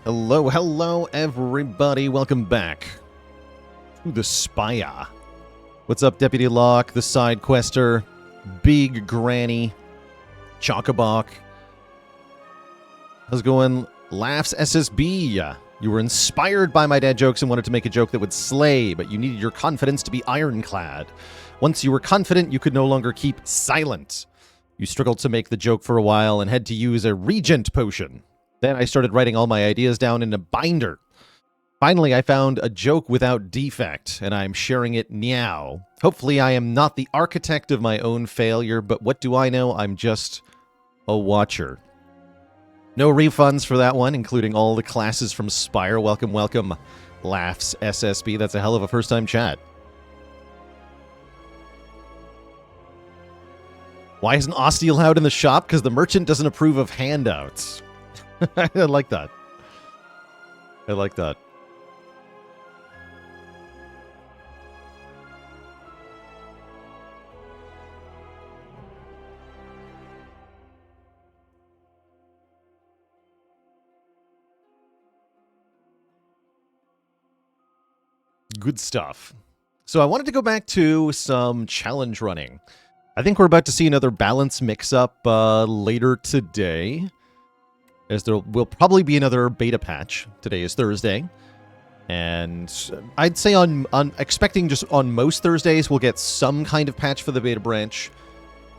Hello, hello, everybody. Welcome back to the Spire. What's up, Deputy Locke, the side quester, Big Granny, Chockabok? How's it going? Laughs SSB. You were inspired by my dad jokes and wanted to make a joke that would slay, but you needed your confidence to be ironclad. Once you were confident, you could no longer keep silent. You struggled to make the joke for a while and had to use a Regent potion. Then I started writing all my ideas down in a binder. Finally, I found a joke without defect, and I'm sharing it now. Hopefully, I am not the architect of my own failure, but what do I know? I'm just a watcher. No refunds for that one, including all the classes from Spire. Welcome, welcome, Laughs SSB. That's a hell of a first-time chat. Why isn't Osty allowed in the shop? Because the merchant doesn't approve of handouts. I like that. I like that. Good stuff. So I wanted to go back to some challenge running. I think we're about to see another balance mix-up later today, as there will probably be another beta patch. Today is Thursday, and I'd say on expecting just on most Thursdays we'll get some kind of patch for the beta branch.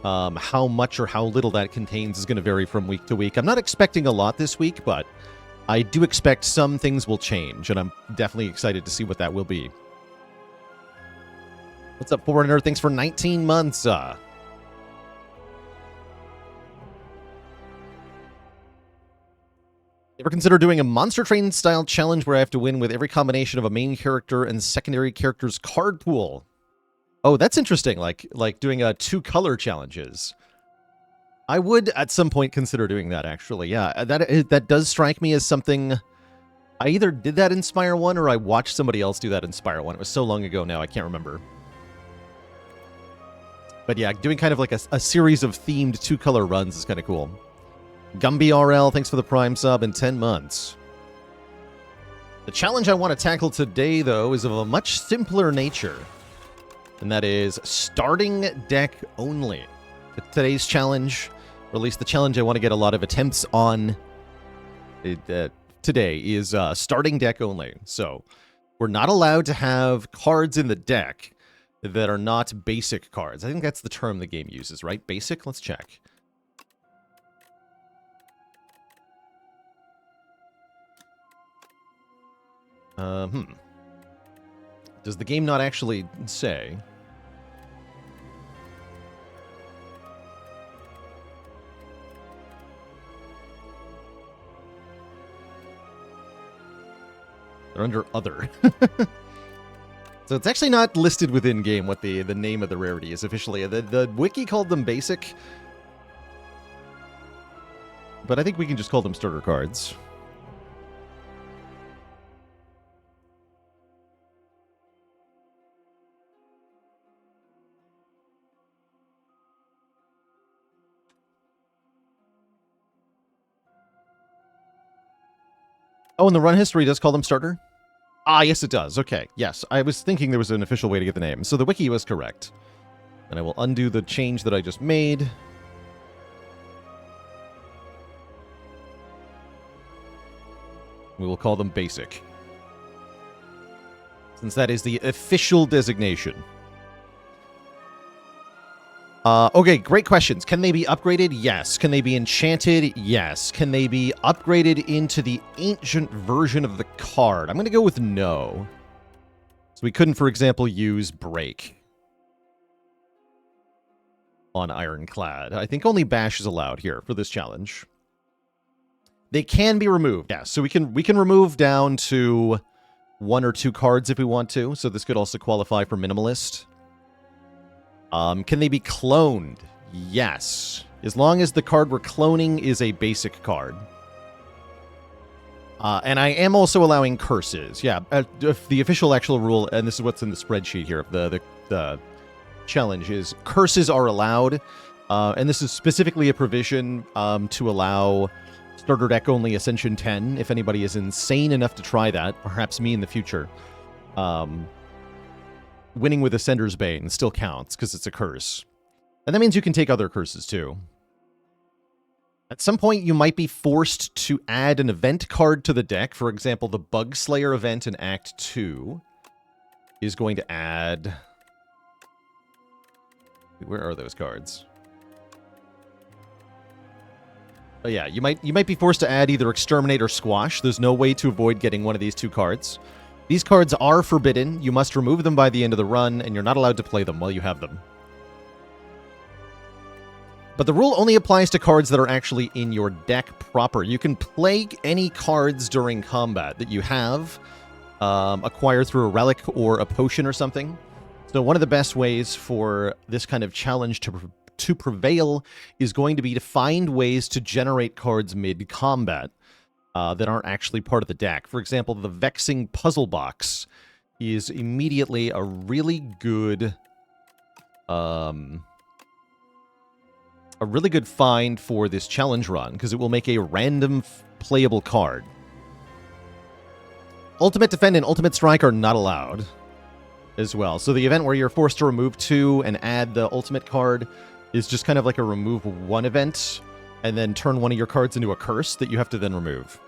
How much or how little that contains is going to vary from week to week. I'm not expecting a lot this week, but I do expect some things will change, and I'm definitely excited to see what that will be. What's up, Foreigner? Thanks for 19 months. Ever consider doing a Monster Train style challenge where I have to win with every combination of a main character and secondary character's card pool? Oh, that's interesting. Like doing two-color challenges. I would at some point consider doing that, actually. Yeah, that does strike me as something. I either did that in Spire 1 or I watched somebody else do that in Spire 1. It was so long ago now, I can't remember. But yeah, doing kind of like a series of themed two-color runs is kind of cool. Gumby RL, thanks for the Prime sub in 10 months. The challenge I want to tackle today, though, is of a much simpler nature. And that is starting deck only. Today's challenge, or at least the challenge I want to get a lot of attempts on today, is starting deck only. So we're not allowed to have cards in the deck that are not basic cards. I think that's the term the game uses, right? Basic? Let's check. Does the game not actually say? They're under other. So it's actually not listed within game what the name of the rarity is officially. The wiki called them basic, but I think we can just call them starter cards. Oh, and the run history does call them starter? Ah, yes, it does. Okay, yes. I was thinking there was an official way to get the name. So the wiki was correct. And I will undo the change that I just made. We will call them basic, since that is the official designation. Okay, great questions. Can they be upgraded? Yes. Can they be enchanted? Yes. Can they be upgraded into the ancient version of the card? I'm going to go with no. So we couldn't, for example, use Break on Ironclad. I think only Bash is allowed here for this challenge. They can be removed. Yeah, so we can remove down to 1 or 2 cards if we want to. So this could also qualify for Minimalist. Can they be cloned? Yes. As long as the card we're cloning is a basic card. And I am also allowing curses. Yeah, the official actual rule, and this is what's in the spreadsheet here, the challenge is curses are allowed. And this is specifically a provision to allow Starter deck only Ascension 10, if anybody is insane enough to try that, perhaps me in the future. Winning with Ascender's Bane still counts, because it's a curse. And that means you can take other curses, too. At some point, you might be forced to add an event card to the deck. For example, the Bug Slayer event in Act 2 is going to add... Where are those cards? Oh yeah, you might be forced to add either Exterminate or Squash. There's no way to avoid getting one of these two cards. These cards are forbidden. You must remove them by the end of the run, and you're not allowed to play them while you have them. But the rule only applies to cards that are actually in your deck proper. You can play any cards during combat that you have acquired through a relic or a potion or something. So one of the best ways for this kind of challenge to prevail is going to be to find ways to generate cards mid-combat that aren't actually part of the deck. For example, the Vexing Puzzle Box is immediately a really good... a really good find for this challenge run, because it will make a random playable card. Ultimate Defend and Ultimate Strike are not allowed as well. So the event where you're forced to remove 2 and add the ultimate card is just kind of like a remove 1 event, and then turn one of your cards into a curse that you have to then remove.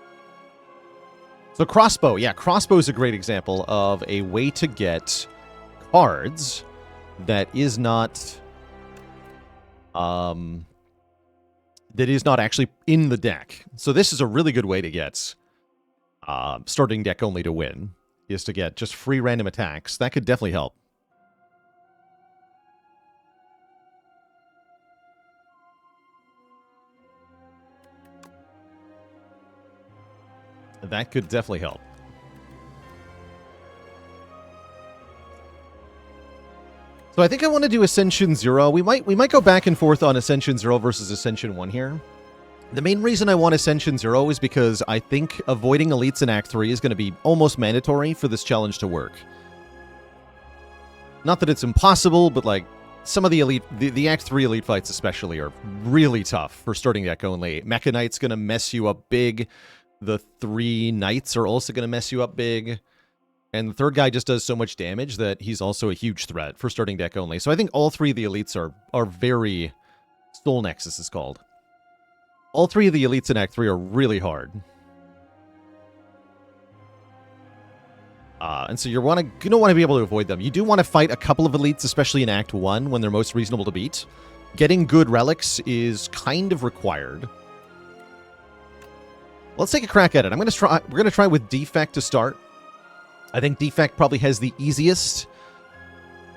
So Crossbow. Yeah, Crossbow is a great example of a way to get cards that is not... that is not actually in the deck. So this is a really good way to get starting deck only to win, is to get just free random attacks. That could definitely help. That could definitely help. So I think I want to do Ascension 0. We might go back and forth on Ascension 0 versus Ascension 1 here. The main reason I want Ascension 0 is because I think avoiding elites in Act 3 is going to be almost mandatory for this challenge to work. Not that it's impossible, but like some of the elite, the Act 3 elite fights especially are really tough for starting deck only. Mecha Knight's going to mess you up big. The 3 Knights are also going to mess you up big. And the third guy just does so much damage that he's also a huge threat for starting deck only. So I think all 3 of the elites are very... Soul Nexus is called. All 3 of the elites in Act 3 are really hard. And so you're going to want to be able to avoid them. You do want to fight a couple of elites, especially in Act 1, when they're most reasonable to beat. Getting good relics is kind of required. Let's take a crack at it. We're going to try with Defect to start. I think Defect probably has the easiest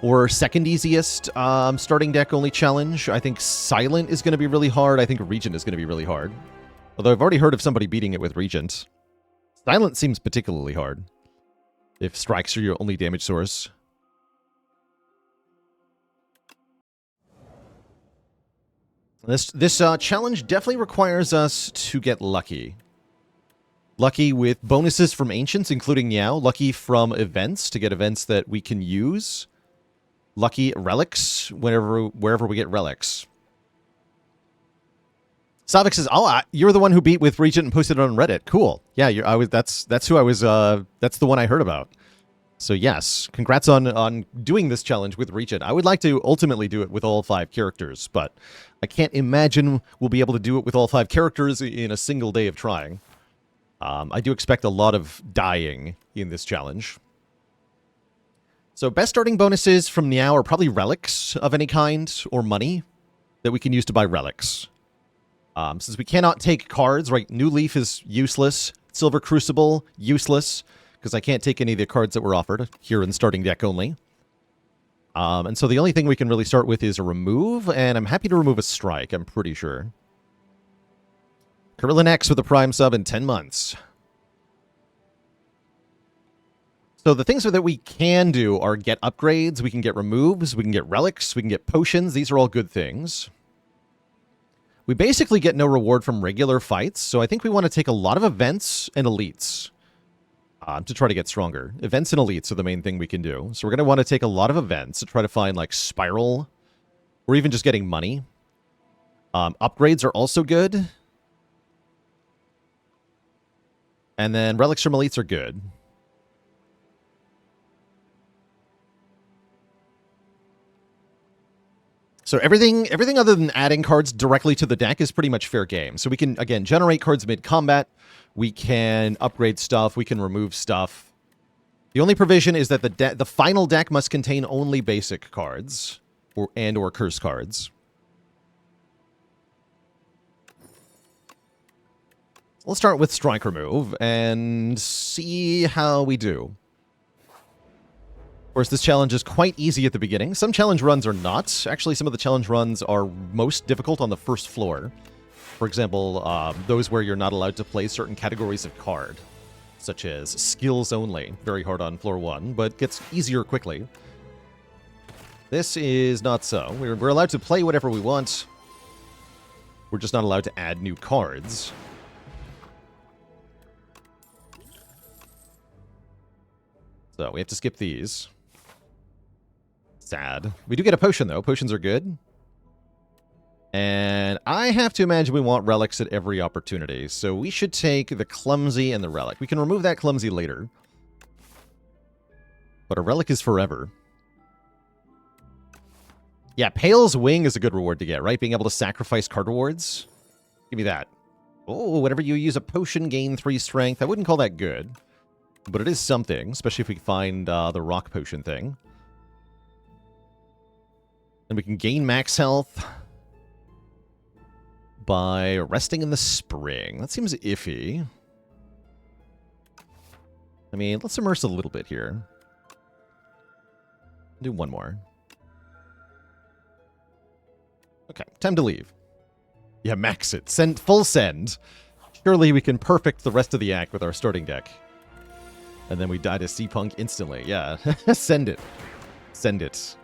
or second easiest starting deck only challenge. I think Silent is going to be really hard. I think Regent is going to be really hard. Although I've already heard of somebody beating it with Regent. Silent seems particularly hard if strikes are your only damage source. This challenge definitely requires us to get lucky. Lucky with bonuses from Ancients, including Yao. Lucky from events, to get events that we can use. Lucky relics, wherever we get relics. Savik says, "Oh, you're the one who beat with Regent and posted it on Reddit. Cool. Yeah, that's who I was. That's the one I heard about. So yes, congrats on doing this challenge with Regent. I would like to ultimately do it with all 5 characters, but I can't imagine we'll be able to do it with all 5 characters in a single day of trying. I do expect a lot of dying in this challenge. So best starting bonuses from Niao are probably relics of any kind, or money that we can use to buy relics. Since we cannot take cards, right, New Leaf is useless, Silver Crucible, useless, because I can't take any of the cards that were offered here in starting deck only. And so the only thing we can really start with is a remove, and I'm happy to remove a strike, I'm pretty sure. Carillon X with a Prime sub in 10 months. So the things that we can do are get upgrades, we can get removes, we can get relics, we can get potions. These are all good things. We basically get no reward from regular fights, so I think we want to take a lot of events and elites to try to get stronger. Events and elites are the main thing we can do. So we're going to want to take a lot of events to try to find like Spiral, or even just getting money. Upgrades are also good. And then relics from elites are good. So everything other than adding cards directly to the deck is pretty much fair game. So we can, again, generate cards mid-combat. We can upgrade stuff. We can remove stuff. The only provision is that the final deck must contain only basic cards or curse cards. Let's start with strike remove and see how we do. Of course, this challenge is quite easy at the beginning. Some challenge runs are not. Actually, some of the challenge runs are most difficult on the first floor. For example, those where you're not allowed to play certain categories of card, such as skills only. Very hard on floor 1, but gets easier quickly. This is not so. We're allowed to play whatever we want. We're just not allowed to add new cards. So we have to skip these. Sad. We do get a potion, though. Potions are good. And I have to imagine we want relics at every opportunity. So we should take the clumsy and the relic. We can remove that clumsy later. But a relic is forever. Yeah, Pale's Wing is a good reward to get, right? Being able to sacrifice card rewards. Give me that. Oh, whenever you use a potion, gain 3 strength. I wouldn't call that good. But it is something, especially if we find the rock potion thing. And we can gain max health by resting in the spring. That seems iffy. I mean, let's immerse a little bit here. Do one more. Okay, time to leave. Yeah, max it. Send full send. Surely we can perfect the rest of the act with our starting deck. And then we die to C-Punk instantly. Yeah, send it. Send it.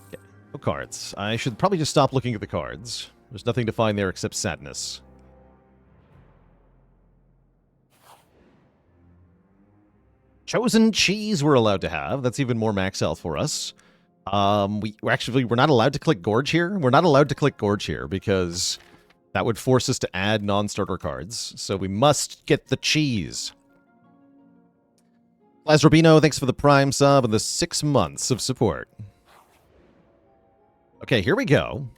Okay, no cards. I should probably just stop looking at the cards. There's nothing to find there except sadness. Chosen cheese we're allowed to have. That's even more max health for us. We're not allowed to click Gorge here. We're not allowed to click Gorge here because that would force us to add non-starter cards. So we must get the cheese. Lazrobino, thanks for the Prime sub and the 6 months of support. Okay, here we go.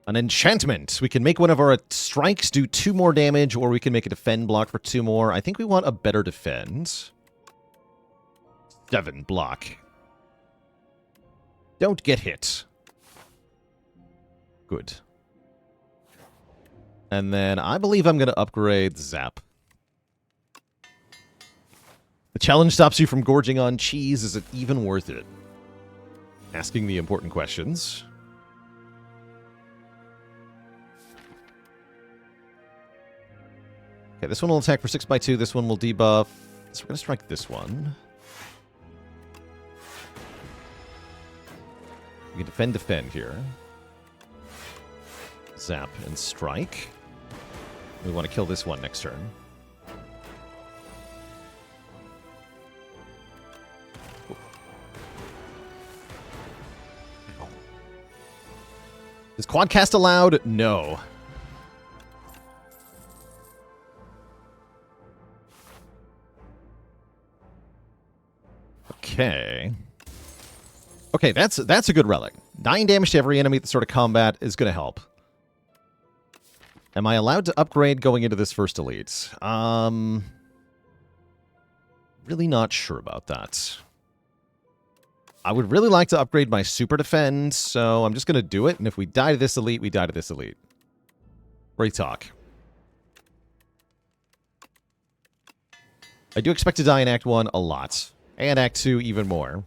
An enchantment. We can make one of our strikes do 2 more damage, or we can make a defend block for 2 more. I think we want a better defend. 7 block. Don't get hit. Good. And then I believe I'm going to upgrade Zap. The challenge stops you from gorging on cheese. Is it even worth it? Asking the important questions. Okay, this one will attack for 6x2. This one will debuff. So we're going to strike this one. We can defend here. Zap and strike. We want to kill this one next turn. Is quadcast allowed? No. Okay. Okay, that's a good relic. 9 damage to every enemy at the start of combat is going to help. Am I allowed to upgrade going into this first elite? Really not sure about that. I would really like to upgrade my super defend, so I'm just going to do it. And if we die to this elite, we die to this elite. Great talk. I do expect to die in Act 1 a lot. And Act 2 even more.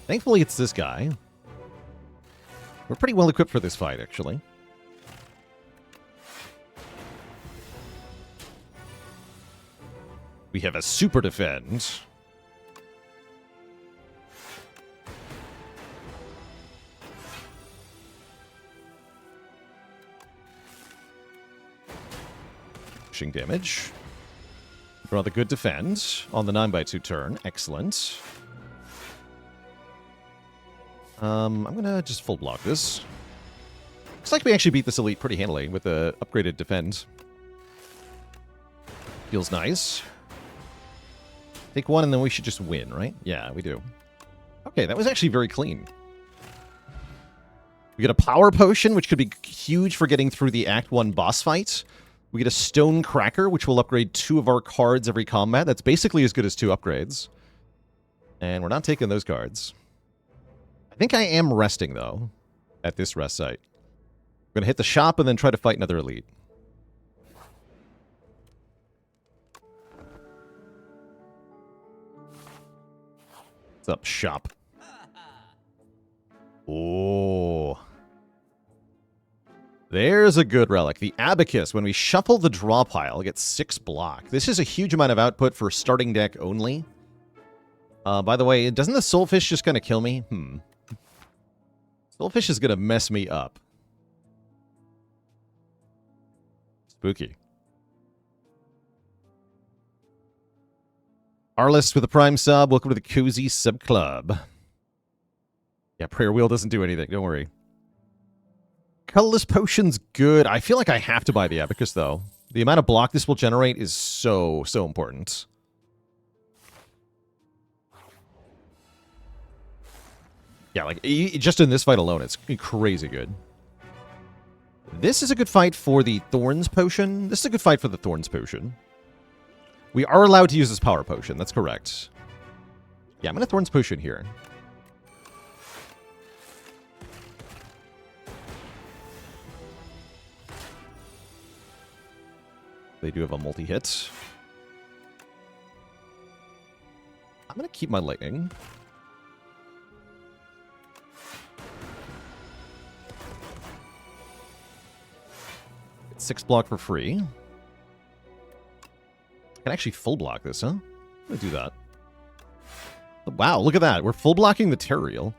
Thankfully, it's this guy. We're pretty well equipped for this fight, actually. We have a super defend. pushing damage. Draw the good defend on the 9x2 turn. Excellent. I'm going to just full block this. Looks like we actually beat this elite pretty handily with the upgraded defend. Feels nice. Take one and then we should just win, right? Yeah, we do. Okay, that was actually very clean. We get a power potion, which could be huge for getting through the Act 1 boss fight. We get a stone cracker, which will upgrade 2 of our cards every combat. That's basically as good as 2 upgrades. And we're not taking those cards. I think I am resting, though, at this rest site. We're going to hit the shop and then try to fight another elite. What's up, shop? Oh. There's a good relic. The Abacus. When we shuffle the draw pile, it gets 6 block. This is a huge amount of output for starting deck only. By the way, doesn't the Soulfish just kind of kill me? Soulfish is going to mess me up. Spooky. Arlist with a Prime sub. Welcome to the Cozy Sub Club. Yeah, Prayer Wheel doesn't do anything. Don't worry. Colorless Potion's good. I feel like I have to buy the Abacus, though. The amount of block this will generate is so important. Yeah, like, just in this fight alone, it's crazy good. This is a good fight for the Thorns Potion. This is a good fight for the Thorns Potion. We are allowed to use this Power Potion. That's correct. Yeah, I'm going to Thorns Potion here. They do have a multi-hit. I'm going to keep my Lightning. Get 6 block for free. I can actually full block this, huh? I'm going to do that. Wow, look at that. We're full blocking the Terreal.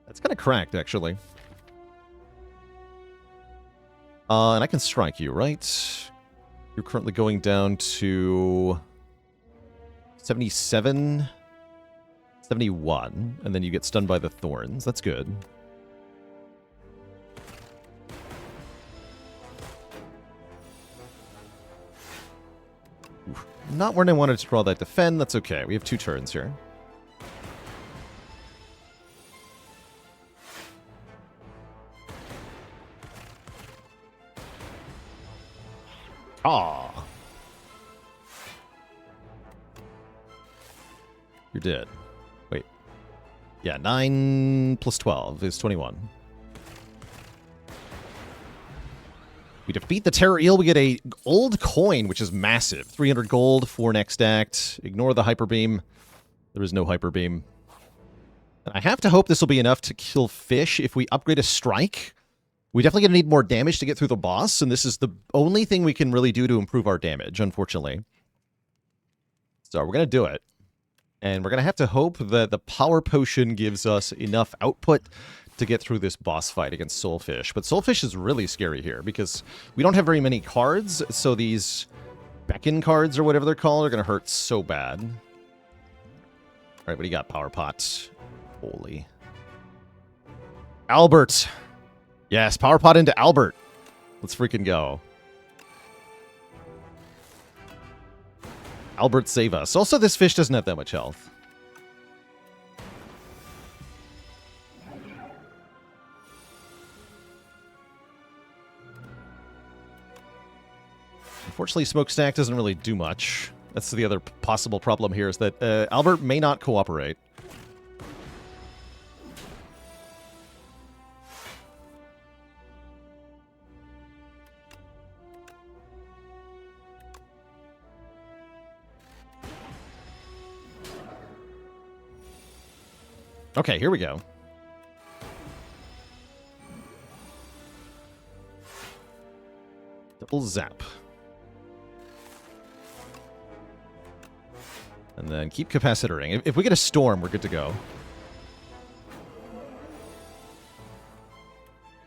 That's kind of cracked, actually. And I can strike you, right? You're currently going down to 77, 71, and then you get stunned by the Thorns. That's good. Oof. Not when I wanted to draw that defend. That's okay. We have 2 turns here. Ah. You're dead. Wait. Yeah, 9 plus 12 is 21. We defeat the Terror Eel. We get a gold coin, which is massive. 300 gold for next act. Ignore the Hyper Beam. There is no Hyper Beam. And I have to hope this will be enough to kill fish if we upgrade a strike. We definitely going to need more damage to get through the boss, and this is the only thing we can really do to improve our damage, unfortunately. So we're going to do it. And we're going to have to hope that the Power Potion gives us enough output to get through this boss fight against Soulfish. But Soulfish is really scary here, because we don't have very many cards, so these Beckon cards, or whatever they're called, are going to hurt so bad. All right, what do you got, Power Pot? Holy. Albert! Yes, Power Pot into Albert. Let's freaking go. Albert, save us. Also, this fish doesn't have that much health. Unfortunately, Smokestack doesn't really do much. That's the other possible problem here, is that Albert may not cooperate. Okay, here we go. Double zap. And then keep capacitoring. If we get a storm, we're good to go.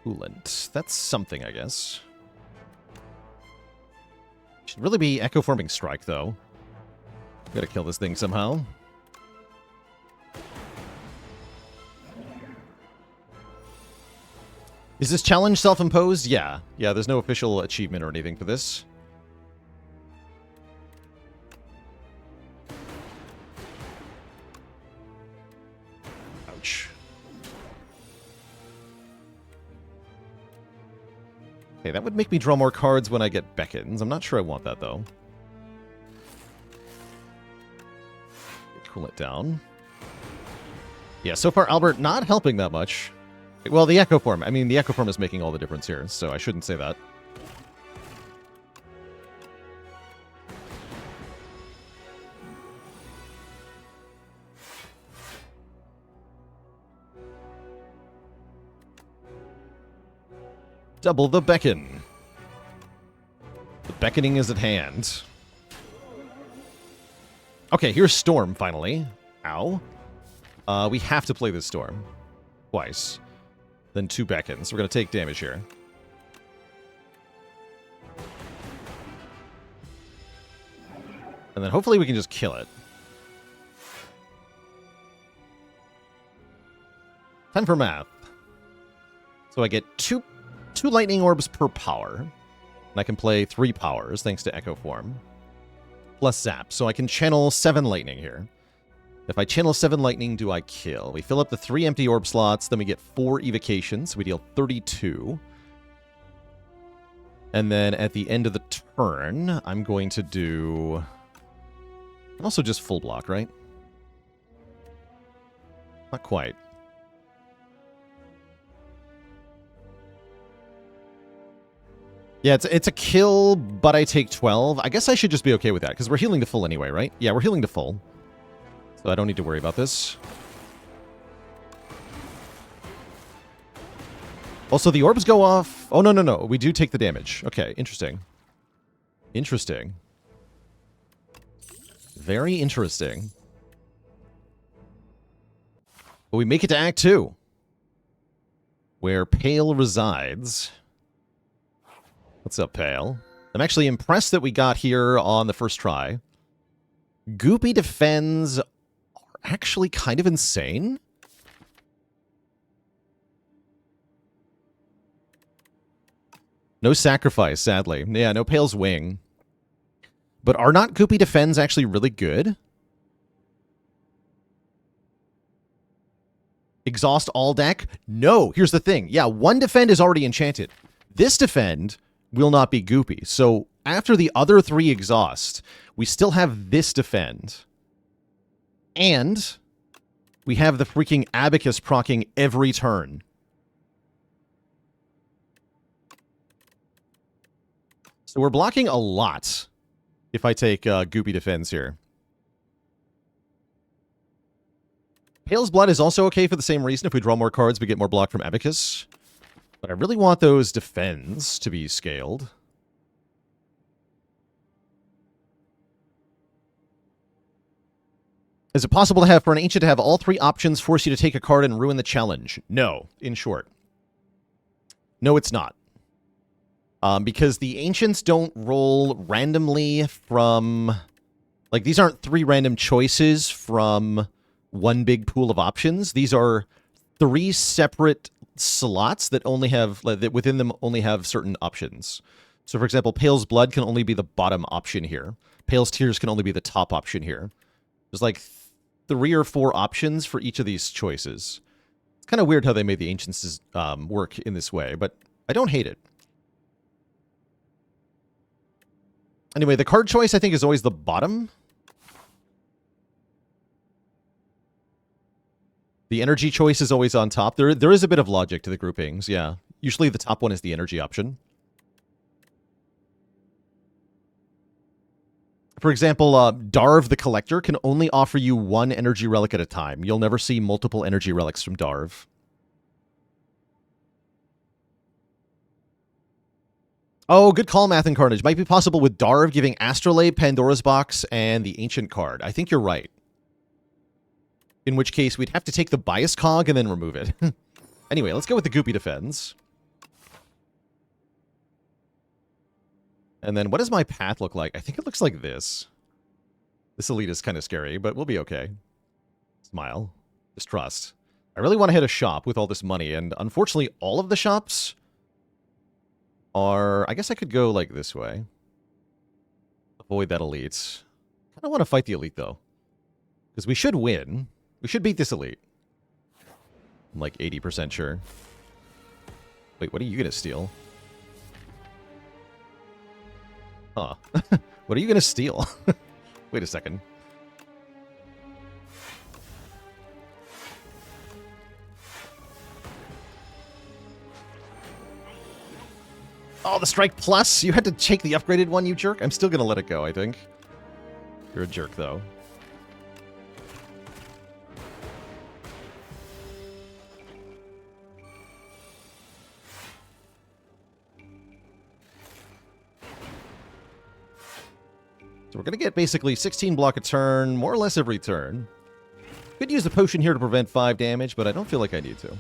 Coolant. That's something, I guess. Should really be Echo Forming Strike, though. Gotta kill this thing somehow. Is this challenge self-imposed? Yeah. Yeah, there's no official achievement or anything for this. Ouch. Okay, that would make me draw more cards when I get beckons. I'm not sure I want that, though. Cool it down. Yeah, so far, Albert not helping that much. Well, the Echo Form. I mean, the Echo Form is making all the difference here, so I shouldn't say that. Double the beckon. The beckoning is at hand. Okay, here's Storm, finally. Ow. We have to play this Storm. Twice. Then 2 beckons. We're going to take damage here. And then hopefully we can just kill it. Time for math. So I get two lightning orbs per power. And I can play 3 powers thanks to Echo Form. Plus Zap. So I can channel 7 lightning here. If I channel 7 lightning, do I kill? We fill up the 3 empty orb slots, then we get 4 evocations, so we deal 32. And then at the end of the turn, I'm going to do... also just full block, right? Not quite. Yeah, it's a kill, but I take 12. I guess I should just be okay with that, because we're healing to full anyway, right? Yeah, we're healing to full. So I don't need to worry about this. Also, the orbs go off... oh, no. We do take the damage. Okay, interesting. Interesting. Very interesting. But we make it to Act 2. Where Pale resides. What's up, Pale? I'm actually impressed that we got here on the first try. Goopy defends... actually kind of insane. No sacrifice, sadly. Yeah, no Pale's Wing. But are not Goopy defends actually really good? Exhaust all deck? No, here's the thing. Yeah, 1 defend is already enchanted. This defend will not be Goopy. So after the other 3 exhaust, we still have this defend. And we have the freaking Abacus proccing every turn. So we're blocking a lot if I take Goopy Defense here. Pale's Blood is also okay for the same reason. If we draw more cards, we get more block from Abacus. But I really want those Defends to be scaled. Is it possible to have for an Ancient to have all 3 options force you to take a card and ruin the challenge? No, in short. No, it's not. Because the Ancients don't roll randomly from... like, these aren't 3 random choices from one big pool of options. These are 3 separate slots that only have... that within them only have certain options. So, for example, Pale's Blood can only be the bottom option here. Pale's Tears can only be the top option here. There's like 3 or 4 options for each of these choices. It's kind of weird how they made the Ancients work in this way, but I don't hate it. Anyway, the card choice, I think, is always the bottom. The energy choice is always on top. There is a bit of logic to the groupings, yeah. Usually the top one is the energy option. For example, Darv the Collector can only offer you 1 energy relic at a time. You'll never see multiple energy relics from Darv. Oh, good call, Math and Carnage. Might be possible with Darv giving Astrolabe, Pandora's Box, and the Ancient card. I think you're right. In which case, we'd have to take the Bias Cog and then remove it. Anyway, let's go with the Goopy Defends. And then what does my path look like? I think it looks like this. This elite is kind of scary, but we'll be okay. Smile. Just trust. I really want to hit a shop with all this money, and unfortunately all of the shops are... I guess I could go like this way. Avoid that elite. I kind of want to fight the elite, though. Because we should win. We should beat this elite. I'm like 80% sure. Wait, what are you going to steal? Huh. What are you going to steal? Wait a second. Oh, the Strike Plus! You had to take the upgraded one, you jerk? I'm still going to let it go, I think. You're a jerk, though. So we're going to get basically 16 block a turn, more or less every turn. Could use a potion here to prevent 5 damage, but I don't feel like I need to.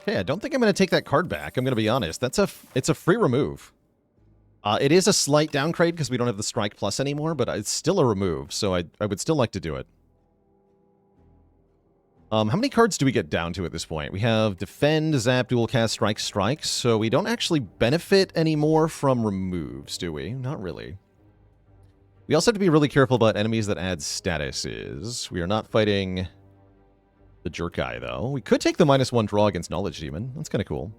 Okay, I don't think I'm going to take that card back, I'm going to be honest. It's a free remove. It is a slight downgrade because we don't have the Strike Plus anymore, but it's still a remove, so I would still like to do it. How many cards do we get down to at this point? We have Defend, Zap, Dual Cast, Strike, Strike, so we don't actually benefit anymore from removes, do we? Not really. We also have to be really careful about enemies that add statuses. We are not fighting the jerk guy, though. We could take the -1 draw against Knowledge Demon. That's kind of cool.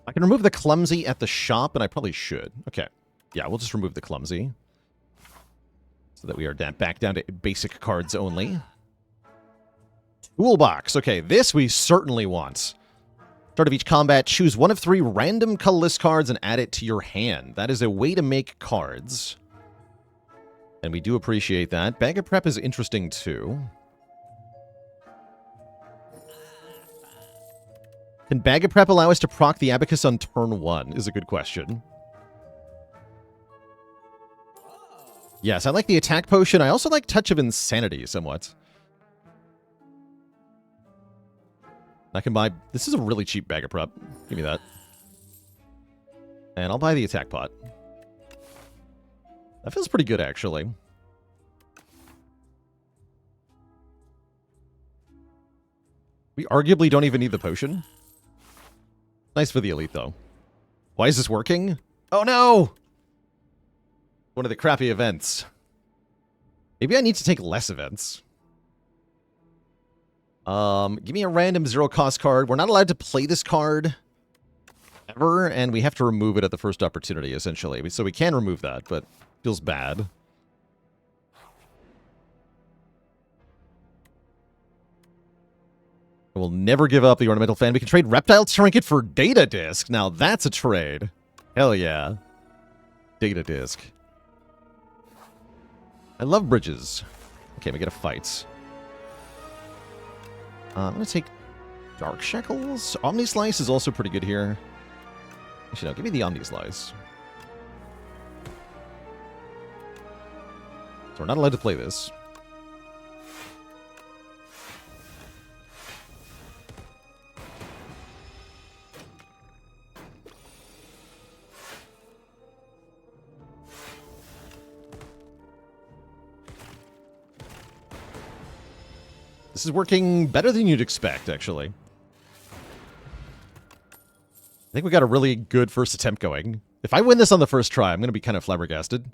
I can remove the Clumsy at the shop, and I probably should. Okay. Yeah, we'll just remove the Clumsy. So that we are back down to basic cards only. Toolbox. Okay, this we certainly want. Start of each combat, choose one of 3 random colorless cards and add it to your hand. That is a way to make cards. And we do appreciate that. Bag of Prep is interesting, too. Can Bag of Prep allow us to proc the Abacus on turn 1? Is a good question. Yes, I like the attack potion. I also like Touch of Insanity somewhat. I can buy... This is a really cheap Bag of Prep. Give me that. And I'll buy the attack pot. That feels pretty good, actually. We arguably don't even need the potion. Nice for the elite, though. Why is this working? Oh, no! One of the crappy events. Maybe I need to take less events. Give me a random 0-cost card. We're not allowed to play this card ever, and we have to remove it at the first opportunity, essentially. So we can remove that, but feels bad. I will never give up the Ornamental Fan. We can trade Reptile Trinket for Data Disc. Now that's a trade. Hell yeah. Data Disc. I love bridges. Okay, we get a fight. I'm going to take Dark Shackles. Omni Slice is also pretty good here. Actually, no, give me the Omni Slice. So we're not allowed to play this. This is working better than you'd expect, actually. I think we got a really good first attempt going. If I win this on the first try, I'm going to be kind of flabbergasted.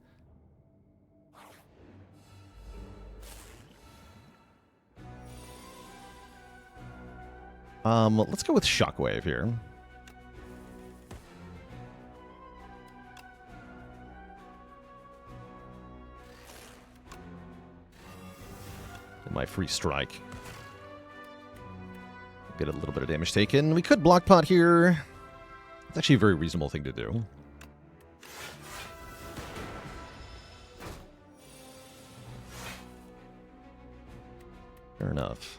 Let's go with Shockwave here. My free strike. Get a little bit of damage taken. We could block pot here. It's actually a very reasonable thing to do. Fair enough.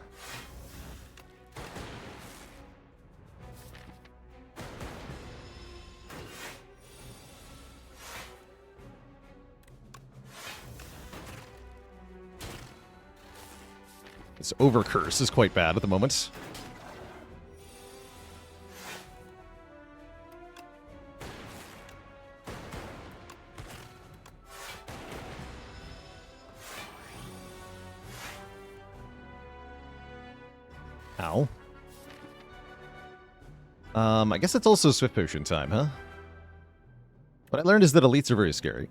This Overcurse is quite bad at the moment. Ow. I guess it's also Swift Potion time, huh? What I learned is that elites are very scary.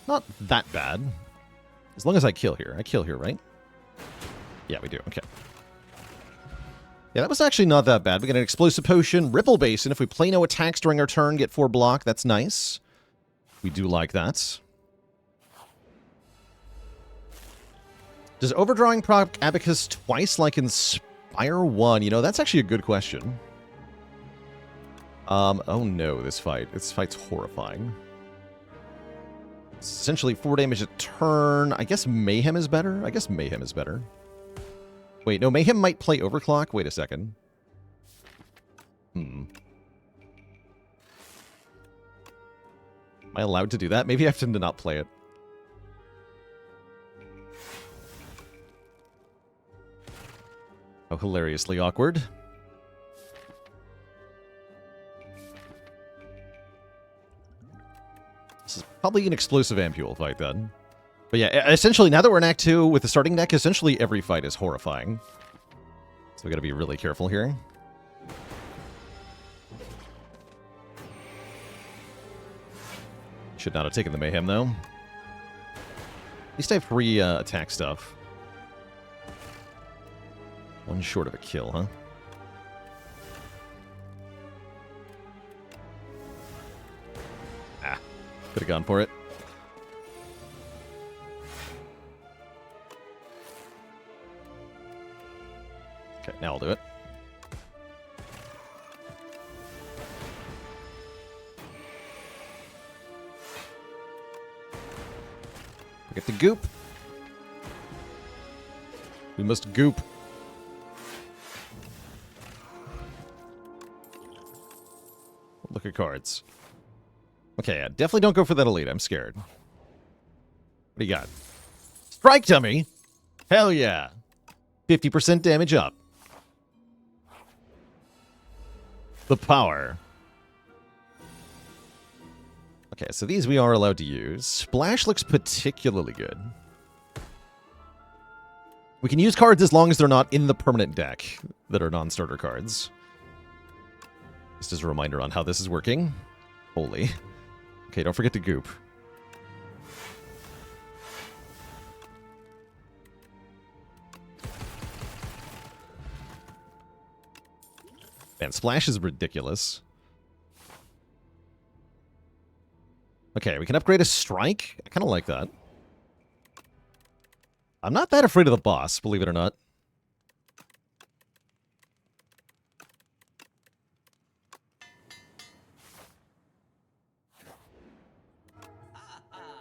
Not that bad. As long as I kill here. I kill here, right? Yeah, we do. Okay. Yeah, that was actually not that bad. We get an Explosive Potion, Ripple Basin. If we play no attacks during our turn, get 4 block. That's nice. We do like that. Does Overdrawing proc Abacus twice like in Spire 1? You know, that's actually a good question. Oh no, this fight. This fight's horrifying. Essentially 4 damage a turn. I guess Mayhem is better. I guess Mayhem is better. Wait, no, Mayhem might play Overclock. Wait a second. Am I allowed to do that? Maybe I have to not play it. Oh, hilariously awkward. This is probably an explosive Ampule fight, then. But yeah, essentially, now that we're in Act 2 with the starting deck, essentially every fight is horrifying. So we gotta be really careful here. Should not have taken the Mayhem, though. At least I have free attack stuff. One short of a kill, huh? Ah, could have gone for it. Okay, now I'll do it. Get the goop. We must goop. Look at cards. Okay, yeah, definitely don't go for that elite. I'm scared. What do you got? Strike dummy. Hell yeah. 50% damage up. The power. Okay, so these we are allowed to use. Splash looks particularly good. We can use cards as long as they're not in the permanent deck that are non-starter cards. Just as a reminder on how this is working. Holy. Okay, don't forget to goop. Man, Splash is ridiculous. Okay, we can upgrade a Strike. I kind of like that. I'm not that afraid of the boss, believe it or not.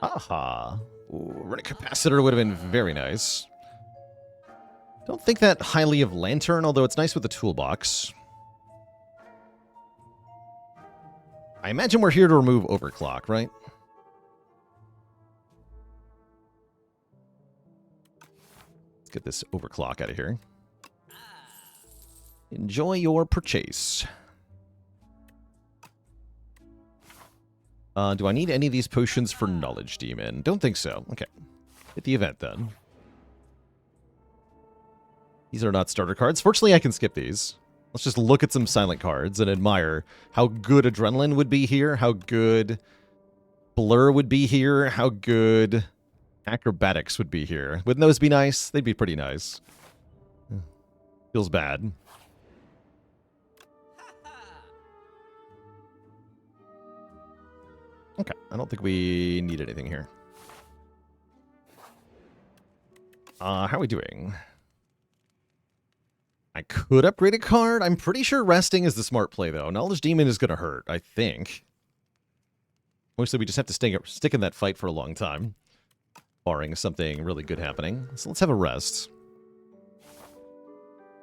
Aha. Ooh, Runic Capacitor would have been very nice. Don't think that highly of Lantern, although it's nice with the toolbox. I imagine we're here to remove Overclock, right? Let's get this Overclock out of here. Enjoy your purchase. Do I need any of these potions for Knowledge Demon? Don't think so. Okay. Hit the event, then. These are not starter cards. Fortunately, I can skip these. Let's just look at some silent cards and admire how good Adrenaline would be here, how good Blur would be here, how good Acrobatics would be here. Wouldn't those be nice? They'd be pretty nice. Feels bad. Okay, I don't think we need anything here. How are we doing? I could upgrade a card. I'm pretty sure resting is the smart play, though. Knowledge Demon is going to hurt, I think. Mostly we just have to stick in that fight for a long time, barring something really good happening. So let's have a rest.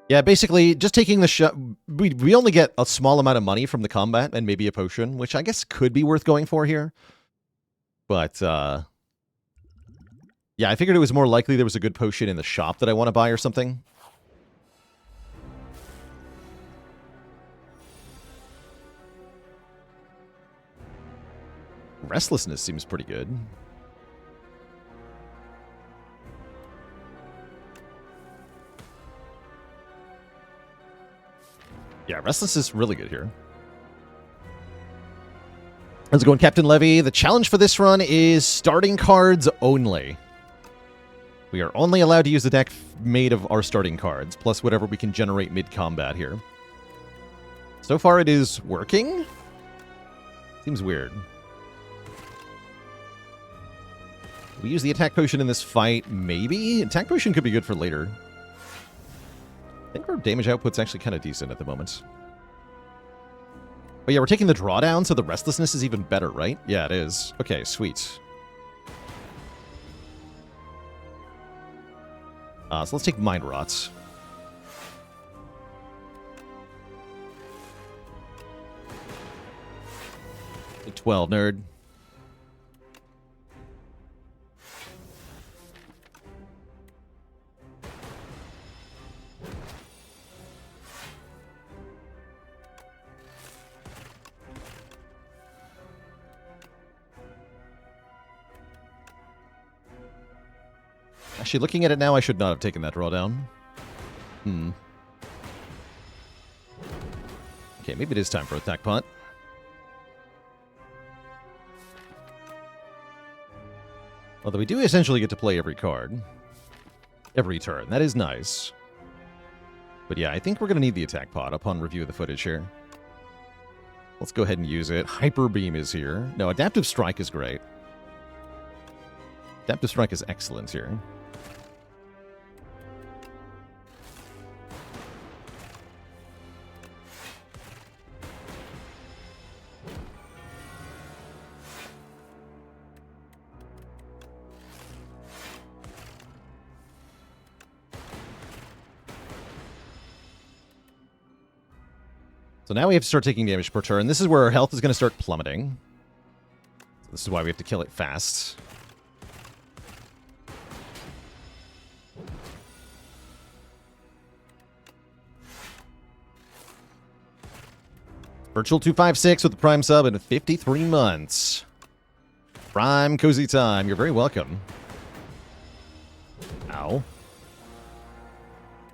Yeah, basically, just taking the shot. We only get a small amount of money from the combat and maybe a potion, which I guess could be worth going for here. But, yeah, I figured it was more likely there was a good potion in the shop that I want to buy or something. Restlessness seems pretty good. Yeah, Restlessness is really good here. How's it going, Captain Levy? The challenge for this run is starting cards only. We are only allowed to use the deck made of our starting cards, plus whatever we can generate mid-combat here. So far it is working? Seems weird. We use the attack potion in this fight, maybe? Attack potion could be good for later. I think our damage output's actually kind of decent at the moment. But yeah, we're taking the drawdown, so the restlessness is even better, right? Yeah, it is. Okay, sweet. So let's take Mind Rot. Take 12, nerd. Actually, looking at it now, I should not have taken that drawdown. Okay, maybe it is time for attack pot. Although we do essentially get to play every card. Every turn. That is nice. But yeah, I think we're going to need the attack pot upon review of the footage here. Let's go ahead and use it. Hyper Beam is here. No, Adaptive Strike is great. Adaptive Strike is excellent here. So now we have to start taking damage per turn. This is where our health is going to start plummeting. So this is why we have to kill it fast. Virtual 256 with the Prime sub in 53 months. Prime Cozy Time. You're very welcome. Ow.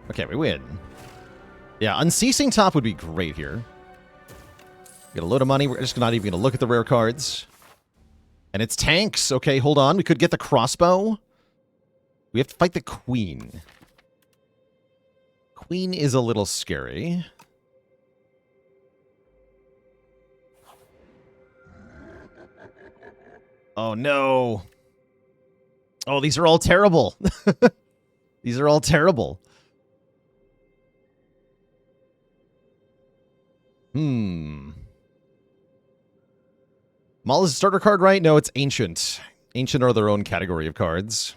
Okay, we win. Yeah, Unceasing Top would be great here. Get a load of money. We're just not even going to look at the rare cards. And it's tanks. Okay, hold on. We could get the crossbow. We have to fight the Queen. Queen is a little scary. Oh, no. Oh, these are all terrible. These are all terrible. Maul is a starter card, right? No, it's Ancient. Ancient are their own category of cards.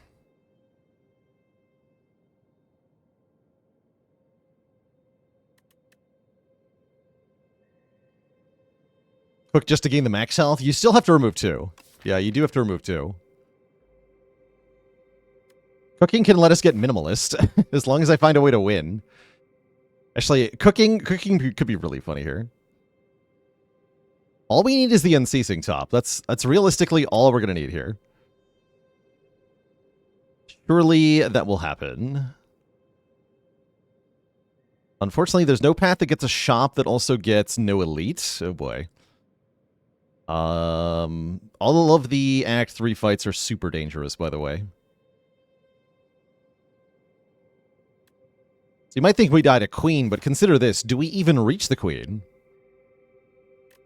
Hook just to gain the max health? You still have to remove 2. Yeah, you do have to remove 2. Cooking can let us get minimalist, as long as I find a way to win. Actually, cooking could be really funny here. All we need is the Unceasing Top. That's realistically all we're going to need here. Surely that will happen. Unfortunately, there's no path that gets a shop that also gets no elite. Oh boy. All of the Act 3 fights are super dangerous, by the way. So you might think we died a Queen, but consider this. Do we even reach the Queen?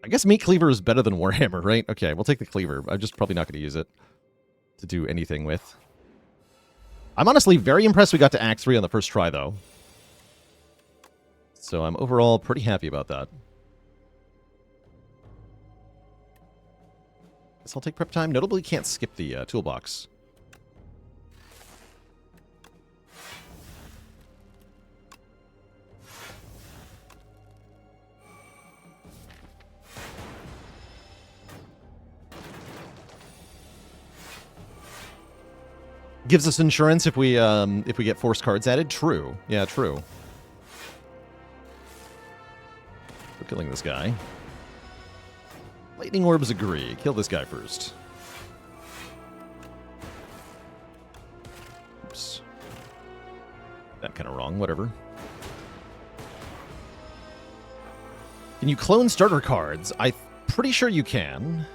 I guess Meat Cleaver is better than Warhammer, right? Okay, we'll take the Cleaver. I'm just probably not going to use it to do anything with. I'm honestly very impressed we got to Act 3 on the first try, though. So I'm overall pretty happy about that. Guess I'll take prep time. Notably, can't skip the toolbox. Gives us insurance if we get force cards added. True. Yeah, true. We're killing this guy. Lightning orbs agree. Kill this guy first. Oops. That kind of wrong. Whatever. Can you clone starter cards? I'm pretty sure you can.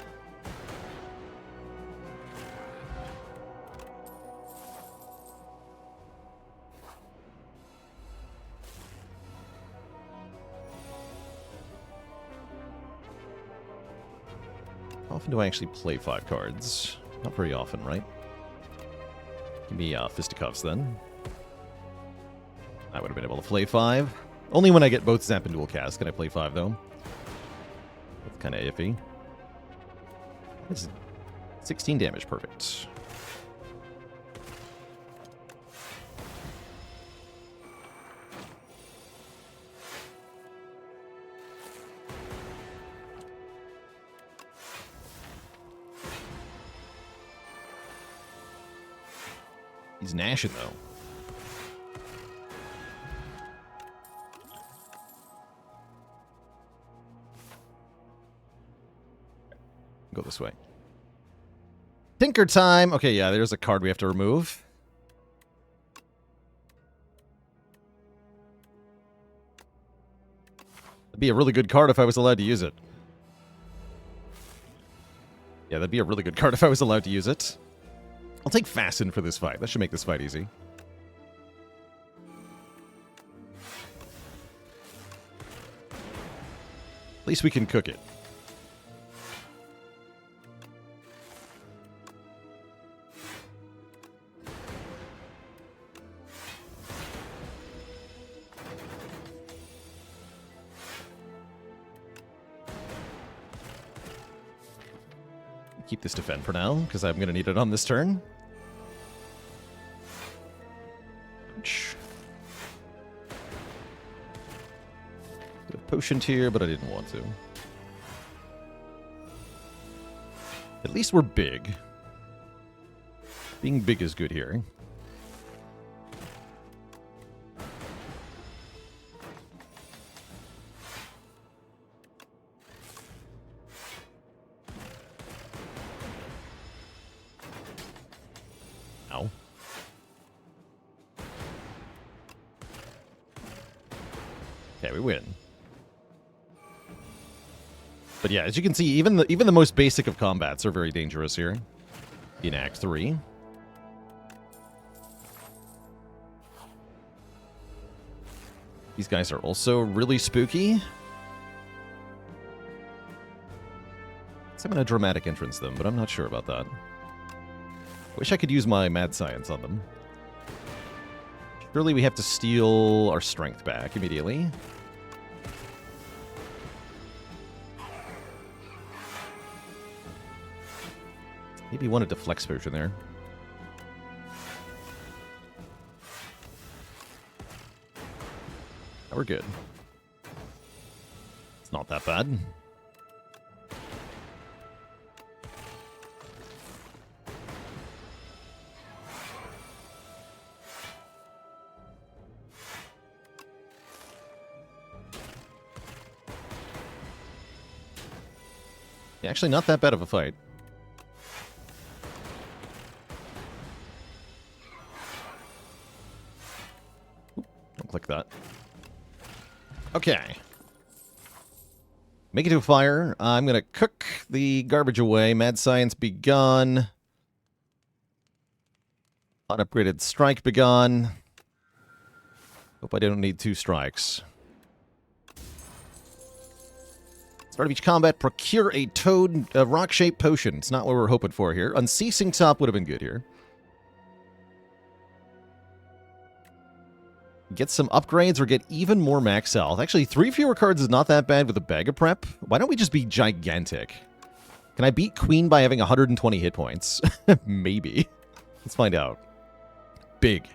How often do I actually play 5 cards? Not very often, right? Give me fisticuffs then. I would have been able to play 5. Only when I get both Zap and Dual Cast can I play 5, though. That's kind of iffy. This is 16 damage, perfect. He's gnashing, though. Go this way. Tinker time! Okay, yeah, there's a card we have to remove. That'd be a really good card if I was allowed to use it. Yeah, that'd be a really good card if I was allowed to use it. I'll take Fasten for this fight. That should make this fight easy. At least we can cook it. Keep this defend for now, because I'm going to need it on this turn. Ouch. Could have potioned here, but I didn't want to. At least we're big. Being big is good here. Okay, we win. But yeah, as you can see, even the most basic of combats are very dangerous here in Act 3. These guys are also really spooky. I'm gonna dramatic entrance them, but I'm not sure about that. Wish I could use my mad science on them. Surely we have to steal our strength back immediately. Maybe one a deflex potion there. Oh, we're good. It's not that bad. Yeah, actually not that bad of a fight. Don't click that. Okay. Make it to a fire. I'm going to cook the garbage away. Mad science begun. Unupgraded strike begun. Hope I don't need 2 strikes. Start of each combat, procure a toad, rock-shaped potion. It's not what we're hoping for here. Unceasing Top would have been good here. Get some upgrades or get even more max health. Actually, 3 fewer cards is not that bad with a bag of prep. Why don't we just be gigantic? Can I beat Queen by having 120 hit points? Maybe. Let's find out. Big.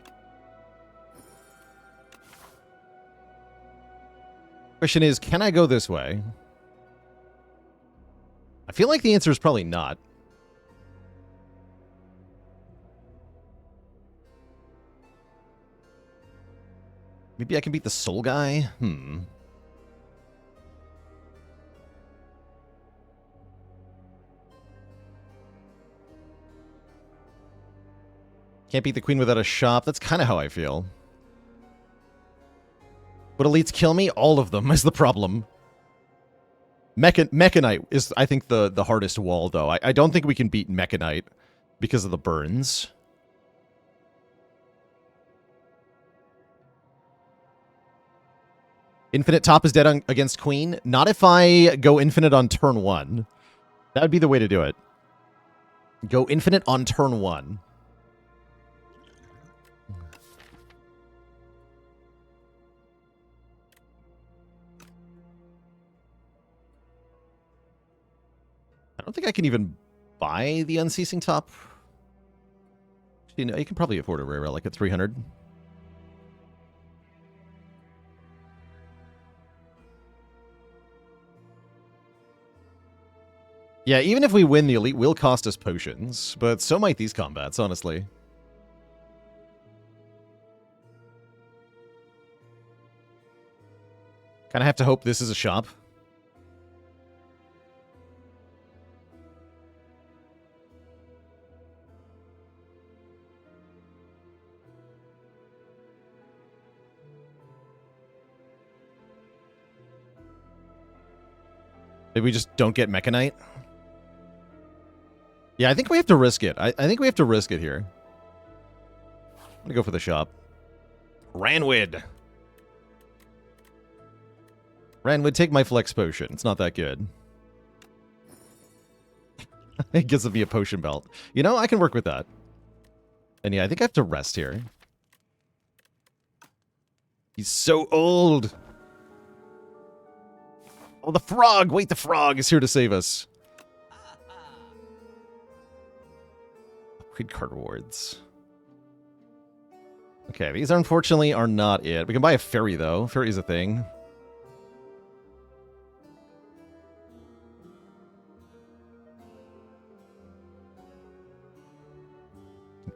Question is, can I go this way? I feel like the answer is probably not. Maybe I can beat the soul guy? Can't beat the queen without a shop. That's kind of how I feel. Would elites kill me? All of them is the problem. Mechanite is, I think, the hardest wall, though. I don't think we can beat Mechanite because of the burns. Infinite top is dead against queen. Not if I go infinite on turn 1. That would be the way to do it. Go infinite on turn 1. I don't think I can even buy the Unceasing top. You know, you can probably afford a rare relic at 300. Yeah, even if we win, the elite will cost us potions, but so might these combats, honestly. Kind of have to hope this is a shop. Maybe we just don't get Mechanite? Yeah, I think we have to risk it. I think we have to risk it here. I'm gonna go for the shop. Ranwid! Ranwid, take my flex potion. It's not that good. It gives me a potion belt. You know, I can work with that. And yeah, I think I have to rest here. He's so old! Oh, the frog! Wait, the frog is here to save us. Upgrade card rewards. Okay, these unfortunately are not it. We can buy a fairy, though. Fairy is a thing.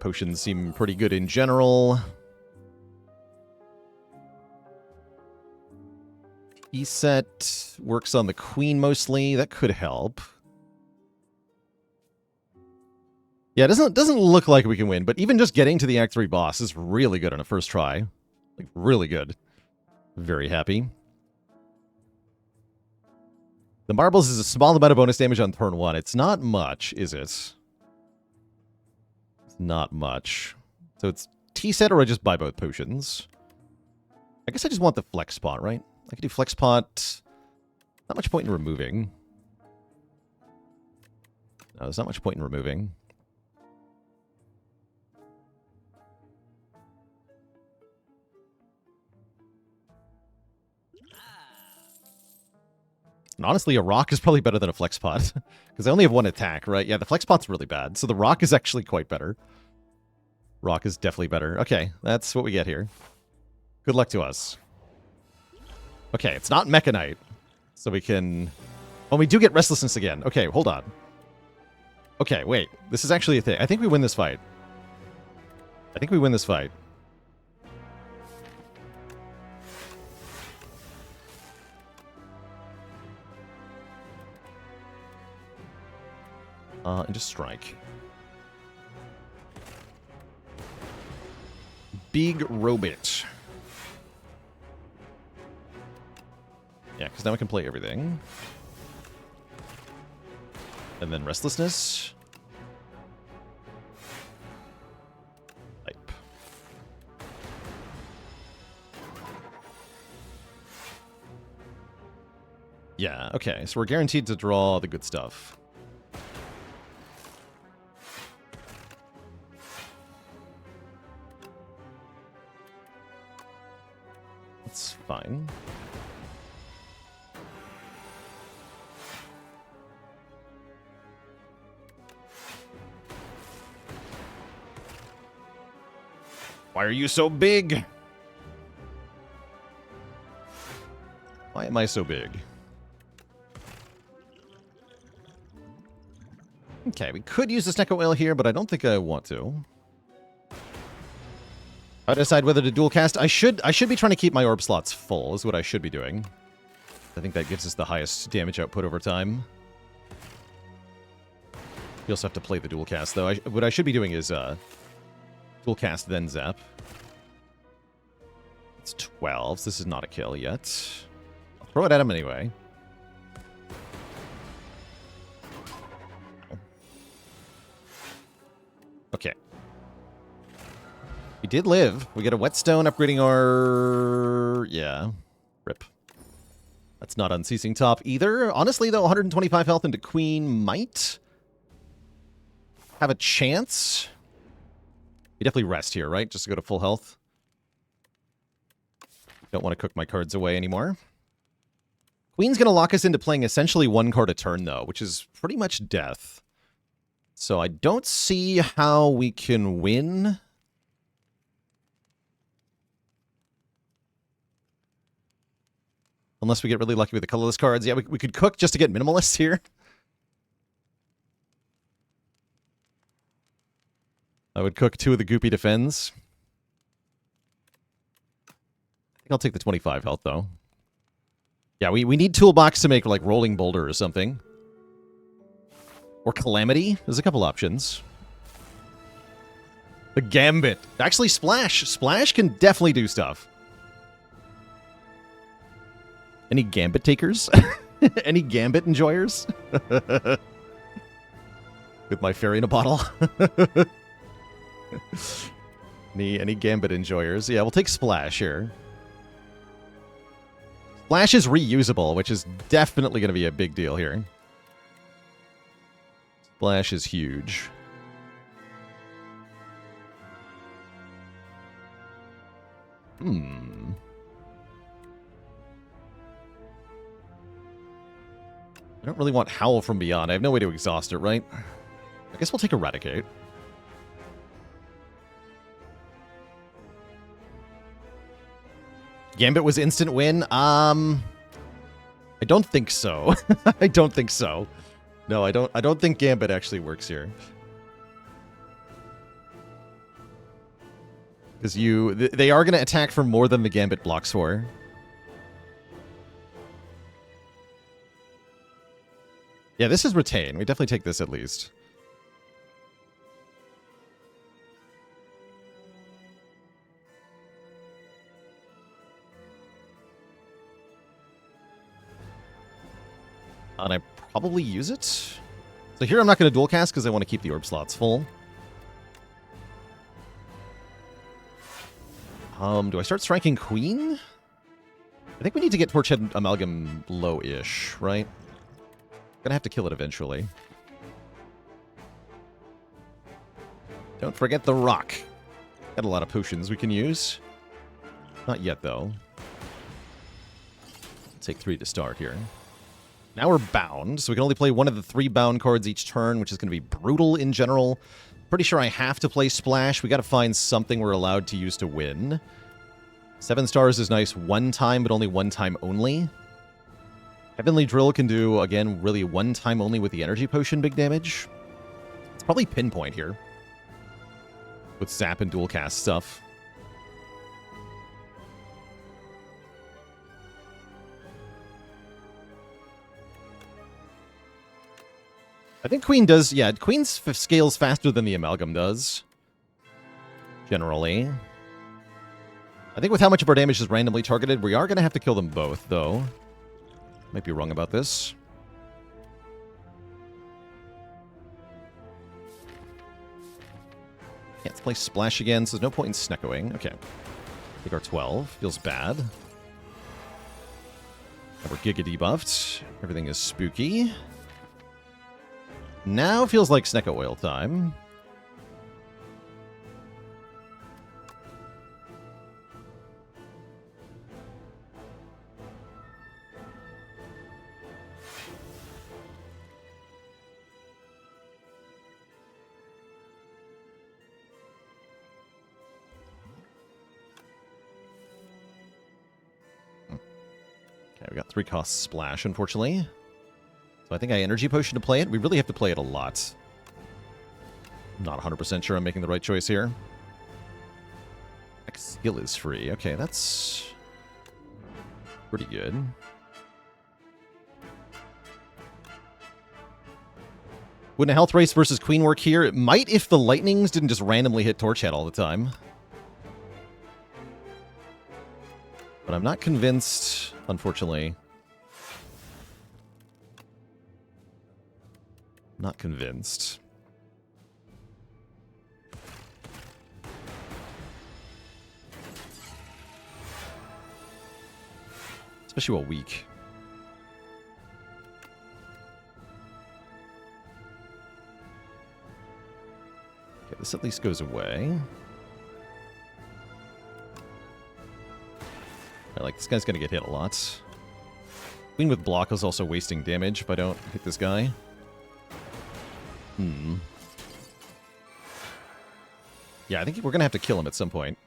Potions seem pretty good in general. E-set works on the queen mostly. That could help. Yeah, it doesn't look like we can win, but even just getting to the Act 3 boss is really good on a first try. Like, really good. Very happy. The marbles is a small amount of bonus damage on turn 1. It's not much, is it? It's not much. So it's T-set or I just buy both potions. I guess I just want the flex spot, right? I could do flex pot. Not much point in removing. No, there's not much point in removing. And honestly, a rock is probably better than a flex pot. Because I only have one attack, right? Yeah, the flex pot's really bad. So the rock is actually quite better. Rock is definitely better. Okay, that's what we get here. Good luck to us. Okay, it's not Mechanite. So we can... Oh, we do get Restlessness again. Okay, hold on. Okay, wait. This is actually a thing. I think we win this fight. I think we win this fight. And just strike. Big Robit. Yeah, because now I can play everything. And then Restlessness. Type. Yeah, okay. So we're guaranteed to draw the good stuff. That's fine. Why are you so big? Why am I so big? Okay, we could use the Snecko Oil here, but I don't think I want to. I decide whether to dual cast. I should be trying to keep my orb slots full, is what I should be doing. I think that gives us the highest damage output over time. You also have to play the dual cast, though. What I should be doing is dual cast, then zap. It's 12, so this is not a kill yet. I'll throw it at him anyway. Okay. We did live. We get a whetstone upgrading our... Yeah. Rip. That's not Unceasing Top either. Honestly, though, 125 health into Queen might have a chance. You definitely rest here, right? Just to go to full health. Don't want to cook my cards away anymore. Queen's going to lock us into playing essentially one card a turn, though, which is pretty much death. So I don't see how we can win. Unless we get really lucky with the colorless cards. Yeah, we could cook just to get minimalists here. I would cook 2 of the Goopy Defends. I think I'll take the 25 health, though. Yeah, we need Toolbox to make, like, Rolling Boulder or something. Or Calamity. There's a couple options. The Gambit. Actually, Splash. Splash can definitely do stuff. Any Gambit takers? Any Gambit enjoyers? With my fairy in a bottle. Any Gambit enjoyers? Yeah, we'll take Splash here. Splash is reusable, which is definitely going to be a big deal here. Splash is huge. I don't really want Howl from Beyond. I have no way to exhaust it, right? I guess we'll take Eradicate. Gambit was instant win? I don't think so. I don't think so. No, I don't think Gambit actually works here. Because they are going to attack for more than the Gambit blocks for. Yeah, this is retain. We definitely take this at least. And I probably use it. So here I'm not going to dual cast because I want to keep the orb slots full. Do I start striking Queen? I think we need to get Torchhead Amalgam low-ish, right? Gonna have to kill it eventually. Don't forget the rock. Got a lot of potions we can use. Not yet, though. Take 3 to start here. Now we're bound, so we can only play one of the 3 bound cards each turn, which is going to be brutal in general. Pretty sure I have to play Splash. We got to find something we're allowed to use to win. 7 stars is nice one time, but only one time only. Heavenly Drill can do, again, really one time only with the Energy Potion big damage. It's probably Pinpoint here. With Zap and Dual Cast stuff. I think Queen does, yeah, Queen's scales faster than the Amalgam does. Generally. I think with how much of our damage is randomly targeted, we are going to have to kill them both, though. Might be wrong about this. Yeah, let's play Splash again, so there's no point in Sneckoing. Okay. Take our 12. Feels bad. And we're Giga debuffed. Everything is spooky. Now feels like Snecko Oil time. we got 3 cost splash, unfortunately. So I think I energy potion to play it. We really have to play it a lot. I'm not 100% sure I'm making the right choice here. Next skill is free. Okay, that's pretty good. Wouldn't a health race versus queen work here? It might if the lightnings didn't just randomly hit Torchhead all the time. But I'm not convinced, unfortunately. Not convinced. Especially while weak. Okay, this at least goes away. Like, this guy's gonna get hit a lot. Queen with block is also wasting damage if I don't hit this guy. Yeah, I think we're gonna have to kill him at some point.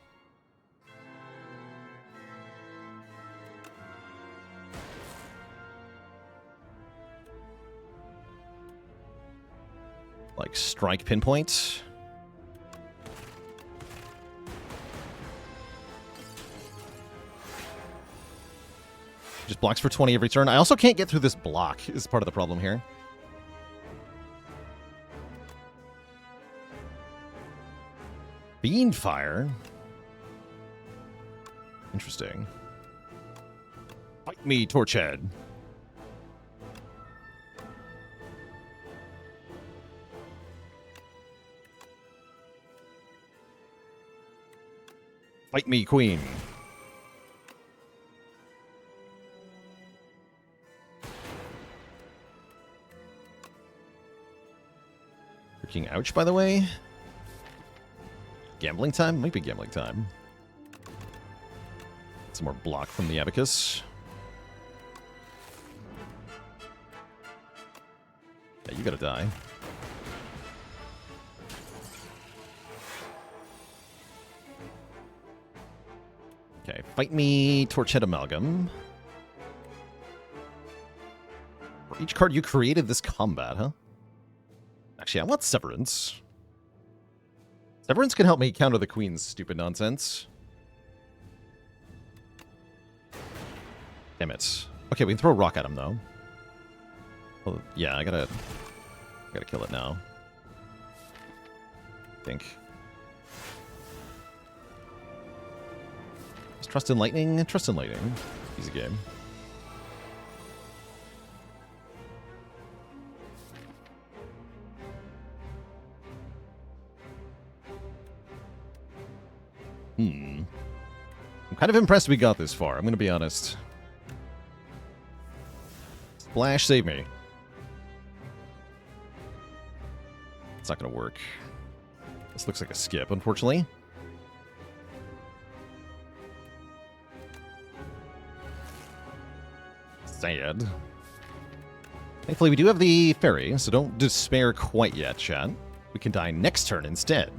Like, strike pinpoint. Just blocks for 20 every turn. I also can't get through this block, is part of the problem here. Beanfire? Interesting. Fight me, Torchhead. Fight me, Queen. Freaking ouch, by the way. Gambling time? Might be gambling time. Some more block from the Abacus. Yeah, you gotta die. Okay, fight me, Torchhead Amalgam. For each card you created this combat, huh? Actually, I want Severance. Severance can help me counter the Queen's stupid nonsense. Damn it. Okay, we can throw a rock at him, though. Well, yeah, I gotta kill it now. I think. Is Trust in Lightning? Trust in Lightning. Easy game. I'm kind of impressed we got this far, I'm going to be honest. Splash, save me. It's not going to work. This looks like a skip, unfortunately. Sad. Thankfully, we do have the fairy, so don't despair quite yet, chat. We can die next turn instead.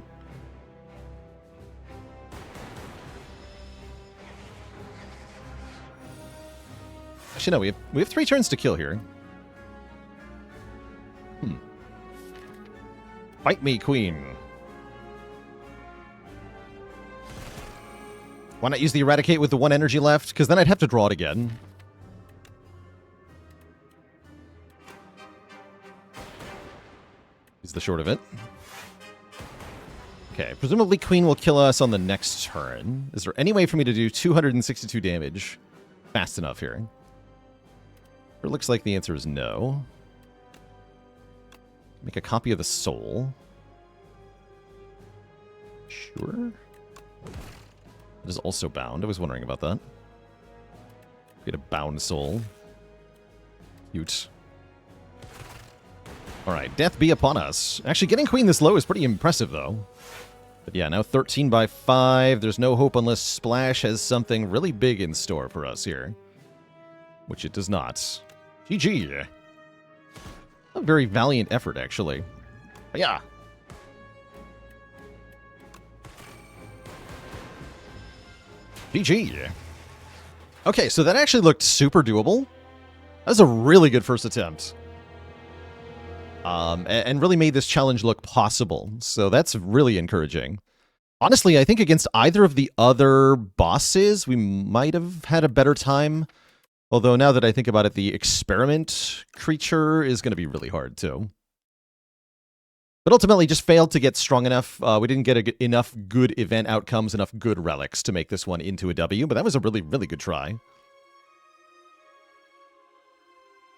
Actually, no, we have 3 turns to kill here. Fight me, Queen. Why not use the Eradicate with the 1 energy left? Because then I'd have to draw it again. Is the short of it. Okay, presumably Queen will kill us on the next turn. Is there any way for me to do 262 damage fast enough here? It looks like the answer is no. Make a copy of the soul. Sure. It is also bound. I was wondering about that. Get a bound soul. Cute. Alright, death be upon us. Actually, getting Queen this low is pretty impressive, though. But yeah, now 13 by 5. There's no hope unless Splash has something really big in store for us here. Which it does not. GG. A very valiant effort, actually. But yeah. GG. Okay, so that actually looked super doable. That was a really good first attempt. And really made this challenge look possible. So that's really encouraging. Honestly, I think against either of the other bosses, we might have had a better time. Although now that I think about it, the experiment creature is going to be really hard too. But ultimately just failed to get strong enough. We didn't get enough good event outcomes, enough good relics to make this one into a W. But that was a really, really good try.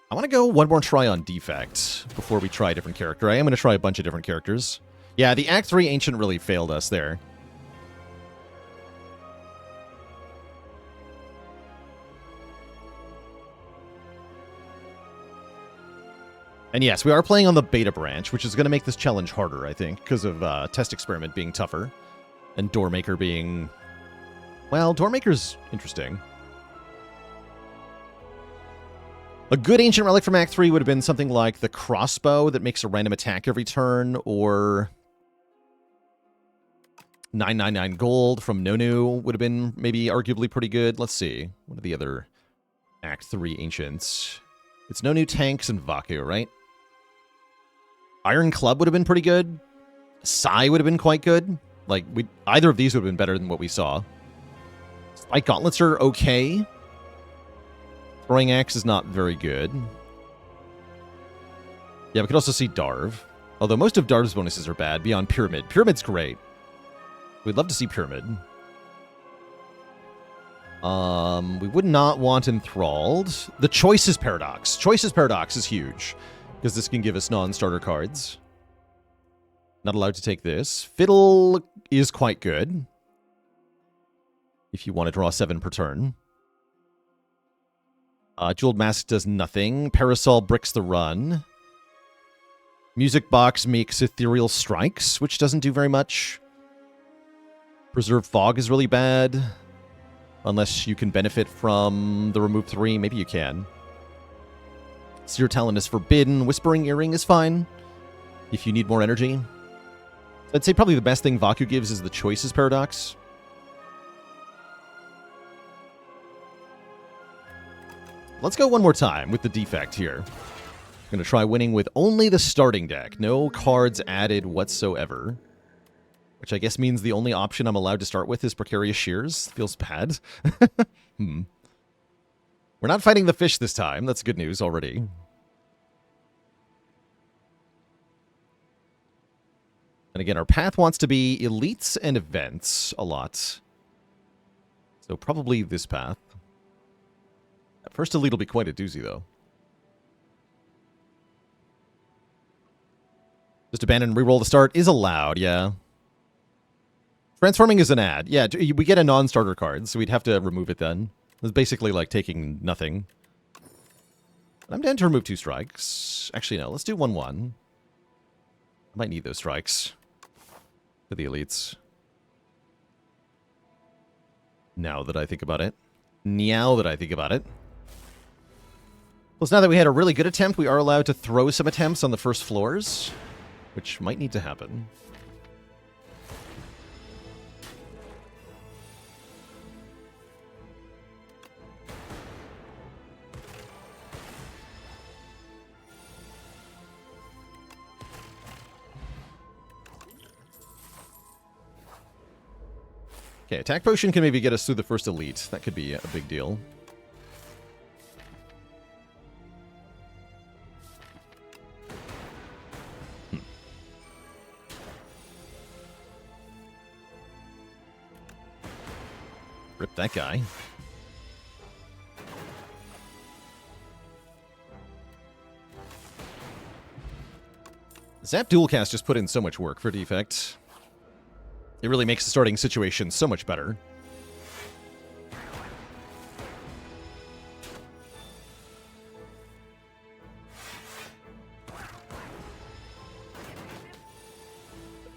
I want to go one more try on Defect before we try a different character. I am going to try a bunch of different characters. Yeah, the Act 3 Ancient really failed us there. And yes, we are playing on the beta branch, which is going to make this challenge harder, I think, because of Test Experiment being tougher. And Doormaker being... Well, Doormaker's interesting. A good Ancient Relic from Act 3 would have been something like the Crossbow that makes a random attack every turn, or 999 Gold from Nonu would have been maybe arguably pretty good. Let's see. What are the other Act 3 Ancients? It's Nonu, Tanks, and Vaku, right? Ironclad would have been pretty good. Sai would have been quite good. Like, either of these would have been better than what we saw. Spike Gauntlets are okay. Throwing Axe is not very good. Yeah, we could also see Darv. Although most of Darv's bonuses are bad, beyond Pyramid. Pyramid's great. We'd love to see Pyramid. We would not want Enthralled. The Choices Paradox. Choices Paradox is huge, because this can give us non-starter cards. Not allowed to take this. Fiddle is quite good, if you want to draw 7 per turn. Jeweled Mask does nothing. Parasol bricks the run. Music Box makes Ethereal Strikes, which doesn't do very much. Preserve Fog is really bad. Unless you can benefit from the remove 3. Maybe you can. Seer Talent is forbidden. Whispering Earring is fine, if you need more energy. I'd say probably the best thing Vaku gives is the Choices Paradox. Let's go one more time with the Defect here. I'm going to try winning with only the starting deck. No cards added whatsoever. Which I guess means the only option I'm allowed to start with is Precarious Shears. Feels bad. We're not fighting the fish this time. That's good news already. And again, our path wants to be elites and events a lot. So probably this path. First elite will be quite a doozy, though. Just abandon and reroll the start is allowed, yeah. Transforming is an ad. Yeah, we get a non-starter card, so we'd have to remove it then. It's basically like taking nothing. I'm down to remove 2 strikes. Actually, no, let's do 1-1. I might need those strikes for the elites. Now that I think about it. Plus, now that we had a really good attempt, we are allowed to throw some attempts on the first floors, which might need to happen. Okay, Attack Potion can maybe get us through the first elite. That could be a big deal. Rip that guy. Zap Dualcast just put in so much work for Defect. It really makes the starting situation so much better.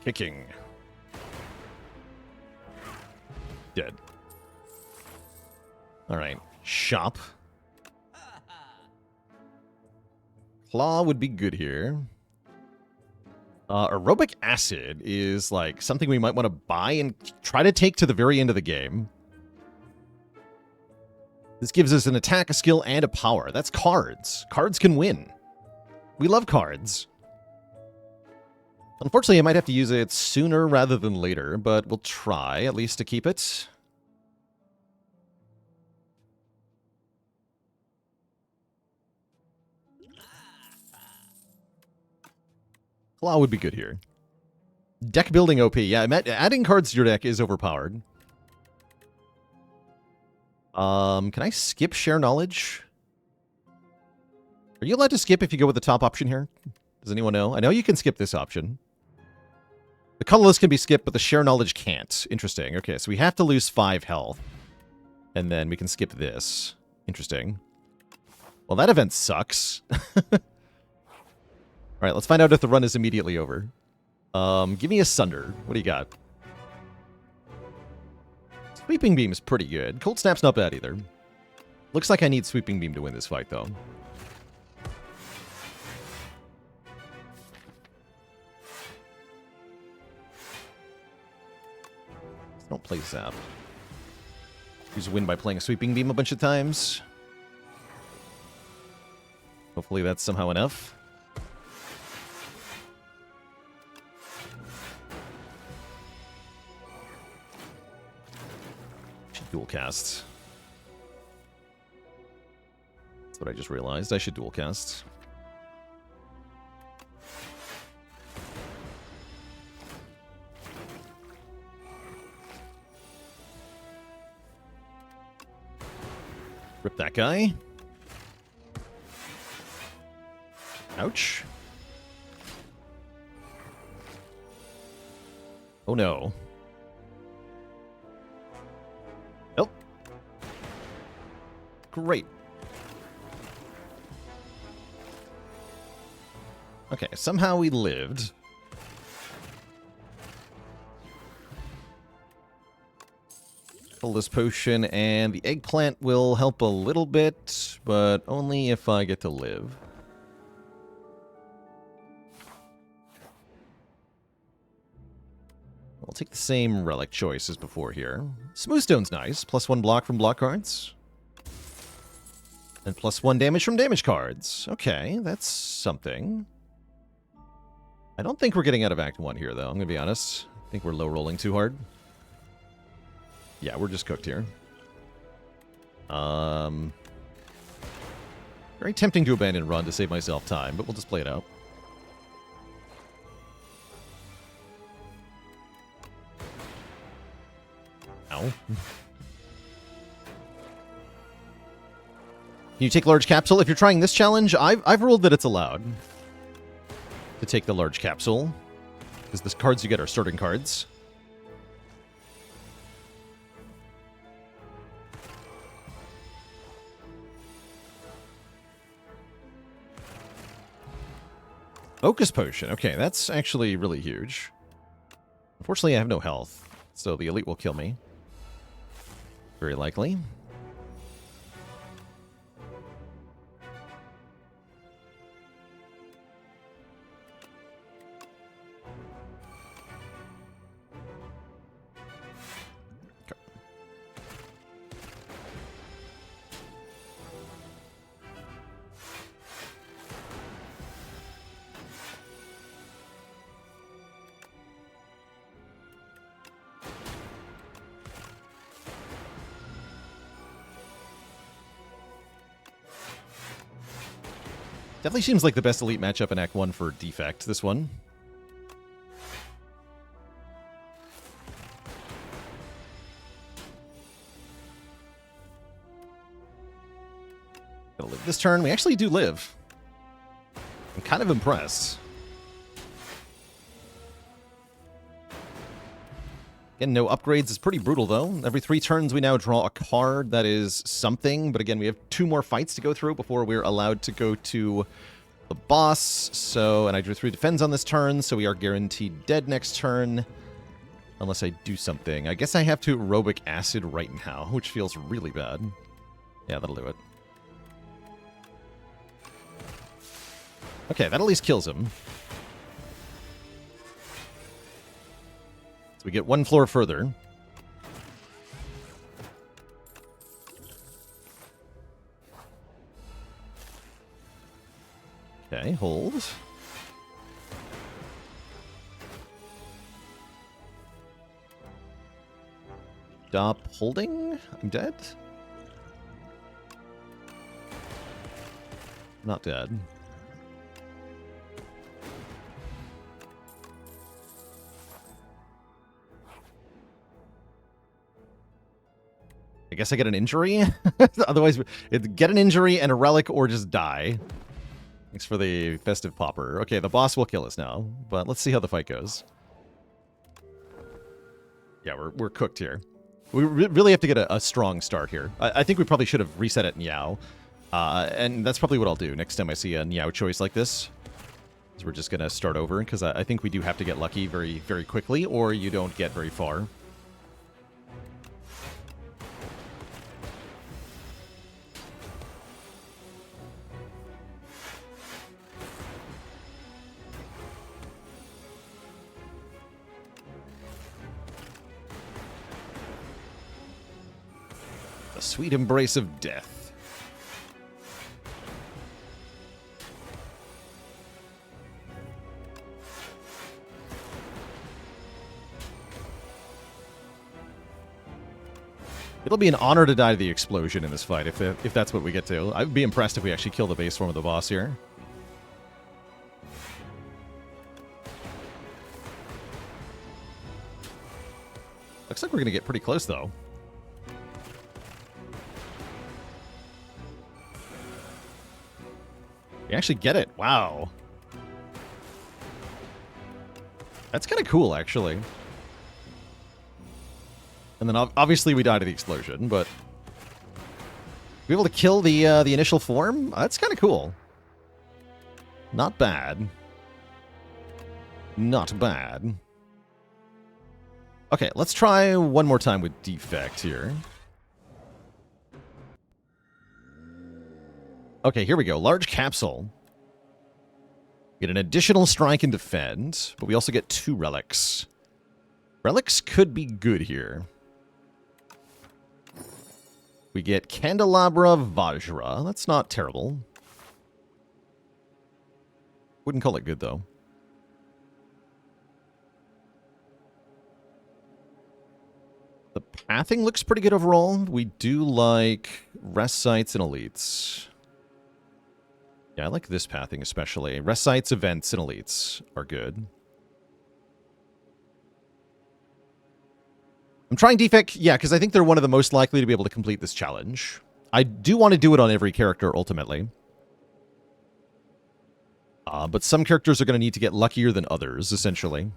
Kicking. Dead. Alright. Shop. Claw would be good here. Aerobic Acid is like something we might want to buy and try to take to the very end of the game. This gives us an attack, a skill, and a power. That's cards. Cards can win. We love cards. Unfortunately, I might have to use it sooner rather than later, but we'll try at least to keep it. Claw would be good here. Deck building OP. Yeah, adding cards to your deck is overpowered. Can I skip share knowledge? Are you allowed to skip if you go with the top option here? Does anyone know? I know you can skip this option. The colorless can be skipped, but the share knowledge can't. Interesting. Okay, so we have to lose 5 health. And then we can skip this. Interesting. Well, that event sucks. Alright, let's find out if the run is immediately over. Give me a Sunder. What do you got? Sweeping Beam is pretty good. Cold Snap's not bad either. Looks like I need Sweeping Beam to win this fight, though. Don't play Zap. Use a win by playing a Sweeping Beam a bunch of times. Hopefully that's somehow enough. Should dual cast. That's what I just realized. I should dual cast. Rip that guy. Ouch. Oh no. Nope. Great. Okay, somehow we lived. Pull this potion, and the eggplant will help a little bit, but only if I get to live. I'll take the same relic choice as before here. Smoothstone's nice. +1 block from block cards. And +1 damage from damage cards. Okay, that's something. I don't think we're getting out of Act 1 here, though. I'm going to be honest. I think we're low-rolling too hard. Yeah, we're just cooked here. Very tempting to abandon run to save myself time, but we'll just play it out. Ow. Can you take large capsule? If you're trying this challenge, I've ruled that it's allowed to take the large capsule, because the cards you get are starting cards. Focus Potion. Okay, that's actually really huge. Unfortunately, I have no health, so the elite will kill me. Very likely. Definitely seems like the best elite matchup in Act 1 for Defect, this one. Gotta live this turn. We actually do live. I'm kind of impressed. Again, no upgrades is pretty brutal, though. Every 3 turns, we now draw a card that is something. But again, we have 2 more fights to go through before we're allowed to go to the boss. So, and I drew 3 defends on this turn, so we are guaranteed dead next turn. Unless I do something. I guess I have to aerobic acid right now, which feels really bad. Yeah, that'll do it. Okay, that at least kills him. So we get 1 floor further. Okay, hold. Stop holding? I'm dead? Not dead. I guess I get an injury? Otherwise, get an injury and a relic or just die. Thanks for the festive popper. Okay, the boss will kill us now, but let's see how the fight goes. Yeah, we're cooked here. We really have to get a strong start here. I think we probably should have reset it Niao. And that's probably what I'll do next time I see a Niao choice like this. So we're just going to start over, because I think we do have to get lucky very, very quickly, or you don't get very far. The sweet embrace of death. It'll be an honor to die to the explosion in this fight, if that's what we get to. I'd be impressed if we actually kill the base form of the boss here. Looks like we're going to get pretty close, though. We actually get it. Wow. That's kind of cool, actually. And then obviously we die to the explosion, but be able to kill the initial form? That's kind of cool. Not bad. Not bad. Okay, let's try one more time with Defect here. Okay, here we go. Large capsule. Get an additional strike and defend, but we also get 2 relics. Relics could be good here. We get Candelabra Vajra. That's not terrible. Wouldn't call it good, though. The pathing looks pretty good overall. We do like rest sites and elites. Yeah, I like this pathing especially. Rest sites, events, and elites are good. I'm trying Defect, yeah, because I think they're one of the most likely to be able to complete this challenge. I do want to do it on every character, ultimately. But some characters are going to need to get luckier than others, essentially.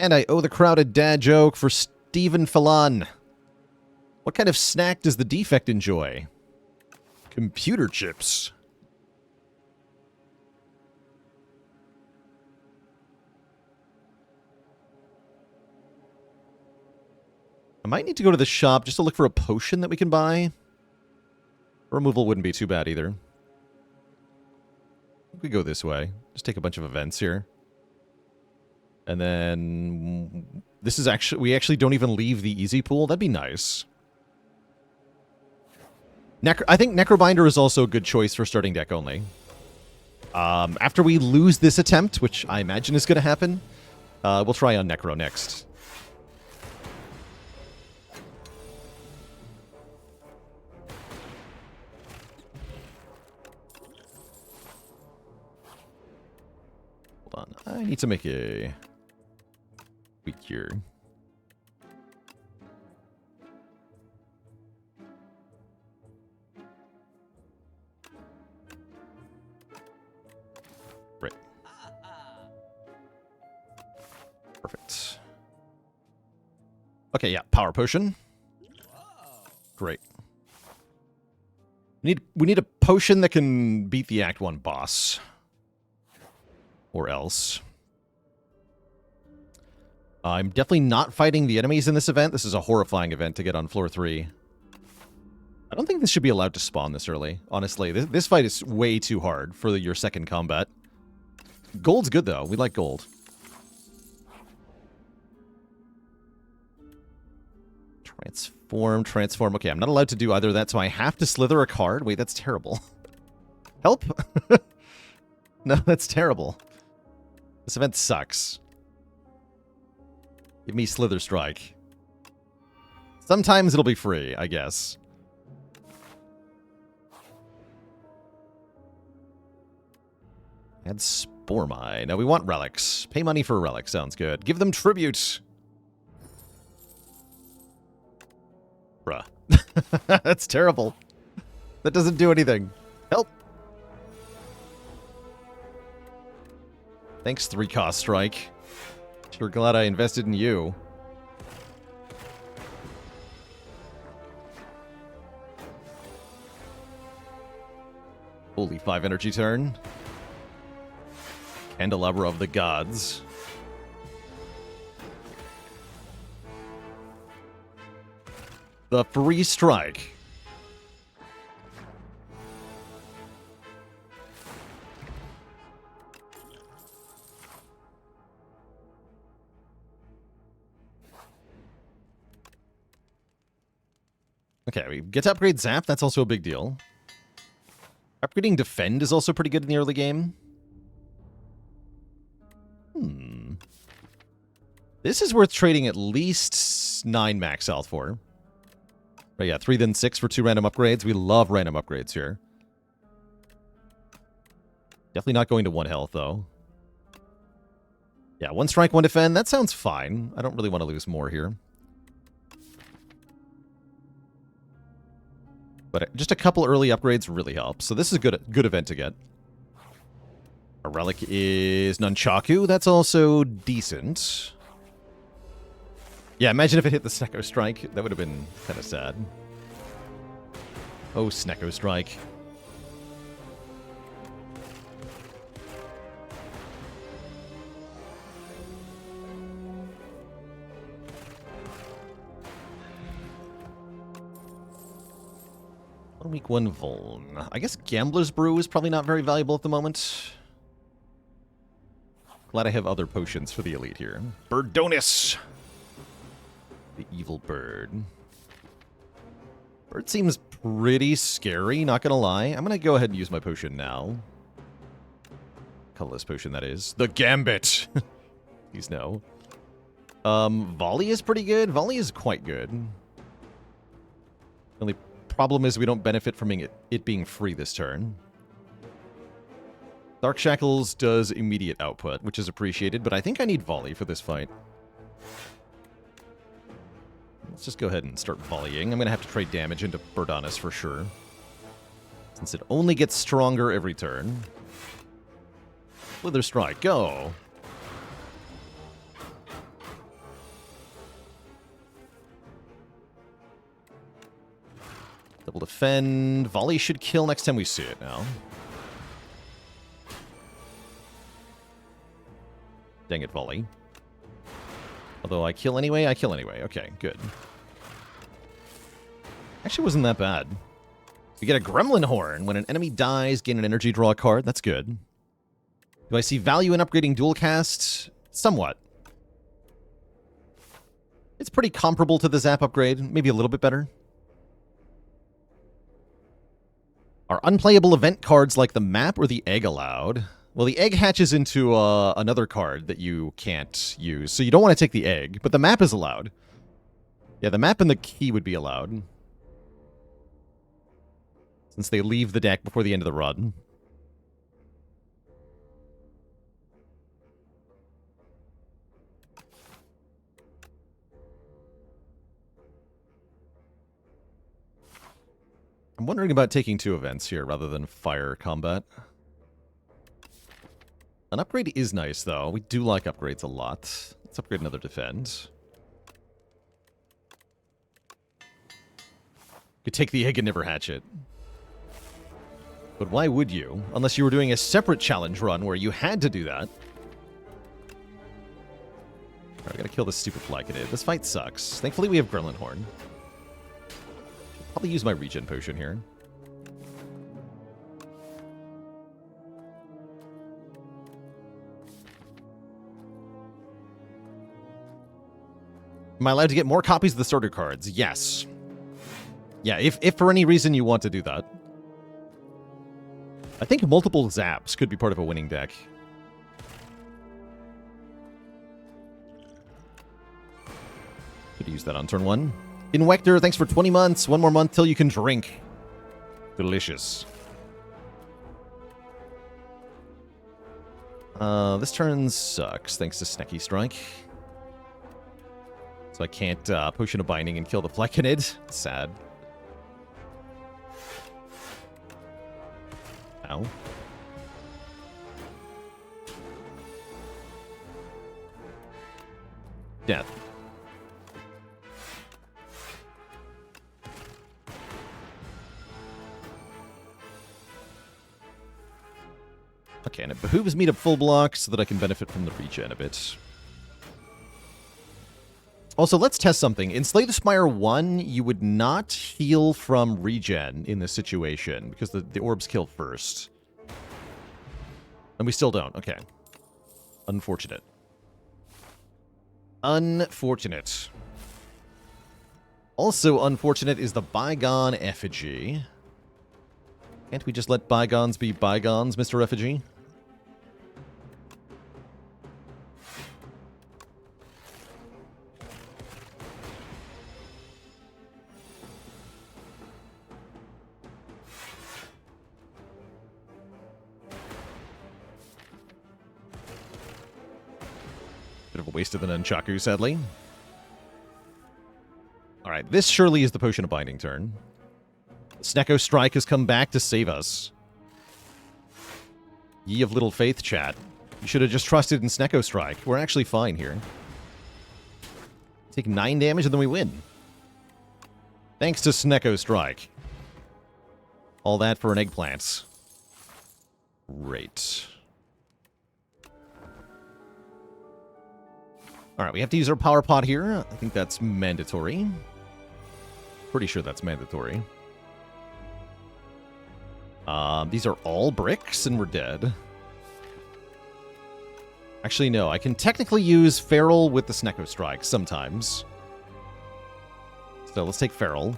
And I owe the crowd a dad joke for Stephen Fallon. What kind of snack does the Defect enjoy? Computer chips. I might need to go to the shop just to look for a potion that we can buy. Removal wouldn't be too bad either. We go this way. Just take a bunch of events here. And then this is actually, we actually don't even leave the easy pool. That'd be nice. I think Necrobinder is also a good choice for starting deck only. After we lose this attempt, which I imagine is going to happen, we'll try on Necro next. Hold on. I need to make a tweak here. Right. Perfect. Okay, yeah, power potion. Great. We need a potion that can beat the Act 1 boss. Or else. I'm definitely not fighting the enemies in this event. This is a horrifying event to get on floor 3. I don't think this should be allowed to spawn this early, honestly. This fight is way too hard for your second combat. Gold's good, though. We like gold. Transform. Okay, I'm not allowed to do either of that, so I have to slither a card. Wait, that's terrible. Help! No, that's terrible. This event sucks. Give me Slither Strike. Sometimes it'll be free, I guess. Add Spore Mine. Now we want relics. Pay money for a relic. Sounds good. Give them tribute. Bruh. That's terrible. That doesn't do anything. Help. Thanks, 3-cost strike. Sure glad I invested in you. Holy 5 energy turn. Candelabra of the Gods. The free strike. Okay, we get to upgrade Zap. That's also a big deal. Upgrading Defend is also pretty good in the early game. This is worth trading at least 9 max health for. But yeah, 3 then 6 for 2 random upgrades. We love random upgrades here. Definitely not going to 1 health, though. Yeah, 1 strike, 1 defend. That sounds fine. I don't really want to lose more here. But just a couple early upgrades really help. So this is a good event to get. Our relic is Nunchaku. That's also decent. Yeah, imagine if it hit the Snecko Strike. That would have been kind of sad. Oh, Snecko Strike. Week 1 Vuln. I guess Gambler's Brew is probably not very valuable at the moment. Glad I have other potions for the elite here. Birdonis! The evil bird. Bird seems pretty scary, not gonna lie. I'm gonna go ahead and use my potion now. Colorless potion, that is. The Gambit! Please no. Volley is pretty good. Volley is quite good. Only problem is we don't benefit from it being free this turn. Dark Shackles does immediate output, which is appreciated, but I think I need Volley for this fight. Let's just go ahead and start volleying. I'm going to have to trade damage into Birdonis for sure, since it only gets stronger every turn. Slither Strike, go! Double defend. Volley should kill next time we see it now. Dang it, Volley. Although I kill anyway, Okay, good. Actually wasn't that bad. We get a Gremlin Horn. When an enemy dies, gain an energy, draw a card. That's good. Do I see value in upgrading Dual Cast? Somewhat. It's pretty comparable to the Zap upgrade. Maybe a little bit better. Are unplayable event cards like the map or the egg allowed? Well, the egg hatches into another card that you can't use, so you don't want to take the egg, but the map is allowed. Yeah, the map and the key would be allowed, since they leave the deck before the end of the run. I'm wondering about taking 2 events here rather than fire combat. An upgrade is nice, though. We do like upgrades a lot. Let's upgrade another defend. Could take the egg and never hatch it. But why would you? Unless you were doing a separate challenge run where you had to do that. Alright, I gotta kill this stupid Placated. This fight sucks. Thankfully we have Gremlin Horn. Probably use my regen potion here. Am I allowed to get more copies of the starter cards? Yes. Yeah, if for any reason you want to do that. I think multiple zaps could be part of a winning deck. Could use that on turn 1. Invector, thanks for 20 months. 1 more month till you can drink. Delicious. This turn sucks, thanks to Sneaky Strike. So I can't Potion of Binding and kill the Fleckenid. Sad. Ow. Death. Okay, and it behooves me to full block so that I can benefit from the regen a bit. Also, let's test something. In Slay the Spire 1, you would not heal from regen in this situation, because the orbs kill first. And we still don't. Okay. Unfortunate. Unfortunate. Also unfortunate is the Bygone Effigy. Can't we just let bygones be bygones, Mr. Effigy? Bit of a waste of an Nunchaku, sadly. Alright, this surely is the Potion of Binding turn. Snecko Strike has come back to save us. Ye of little faith, chat. You should have just trusted in Snecko Strike. We're actually fine here. Take 9 damage and then we win. Thanks to Snecko Strike. All that for an eggplant. Great. Alright, we have to use our power pot here. I think that's mandatory. Pretty sure that's mandatory. These are all bricks, and we're dead. Actually, no. I can technically use Feral with the Snecko Strike sometimes. So let's take Feral.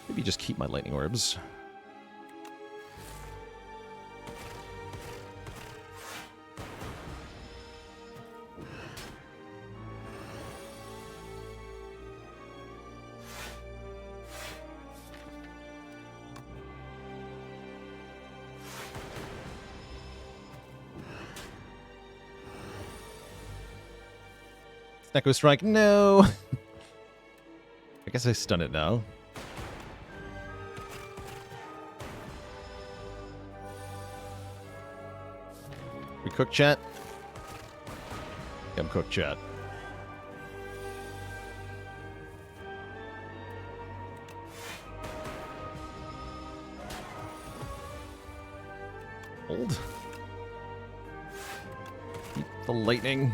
Maybe just keep my Lightning Orbs. Snecko Strike, no! I guess I stun it now. We cook chat? Yeah, I'm cooked chat. Hold. Keep the lightning.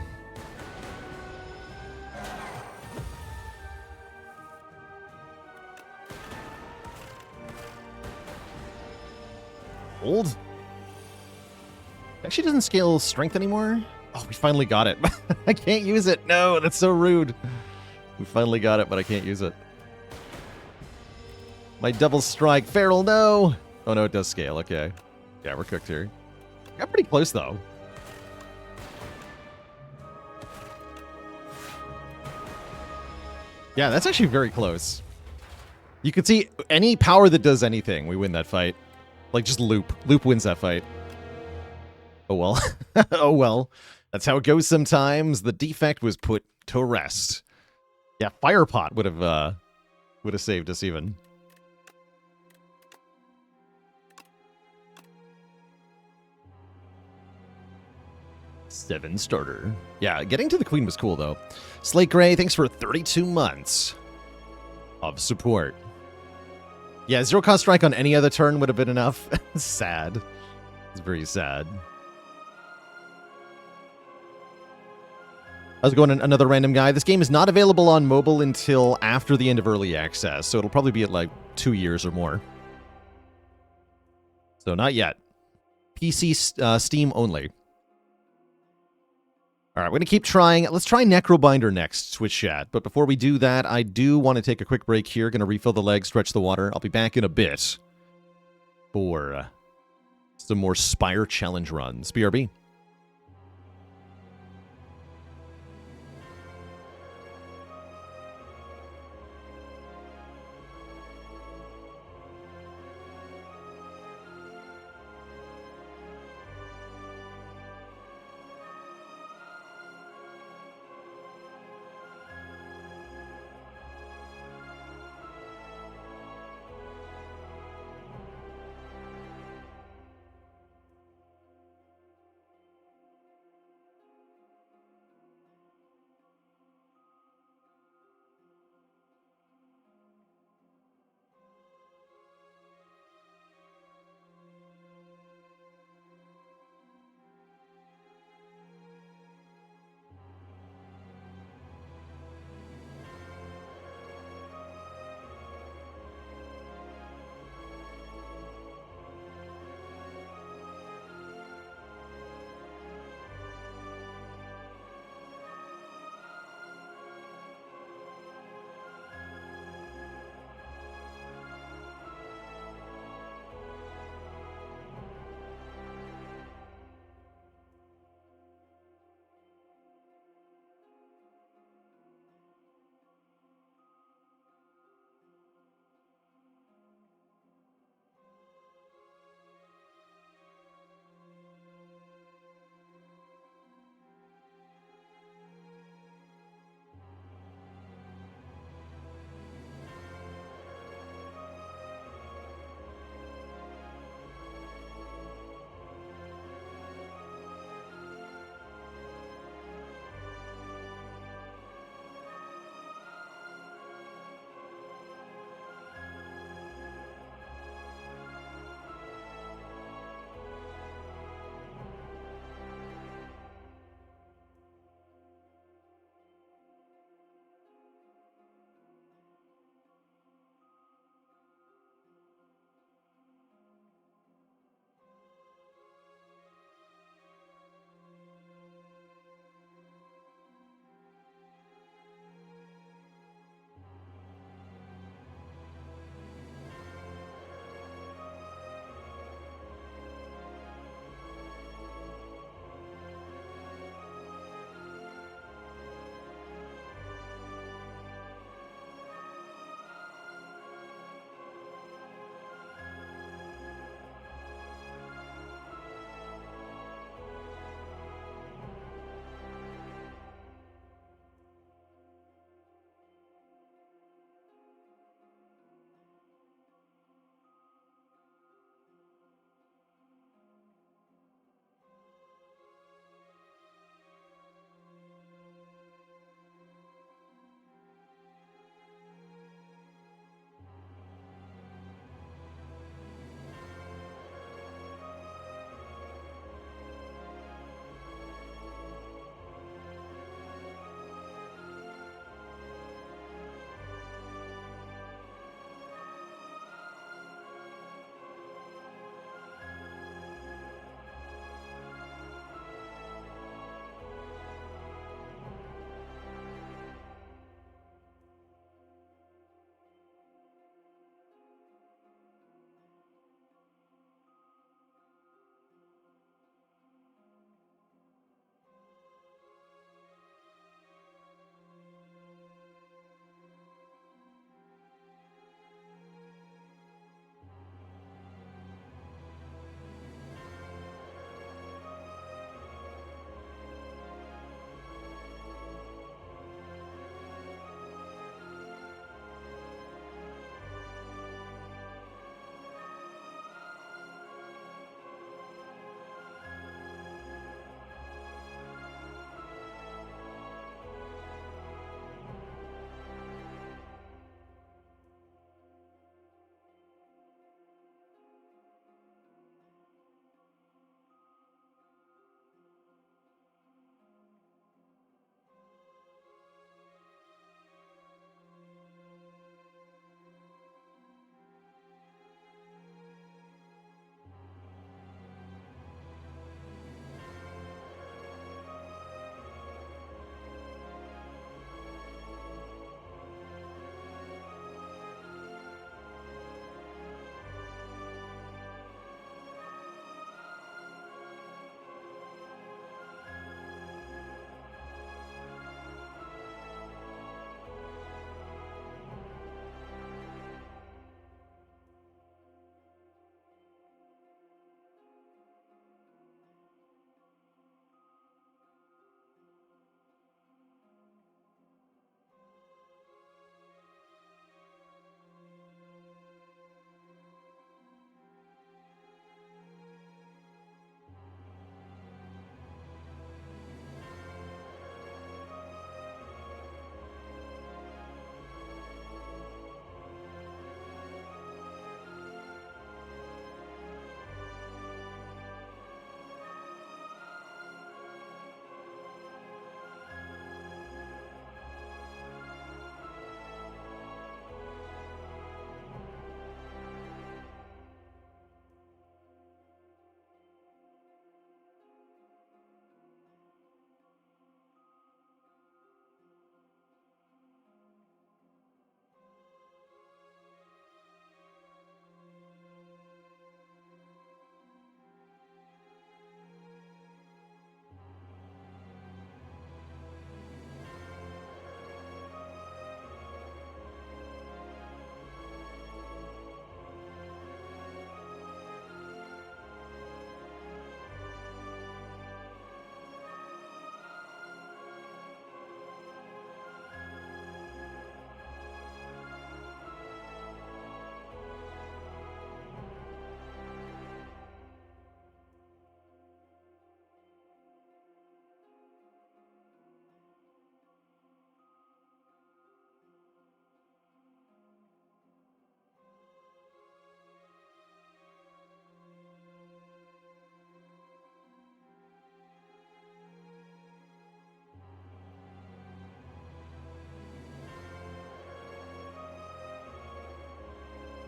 Hold. Actually doesn't scale strength anymore. Oh, we finally got it. I can't use it. No, that's so rude. We finally got it, but I can't use it. My double strike. Feral, no. Oh, no, it does scale. Okay. Yeah, we're cooked here. Got pretty close, though. Yeah, that's actually very close. You can see any power that does anything, we win that fight. Like, just Loop. Loop wins that fight. Oh, well. Oh, well. That's how it goes sometimes. The Defect was put to rest. Yeah, Firepot would have saved us even. Seven starter. Yeah, getting to the Queen was cool, though. Slate Gray, thanks for 32 months of support. Yeah, 0-cost strike on any other turn would have been enough. Sad. It's very sad. I was going to another random guy. This game is not available on mobile until after the end of early access, so it'll probably be at like 2 years or more. So not yet. PC, Steam only. All right, we're going to keep trying. Let's try Necrobinder next, Twitch chat. But before we do that, I do want to take a quick break here. Going to refill the leg, stretch the water. I'll be back in a bit for some more Spire challenge runs. BRB.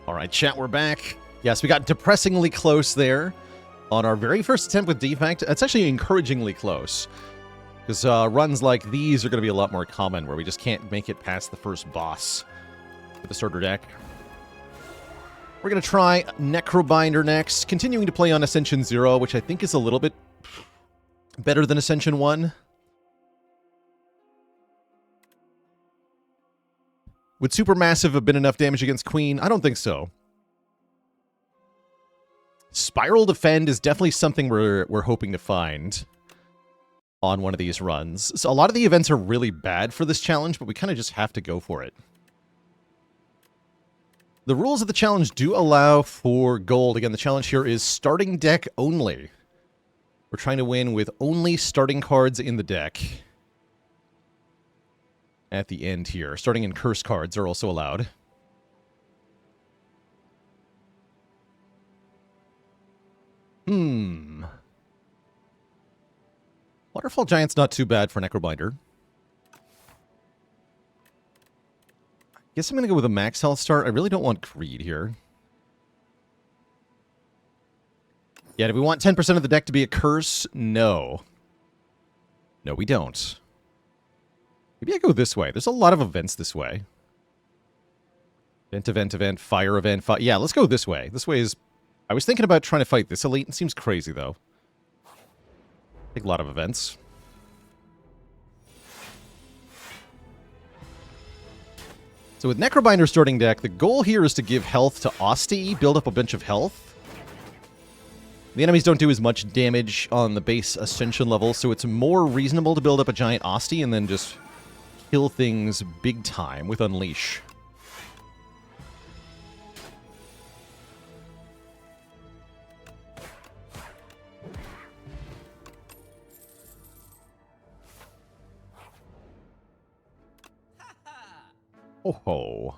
All right, chat, we're back. Yes, we got depressingly close there on our very first attempt with Defect. It's actually encouragingly close, because runs like these are going to be a lot more common, where we just can't make it past the first boss with the starter deck. We're going to try Necrobinder next, continuing to play on Ascension 0, which I think is a little bit better than Ascension 1. Would Supermassive have been enough damage against Queen? I don't think so. Spiral Defend is definitely something we're hoping to find on one of these runs. So a lot of the events are really bad for this challenge, but we kind of just have to go for it. The rules of the challenge do allow for gold. Again, the challenge here is starting deck only. We're trying to win with only starting cards in the deck. At the end here. Starting and curse cards are also allowed. Waterfall Giant's not too bad for Necrobinder. I guess I'm going to go with a max health start. I really don't want Greed here. Yeah, do we want 10% of the deck to be a curse? No. No, we don't. Maybe I go this way. There's a lot of events this way. Event, fire event, yeah, let's go this way. This way is... I was thinking about trying to fight this elite. It seems crazy, though. Take a lot of events. So with Necrobinder starting deck, the goal here is to give health to Asti, build up a bunch of health. The enemies don't do as much damage on the base Ascension level, so it's more reasonable to build up a giant Asti and then just kill things big time with Unleash. Oh ho.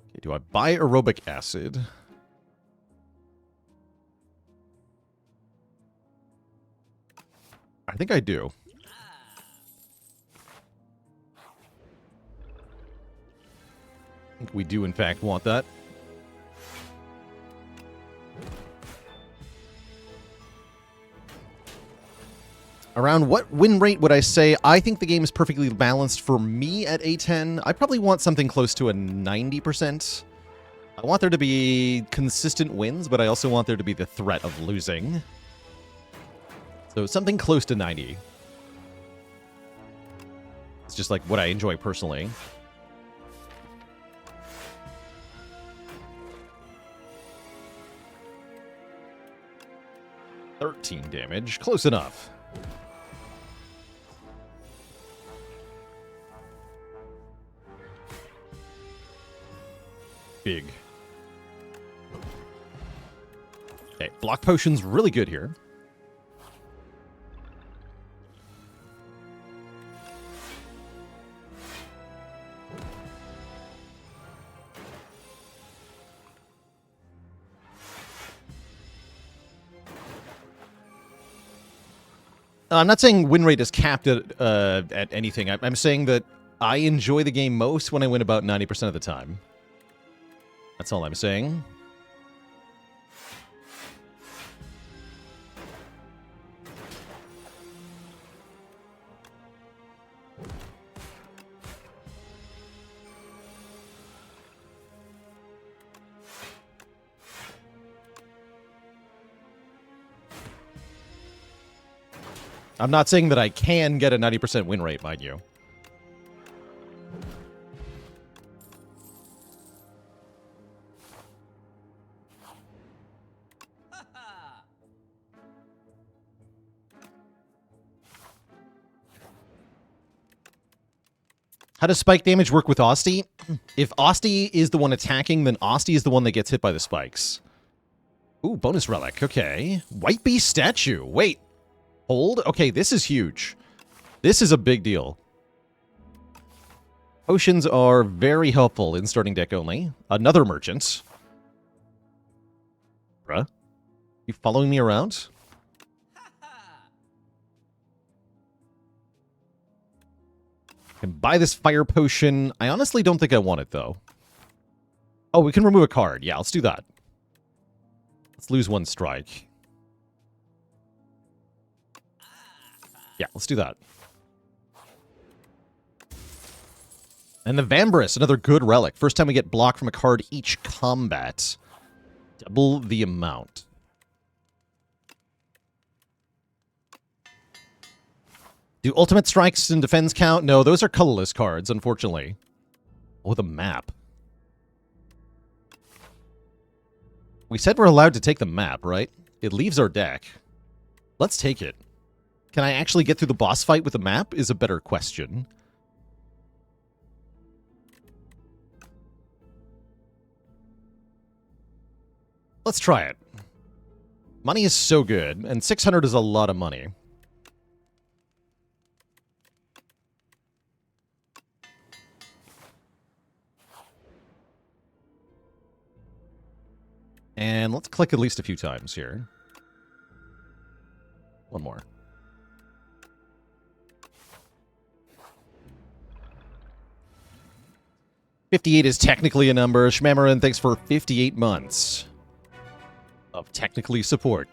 Okay, do I buy aerobic acid? I think I do. I think we do, in fact, want that. Around what win rate would I say? I think the game is perfectly balanced for me at A10. I probably want something close to a 90%. I want there to be consistent wins, but I also want there to be the threat of losing. So something close to 90. It's just like what I enjoy personally. $13 damage. Close enough. Big. Okay, block potion's really good here. I'm not saying win rate is capped at anything. I'm saying that I enjoy the game most when I win about 90% of the time. That's all I'm saying. I'm not saying that I can get a 90% win rate, mind you. How does spike damage work with Asti? If Asti is the one attacking, then Asti is the one that gets hit by the spikes. Ooh, bonus relic. Okay. White Beast statue. Wait. Hold. Okay, this is huge. This is a big deal. Potions are very helpful in starting deck only. Another merchant. Bruh. You following me around? Can buy this fire potion. I honestly don't think I want it, though. Oh, we can remove a card. Yeah, let's do that. Let's lose one strike. Yeah, let's do that. And the Vambrace, another good relic. First time we get blocked from a card each combat. Double the amount. Do ultimate strikes and defense count? No, those are colorless cards, unfortunately. Oh, the map. We said we're allowed to take the map, right? It leaves our deck. Let's take it. Can I actually get through the boss fight with the map is a better question. Let's try it. Money is so good, and 600 is a lot of money. And let's click at least a few times here. One more. $58 is technically a number. Shmamarin, thanks for 58 months of technically support.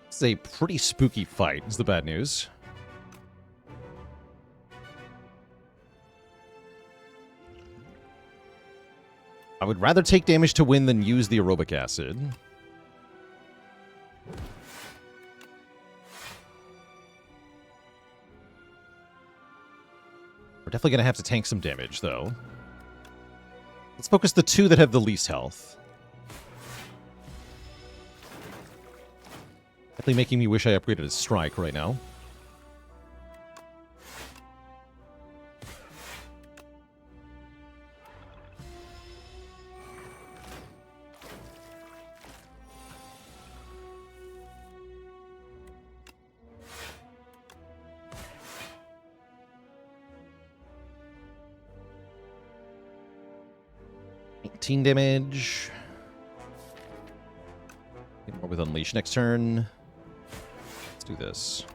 It's a pretty spooky fight, is the bad news. I would rather take damage to win than use the aerobic acid. We're definitely going to have to tank some damage, though. Let's focus the two that have the least health. Definitely making me wish I upgraded a strike right now. Damage. Get more with Unleash next turn. Let's do this.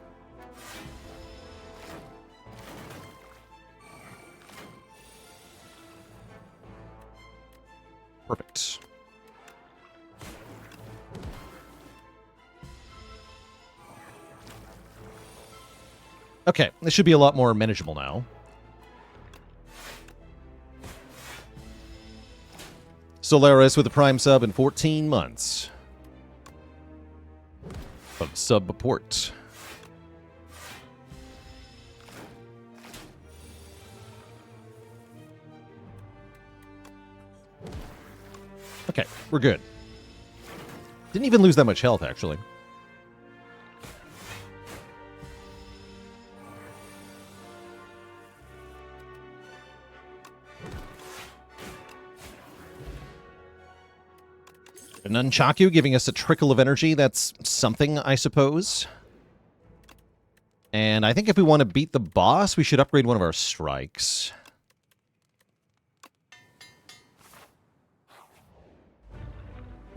Perfect. Okay, this should be a lot more manageable now. Solaris with a Prime sub in 14 months of sub-support. Okay, we're good. Didn't even lose that much health, actually. An Nunchaku giving us a trickle of energy. That's something, I suppose. And I think if we want to beat the boss, we should upgrade one of our strikes.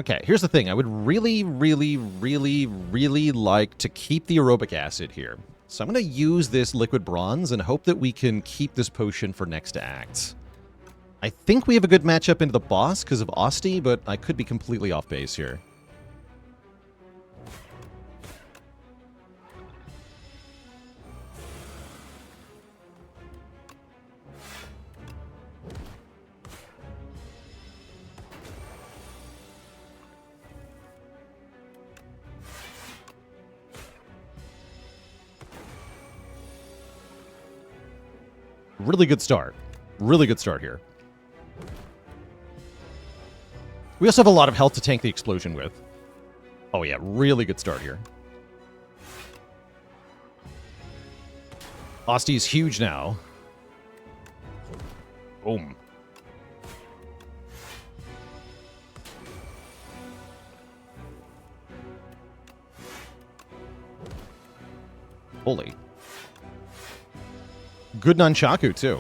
Okay, here's the thing. I would really, really, really, really like to keep the aerobic acid here. So I'm going to use this liquid bronze and hope that we can keep this potion for next act. I think we have a good matchup into the boss because of Osti, but I could be completely off base here. Really good start. Really good start here. We also have a lot of health to tank the explosion with. Oh yeah, really good start here. Osti is huge now. Boom. Holy. Good Nunchaku, too.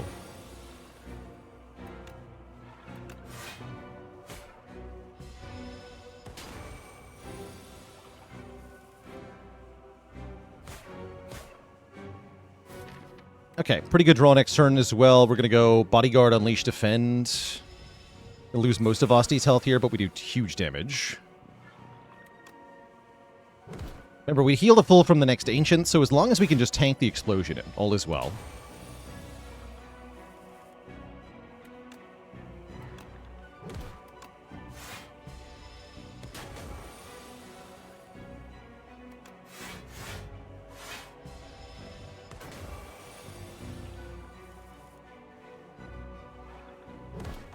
Okay, pretty good draw next turn as well. We're going to go Bodyguard, Unleash, Defend. We'll lose most of Osti's health here, but we do huge damage. Remember, we heal the full from the next Ancient, so as long as we can just tank the explosion in, all is well.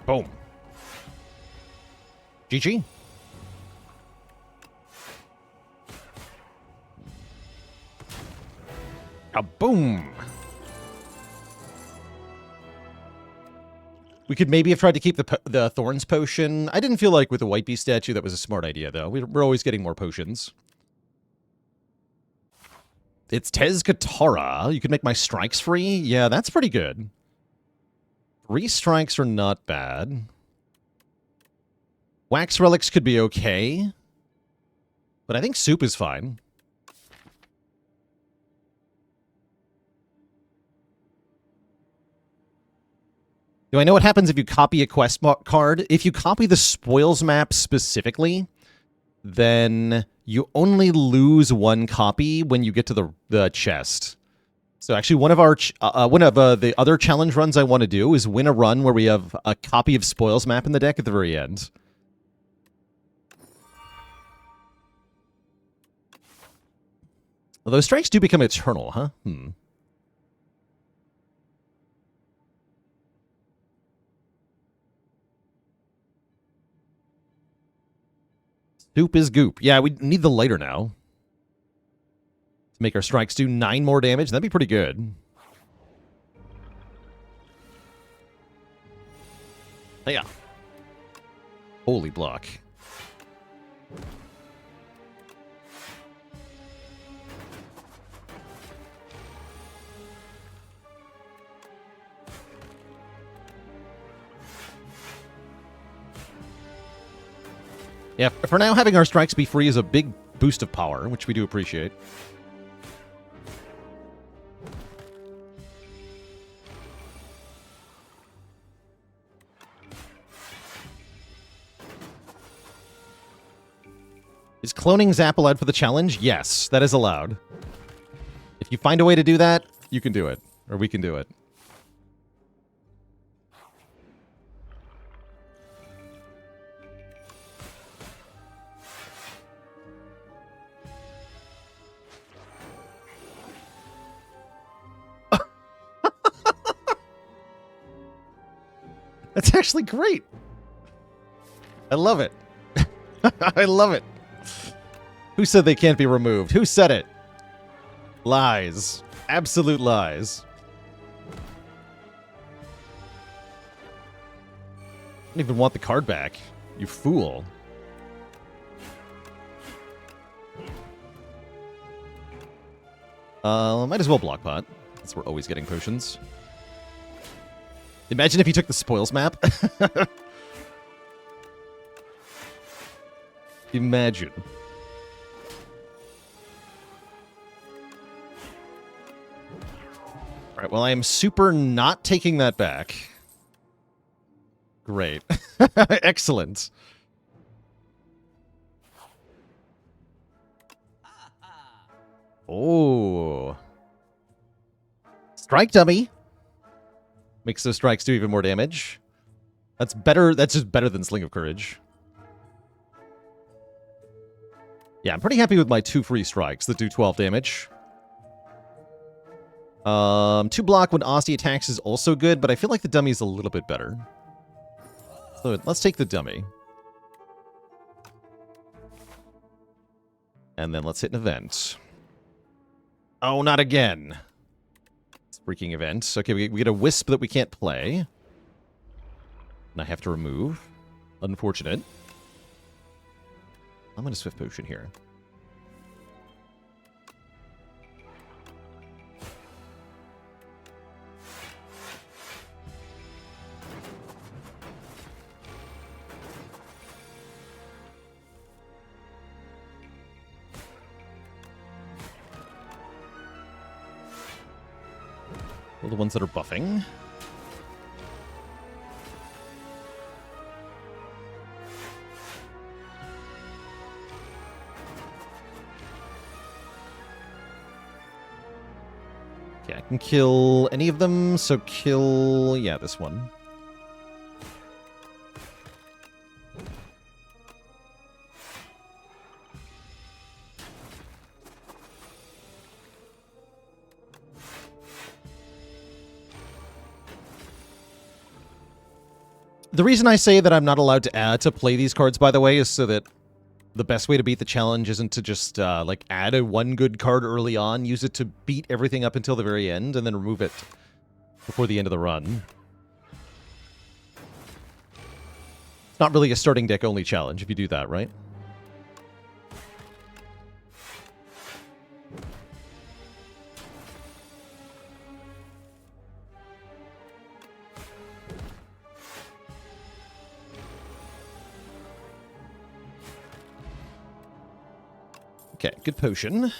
Boom. GG. Kaboom! We could maybe have tried to keep the Thorns potion. I didn't feel like with the White Beast statue that was a smart idea, though. We're always getting more potions. It's Tez Katara. You could make my strikes free? Yeah, that's pretty good. 3 strikes are not bad. Wax Relics could be okay. But I think Soup is fine. Do I know what happens if you copy a quest card? If you copy the spoils map specifically, then you only lose 1 copy when you get to the chest. So actually, one of the other challenge runs I want to do is win a run where we have a copy of spoils map in the deck at the very end. Although strikes do become eternal, huh? Soup is goop. Yeah, we need the lighter now. To make our strikes do 9 more damage. That'd be pretty good. Yeah. Holy block. Yeah, for now, having our strikes be free is a big boost of power, which we do appreciate. Is cloning Zap allowed for the challenge? Yes, that is allowed. If you find a way to do that, you can do it. Or we can do it. That's actually great. I love it. I love it. Who said they can't be removed? Who said it? Lies. Absolute lies. I don't even want the card back. You fool. Might as well block pot, since we're always getting potions. Imagine if you took the spoils map. Imagine. Alright, well, I am super not taking that back. Great. Excellent. Oh. Strike dummy. Makes those strikes do even more damage. That's better. That's just better than Sling of Courage. Yeah, I'm pretty happy with my 2 free strikes that do 12 damage. 2 block when Osti attacks is also good, but I feel like the dummy is a little bit better. So let's take the dummy. And then let's hit an event. Oh, not again. Freaking event. Okay, we get a wisp that we can't play. And I have to remove. Unfortunate. I'm going to Swift Potion here. the ones that are buffing. Okay, I can kill any of them, so kill... yeah, this one. The reason I say that I'm not allowed to play these cards, by the way, is so that the best way to beat the challenge isn't to just, like, add one good card early on, use it to beat everything up until the very end, and then remove it before the end of the run. It's not really a starting deck only challenge if you do that, right? Okay, good potion.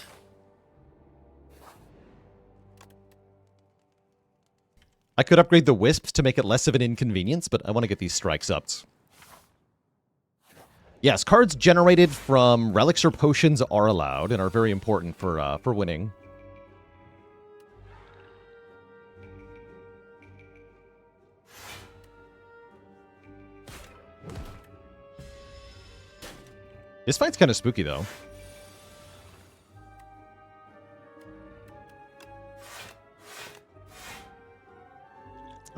I could upgrade the Wisp to make it less of an inconvenience, but I want to get these strikes up. Yes, cards generated from relics or potions are allowed and are very important for winning. This fight's kind of spooky, though.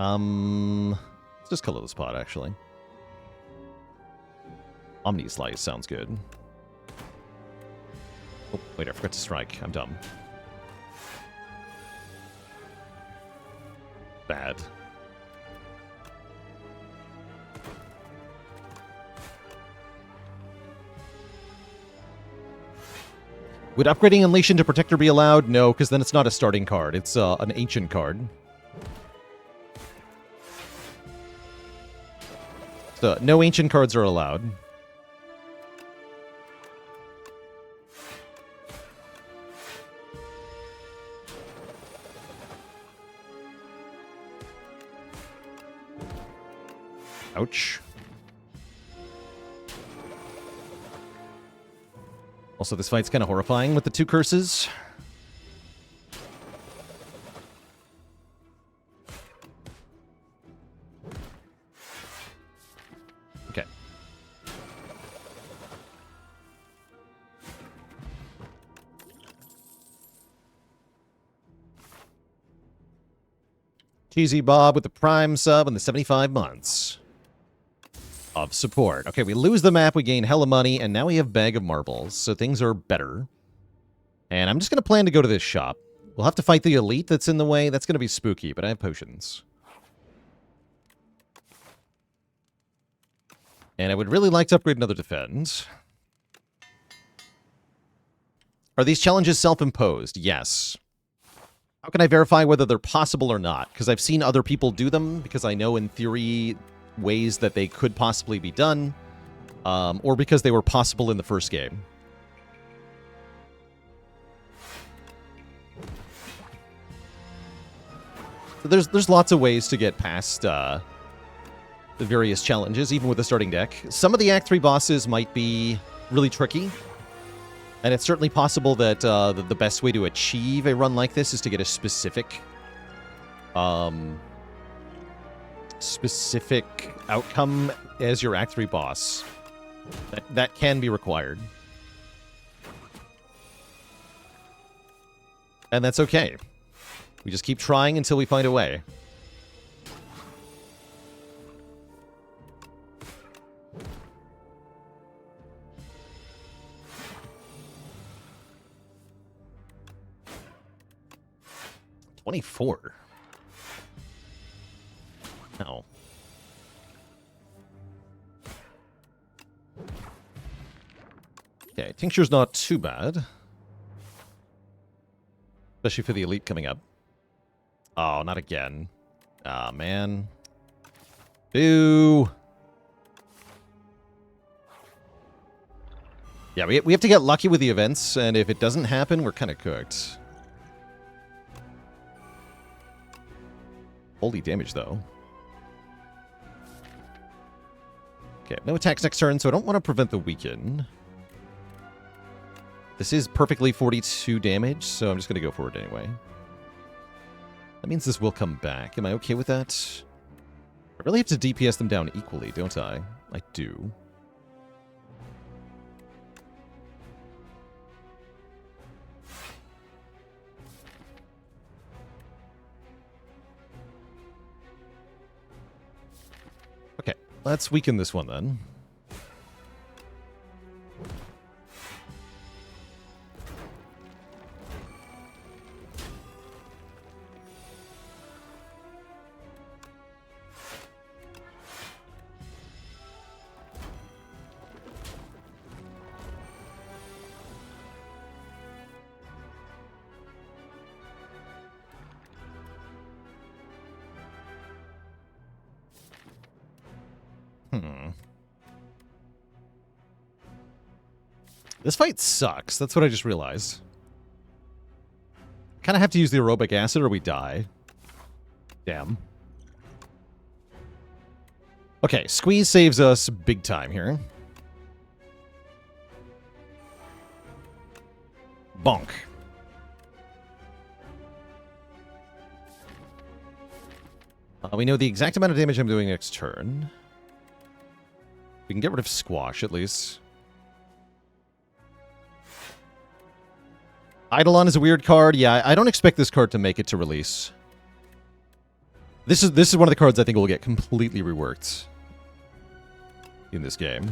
Let's just color this pot, actually. Omni Slice sounds good. Oh, wait, I forgot to strike. I'm dumb. Bad. Would upgrading Unleash into Protector be allowed? No, because then it's not a starting card. It's an ancient card. So, no ancient cards are allowed. Ouch. Also, this fight's kind of horrifying with the two curses. Okay. Cheesy Bob with the Prime sub and the 75 months of support. Okay, we lose the map, we gain hella money, and now we have Bag of Marbles, so things are better. And I'm just going to plan to go to this shop. We'll have to fight the elite that's in the way. That's going to be spooky, but I have potions. And I would really like to upgrade another defend. Are these challenges self-imposed? Yes. How can I verify whether they're possible or not? Because I've seen other people do them, because I know in theory ways that they could possibly be done, or because they were possible in the first game. So there's lots of ways to get past the various challenges, even with the starting deck. Some of the Act 3 bosses might be really tricky, and it's certainly possible that the best way to achieve a run like this is to get a specific outcome as your Act 3 boss. That can be required. And that's okay. We just keep trying until we find a way. $24. No. Okay, Tincture's not too bad. Especially for the elite coming up. Oh, not again. Ah, man. Boo! Yeah, we have to get lucky with the events, and if it doesn't happen, we're kind of cooked. Holy damage, though. Okay, no attacks next turn, so I don't want to prevent the weaken. This is perfectly 42 damage, so I'm just going to go for it anyway. That means this will come back. Am I okay with that? I really have to DPS them down equally, don't I? I do. Okay, let's weaken this one then. This fight sucks. That's what I just realized. Kind of have to use the aerobic acid or we die. Damn. Okay, squeeze saves us big time here. Bonk. We know the exact amount of damage I'm doing next turn. We can get rid of Squash, at least. Eidolon is a weird card. Yeah, I don't expect this card to make it to release. This is one of the cards I think will get completely reworked in this game.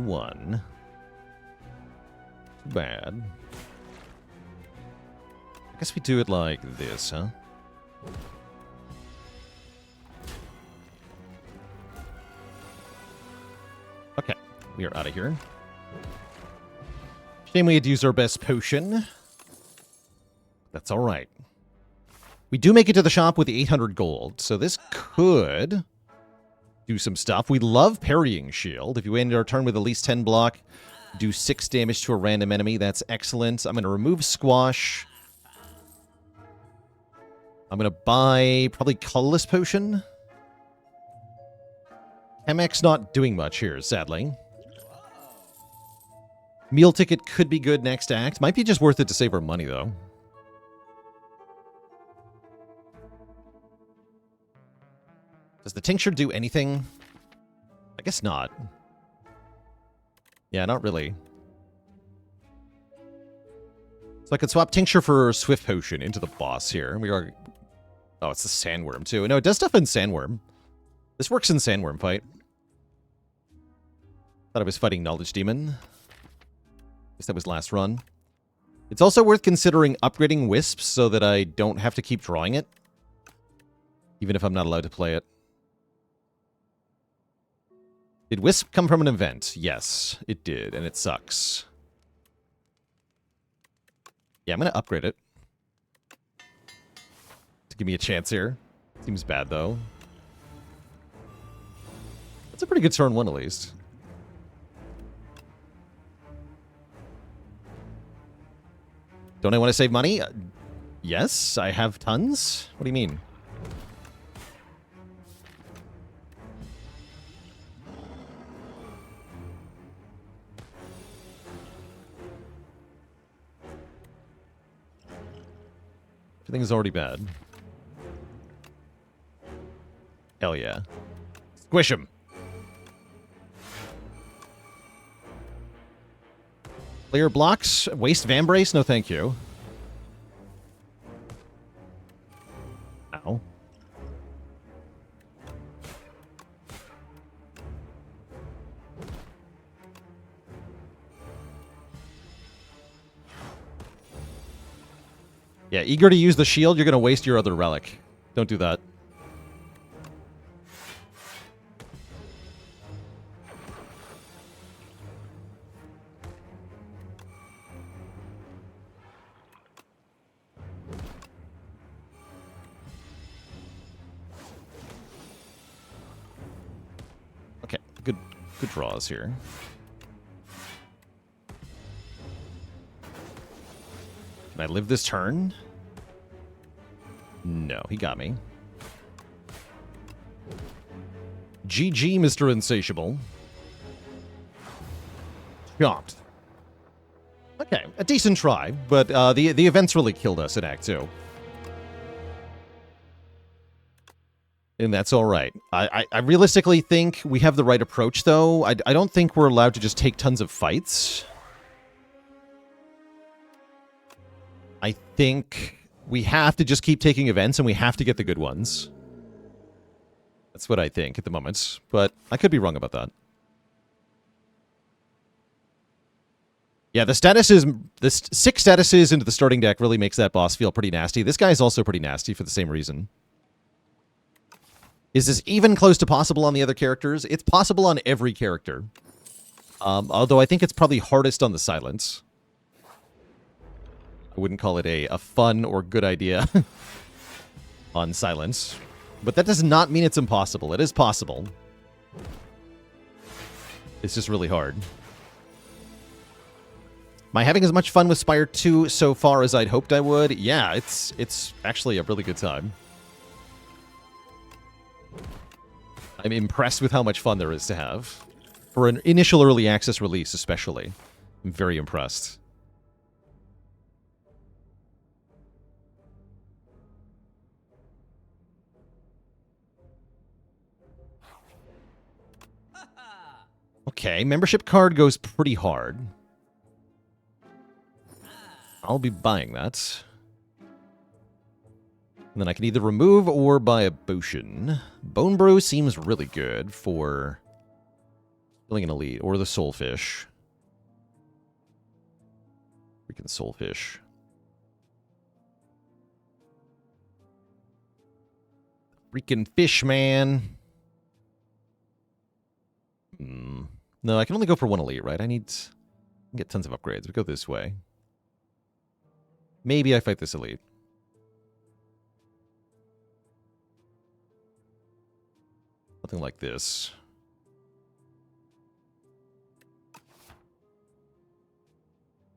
One. Too bad. I guess we do it like this, huh? Okay, we are out of here. Shame we had to use our best potion. That's alright. We do make it to the shop with the 800 gold, so this could do some stuff. We love Parrying Shield. If you end our turn with at least 10 block, do 6 damage to a random enemy. That's excellent. I'm going to remove Squash. I'm going to buy probably Colorless Potion. MX not doing much here, sadly. Meal Ticket could be good next act. Might be just worth it to save our money, though. Does the tincture do anything? I guess not. Yeah, not really. So I could swap tincture for swift potion into the boss here. We are... Oh, it's the sandworm too. No, it does stuff in sandworm. This works in sandworm fight. Thought I was fighting Knowledge Demon. Guess that was last run. It's also worth considering upgrading Wisps so that I don't have to keep drawing it. Even if I'm not allowed to play it. Did Wisp come from an event? Yes, it did, and it sucks. Yeah, I'm going to upgrade it. To give me a chance here. Seems bad, though. That's a pretty good turn one, at least. Don't I want to save money? Yes, I have tons. What do you mean? Everything's already bad. Hell yeah. Squish him! Clear blocks? Waste Vambrace? No thank you. Ow. Yeah, eager to use the shield, you're going to waste your other relic. Don't do that. good draws here. Can I live this turn? No, he got me. GG, Mr. Insatiable. Chopped. Okay, a decent try, but the events really killed us in Act 2. And that's all right. I realistically think we have the right approach, though. I don't think we're allowed to just take tons of fights. I think we have to just keep taking events, and we have to get the good ones. That's what I think at the moment, but I could be wrong about that. Yeah, the 6 statuses into the starting deck really makes that boss feel pretty nasty. This guy is also pretty nasty for the same reason. Is this even close to possible on the other characters? It's possible on every character. Although I think it's probably hardest on the silence. I wouldn't call it a fun or good idea on silence. But that does not mean it's impossible. It is possible. It's just really hard. Am I having as much fun with Spire 2 so far as I'd hoped I would? Yeah, it's actually a really good time. I'm impressed with how much fun there is to have. For an initial early access release, especially. I'm very impressed. Okay, membership card goes pretty hard. I'll be buying that. And then I can either remove or buy a potion. Bone Brew seems really good for killing an elite, or the Soulfish. Freaking Soulfish. Freaking fish, man. No, I can only go for one elite, right? I can get tons of upgrades. We go this way. Maybe I fight this elite. Something like this.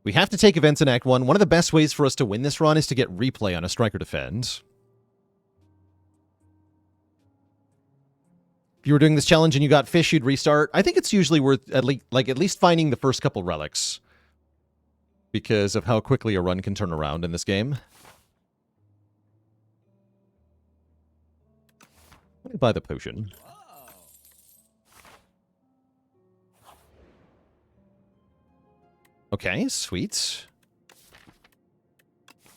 We have to take events in Act 1. One of the best ways for us to win this run is to get replay on a Striker Defend. If you were doing this challenge and you got fish, you'd restart. I think it's usually worth at least finding the first couple relics, because of how quickly a run can turn around in this game. Let me buy the potion. Okay, sweet.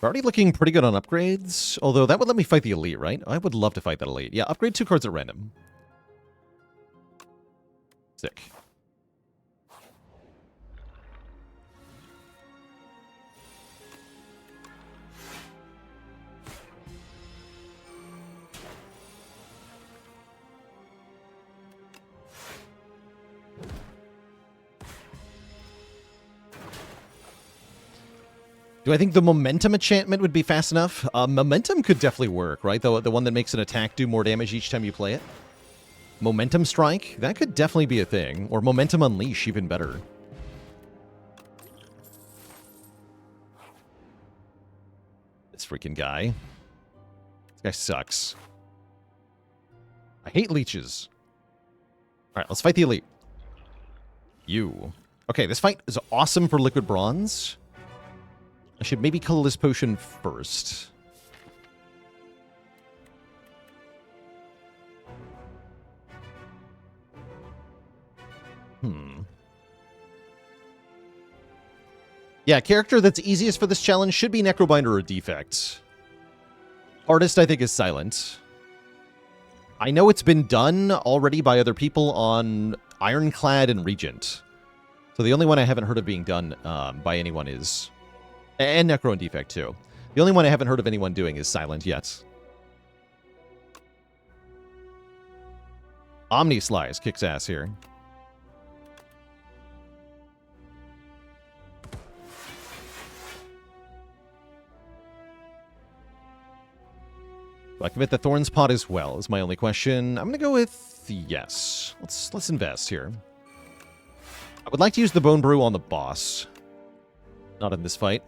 We're already looking pretty good on upgrades, although that would let me fight the elite, right? I would love to fight that elite. Yeah, upgrade 2 cards at random. Sick. Do I think the Momentum enchantment would be fast enough? Momentum could definitely work, right? The one that makes an attack do more damage each time you play it. Momentum Strike? That could definitely be a thing. Or Momentum Unleash, even better. This freaking guy. This guy sucks. I hate leeches. Alright, let's fight the elite. You. Okay, this fight is awesome for Liquid Bronze. I should maybe color this potion first. Yeah, character that's easiest for this challenge should be Necrobinder or Defect. Hardest, I think, is Silent. I know it's been done already by other people on Ironclad and Regent. So the only one I haven't heard of being done by anyone is... And Necro and Defect, too. The only one I haven't heard of anyone doing is Silent yet. Omni Slice kicks ass here. Do I commit the Thorns Pot as well, is my only question. I'm going to go with yes. Let's invest here. I would like to use the Bone Brew on the boss. Not in this fight.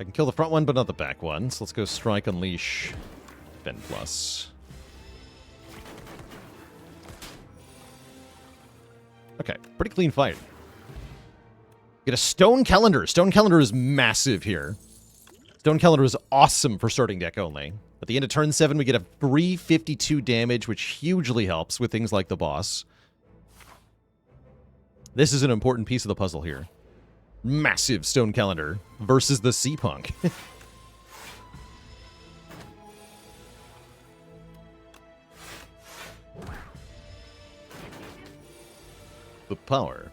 I can kill the front one, but not the back one. So let's go Strike, Unleash, Defend Plus. Okay, pretty clean fight. Get a Stone Calendar. Stone Calendar is massive here. Stone Calendar is awesome for starting deck only. At the end of turn 7, we get a free 52 damage, which hugely helps with things like the boss. This is an important piece of the puzzle here. Massive Stone Calendar versus the Sea Punk. The power.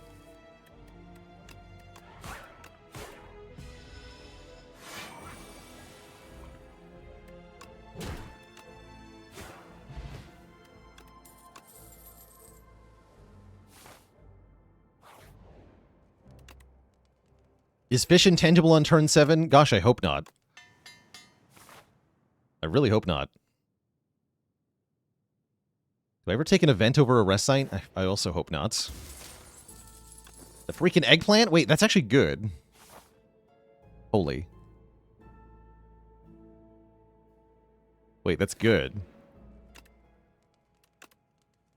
Is Fish intangible on turn 7? Gosh, I hope not. I really hope not. Do I ever take an event over a rest site? I also hope not. The freaking eggplant? Wait, that's actually good. Holy. Wait, that's good. Can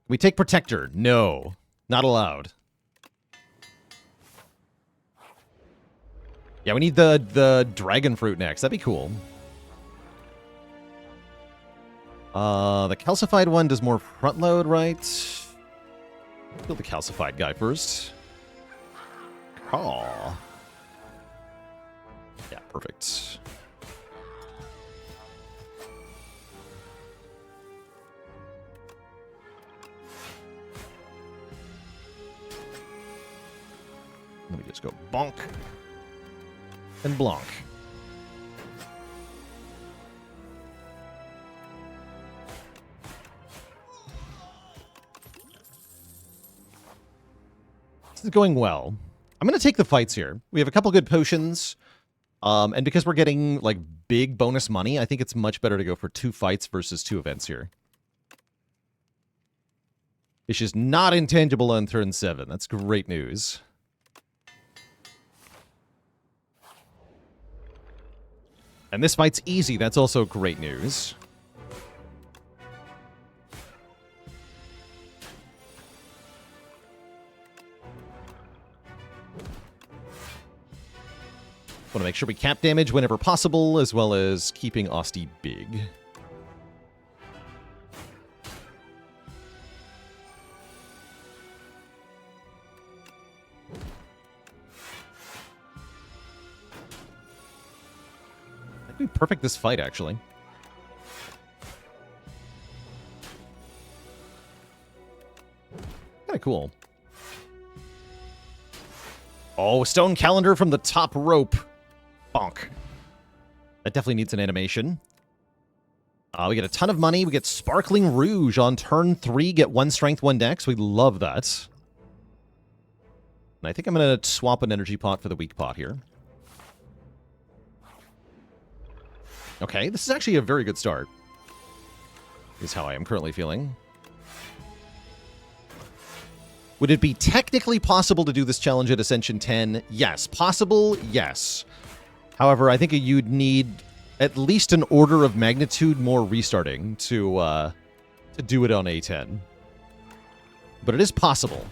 we take Protector? No. Not allowed. Yeah, we need the dragon fruit next. That'd be cool. The calcified one does more front load, right? Kill the calcified guy first. Call. Yeah, perfect. Let me just go bonk. And Blanc. This is going well. I'm going to take the fights here. We have a couple good potions. And because we're getting, like, big bonus money, I think it's much better to go for 2 fights versus 2 events here. Which is not intangible on turn 7. That's great news. And this fight's easy. That's also great news. Want to make sure we cap damage whenever possible, as well as keeping Osti big. That'd be perfect this fight, actually. Kind of cool. Oh, Stone Calendar from the top rope. Bonk. That definitely needs an animation. We get a ton of money. We get Sparkling Rouge on turn 3. Get 1 strength, 1 dex. We love that. And I think I'm going to swap an energy pot for the weak pot here. Okay, this is actually a very good start. Is how I am currently feeling. Would it be technically possible to do this challenge at Ascension 10? Yes. Possible? Yes. However, I think you'd need at least an order of magnitude more restarting to do it on A10. But it is possible.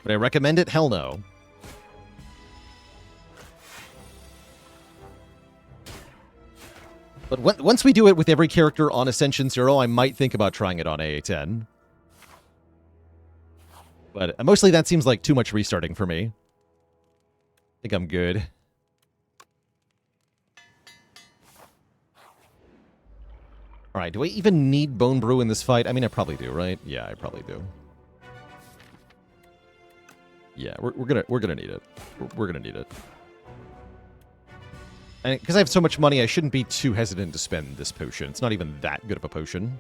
Would I recommend it? Hell no. But once we do it with every character on Ascension 0, I might think about trying it on AA10. But mostly that seems like too much restarting for me. I think I'm good. Alright, do I even need Bone Brew in this fight? I mean, I probably do, right? Yeah, I probably do. Yeah, we're gonna need it. We're gonna need it. And because I have so much money, I shouldn't be too hesitant to spend this potion. It's not even that good of a potion.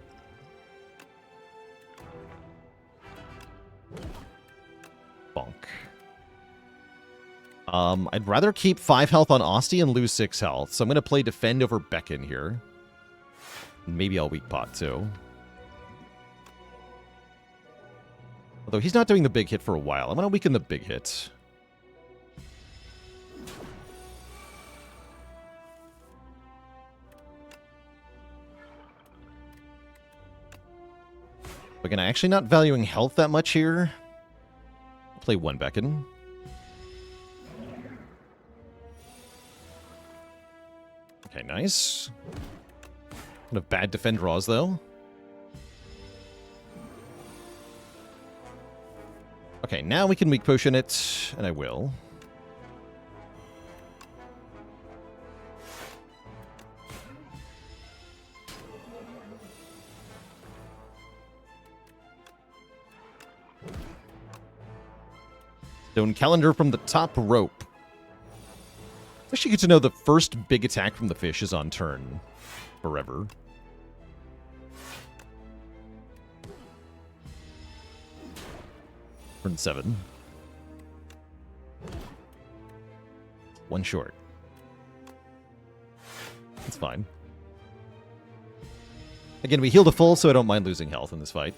Bonk. I'd rather keep 5 health on Osti and lose 6 health, so I'm gonna play Defend over Beckon here. Maybe I'll weak pot too. Although he's not doing the big hit for a while. I'm going to weaken the big hit. Again, actually not valuing health that much here. I'll play 1 Beckon. Okay, nice. Kind of bad defend draws, though. Okay, now we can weak potion it, and I will. Stone Calendar from the top rope. Actually good to know the first big attack from the fish is on turn. Forever. Turn 7. 1 short. That's fine. Again, we healed a full, so I don't mind losing health in this fight.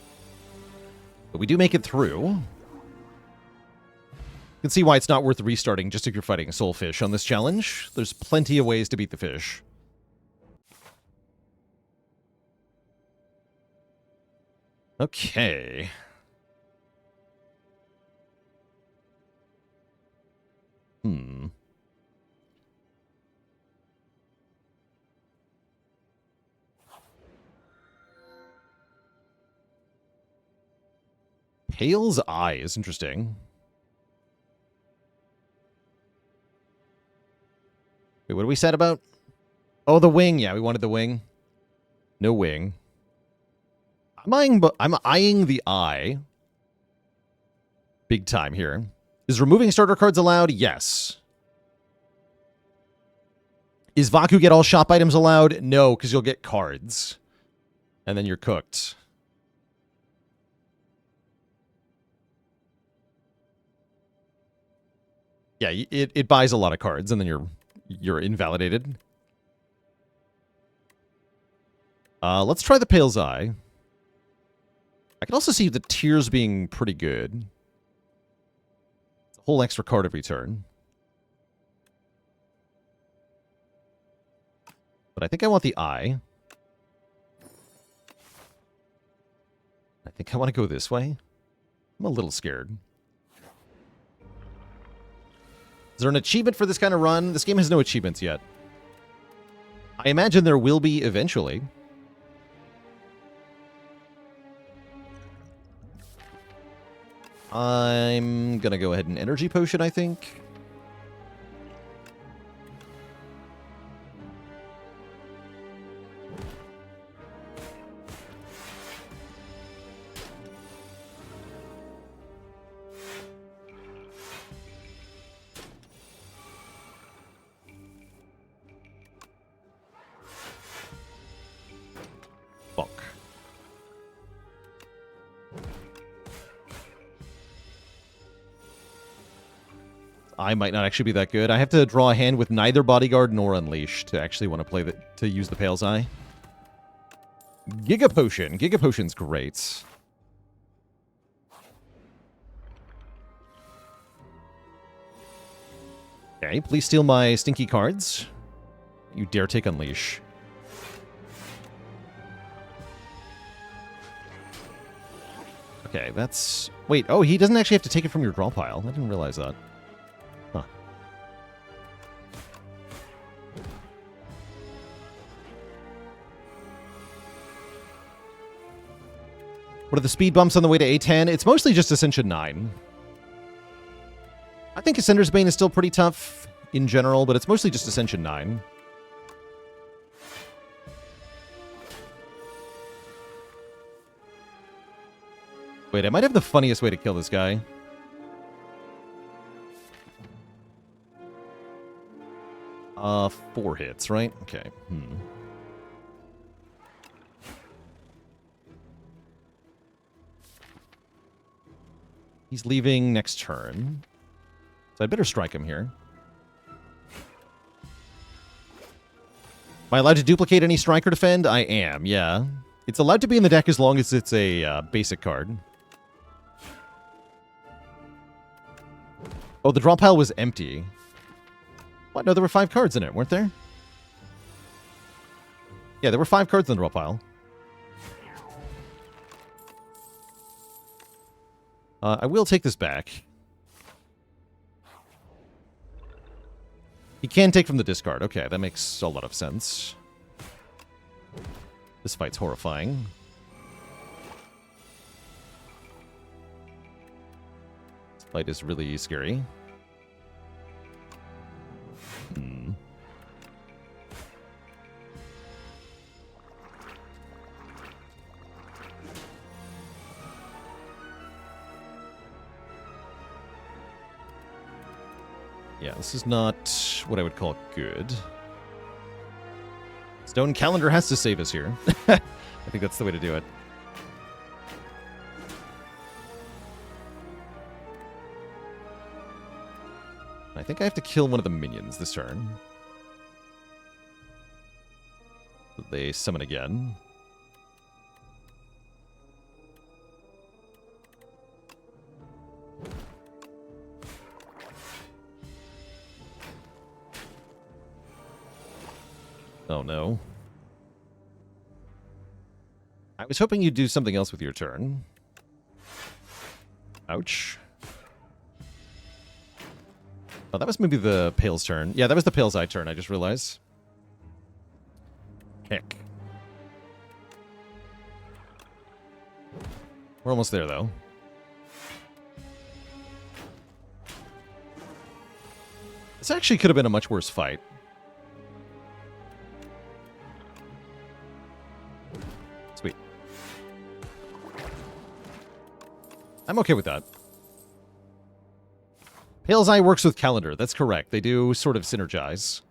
But we do make it through. You can see why it's not worth restarting just if you're fighting a soul fish on this challenge. There's plenty of ways to beat the fish. Okay. Pale's Eye is interesting. Wait, what are we said about? Oh, the wing. Yeah, we wanted the wing. No wing. I'm eyeing the eye. Big time here. Is removing starter cards allowed? Yes. Is Vaku get all shop items allowed? No, because you'll get cards. And then you're cooked. Yeah, it buys a lot of cards, and then you're invalidated. Let's try the Pale's Eye. I can also see the Tears being pretty good. It's a whole extra card every turn. But I think I want the Eye. I think I want to go this way. I'm a little scared. Is there an achievement for this kind of run? This game has no achievements yet. I imagine there will be eventually. I'm gonna go ahead and energy potion, I think. I might not actually be that good. I have to draw a hand with neither Bodyguard nor Unleash to actually want to play to use the Pale's Eye. Giga Potion. Giga Potion's great. Okay, please steal my stinky cards. You dare take Unleash. Okay, that's... Wait, oh, he doesn't actually have to take it from your draw pile. I didn't realize that. Huh. What are the speed bumps on the way to A10? It's mostly just Ascension 9. I think Ascender's Bane is still pretty tough in general, but it's mostly just Ascension 9. Wait, I might have the funniest way to kill this guy. Four hits, right? Okay. He's leaving next turn. So I'd better strike him here. Am I allowed to duplicate any strike or defend? I am, yeah. It's allowed to be in the deck as long as it's a basic card. Oh, the draw pile was empty. What? No, there were 5 cards in it, weren't there? Yeah, there were 5 cards in the draw pile. I will take this back. He can take from the discard. Okay, that makes a lot of sense. This fight's horrifying. This fight is really scary. Yeah, this is not what I would call good. Stone Calendar has to save us here. I think that's the way to do it. I think I have to kill one of the minions this turn. They summon again. Oh no. I was hoping you'd do something else with your turn. Ouch. Oh, that was maybe the Pale's turn. Yeah, that was the Pale's Eye turn, I just realized. Heck. We're almost there, though. This actually could have been a much worse fight. Sweet. I'm okay with that. Pale's Eye works with Calendar. That's correct. They do sort of synergize.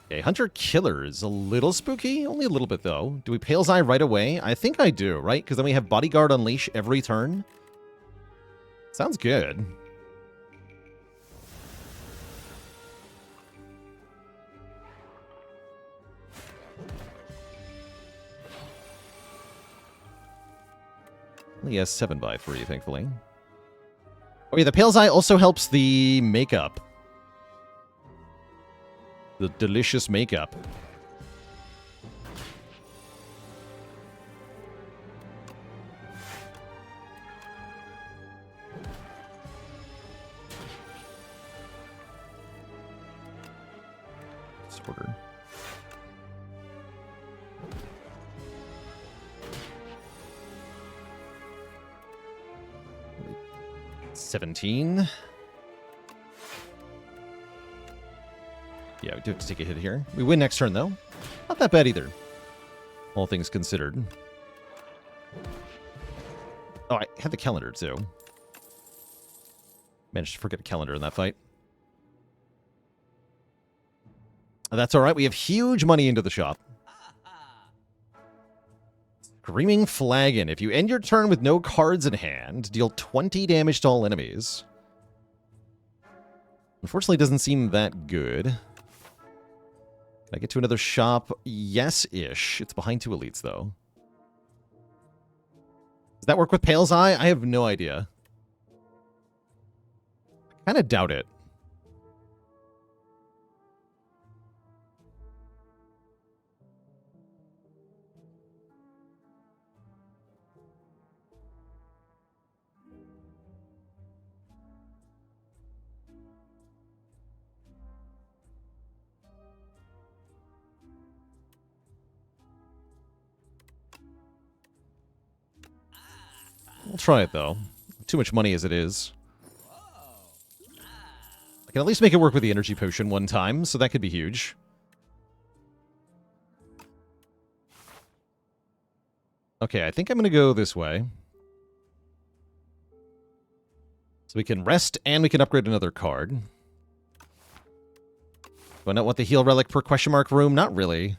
Okay, Hunter Killer is a little spooky. Only a little bit, though. Do we Pale's Eye right away? I think I do, right? Because then we have Bodyguard Unleash every turn. Sounds good. He has 7x3, thankfully. Oh yeah, the Pale's Eye also helps the makeup. The delicious makeup. Disorder. $17. Yeah, we do have to take a hit here. We win next turn, though. Not that bad either. All things considered. Oh, I had the Calendar, too. Managed to forget a Calendar in that fight. That's alright. We have huge money into the shop. Screaming Flagon. If you end your turn with no cards in hand, deal 20 damage to all enemies. Unfortunately, it doesn't seem that good. Can I get to another shop? Yes-ish. It's behind 2 elites, though. Does that work with Pale's Eye? I have no idea. I kind of doubt it. We'll try it, though. Too much money as it is. I can at least make it work with the energy potion one time, so that could be huge. Okay, I think I'm going to go this way. So we can rest and we can upgrade another card. Do I not want the heal relic per question mark room? Not really.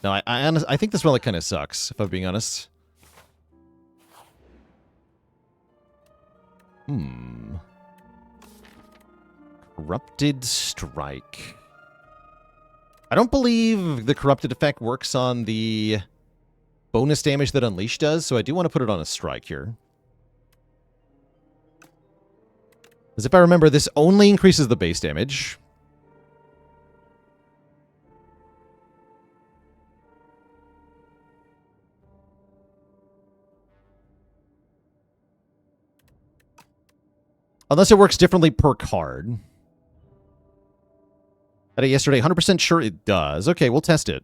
No, I think this relic kind of sucks, if I'm being honest. Corrupted Strike. I don't believe the Corrupted effect works on the bonus damage that Unleash does, so I do want to put it on a Strike here. As if I remember, this only increases the base damage. Unless it works differently per card. I did yesterday, 100% sure it does. Okay, we'll test it.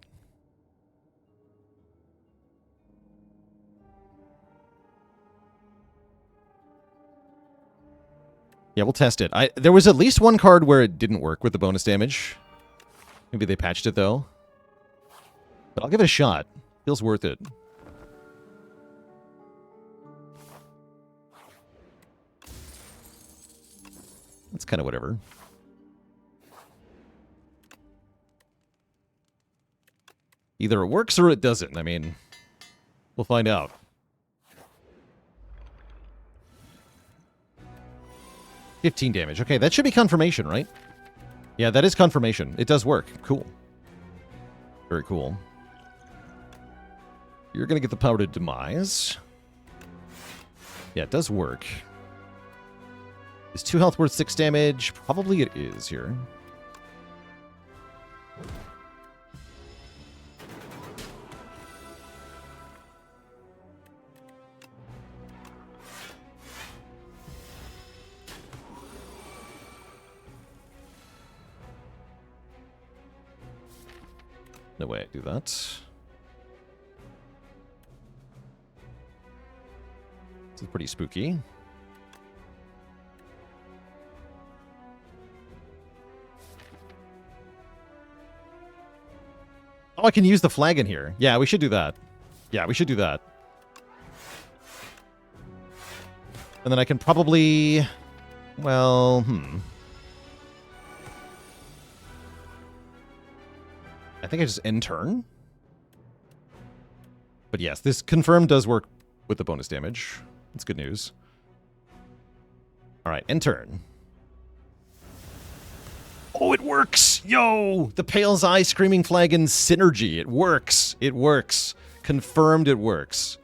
Yeah, we'll test it. There was at least one card where it didn't work with the bonus damage. Maybe they patched it, though. But I'll give it a shot. Feels worth it. That's kind of whatever. Either it works or it doesn't. I mean, we'll find out. $15 damage. Okay, that should be confirmation, right? Yeah, that is confirmation. It does work. Cool. Very cool. You're going to get the Power to Demise. Yeah, it does work. Is 2 health worth 6 damage? Probably it is here. No way I do that. This is pretty spooky. Oh, I can use the flag in here. Yeah, we should do that. Yeah, we should do that. And then I can probably... Well, I think I just end turn. But yes, this confirm does work with the bonus damage. That's good news. All right, end turn. Oh, it works! Yo! The Pale's Eye Screaming Flagon synergy. It works. It works. Confirmed it works.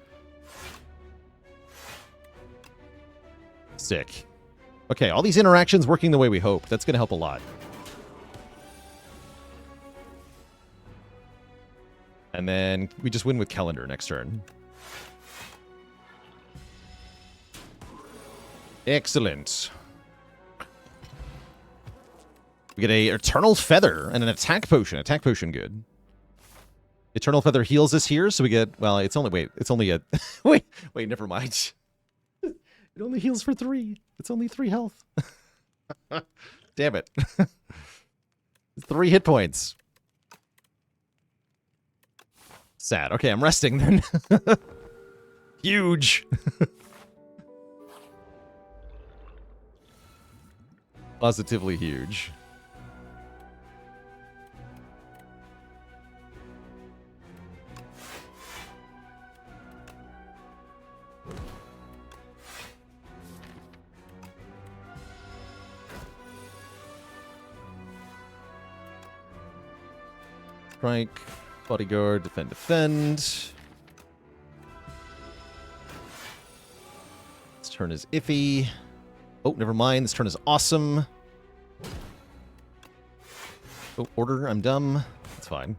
Sick. Okay, all these interactions working the way we hope. That's going to help a lot. And then we just win with Calendar next turn. Excellent. We get a Eternal Feather and an Attack Potion. Attack Potion, good. Eternal Feather heals us here, so we get... Well, it's only... Wait, it's only a... wait, never mind. It only heals for 3. It's only 3 health. Damn it. 3 hit points. Sad. Okay, I'm resting then. Huge. Positively huge. Strike, bodyguard, defend, defend. This turn is iffy. Oh, never mind. This turn is awesome. Oh, order. I'm dumb. That's fine.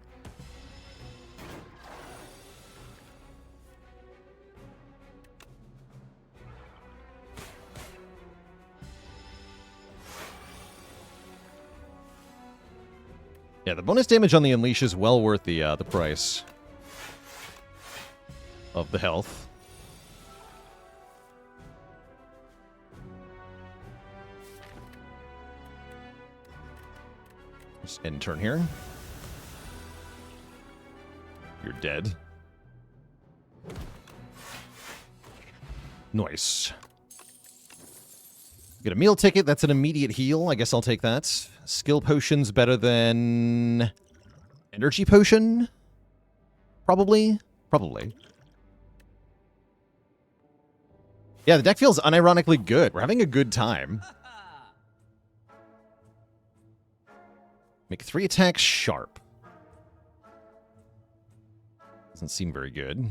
Yeah, the bonus damage on the Unleash is well worth the price of the health. Just end turn here. You're dead. Nice. Get a meal ticket. That's an immediate heal. I guess I'll take that. Skill potion's better than energy potion. Probably. Yeah, the deck feels unironically good. We're having a good time. Make 3 attacks sharp. Doesn't seem very good.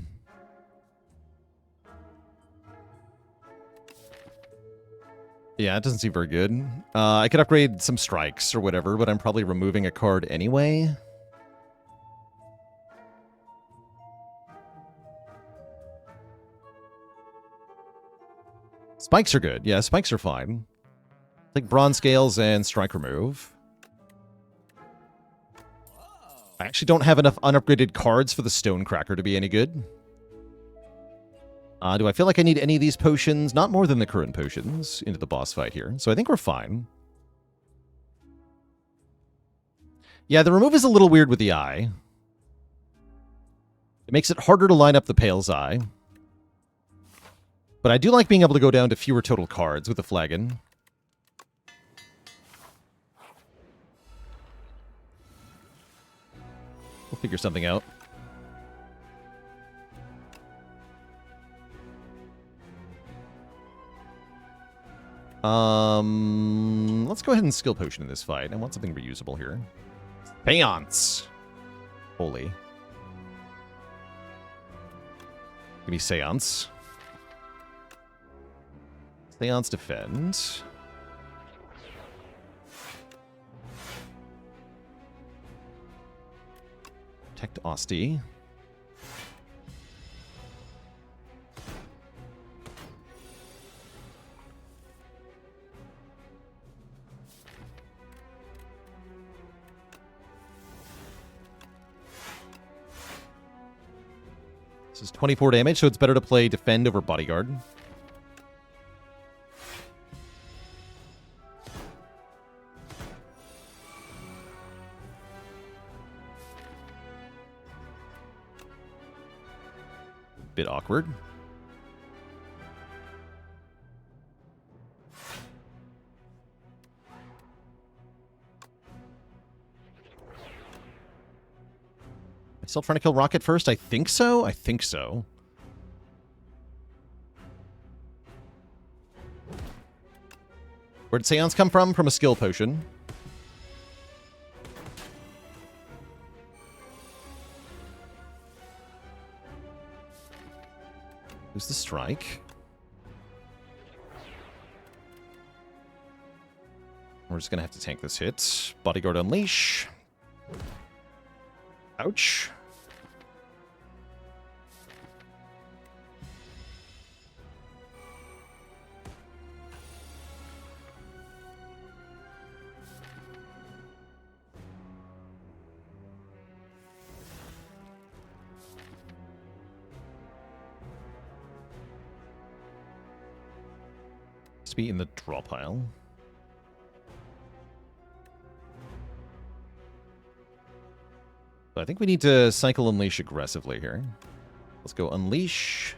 Yeah, it doesn't seem very good. I could upgrade some strikes or whatever, but I'm probably removing a card anyway. Spikes are good. Yeah, spikes are fine. Like bronze scales and strike remove. I actually don't have enough unupgraded cards for the Stonecracker to be any good. Do I feel like I need any of these potions? Not more than the current potions into the boss fight here. So I think we're fine. Yeah, the remove is a little weird with the eye. It makes it harder to line up the Pale's Eye. But I do like being able to go down to fewer total cards with the flagon. We'll figure something out. Let's go ahead and skill potion in this fight. I want something reusable here. Seance! Holy. Give me Seance. Seance defend. Protect Osti. This is 24 damage, so it's better to play defend over bodyguard. Bit awkward. I'm still trying to kill Rocket first? I think so. Where'd Seance come from? From a skill potion. Who's the strike? We're just gonna have to tank this hit. Bodyguard Unleash. Ouch. To be in the draw pile. But I think we need to cycle Unleash aggressively here. Let's go Unleash.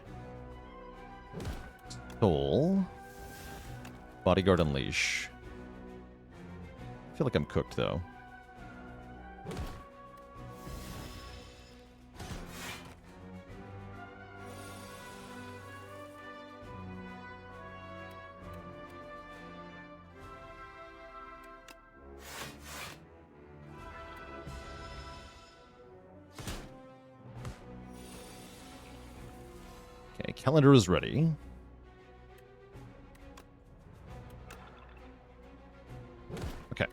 Soul. Bodyguard Unleash. I feel like I'm cooked, though. Okay, calendar is ready. Okay.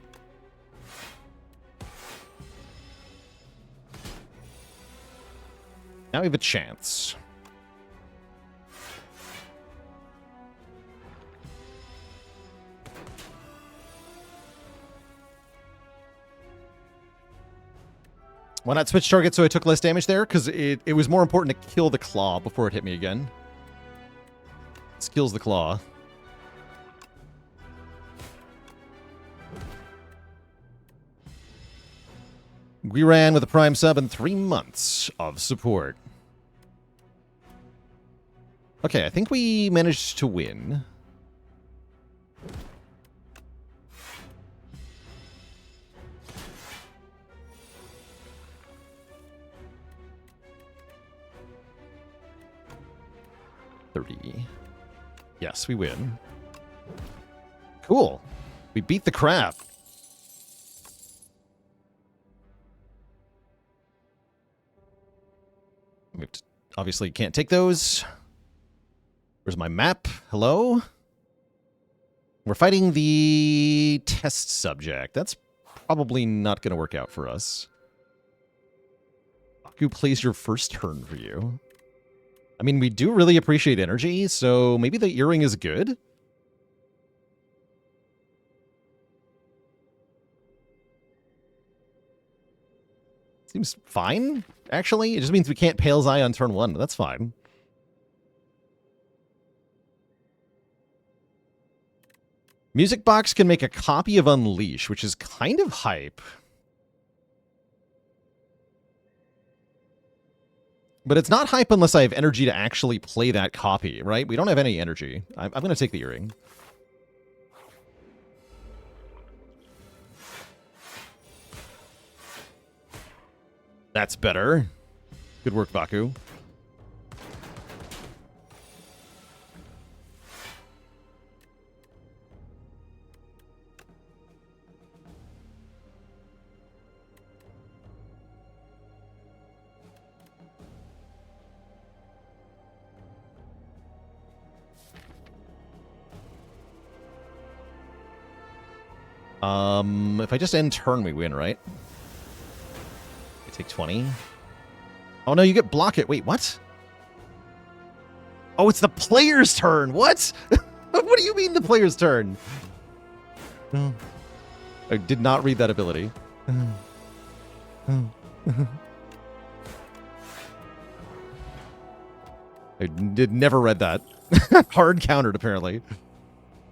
Now we have a chance. Why not switch target so I took less damage there? Because it was more important to kill the claw before it hit me again. This kills the claw. We ran with a prime sub and 3 months of support. Okay, I think we managed to win. 30. Yes, we win. Cool. We beat the crap. We have to, obviously can't take those. Where's my map? Hello? We're fighting the test subject. That's probably not going to work out for us. Baku plays your first turn for you. I mean, we do really appreciate energy, so maybe the earring is good? Seems fine, actually. It just means we can't Pale's Eye on turn 1. That's fine. Music Box can make a copy of Unleash, which is kind of hype. But it's not hype unless I have energy to actually play that copy, right? We don't have any energy. I'm going to take the earring. That's better. Good work, Baku. If I just end turn, we win, right? I take 20. Oh no, you get block it. Wait, what? Oh, it's the player's turn. What? What do you mean the player's turn? I did not read that ability. I never read that. Hard countered, apparently.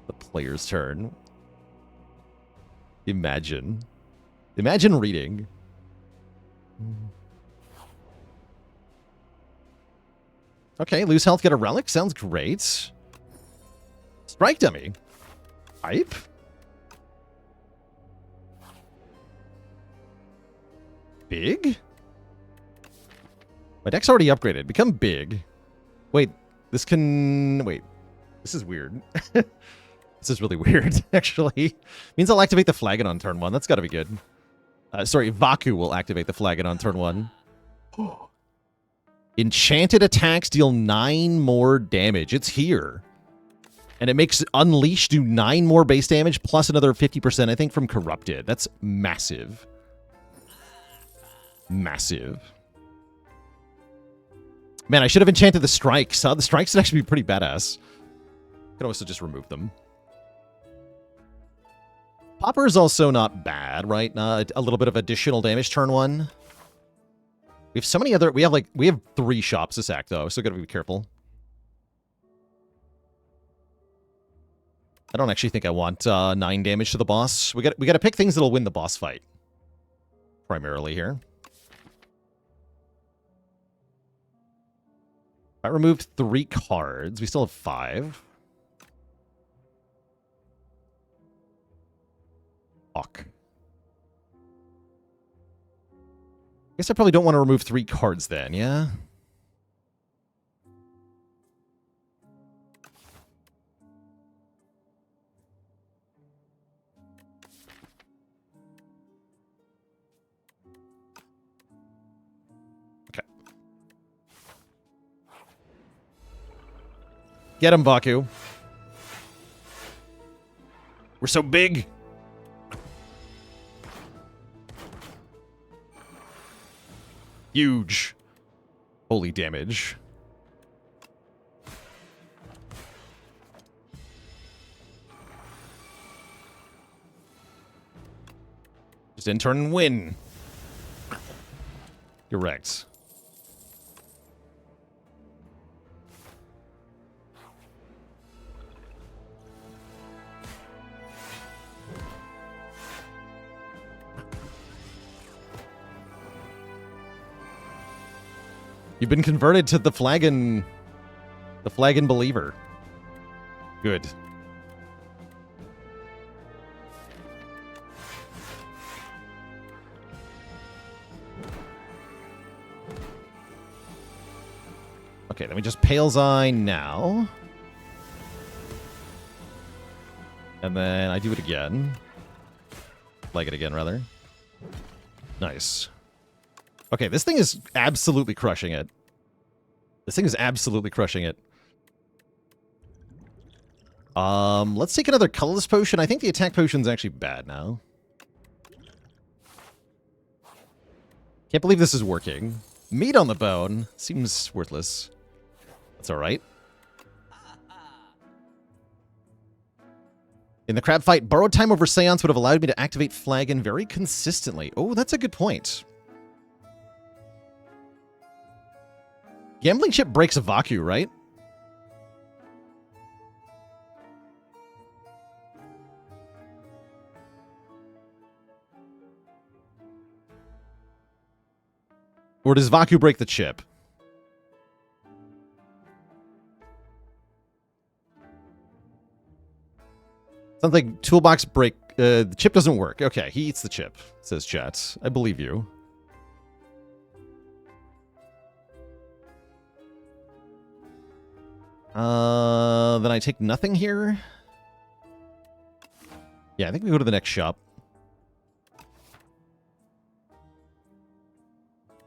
The player's turn. Imagine. Imagine reading. Okay, lose health, get a relic. Sounds great. Strike dummy. Hype. Big? My deck's already upgraded. Become big. Wait, this can... Wait. This is weird. This is really weird, actually. Means I'll activate the flagon on turn 1. That's gotta be good. Sorry, Vaku will activate the flagon on turn 1. Enchanted attacks deal 9 more damage. It's here. And it makes Unleash do 9 more base damage, plus another 50%, I think, from Corrupted. That's massive. Massive. Man, I should have enchanted the strikes. The strikes would actually be pretty badass. Could also just remove them. Popper is also not bad, right? A little bit of additional damage turn 1. We have so many other... We have 3 shops to sack, though, so gotta be careful. I don't actually think I want 9 damage to the boss. We gotta pick things that'll win the boss fight. Primarily here. I removed 3 cards. We still have 5. Fuck. Guess I probably don't want to remove 3 cards then, yeah? Okay. Get him, Baku. We're so big. Huge. Holy damage. Just in turn and win. You're wrecked. You've been converted to the flagon believer. Good. Okay, then we just Pale's Eye now. And then I do it again. Like it again, rather. Nice. Okay, this thing is absolutely crushing it. This thing is absolutely crushing it. Let's take another colorless potion. I think the attack potion's actually bad now. Can't believe this is working. Meat on the bone seems worthless. That's alright. In the crab fight, borrowed time over Seance would have allowed me to activate Flagon very consistently. Oh, that's a good point. Gambling chip breaks a Vacu, right? Or does Vacu break the chip? Sounds like toolbox break. The chip doesn't work. Okay, he eats the chip, says chat. I believe you. Then I take nothing here. Yeah, I think we go to the next shop.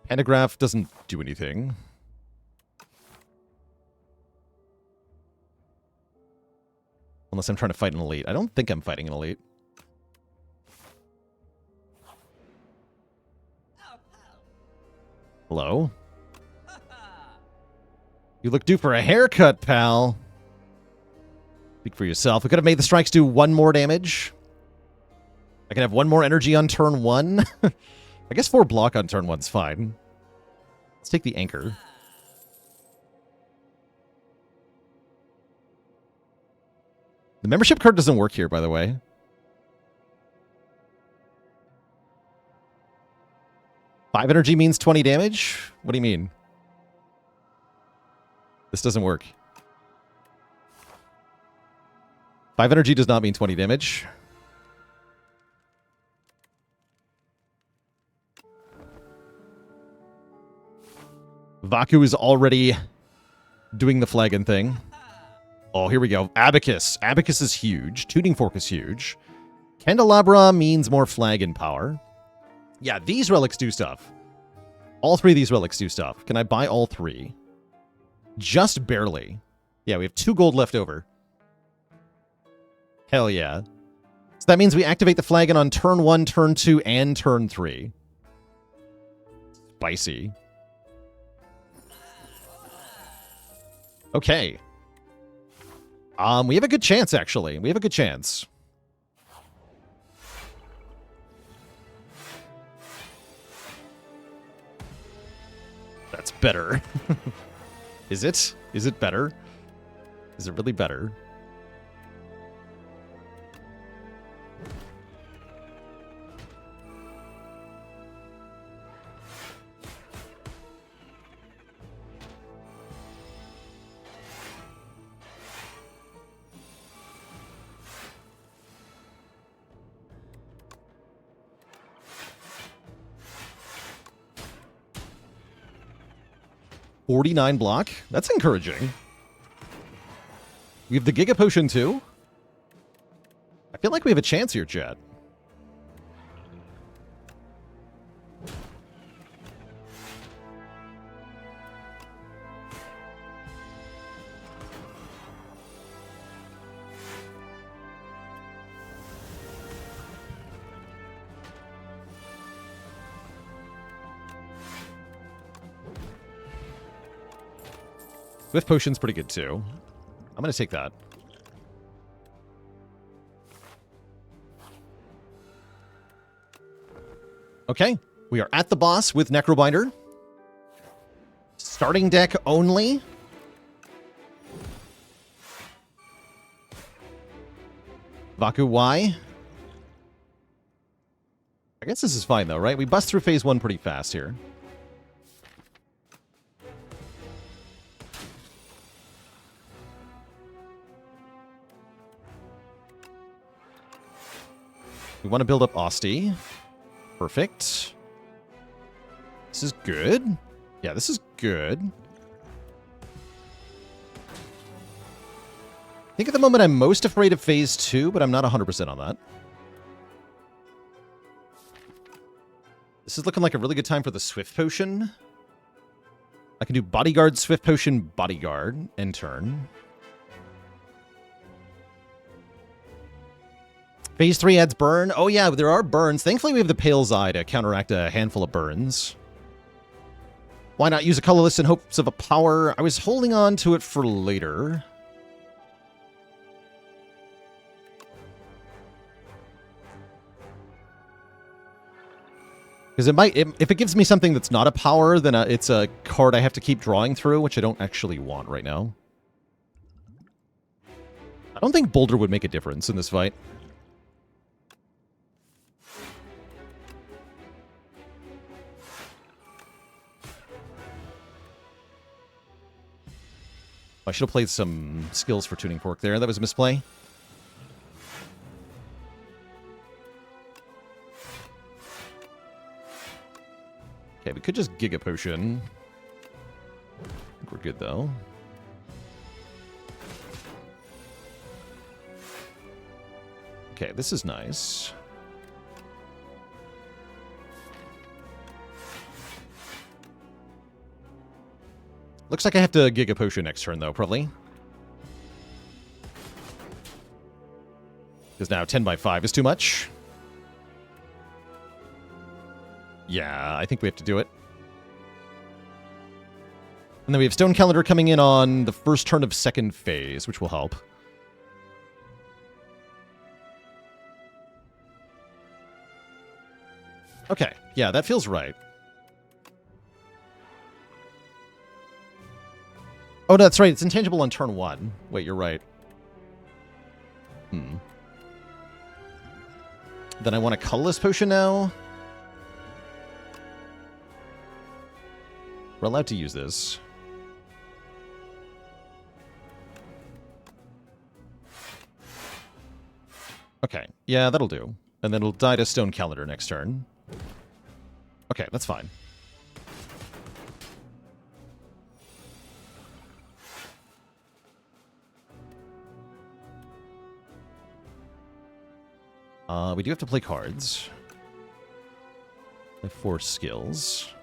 Pentagraph doesn't do anything. Unless I'm trying to fight an elite. I don't think I'm fighting an elite. Hello? You look due for a haircut, pal. Speak for yourself. We could have made the strikes do 1 more damage. I can have 1 more energy on turn 1. I guess 4 block on turn 1's fine. Let's take the anchor. The membership card doesn't work here, by the way. Five energy means 20 damage? What do you mean? This doesn't work. 5 energy does not mean 20 damage. Vacu is already doing the flagon thing. Oh, here we go. Abacus. Abacus is huge. Tuning Fork is huge. Candelabra means more flagon power. Yeah, these relics do stuff. All 3 of these relics do stuff. Can I buy all 3? Just barely. Yeah, we have 2 gold left over. Hell yeah. So that means we activate the flagon on turn 1, turn 2, and turn 3. Spicy. Okay. We have a good chance, actually. We have a good chance. That's better. Is it? Is it better? Is it really better? $49 block. That's encouraging. We have the Giga Potion too. I feel like we have a chance here, chat. Swift Potion's pretty good, too. I'm going to take that. Okay. We are at the boss with Necrobinder. Starting deck only. Vacu Y. I guess this is fine, though, right? We bust through phase 1 pretty fast here. We want to build up Osti. Perfect. This is good. Yeah, this is good. I think at the moment I'm most afraid of phase 2, but I'm not 100% on that. This is looking like a really good time for the Swift Potion. I can do Bodyguard, Swift Potion, Bodyguard, end turn. Phase 3 adds burn. Oh yeah, there are burns. Thankfully we have the Pale's Eye to counteract a handful of burns. Why not use a colorless in hopes of a power? I was holding on to it for later. Because it might, if it gives me something that's not a power, then it's a card I have to keep drawing through, which I don't actually want right now. I don't think Boulder would make a difference in this fight. I should have played some skills for Tuning Fork there. That was a misplay. Okay, we could just Giga Potion. I think we're good, though. Okay, this is nice. Looks like I have to Giga Potion next turn, though, probably. Because now 10 by 5 is too much. Yeah, I think we have to do it. And then we have Stone Calendar coming in on the first turn of second phase, which will help. Okay, yeah, that feels right. Oh, no, that's right. It's intangible on turn 1. Wait, you're right. Then I want a colorless potion now. We're allowed to use this. Okay, yeah, that'll do. And then it'll die to Stone Calendar next turn. Okay, that's fine. We do have to play cards. I have 4 skills.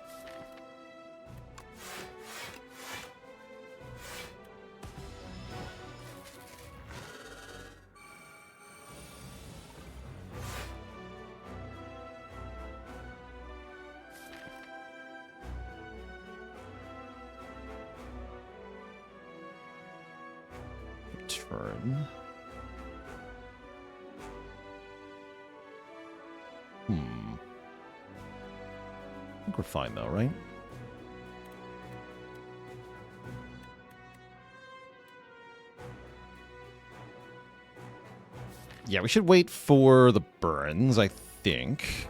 Turn. I think we're fine though, right? Yeah, we should wait for the burns, I think.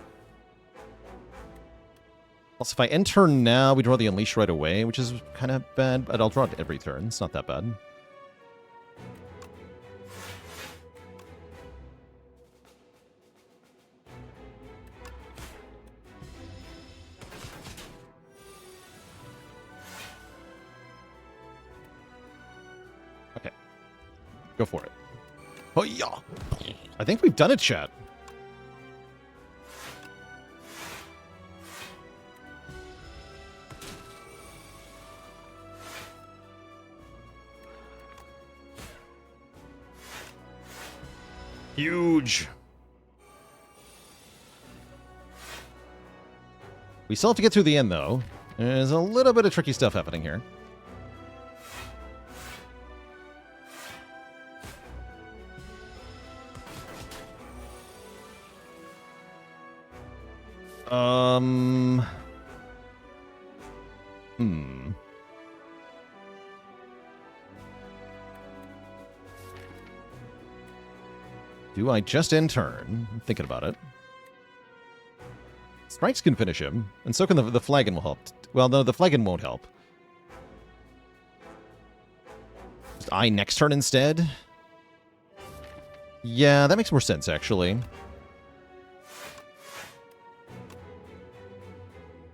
Also, if I end turn now, we draw the Unleash right away, which is kind of bad, but I'll draw it every turn. It's not that bad. Okay. Go for it. Oh, yeah. I think we've done it, chat. Huge. We still have to get through the end, though. There's a little bit of tricky stuff happening here. Do I just end turn? I'm thinking about it. Strikes can finish him, and so can the flagon will help. Well, no, the flagon won't help. Just I next turn instead? Yeah, that makes more sense, actually.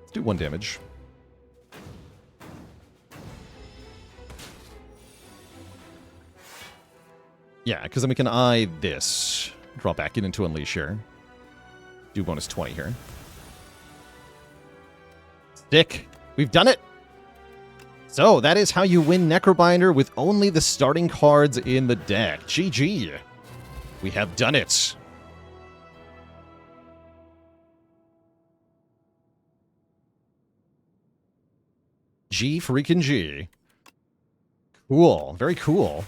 Let's do 1 damage. Yeah, because then we can eye this. Draw back into Unleash here. Do bonus 20 here. Stick. We've done it. So that is how you win Necrobinder with only the starting cards in the deck. GG. We have done it. G freaking G. Cool. Very cool.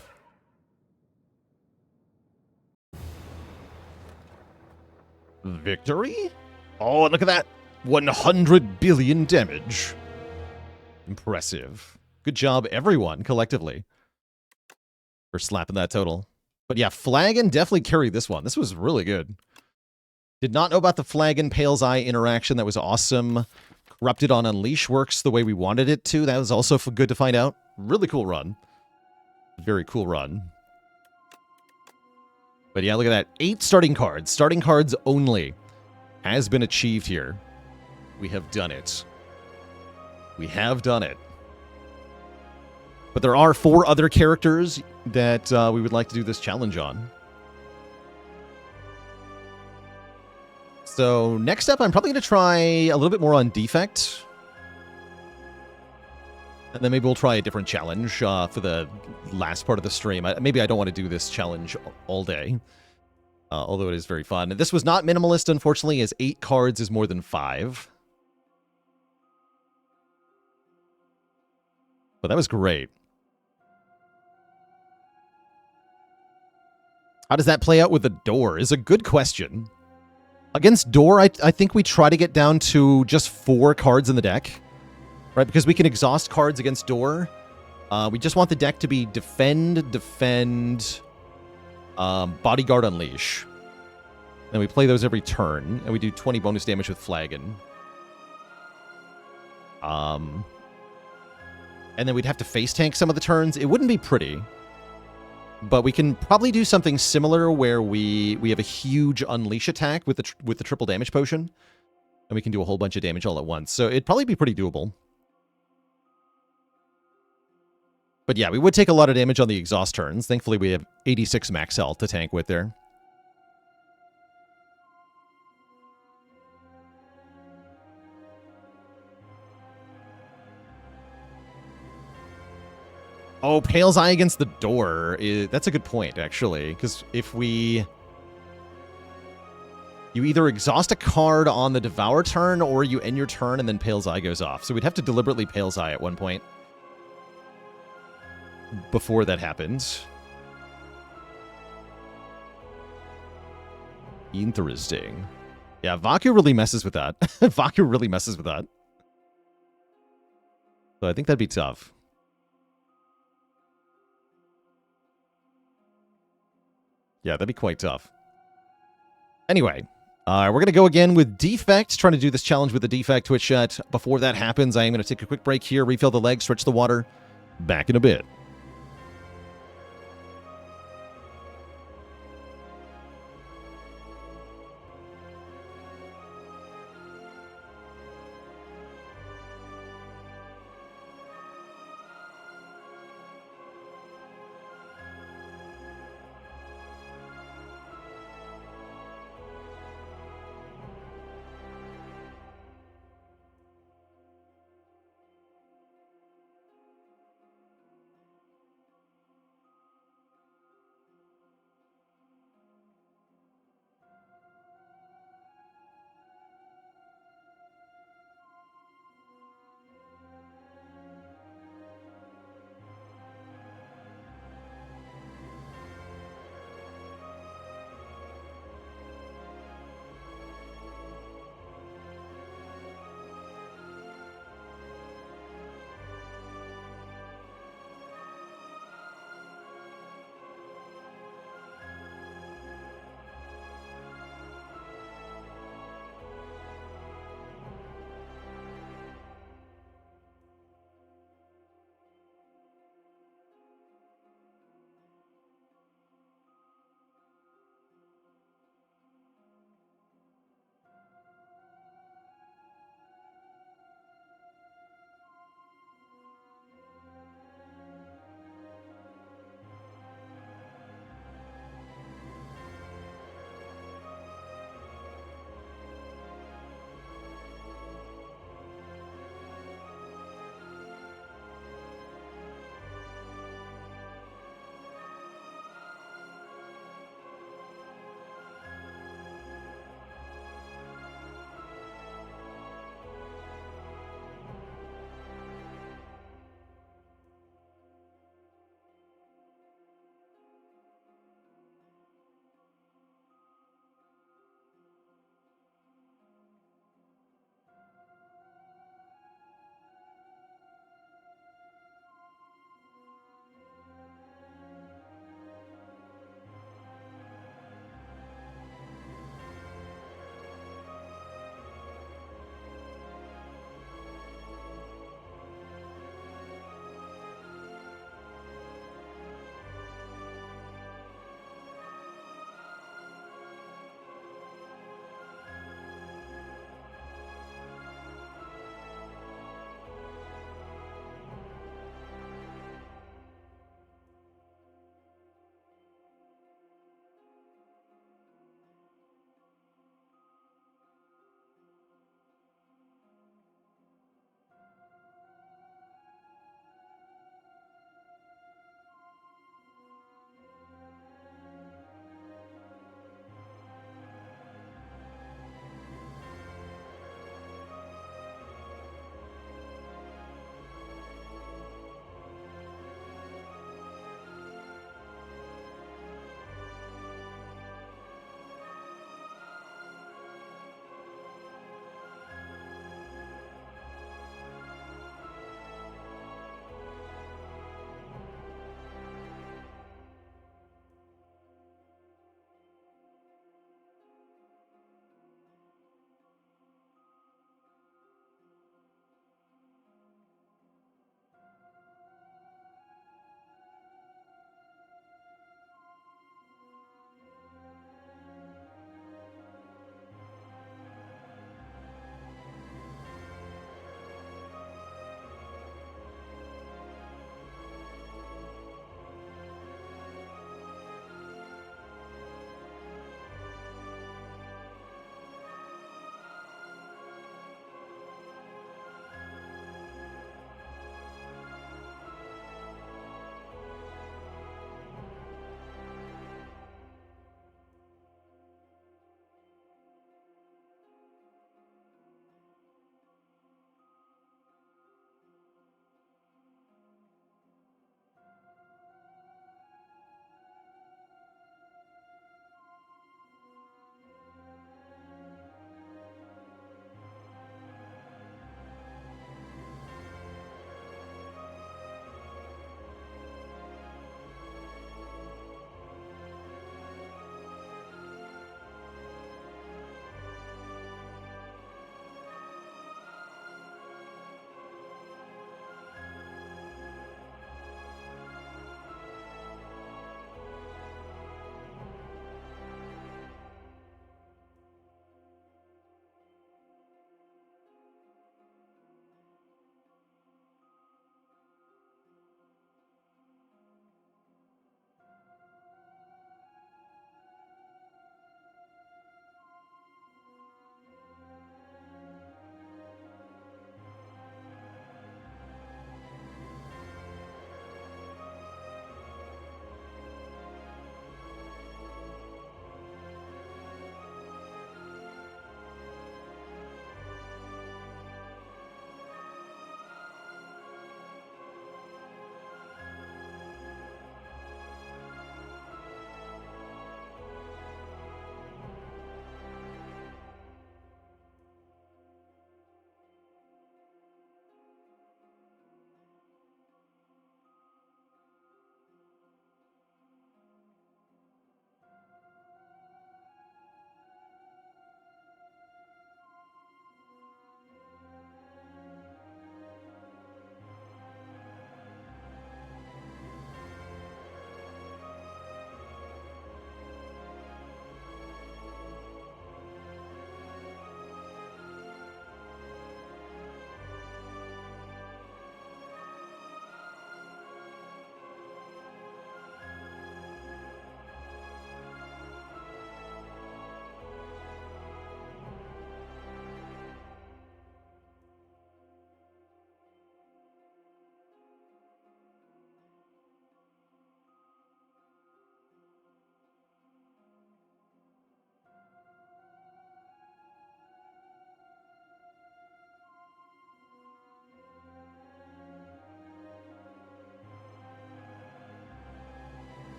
Victory? Oh, look at that. 100 billion damage. Impressive. Good job, everyone, collectively, for slapping that total. But yeah, Flagon definitely carried this one. This was really good. Did not know about the Flagon Pale's Eye interaction. That was awesome. Corrupted on Unleash works the way we wanted it to. That was also good to find out. Really cool run. Very cool run. But yeah, look at that. 8 starting cards. Starting cards only has been achieved here. We have done it. We have done it. But there are 4 other characters that we would like to do this challenge on. So next up, I'm probably going to try a little bit more on Defect. And then maybe we'll try a different challenge for the last part of the stream. Maybe I don't want to do this challenge all day. Although it is very fun. This was not minimalist, unfortunately, as 8 cards is more than 5. But that was great. How does that play out with the door is a good question. Against door, I think we try to get down to just 4 cards in the deck. Right, because we can exhaust cards against door. We just want the deck to be Defend, Bodyguard, Unleash. And we play those every turn, and we do 20 bonus damage with Flagon. And then we'd have to face tank some of the turns. It wouldn't be pretty. But we can probably do something similar where we have a huge Unleash attack with the triple damage potion. And we can do a whole bunch of damage all at once. So it'd probably be pretty doable. But yeah, we would take a lot of damage on the exhaust turns. Thankfully, we have 86 max health to tank with there. Oh, Pale's Eye against the door. That's a good point, actually. Because if we... You either exhaust a card on the Devour turn, or you end your turn and then Pale's Eye goes off. So we'd have to deliberately Pale's Eye at one point before that happens. Interesting. Yeah, Vaku really messes with that. Vaku really messes with that. So I think that'd be tough. Yeah, that'd be quite tough. Anyway, we're going to go again with Defect, trying to do this challenge with the Defect Twitch chat. Before that happens, I am going to take a quick break here, refill the legs, stretch the water. Back in a bit.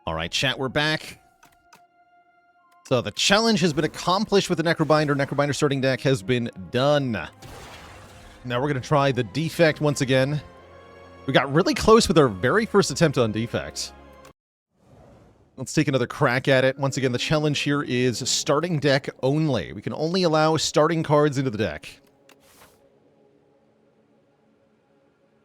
All right, chat, we're back. So the challenge has been accomplished with the Necrobinder. Necrobinder starting deck has been done. Now we're going to try the Defect once again. We got really close with our very first attempt on Defect. Let's take another crack at it. Once again, the challenge here is starting deck only. We can only allow starting cards into the deck.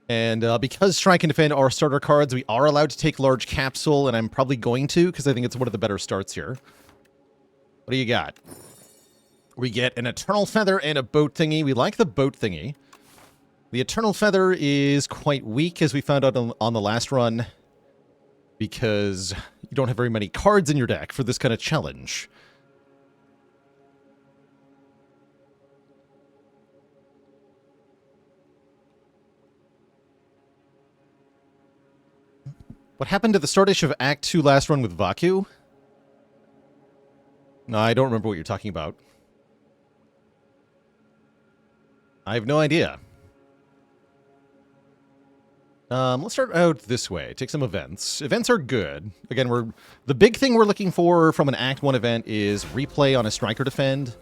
And because Strike and Defend are starter cards, we are allowed to take Large Capsule, and I'm probably going to, because I think it's one of the better starts here. What do you got? We get an Eternal Feather and a Boat Thingy. We like the Boat Thingy. The Eternal Feather is quite weak, as we found out on the last run, because you don't have very many cards in your deck for this kind of challenge. What happened to the start issue of Act 2 last run with Vaku? No, I don't remember what you're talking about. I have no idea. Let's start out this way. Take some events. Events are good. Again, the big thing we're looking for from an Act 1 event is replay on a Strike or Defend.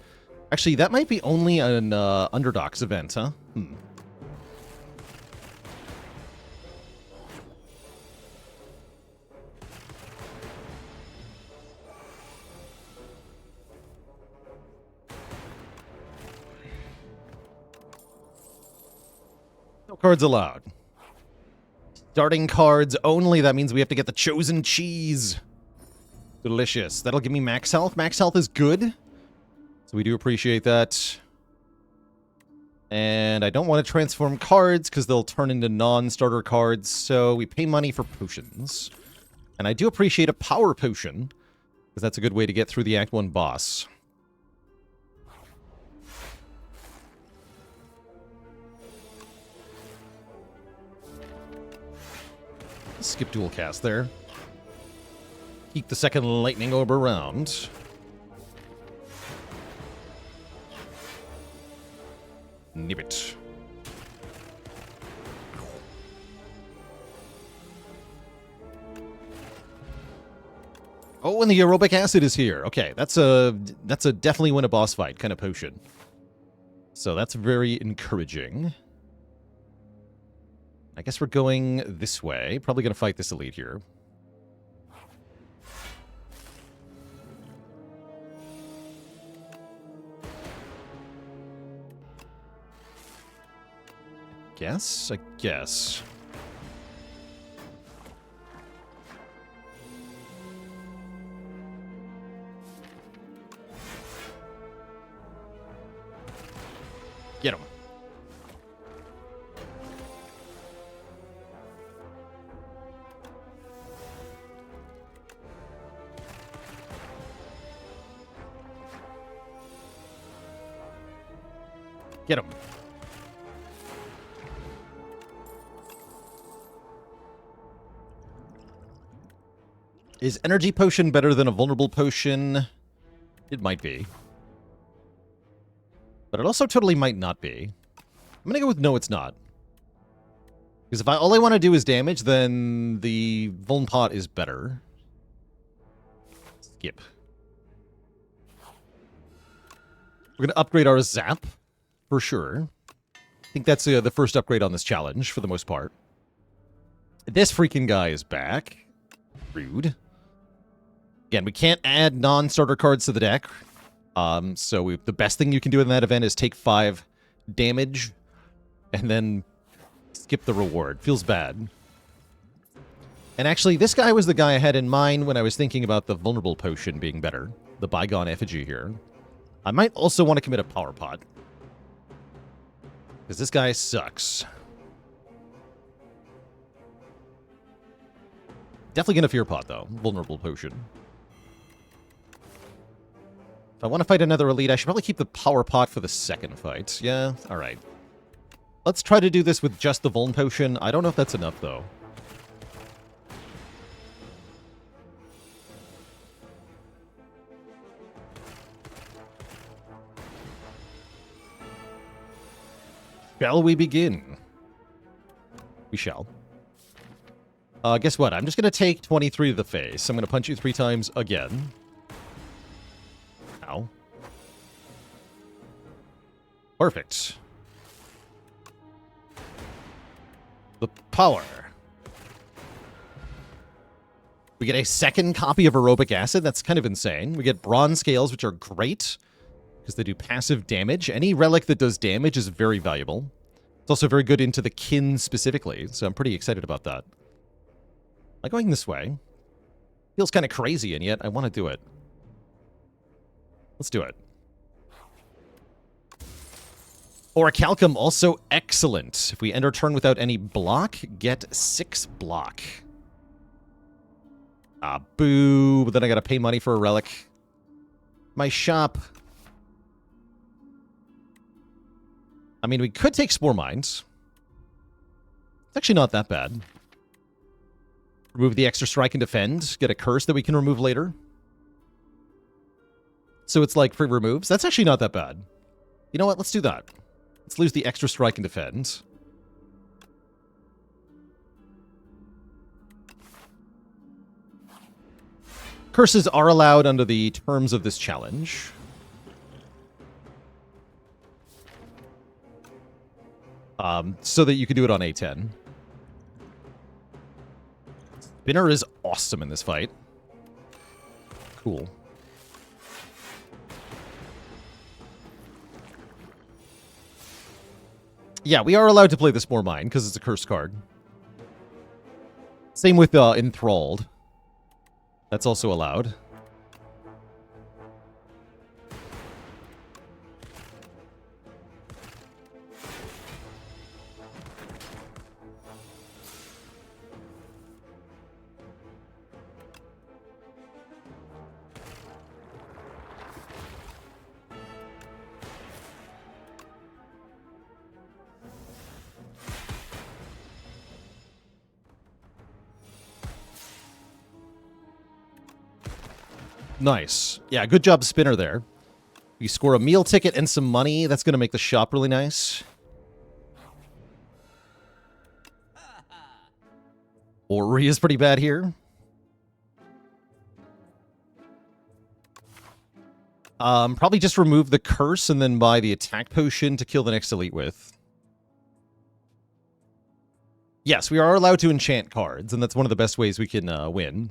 Actually, that might be only an Underdogs event, huh? No cards allowed. Starting cards only. That means we have to get the chosen cheese. Delicious. That'll give me max health. Max health is good. So we do appreciate that. And I don't want to transform cards because they'll turn into non-starter cards. So we pay money for potions. And I do appreciate a power potion, because that's a good way to get through the Act 1 boss. Skip dual cast there. Keep the second lightning orb around. Nip it. Oh, and the aerobic acid is here. Okay, that's a definitely win a boss fight kind of potion. So that's very encouraging. I guess we're going this way. Probably going to fight this elite here. I guess. Get him. Get him. Is energy potion better than a vulnerable potion? It might be. But it also totally might not be. I'm gonna go with no, it's not. Because if all I want to do is damage, then the Vuln Pot is better. Skip. We're gonna upgrade our Zap, for sure. I think that's the first upgrade on this challenge, for the most part. This freaking guy is back. Rude. Again, we can't add non-starter cards to the deck. So the best thing you can do in that event is take 5 damage and then skip the reward. Feels bad. And actually, this guy was the guy I had in mind when I was thinking about the vulnerable potion being better. The Bygone Effigy here. I might also want to commit a Power Pot. Because this guy sucks. Definitely gonna Fear Pot, though. Vulnerable potion. If I want to fight another elite, I should probably keep the Power Pot for the second fight. Yeah? Alright. Let's try to do this with just the Vuln Potion. I don't know if that's enough, though. Shall we begin? We shall. Guess what? I'm just going to take 23 to the face. I'm going to punch you 3 times again. Ow. Perfect. The power. We get a second copy of aerobic acid. That's kind of insane. We get bronze scales, which are great because they do passive damage. Any relic that does damage is very valuable. It's also very good into the kin specifically, so I'm pretty excited about that. Am I going this way? Feels kind of crazy, and yet I want to do it. Let's do it. Orichalcum, also excellent. If we end our turn without any block, get 6 block. Ah, boo. But then I gotta pay money for a relic. My shop. I mean, we could take Spore Mines. It's actually not that bad. Remove the extra strike and defend. Get a curse that we can remove later. So it's like free removes. That's actually not that bad. You know what? Let's do that. Let's lose the extra strike and defend. Curses are allowed under the terms of this challenge. So that you can do it on A10. Spinner is awesome in this fight. Cool. Yeah, we are allowed to play the Spore Mine because it's a curse card. Same with Enthralled. That's also allowed. Nice. Yeah, good job, Spinner, there. You score a meal ticket and some money. That's going to make the shop really nice. Ori is pretty bad here. Probably just remove the curse and then buy the attack potion to kill the next elite with. Yes, we are allowed to enchant cards, and that's one of the best ways we can win.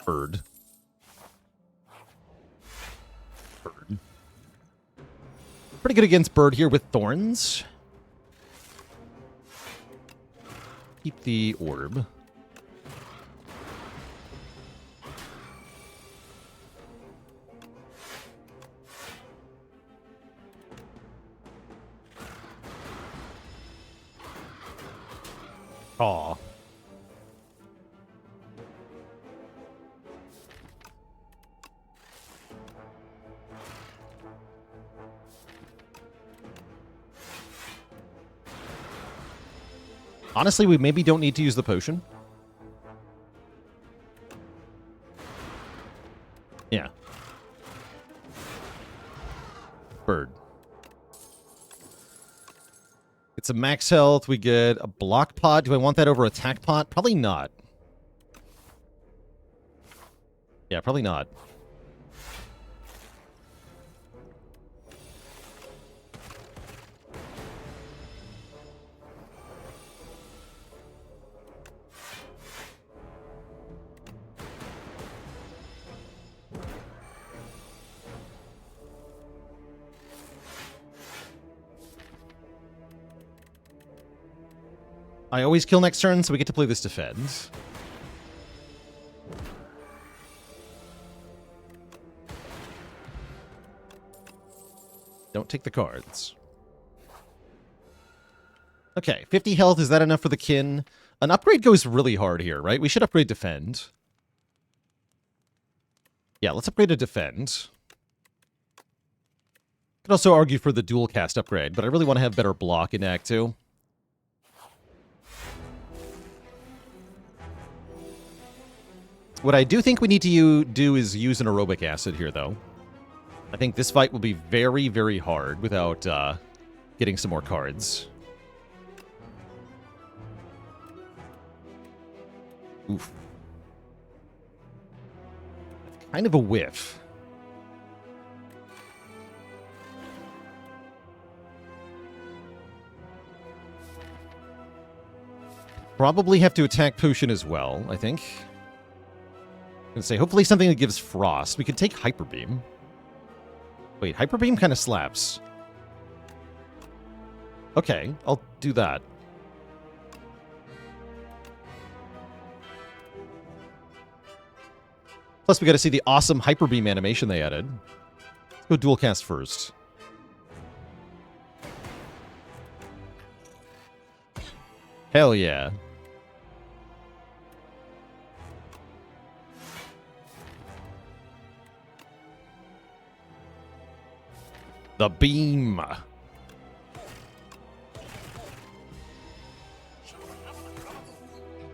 Bird. Bird. Pretty good against Bird here with Thorns. Keep the orb. Aw. Honestly, we maybe don't need to use the potion. Yeah. Bird. It's a max health. We get a block pot. Do I want that over attack pot? Probably not. Yeah, probably not. I always kill next turn, so we get to play this defense. Don't take the cards. Okay, 50 health. Is that enough for the kin? An upgrade goes really hard here, right? We should upgrade defend. Yeah, let's upgrade to defend. Could also argue for the dual cast upgrade, but I really want to have better block in Act 2. What I do think we need to do is use an aerobic acid here, though. I think this fight will be very, very hard without getting some more cards. Oof. Kind of a whiff. Probably have to attack Potion as well, I think. I'm gonna say, hopefully something that gives Frost. We could take Hyper Beam. Wait, Hyper Beam kind of slaps. Okay, I'll do that. Plus, we got to see the awesome Hyper Beam animation they added. Let's go dual cast first. Hell yeah. The beam.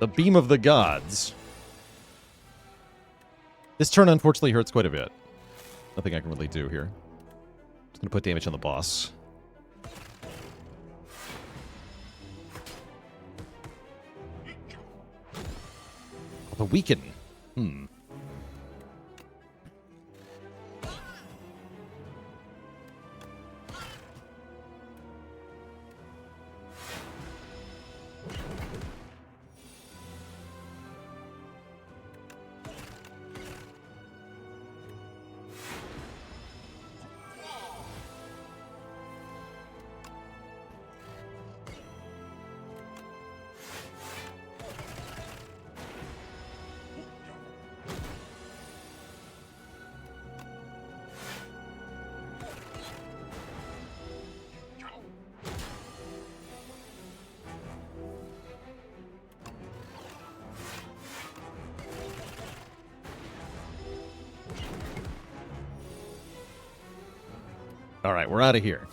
The beam of the gods. This turn unfortunately hurts quite a bit. Nothing I can really do here. Just gonna put damage on the boss. The weaken. All right, we're out of here.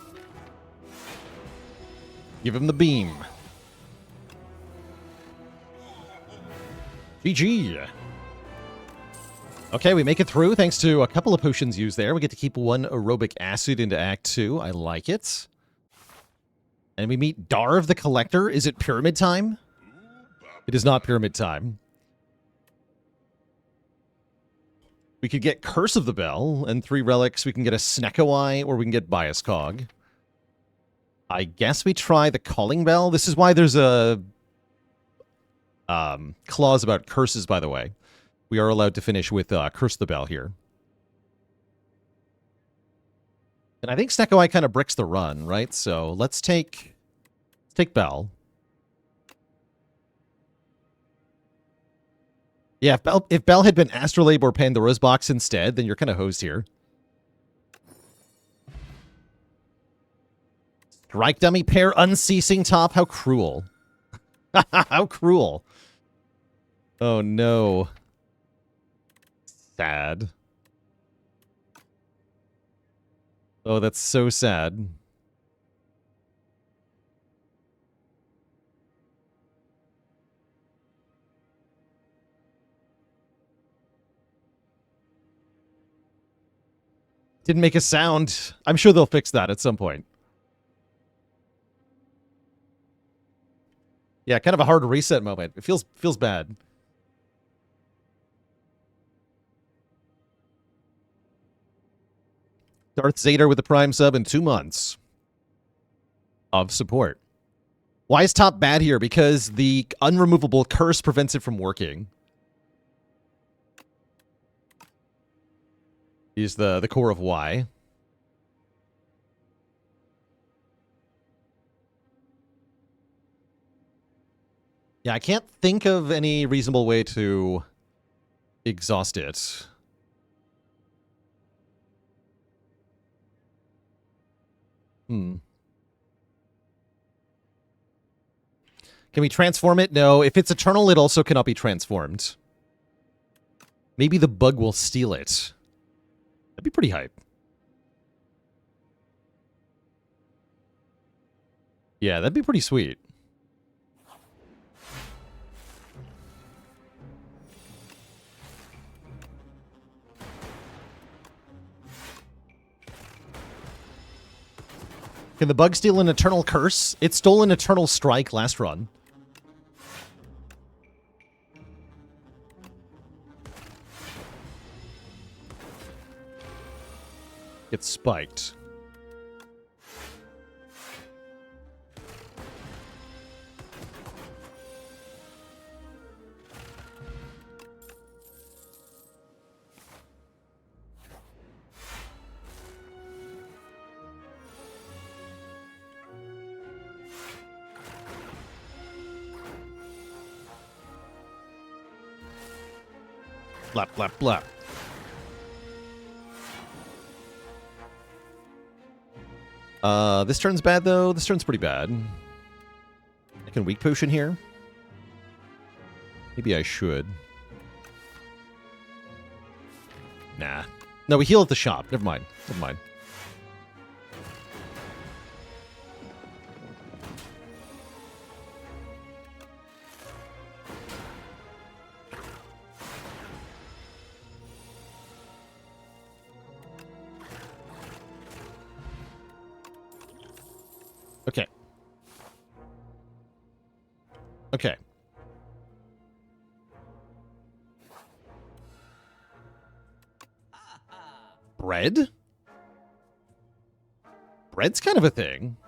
Give him the beam. GG. Okay, we make it through thanks to a couple of potions used there. We get to keep one aerobic acid into Act 2. I like it. And we meet Darv the Collector. Is it pyramid time? It is not pyramid time. We could get Curse of the Bell and 3 relics. We can get a Snecko-Eye or we can get Bias Cog. I guess we try the Calling Bell. This is why there's a clause about curses, by the way. We are allowed to finish with Curse the Bell here. And I think Snecko-Eye kind of bricks the run, right? So let's take Bell. Yeah, if Bell had been Astrolabe or Pandora's Box instead, then you're kind of hosed here. Strike dummy pair, unceasing top. How cruel. How cruel. Oh, no. Sad. Oh, that's so sad. Didn't make a sound. I'm sure they'll fix that at some point. Yeah, kind of a hard reset moment. It feels bad. Darth Zader with the Prime sub in 2 months of support. Why is top bad here? Because the unremovable curse prevents it from working. He's the core of why. Yeah, I can't think of any reasonable way to exhaust it. Can we transform it? No. If it's eternal, it also cannot be transformed. Maybe the bug will steal it. That'd be pretty hype. Yeah, that'd be pretty sweet. Can the bug steal an Eternal Curse? It stole an Eternal Strike last run. It's spiked. Blap, blap, blap. This turn's bad, though. This turn's pretty bad. I can weak potion here. Maybe I should. Nah. No, we heal at the shop. Never mind. Never mind. Okay. Okay. Bread? Bread's kind of a thing.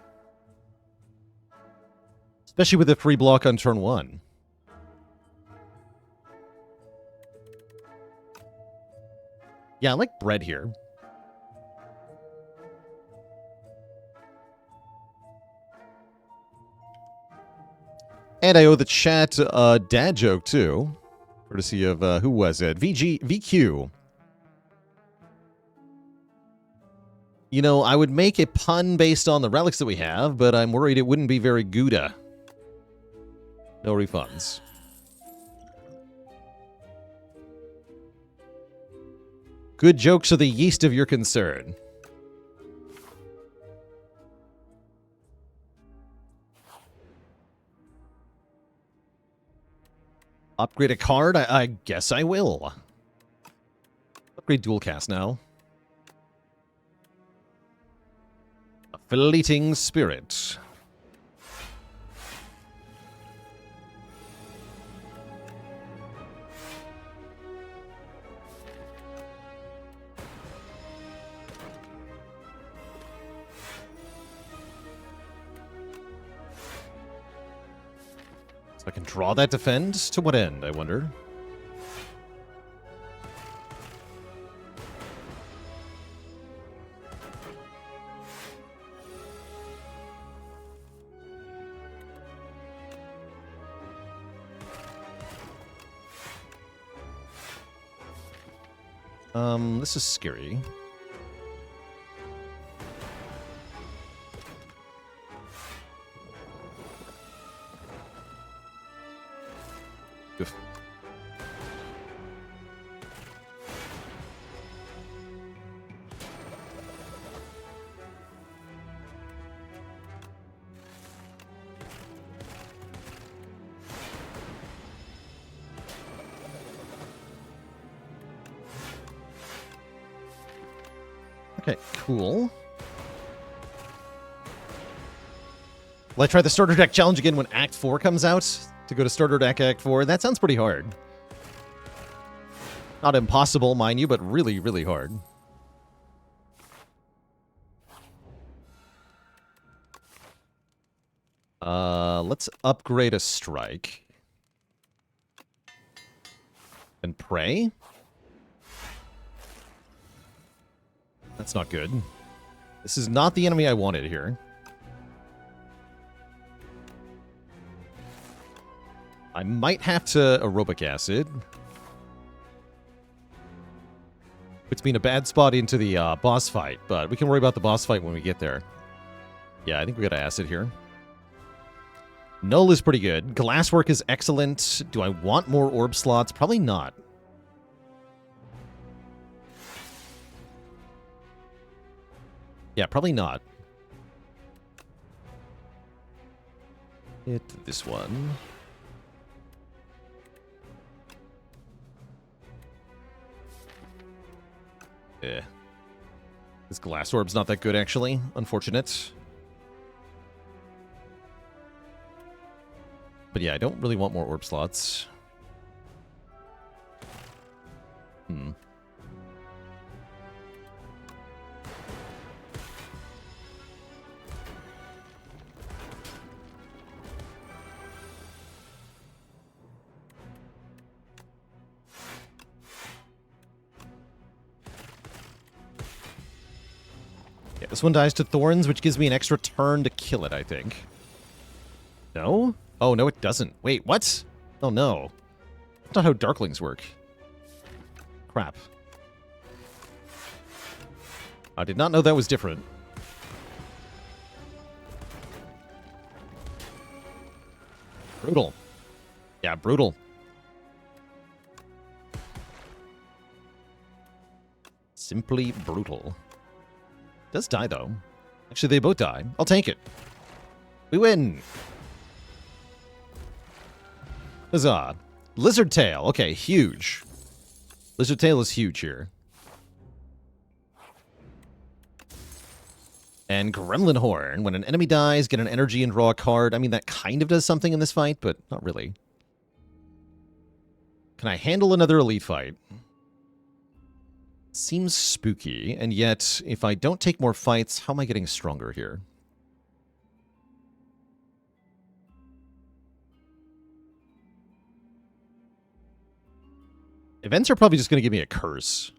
Especially with a free block on turn 1. Yeah, I like bread here. And I owe the chat a dad joke, too. Courtesy of, who was it? VQ. You know, I would make a pun based on the relics that we have, but I'm worried it wouldn't be very Gouda. No refunds. Good jokes are the yeast of your concern. Upgrade a card? I guess I will. Upgrade dual cast now. A fleeting spirit. So I can draw that defend? To what end, I wonder? This is scary. Oof. Okay, cool. Will I try the starter deck challenge again when Act 4 comes out? To go to starter deck Act 4? That sounds pretty hard. Not impossible, mind you, but really, really hard. Let's upgrade a strike. And pray? That's not good. This is not the enemy I wanted here. I might have to aerobic acid. Puts me in a bad spot into the boss fight, but we can worry about the boss fight when we get there. Yeah, I think we got acid here. Null is pretty good. Glasswork is excellent. Do I want more orb slots? Probably not. Yeah, probably not. Hit this one. Yeah. This glass orb's not that good, actually. Unfortunate. But yeah, I don't really want more orb slots. Yeah, this one dies to Thorns, which gives me an extra turn to kill it, I think. No? Oh, no, it doesn't. Wait, what? Oh, no. That's not how Darklings work. Crap. I did not know that was different. Brutal. Yeah, brutal. Simply brutal. Does die, though. Actually, they both die. I'll tank it. We win! Huzzah. Lizard Tail. Okay, huge. Lizard Tail is huge here. And Gremlin Horn. When an enemy dies, get an energy and draw a card. I mean, that kind of does something in this fight, but not really. Can I handle another elite fight? Seems spooky, and yet, if I don't take more fights, how am I getting stronger here? Events are probably just going to give me a curse.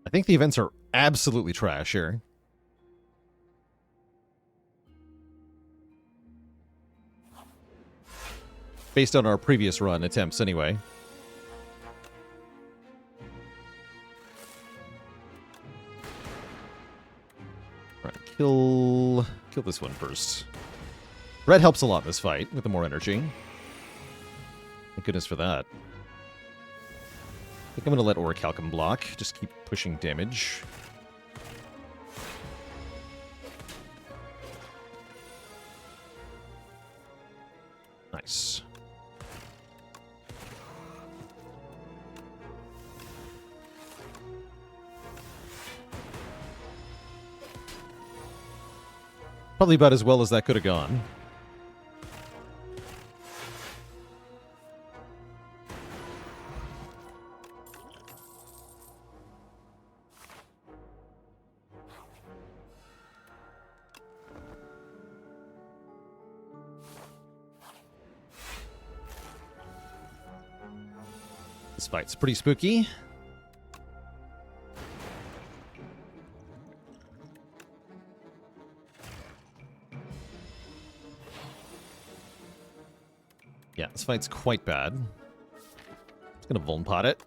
I think the events are absolutely trash here. Based on our previous run attempts, anyway. Alright, kill this one first. Red helps a lot in this fight, with the more energy. Thank goodness for that. I think I'm going to let Orichalcum block. Just keep pushing damage. Nice. Probably about as well as that could have gone. This fight's pretty spooky. Yeah, this fight's quite bad. Just gonna Vuln Pot it.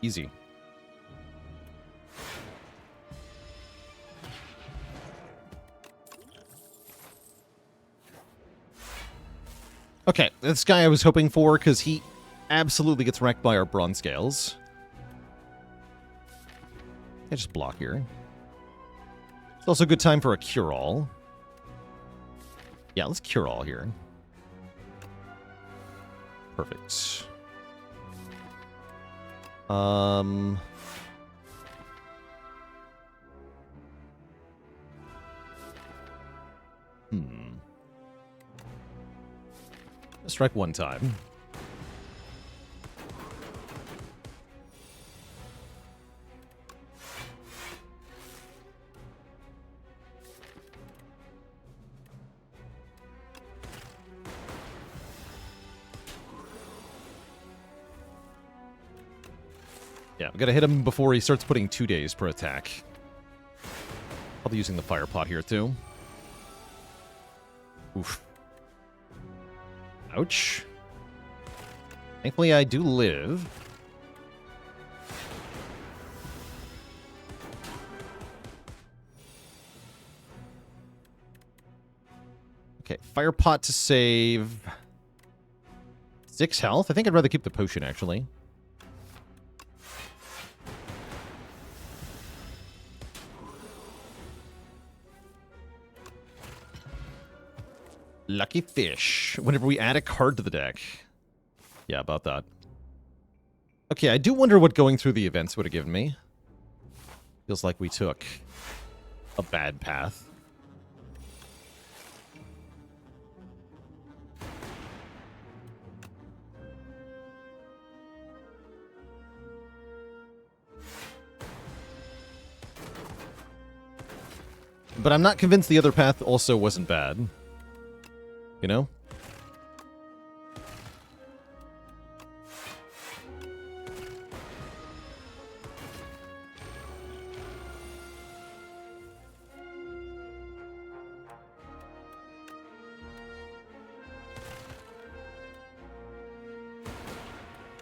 Easy. Okay, this guy I was hoping for, because he absolutely gets wrecked by our bronze scales. I just block here. It's also a good time for a cure-all. Yeah, let's cure-all here. Perfect. Strike one time. Yeah, we gotta hit him before he starts putting 2 days per attack. I'll be using the fire pot here too. Oof. Ouch. Thankfully, I do live. Okay, fire pot to save 6 health. I think I'd rather keep the potion, actually. Lucky fish. Whenever we add a card to the deck. Yeah, about that. Okay, I do wonder what going through the events would have given me. Feels like we took a bad path. But I'm not convinced the other path also wasn't bad. You know?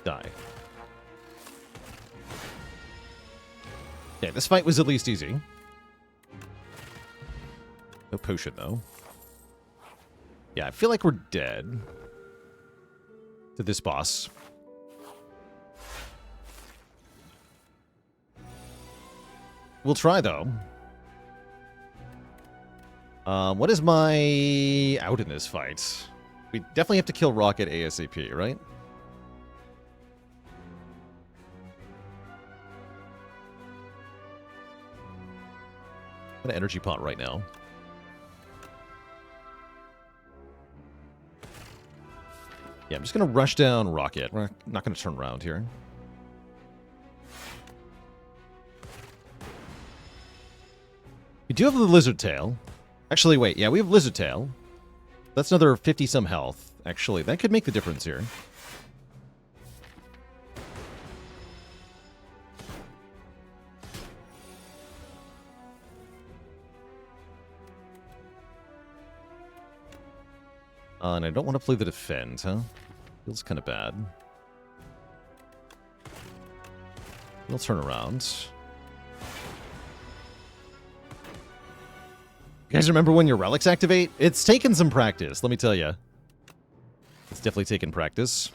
Die. Okay, this fight was at least easy. No potion, though. Yeah, I feel like we're dead. To this boss. We'll try, though. What is my out in this fight? We definitely have to kill Rocket ASAP, right? An energy pot right now. Yeah, I'm just going to rush down Rocket. We're not going to turn around here. We do have the Lizard Tail. Actually, wait. Yeah, we have Lizard Tail. That's another 50-some health. Actually, that could make the difference here. And I don't want to play the defend, huh? Feels kind of bad. We'll turn around. You guys remember when your relics activate? It's taken some practice, let me tell you. It's definitely taken practice.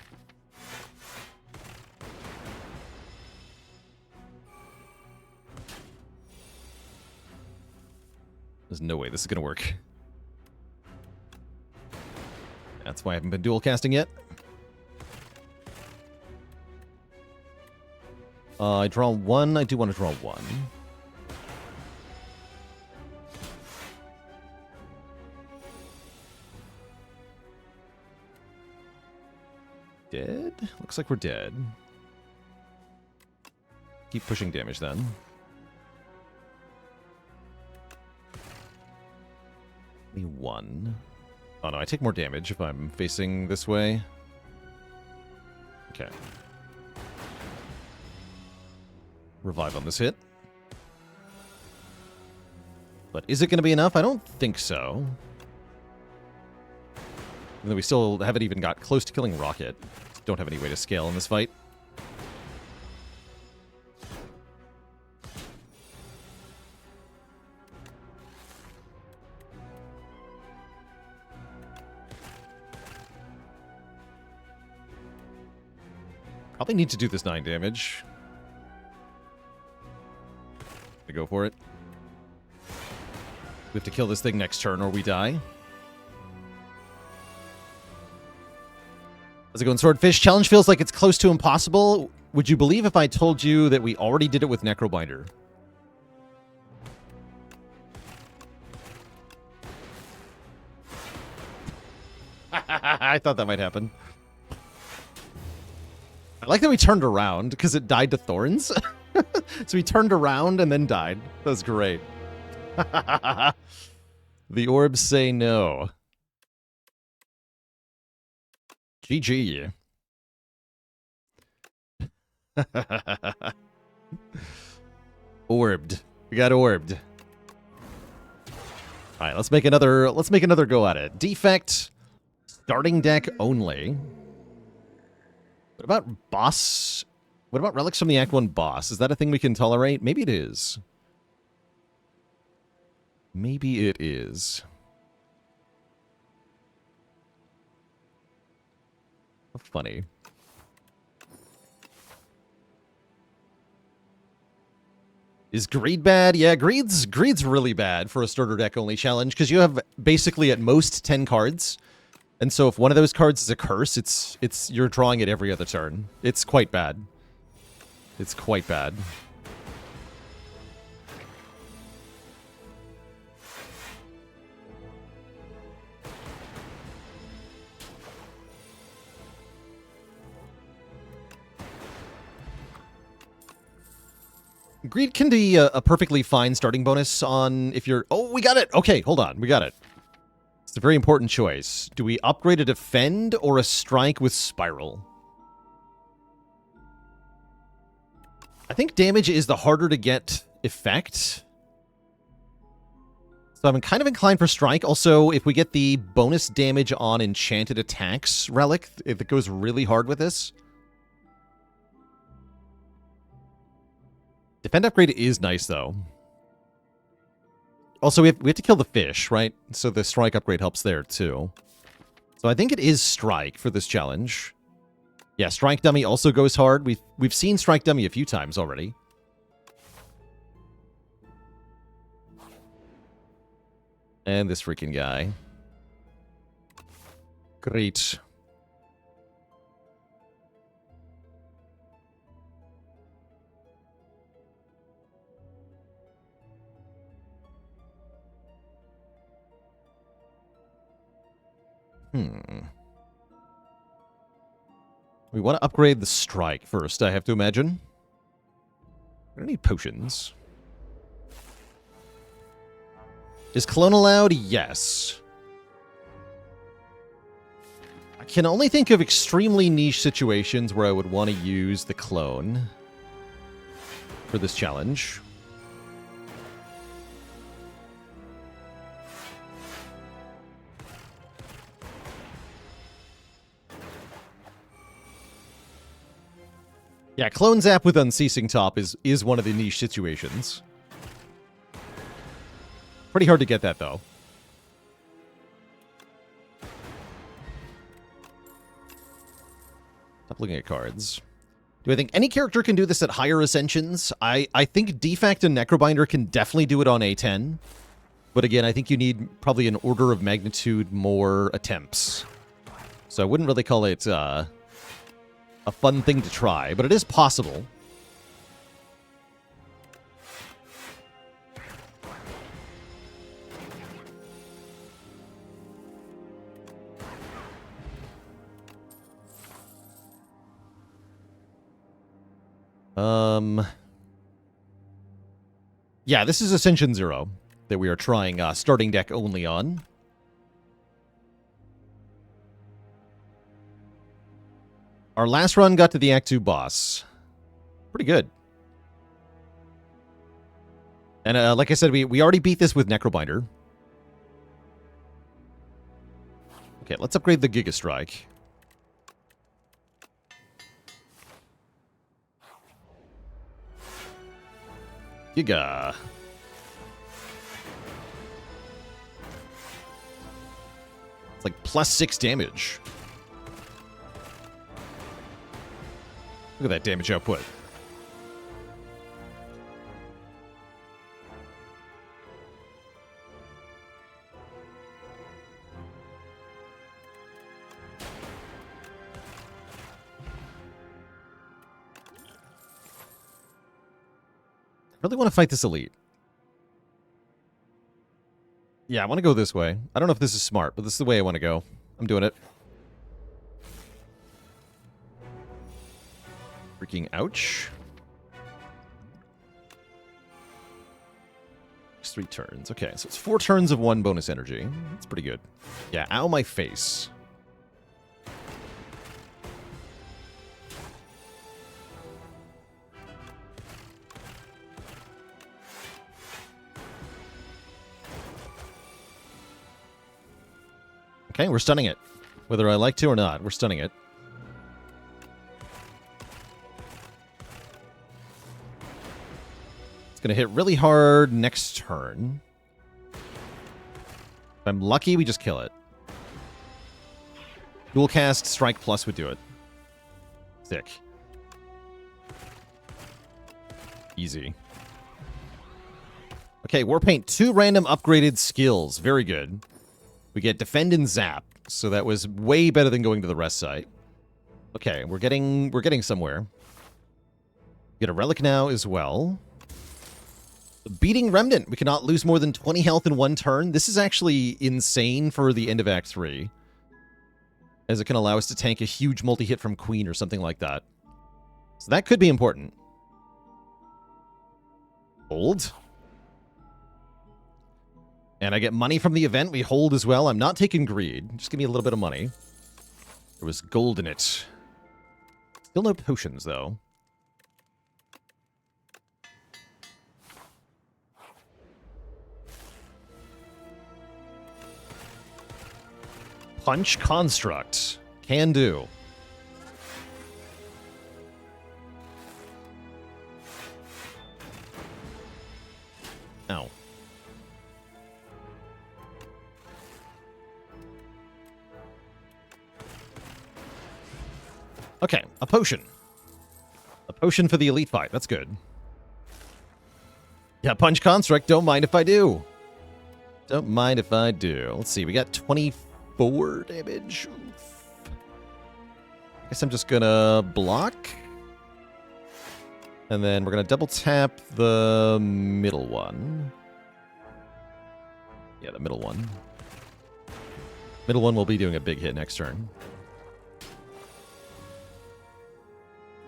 There's no way this is going to work. That's why I haven't been dual casting yet. I draw one. I do want to draw one. Dead? Looks like we're dead. Keep pushing damage then. Only one. Oh no, I take more damage if I'm facing this way. Okay. Revive on this hit. But is it going to be enough? I don't think so. Even though we still haven't even got close to killing Rocket. Don't have any way to scale in this fight. Probably need to do this 9 damage. To go for it. We have to kill this thing next turn or we die. How's it going, Swordfish? Challenge feels like it's close to impossible. Would you believe if I told you that we already did it with Necrobinder? I thought that might happen. I like that we turned around because it died to thorns. So we turned around and then died. That was great. The orbs say no. GG. Orbed. We got orbed. All right, let's make another go at it. Defect. Starting deck only. What about boss? What about relics from the Act 1 boss? Is that a thing we can tolerate? Maybe it is. Maybe it is. How funny. Is Greed bad? Yeah, Greed's really bad for a starter deck only challenge because you have basically at most 10 cards. And so if one of those cards is a curse, it's you're drawing it every other turn. It's quite bad. It's quite bad. Greed can be a perfectly fine starting bonus on if you're... Oh, we got it! Okay, hold on. We got it. It's a very important choice. Do we upgrade a Defend or a Strike with Spiral? I think damage is the harder to get effect. So I'm kind of inclined for Strike. Also, if we get the bonus damage on Enchanted Attacks relic, if it goes really hard with this... Defend upgrade is nice, though. Also, we have to kill the fish, right? So the strike upgrade helps there, too. So I think it is strike for this challenge. Yeah, strike dummy also goes hard. We've seen strike dummy a few times already. And this freaking guy. Great. We want to upgrade the strike first, I have to imagine. We're gonna need potions. Is clone allowed? Yes. I can only think of extremely niche situations where I would want to use the clone for this challenge. Yeah, Clone Zap with Unceasing Top is one of the niche situations. Pretty hard to get that, though. Stop looking at cards. Do I think any character can do this at higher Ascensions? I think Defect and Necrobinder can definitely do it on A10. But again, I think you need probably an order of magnitude more attempts. So I wouldn't really call it... a fun thing to try, but it is possible. Yeah, this is Ascension 0 that we are trying starting deck only on. Our last run got to the Act 2 boss. Pretty good. And like I said, we already beat this with Necrobinder. Okay, let's upgrade the Giga Strike. Giga. It's like +6 damage. Look at that damage output. I really want to fight this elite. Yeah, I want to go this way. I don't know if this is smart, but this is the way I want to go. I'm doing it. Freaking ouch. It's 3 turns. Okay, so it's 4 turns of 1 bonus energy. That's pretty good. Yeah, ow my face. Okay, we're stunning it. Whether I like to or not, we're stunning it. Gonna hit really hard next turn. If I'm lucky, we just kill it. Dual cast, strike plus would do it. Sick. Easy. Okay, Warpaint, 2 random upgraded skills. Very good. We get Defend and Zap, so that was way better than going to the rest site. Okay, we're getting somewhere. Get a relic now as well. Beating Remnant. We cannot lose more than 20 health in 1 turn. This is actually insane for the end of Act 3, as it can allow us to tank a huge multi-hit from Queen or something like that. So that could be important. Hold. And I get money from the event. We hold as well. I'm not taking greed. Just give me a little bit of money. There was gold in it. Still no potions, though. Punch Construct. Can do. Ow. Okay, a potion. A potion for the elite fight. That's good. Yeah, Punch Construct. Don't mind if I do. Don't mind if I do. Let's see. We got 24 damage. Oof. I guess I'm just gonna block. And then we're gonna double tap the middle one. Yeah, the middle one. Middle one will be doing a big hit next turn.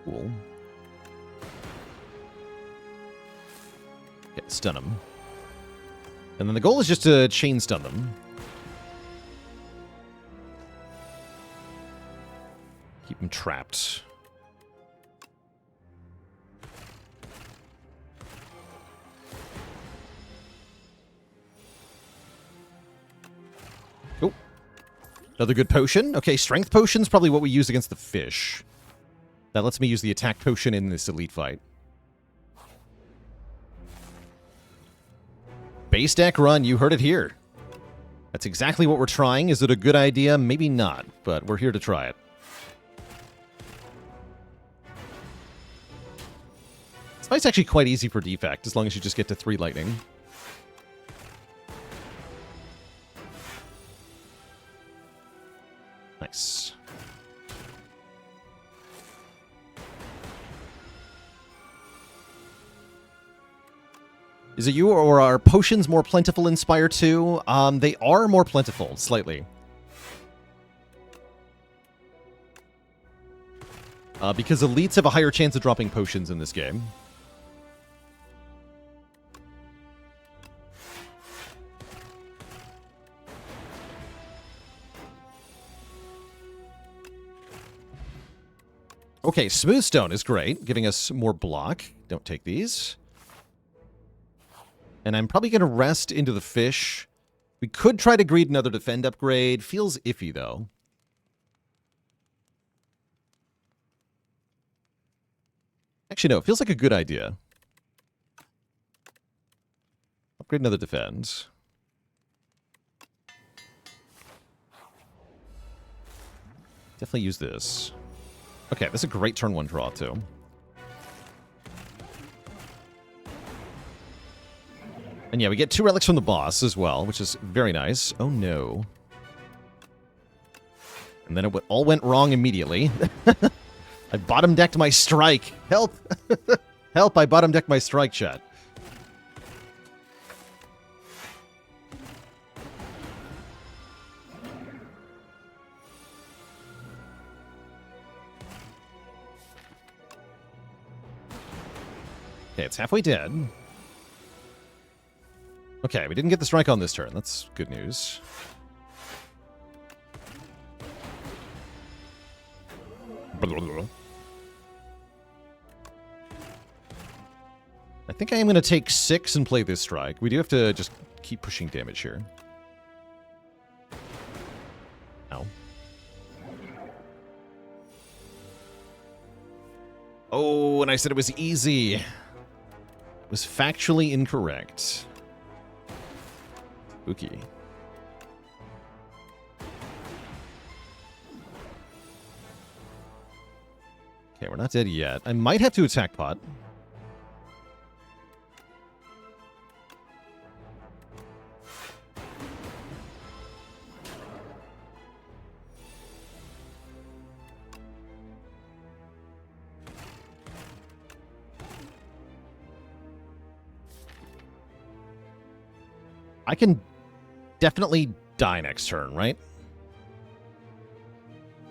Cool. Okay, stun them. And then the goal is just to chain stun them. Keep them trapped. Oh. Another good potion. Okay, strength potion's probably what we use against the fish. That lets me use the attack potion in this elite fight. Base deck run, you heard it here. That's exactly what we're trying. Is it a good idea? Maybe not, but we're here to try it. This fight's actually quite easy for Defect, as long as you just get to 3 lightning. Nice. Is it you, or are potions more plentiful in Spire 2? They are more plentiful, slightly. Because elites have a higher chance of dropping potions in this game. Okay, Smooth Stone is great, giving us more block. Don't take these. And I'm probably going to rest into the fish. We could try to greed another defend upgrade. Feels iffy, though. Actually, no. It feels like a good idea. Upgrade another defend. Definitely use this. Okay, this is a great turn 1 draw, too. And yeah, we get 2 relics from the boss as well, which is very nice. Oh, no. And then it all went wrong immediately. I bottom-decked my strike. Help! Help, I bottom-decked my strike, chat. Okay, it's halfway dead. Okay, we didn't get the strike on this turn. That's good news. I think I am going to take 6 and play this strike. We do have to just keep pushing damage here. Ow. Oh, and I said it was easy. It was factually incorrect. Spooky. Okay, we're not dead yet. I might have to attack pot. I can definitely die next turn, right?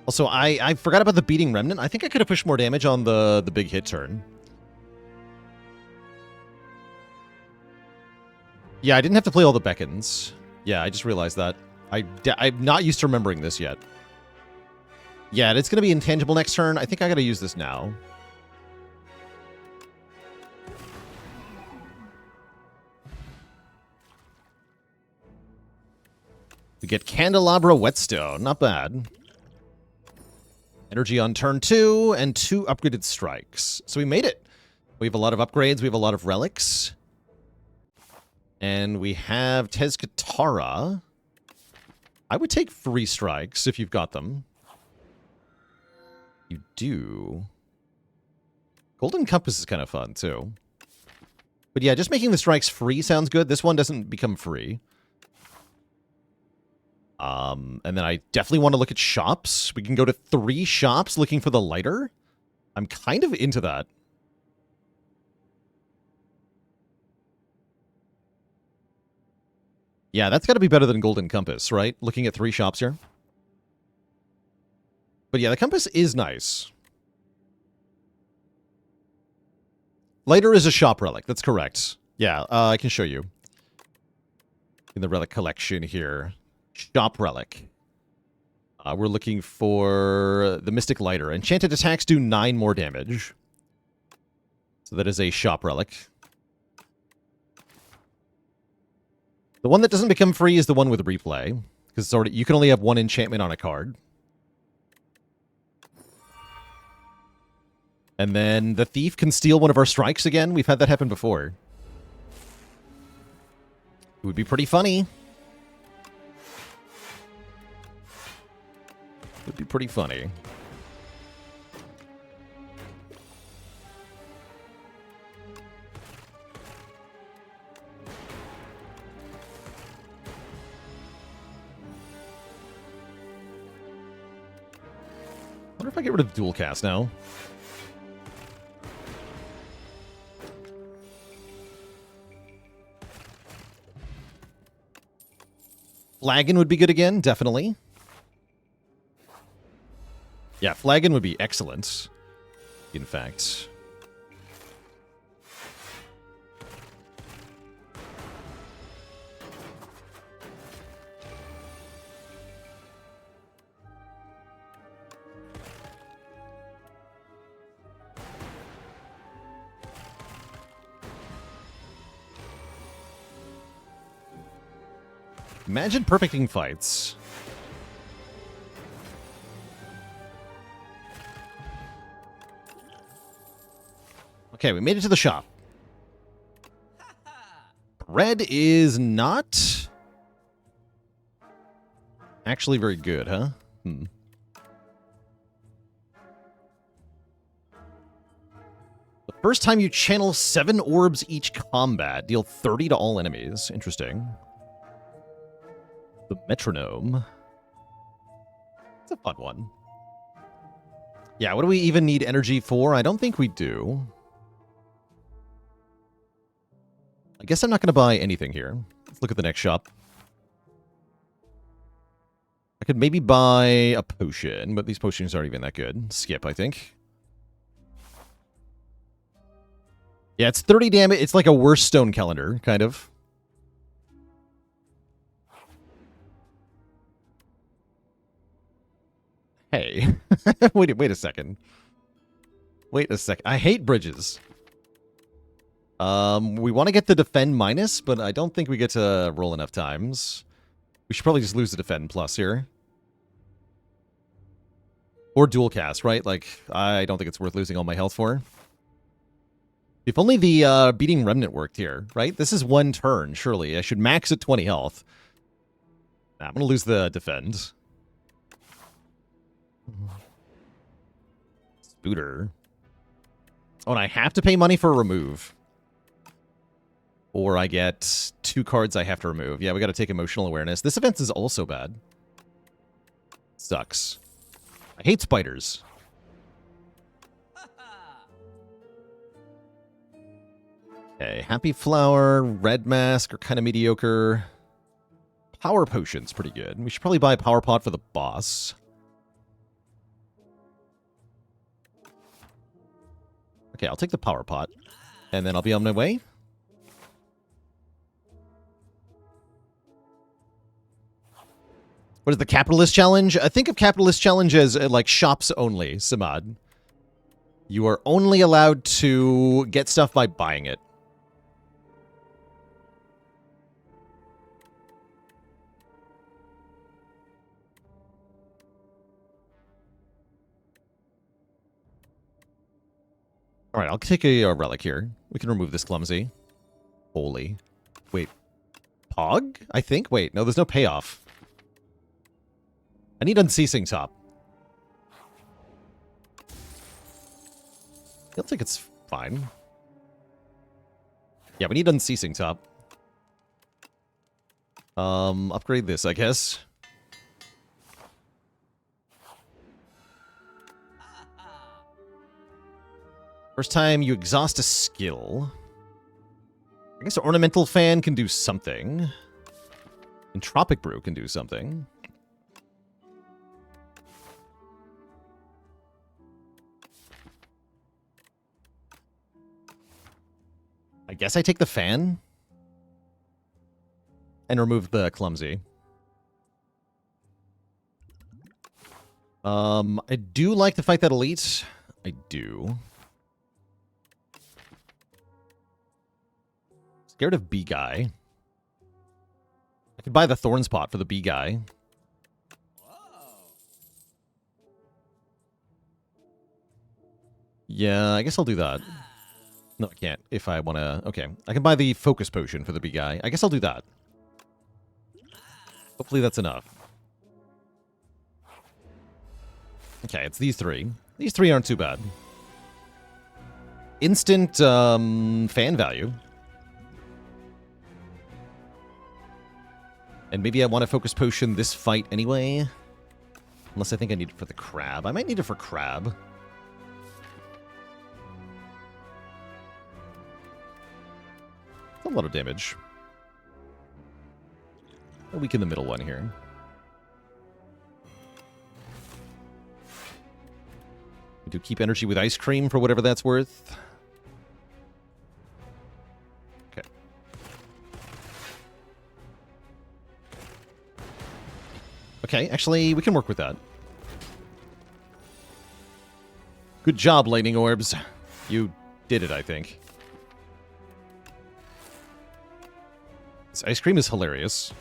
Also, I forgot about the Beating Remnant. I think I could have pushed more damage on the big hit turn. Yeah, I didn't have to play all the beckons. Yeah, I just realized that. I'm not used to remembering this yet. Yeah, it's going to be intangible next turn. I think I got to use this now. We get Candelabra Whetstone. Not bad. Energy on turn 2 and 2 upgraded strikes. So we made it. We have a lot of upgrades. We have a lot of relics. And we have Tezkatara. I would take 3 strikes if you've got them. You do. Golden Compass is kind of fun, too. But yeah, just making the strikes free sounds good. This one doesn't become free. And then I definitely want to look at shops. We can go to 3 shops looking for the lighter. I'm kind of into that. Yeah, that's got to be better than Golden Compass, right? Looking at 3 shops here. But yeah, the compass is nice. Lighter is a shop relic. That's correct. Yeah, I can show you. In the relic collection here. Shop relic. We're looking for the Mystic Lighter. Enchanted attacks do 9 more damage. So that is a shop relic. The one that doesn't become free is the one with replay. Because it's already, you can only have 1 enchantment on a card. And then the thief can steal one of our strikes again. We've had that happen before. It would be pretty funny. Would be pretty funny. I wonder if I get rid of dual cast now. Flagon would be good again, definitely. Yeah, Flagon would be excellent, in fact. Imagine perfecting fights. Okay, we made it to the shop. Red is not actually very good, huh? The first time you channel 7 orbs each combat, deal 30 to all enemies. Interesting. The metronome. It's a fun one. Yeah, what do we even need energy for? I don't think we do. I guess I'm not going to buy anything here. Let's look at the next shop. I could maybe buy a potion, but these potions aren't even that good. Skip, I think. Yeah, it's 30 damage. It's like a worse stone calendar, kind of. Hey. wait a second. Wait a sec. I hate bridges. We want to get the defend minus, but I don't think we get to roll enough times. We should probably just lose the defend plus here. Or dual cast, right? Like, I don't think it's worth losing all my health for. If only the beating remnant worked here, right? This is 1 turn, surely. I should max at 20 health. Nah, I'm going to lose the defend. Spooter. Oh, and I have to pay money for a remove. Or I get 2 cards I have to remove. Yeah, we got to take emotional awareness. This event is also bad. Sucks. I hate spiders. Okay, Happy Flower, Red Mask are kind of mediocre. Power potion's pretty good. We should probably buy a power pot for the boss. Okay, I'll take the power pot, and then I'll be on my way. What is the capitalist challenge? I think of capitalist challenge as like shops only, Samad. You are only allowed to get stuff by buying it. All right, I'll take a relic here. We can remove this clumsy. Holy. Wait. Pog? I think? Wait, no, there's no payoff. I need Unceasing Top. I think it's fine. Yeah, we need Unceasing Top. Upgrade this, I guess. First time you exhaust a skill. I guess Ornamental Fan can do something. Entropic Brew can do something. I guess I take the fan and remove the clumsy. I do like to fight that elite. I do. Scared of B guy. I could buy the Thorns pot for the B guy. Yeah, I guess I'll do that. No, I can't. If I want to... Okay. I can buy the Focus Potion for the B guy. I guess I'll do that. Hopefully that's enough. Okay, it's these three. These three aren't too bad. Instant fan value. And maybe I want to Focus Potion this fight anyway. Unless I think I need it for the crab. I might need it for crab. A lot of damage. I'll weaken the middle one here. We do keep energy with ice cream for whatever that's worth. Okay. Okay, actually, we can work with that. Good job, Lightning Orbs. You did it, I think. This ice cream is hilarious.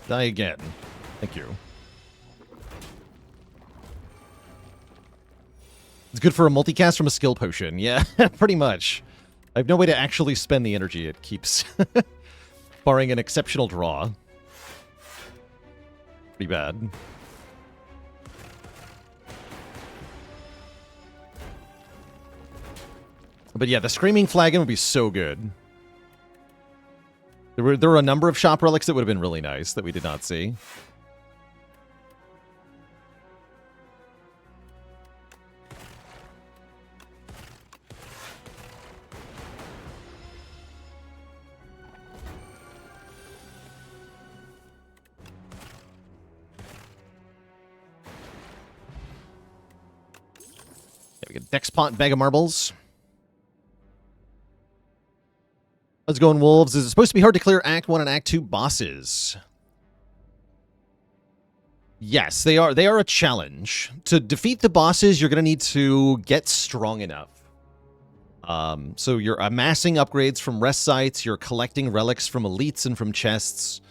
Die again. Thank you. It's good for a multicast from a skill potion. Yeah, pretty much. I have no way to actually spend the energy it keeps. Barring an exceptional draw. Pretty bad. But yeah, the Screaming Flagon would be so good. There were a number of shop relics that would have been really nice that we did not see. Yeah, we get Dex Pot, Bag of Marbles. How's it going, Wolves? Is it supposed to be hard to clear Act 1 and Act 2 bosses? Yes, they are. They are a challenge. To defeat the bosses, you're going to need to get strong enough. So you're amassing upgrades from rest sites, you're collecting relics from elites and from chests,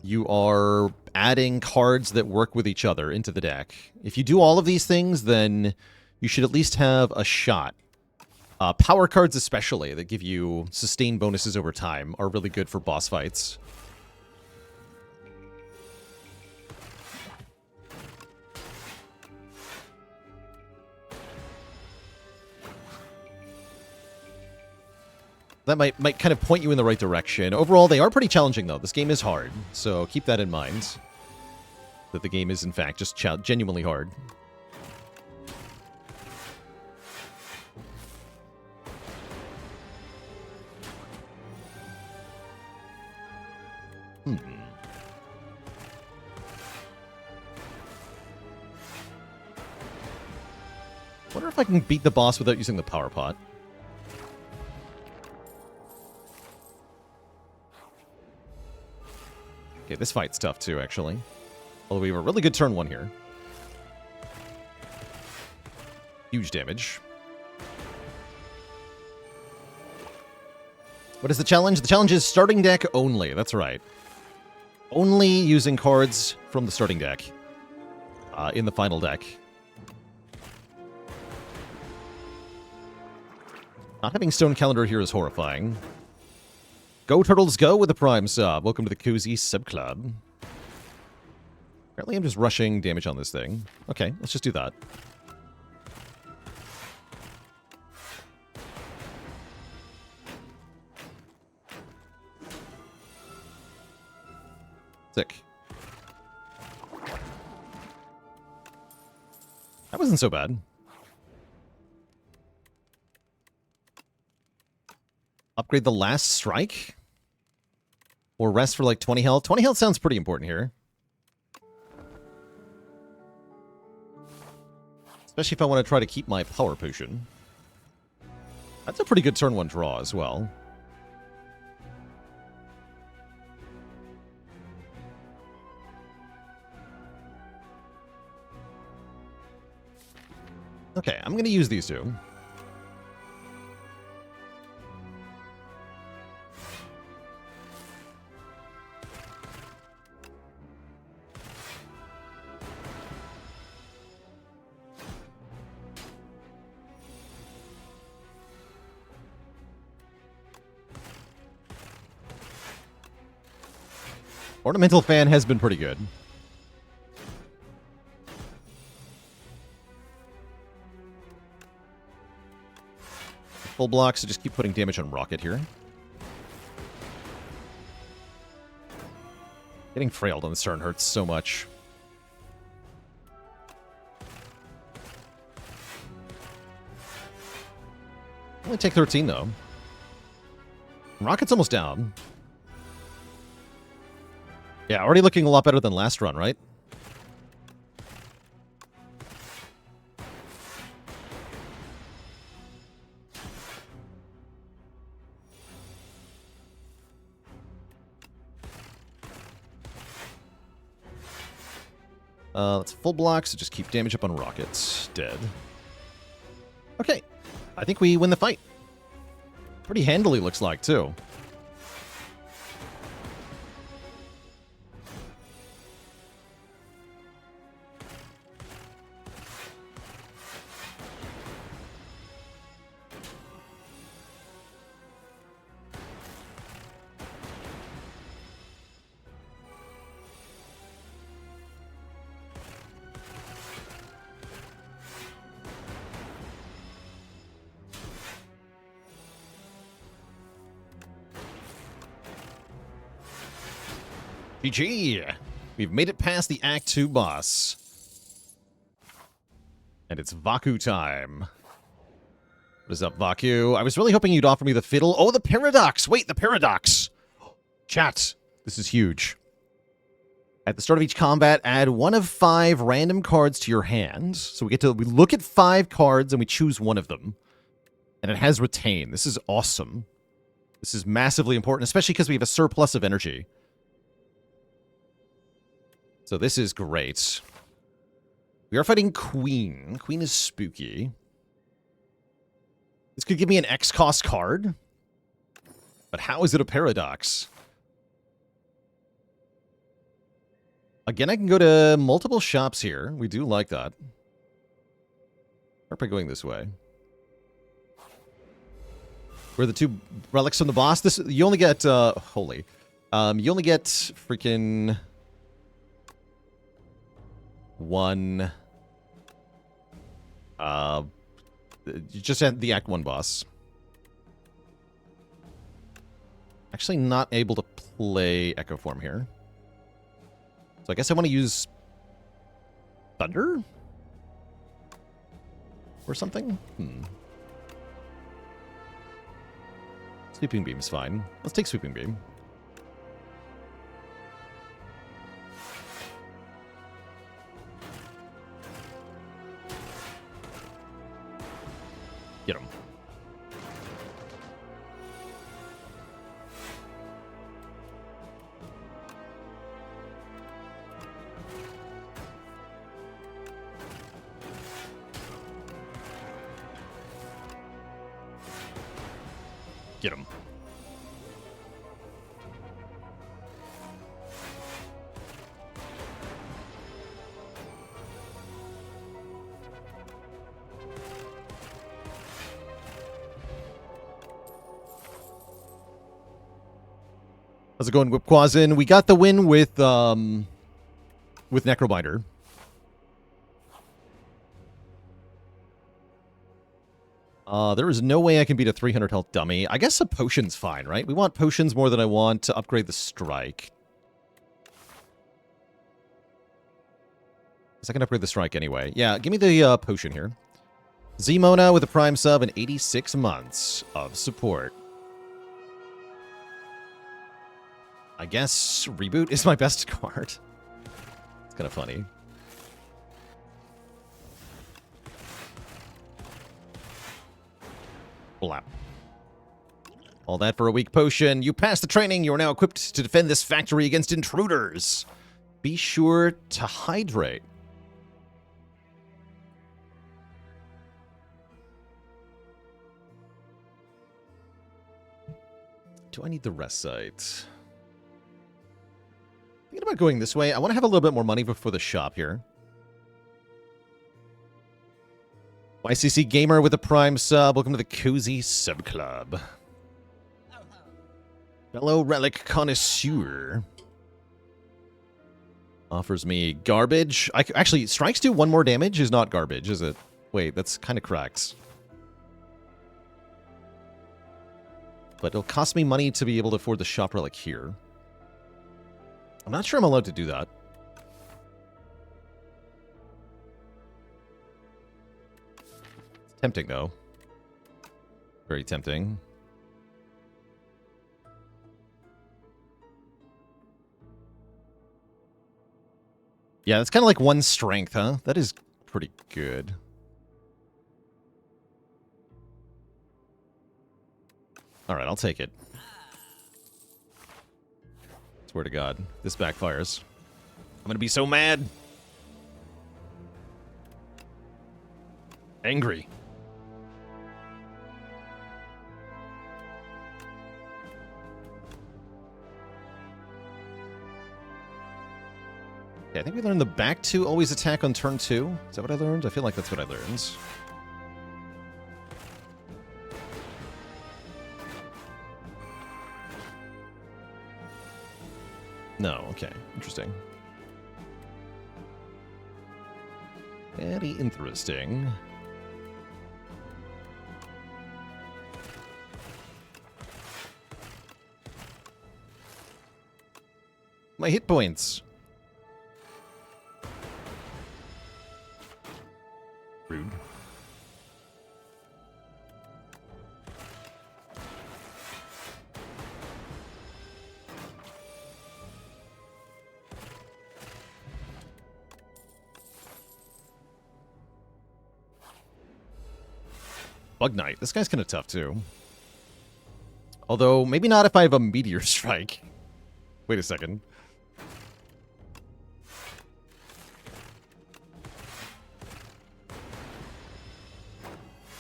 you are adding cards that work with each other into the deck. If you do all of these things, then you should at least have a shot. Power cards especially, that give you sustained bonuses over time, are really good for boss fights. That might kind of point you in the right direction. Overall, they are pretty challenging, though. This game is hard, so keep that in mind. That the game is, in fact, just genuinely hard. Wonder if I can beat the boss without using the power pot. Okay, this fight's tough too, actually. Although we have a really good turn 1 here. Huge damage. What is the challenge? The challenge is starting deck only. That's right. Only using cards from the starting deck in the final deck. Not having Stone Calendar here is horrifying. Go Turtles Go with the Prime sub. Welcome to the Cozy Sub Club. Apparently I'm just rushing damage on this thing. Okay, let's just do that. Sick. That wasn't so bad. Upgrade the last strike? Or rest for like 20 health? 20 health sounds pretty important here. Especially if I want to try to keep my power potion. That's a pretty good turn 1 draw as well. Okay, I'm going to use these two. Ornamental Fan has been pretty good. Full block, so just keep putting damage on Rocket here. Getting frailed on this turn hurts so much. Only take 13, though. Rocket's almost down. Yeah, already looking a lot better than last run, right? That's full block, so just keep damage up on Rockets. Dead. Okay, I think we win the fight. Pretty handily, looks like, too. GG! We've made it past the Act 2 boss. And it's Vaku time. What is up, Vaku? I was really hoping you'd offer me the fiddle. Oh, the paradox! Wait, the paradox! Chat, this is huge. At the start of each combat, add 1 of 5 random cards to your hand. So we look at 5 cards and we choose 1 of them. And it has retain. This is awesome. This is massively important, especially because we have a surplus of energy. So this is great. We are fighting Queen. Queen is spooky. This could give me an X-cost card. But how is it a paradox? Again, I can go to multiple shops here. We do like that. Or by going this way. Where the 2 relics from the boss. This you only get holy. You only get freaking 1. You just had the Act 1 boss. Actually not able to play Echo Form here. So I guess I want to use Thunder? Or something? Sweeping Beam's fine. Let's take Sweeping Beam. Get him. Get him. How's it going, Whipquazin? We got the win with Necrobinder. There is no way I can beat a 300 health dummy. I guess a potion's fine, right? We want potions more than I want to upgrade the strike. Because I can upgrade the strike anyway. Yeah, give me the potion here. Zmona with a prime sub and 86 months of support. I guess Reboot is my best card. It's kind of funny. Blap. All that for a weak potion. You passed the training. You are now equipped to defend this factory against intruders. Be sure to hydrate. Do I need the rest site? Thinking about going this way. I want to have a little bit more money before the shop here. YCC Gamer with a prime sub. Welcome to the Cozy Sub Club. Fellow Relic Connoisseur. Offers me garbage. Actually, strikes do 1 more damage is not garbage, is it? Wait, that's kind of correct. But it'll cost me money to be able to afford the shop relic here. I'm not sure I'm allowed to do that. It's tempting, though. Very tempting. Yeah, that's kind of like 1 strength, huh? That is pretty good. Alright, I'll take it. Swear to God, this backfires. I'm gonna be so mad. Angry. Yeah, I think we learned the back 2 always attack on turn 2. Is that what I learned? I feel like that's what I learned. No, okay. Interesting. Very interesting. My hit points. Rude. Bug Knight. This guy's kind of tough, too. Although, maybe not if I have a Meteor Strike. Wait a second.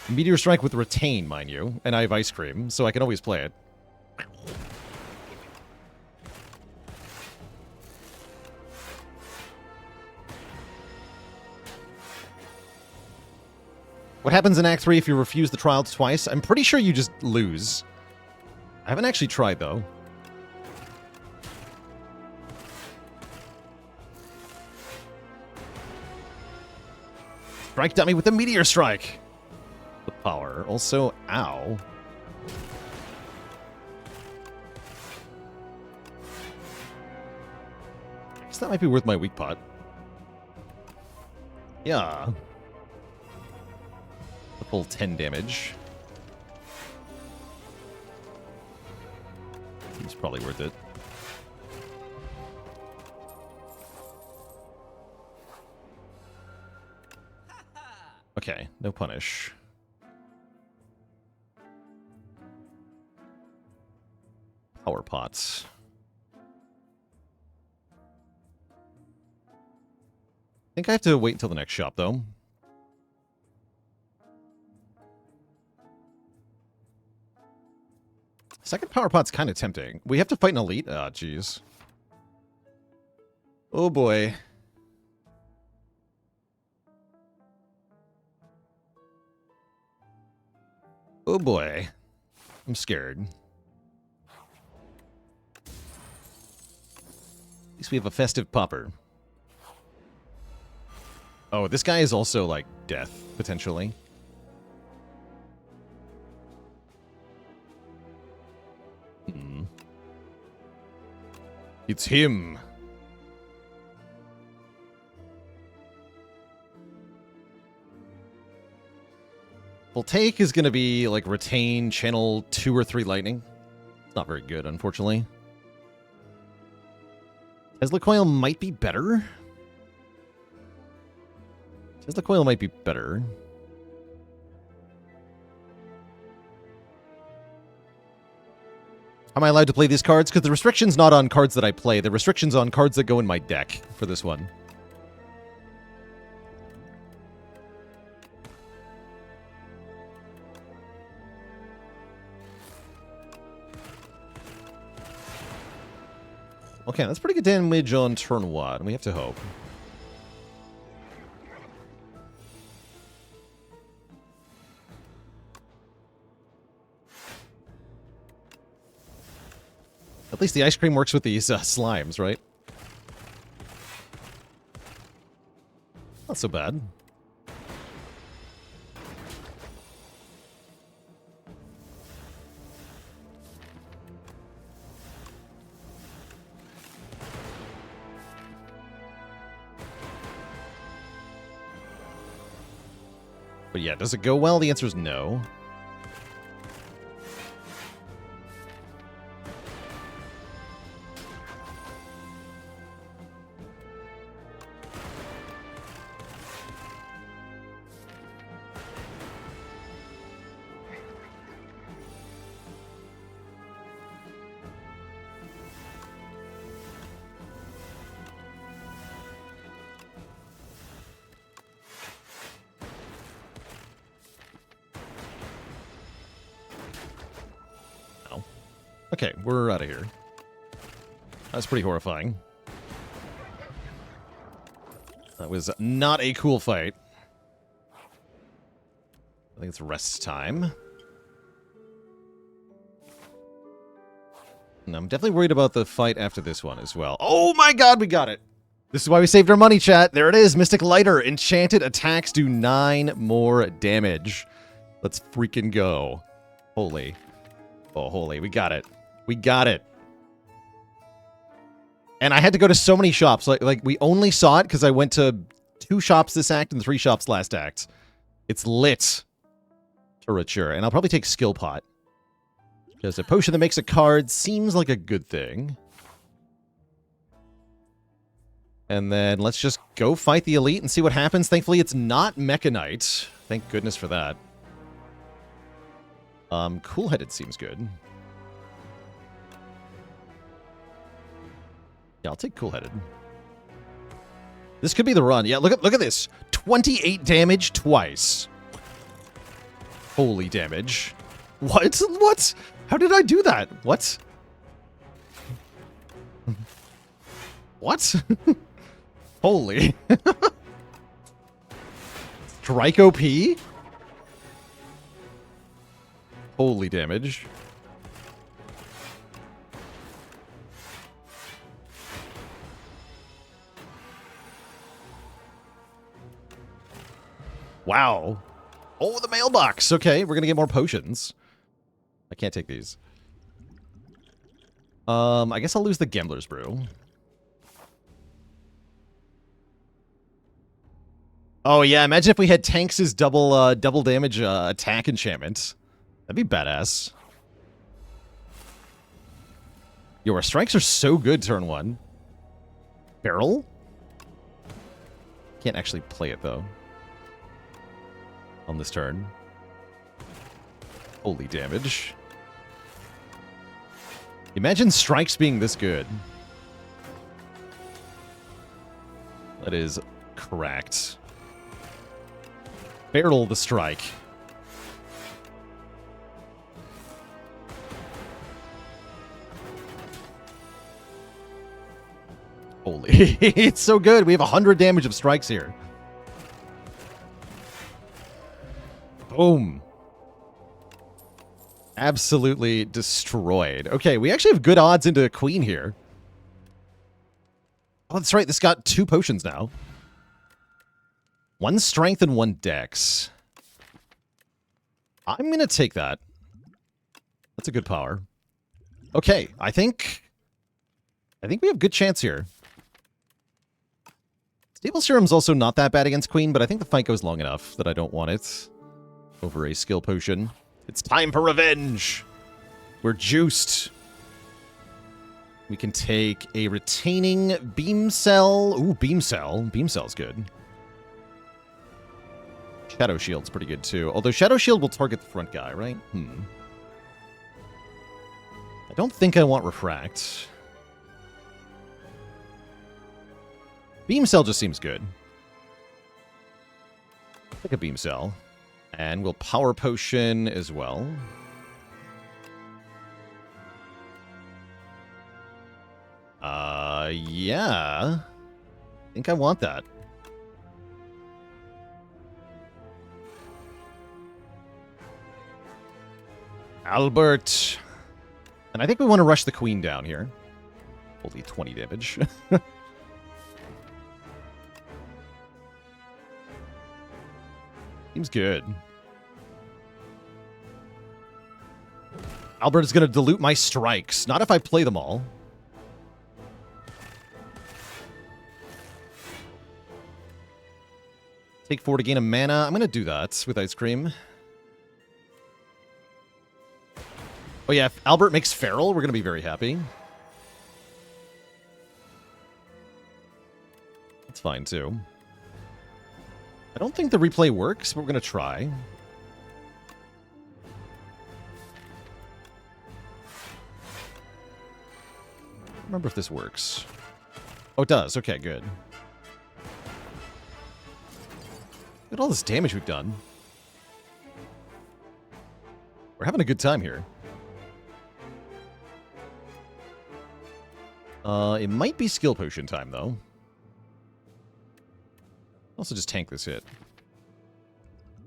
Meteor Strike with Retain, mind you. And I have Ice Cream, so I can always play it. What happens in Act 3 if you refuse the trial twice? I'm pretty sure you just lose. I haven't actually tried, though. Strike dummy with the Meteor Strike! The power. Also, ow. So that might be worth my weak pot. Yeah. The full 10 damage. Seems probably worth it. Okay, no punish. Power pots. I think I have to wait until the next shop, though. Second power pot's kind of tempting. We have to fight an elite? Ah, jeez. Oh, boy. Oh, boy. I'm scared. At least we have a festive popper. Oh, this guy is also, like, death, potentially. It's him. Full take is going to be, like, retain channel 2 or 3 lightning. It's not very good, unfortunately. Tesla coil might be better. Tesla coil might be better. Am I allowed to play these cards? Because the restriction's not on cards that I play. The restriction's on cards that go in my deck for this one. Okay, that's pretty good damage on turn 1. We have to hope. At least the ice cream works with these slimes, right? Not so bad. But yeah, does it go well? The answer is no. Okay, we're out of here. That's pretty horrifying. That was not a cool fight. I think it's rest time. And I'm definitely worried about the fight after this one as well. Oh my god, we got it! This is why we saved our money, chat. There it is, Mystic Lighter. Enchanted attacks do 9 more damage. Let's freaking go. Holy. Oh, holy. We got it. We got it. And I had to go to so many shops. Like we only saw it because I went to 2 shops this act and 3 shops last act. It's lit. Turriture. And I'll probably take Skill Pot. Because a potion that makes a card seems like a good thing. And then let's just go fight the elite and see what happens. Thankfully, it's not Mechanite. Thank goodness for that. Cool-headed seems good. Yeah, I'll take cool-headed. This could be the run. Yeah, look at this. 28 damage twice. Holy damage. What? What? How did I do that? What? What? Holy. Strike OP? Holy damage. Wow. Oh, the mailbox. Okay, we're going to get more potions. I can't take these. I guess I'll lose the Gambler's Brew. Oh yeah, imagine if we had Tanks' double damage attack enchantment. That'd be badass. Yo, our strikes are so good turn 1. Barrel? Can't actually play it though. On this turn. Holy damage. Imagine strikes being this good. That is correct. Barrel the strike. Holy. It's so good. We have 100 damage of strikes here. Boom. Absolutely destroyed. Okay, we actually have good odds into a queen here. Oh, that's right. This got 2 potions now. 1 strength and 1 dex. I'm going to take that. That's a good power. Okay, I think we have good chance here. Stable Serum's also not that bad against Queen, but I think the fight goes long enough that I don't want it over a skill potion. It's time for revenge! We're juiced. We can take a retaining beam cell. Ooh, beam cell. Beam cell's good. Shadow Shield's pretty good too. Although Shadow Shield will target the front guy, right? I don't think I want Refract. Beam Cell just seems good. Take a Beam Cell. And we'll Power Potion as well. Yeah. I think I want that. Albert. And I think we want to rush the queen down here. Only 20 damage. Seems good. Albert is going to dilute my strikes. Not if I play them all. Take 4 to gain a mana. I'm going to do that with Ice Cream. Oh yeah, if Albert makes Feral, we're going to be very happy. That's fine too. I don't think the replay works, but we're going to try. Remember if this works. Oh, it does. Okay, good. Look at all this damage we've done. We're having a good time here. It might be skill potion time, though. Also just tank this hit.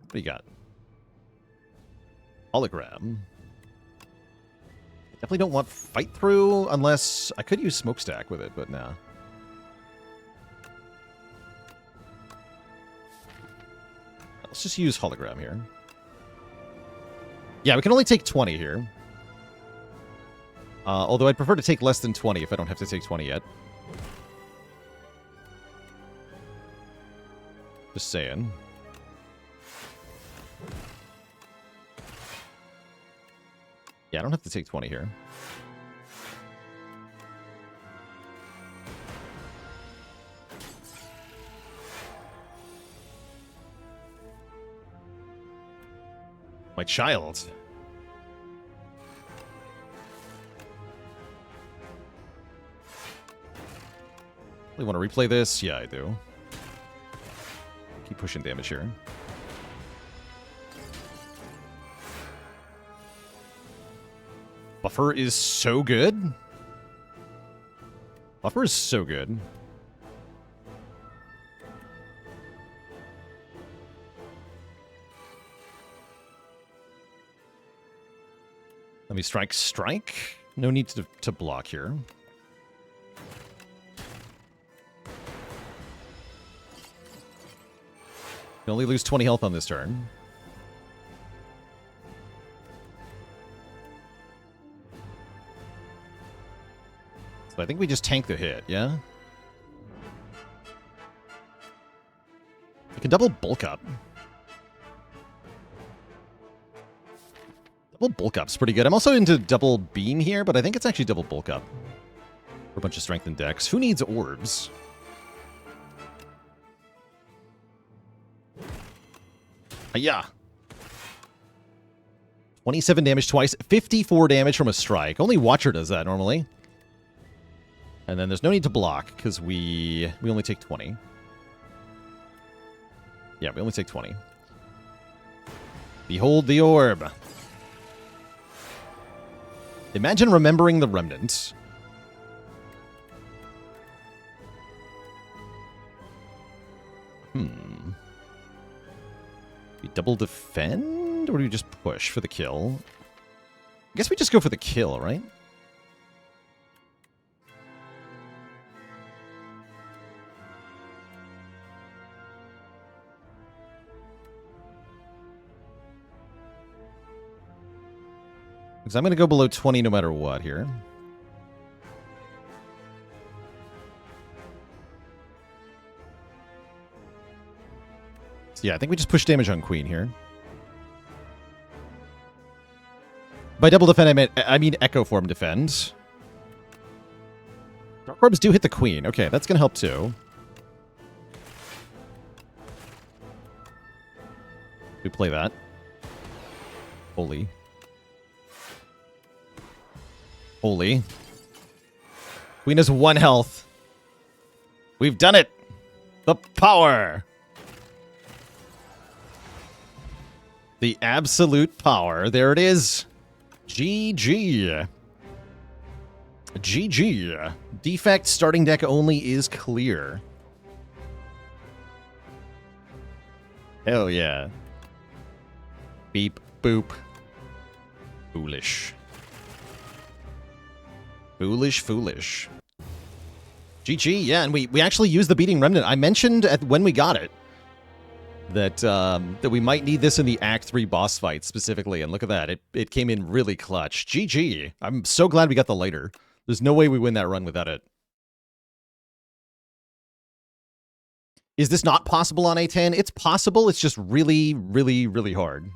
What do you got? Hologram. Definitely don't want fight through unless I could use smokestack with it, but nah. Let's just use hologram here. Yeah, we can only take 20 here. Although I'd prefer to take less than 20 if I don't have to take 20 yet. Just saying. Yeah, I don't have to take 20 here. My child. Really want to replay this? Yeah, I do. Keep pushing damage here. Buffer is so good. Buffer is so good. Let me strike. No need to block here. You only lose 20 health on this turn. So I think we just tank the hit, yeah? You can double bulk up. Double bulk up's pretty good. I'm also into double beam here, but I think it's actually double bulk up. For a bunch of strength and dex. Who needs orbs? Yeah. 27 damage twice, 54 damage from a strike. Only Watcher does that normally. And then there's no need to block, because we only take 20. Yeah, we only take 20. Behold the orb. Imagine remembering the remnants. We double defend, or do we just push for the kill? I guess we just go for the kill, right? Because I'm going to go below 20 no matter what here. Yeah, I think we just push damage on Queen here. By double defend, I mean Echo Form defend. Dark Orbs do hit the Queen. Okay, that's going to help too. We play that. Holy. Holy. Queen has 1 health. We've done it! The power! The absolute power. There it is. GG. GG. Defect starting deck only is clear. Hell yeah. Beep, boop. Foolish. Foolish. GG, yeah, and we actually used the Beating Remnant. I mentioned when we got it that we might need this in the Act 3 boss fight specifically, and look at that. It came in really clutch. GG. I'm so glad we got the lighter. There's no way we win that run without it. Is this not possible on A10? It's possible, it's just really, really, really hard.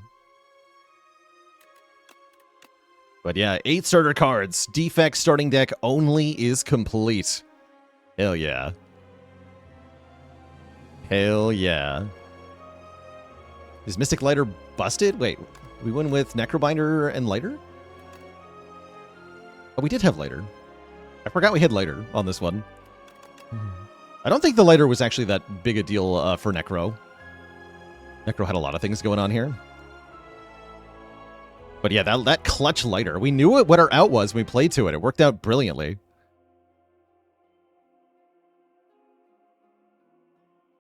But yeah, 8 starter cards. Defect starting deck only is complete. Hell yeah. Hell yeah. Is Mystic Lighter busted? Wait, we went with Necrobinder and Lighter? Oh, we did have Lighter. I forgot we had Lighter on this one. I don't think the Lighter was actually that big a deal for Necro. Necro had a lot of things going on here. But yeah, that clutch Lighter. We knew what our out was when we played to it. It worked out brilliantly.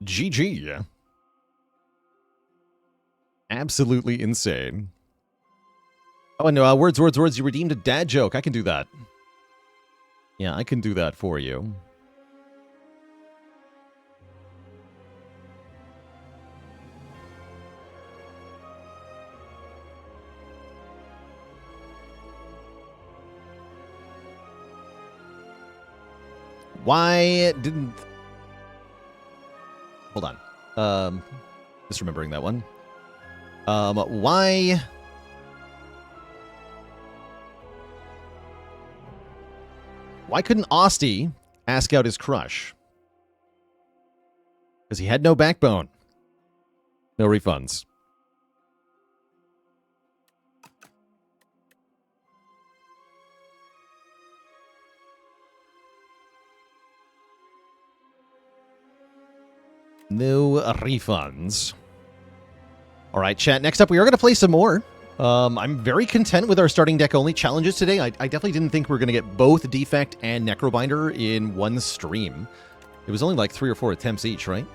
GG. Absolutely insane. Oh, and words. You redeemed a dad joke. I can do that. Yeah, I can do that for you. Why didn't... Hold on. Just remembering that one. Why... Why couldn't Osty ask out his crush? Because he had no backbone. No refunds. No refunds. All right, chat. Next up, we are going to play some more. I'm very content with our starting deck only challenges today. I definitely didn't think we were going to get both Defect and Necrobinder in one stream. It was only like 3 or 4 attempts each, right?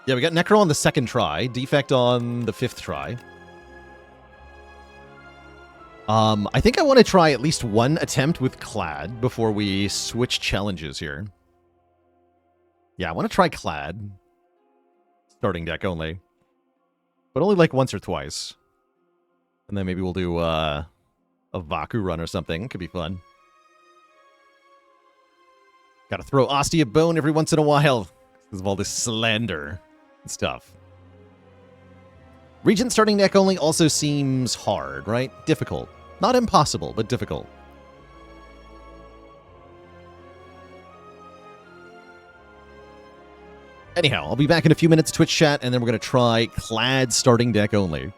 Yeah, we got Necro on the 2nd try, Defect on the 5th try. I think I want to try at least one attempt with Clad before we switch challenges here. Yeah, I want to try Clad. Starting deck only. But only like once or twice. And then maybe we'll do a Vaku run or something. Could be fun. Gotta throw Osty a bone every once in a while. because of all this slander and stuff. Regent starting deck only also seems hard, right? Difficult. Not impossible, but difficult. Anyhow, I'll be back in a few minutes, Twitch chat, and then we're going to try Clad starting deck only.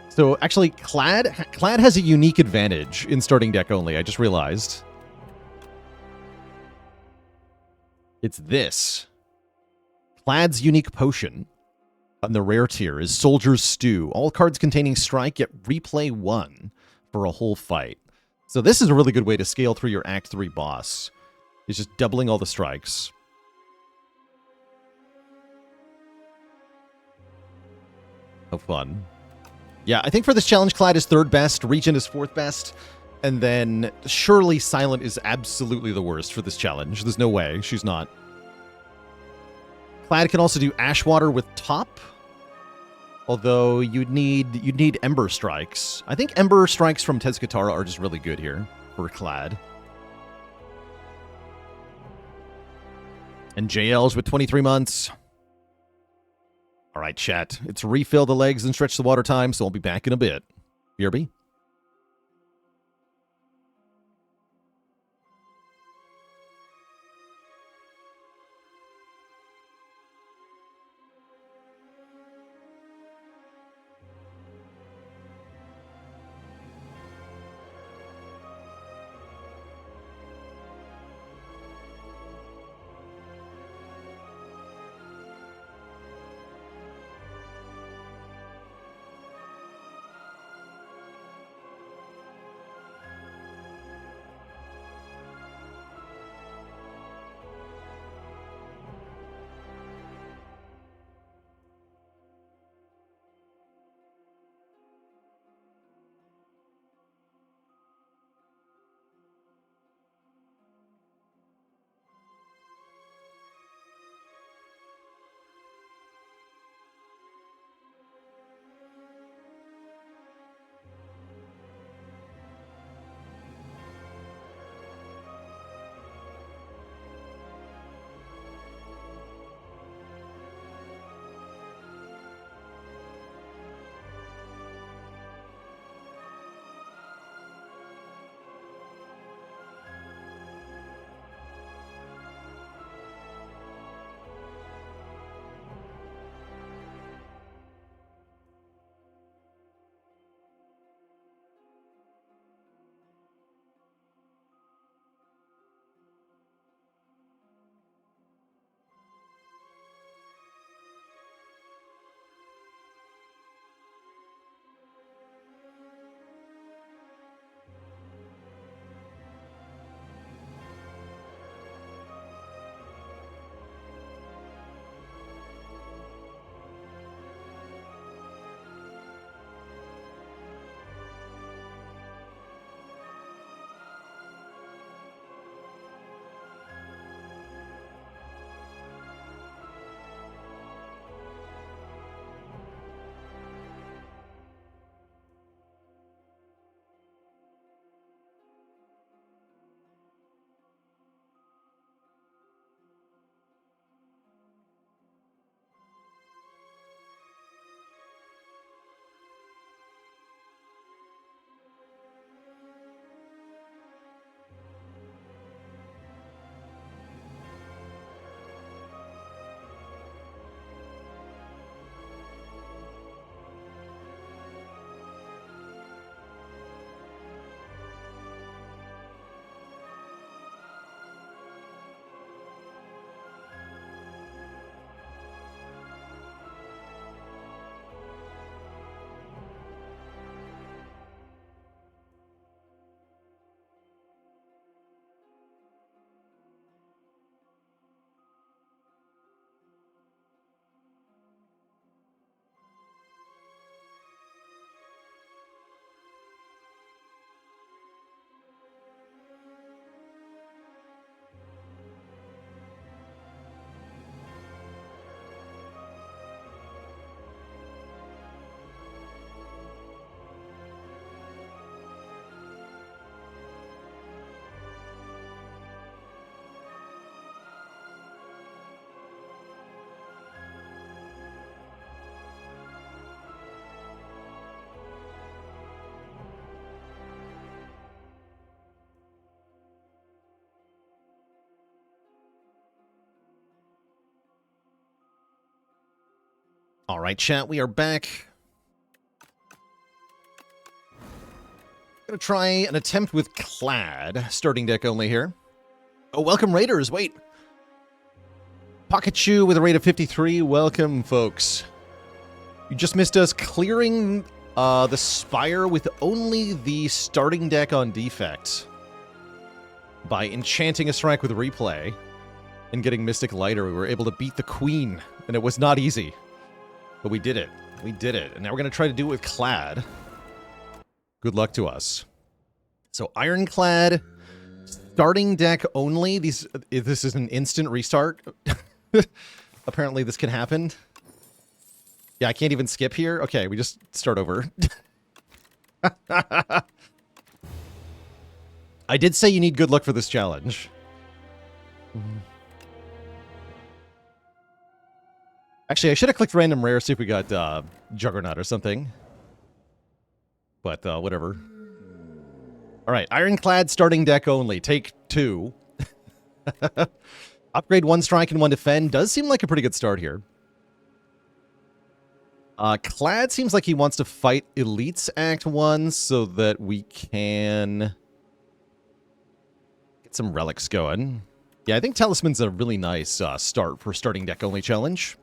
So, actually, Clad has a unique advantage in starting deck only, I just realized. It's this. Clad's unique potion on the rare tier is Soldier's Stew. All cards containing strike get replay 1 for a whole fight. So this is a really good way to scale through your Act 3 boss. It's just doubling all the strikes. How fun. Yeah, I think for this challenge, Clad is 3rd best, Regent is 4th best, and then surely Silent is absolutely the worst for this challenge. There's no way. She's not. Clad can also do Ashwater with top, although you'd need Ember Strikes. I think Ember Strikes from Tezcatara are just really good here for Clad. And JL's with 23 months. All right, chat. It's refill the legs and stretch the water time, so I'll be back in a bit. BRB. All right, chat, we are back. Gonna try an attempt with Clad, starting deck only here. Oh, welcome Raiders, wait. Pocket Chew with a rate of 53, welcome folks. You just missed us clearing the Spire with only the starting deck on Defect by enchanting a strike with Replay and getting Mystic Lighter. We were able to beat the Queen, and it was not easy. But we did it. We did it. And now we're going to try to do it with Clad. Good luck to us. So Ironclad, starting deck only. This is an instant restart. Apparently this can happen. Yeah, I can't even skip here. Okay, we just start over. I did say you need good luck for this challenge. Actually, I should have clicked random rare, see if we got Juggernaut or something. But whatever. Alright, Ironclad starting deck only. Take 2. Upgrade 1 strike and 1 defend. Does seem like a pretty good start here. Clad seems like he wants to fight Elites Act 1 so that we can get some relics going. Yeah, I think Talisman's a really nice start for starting deck only challenge.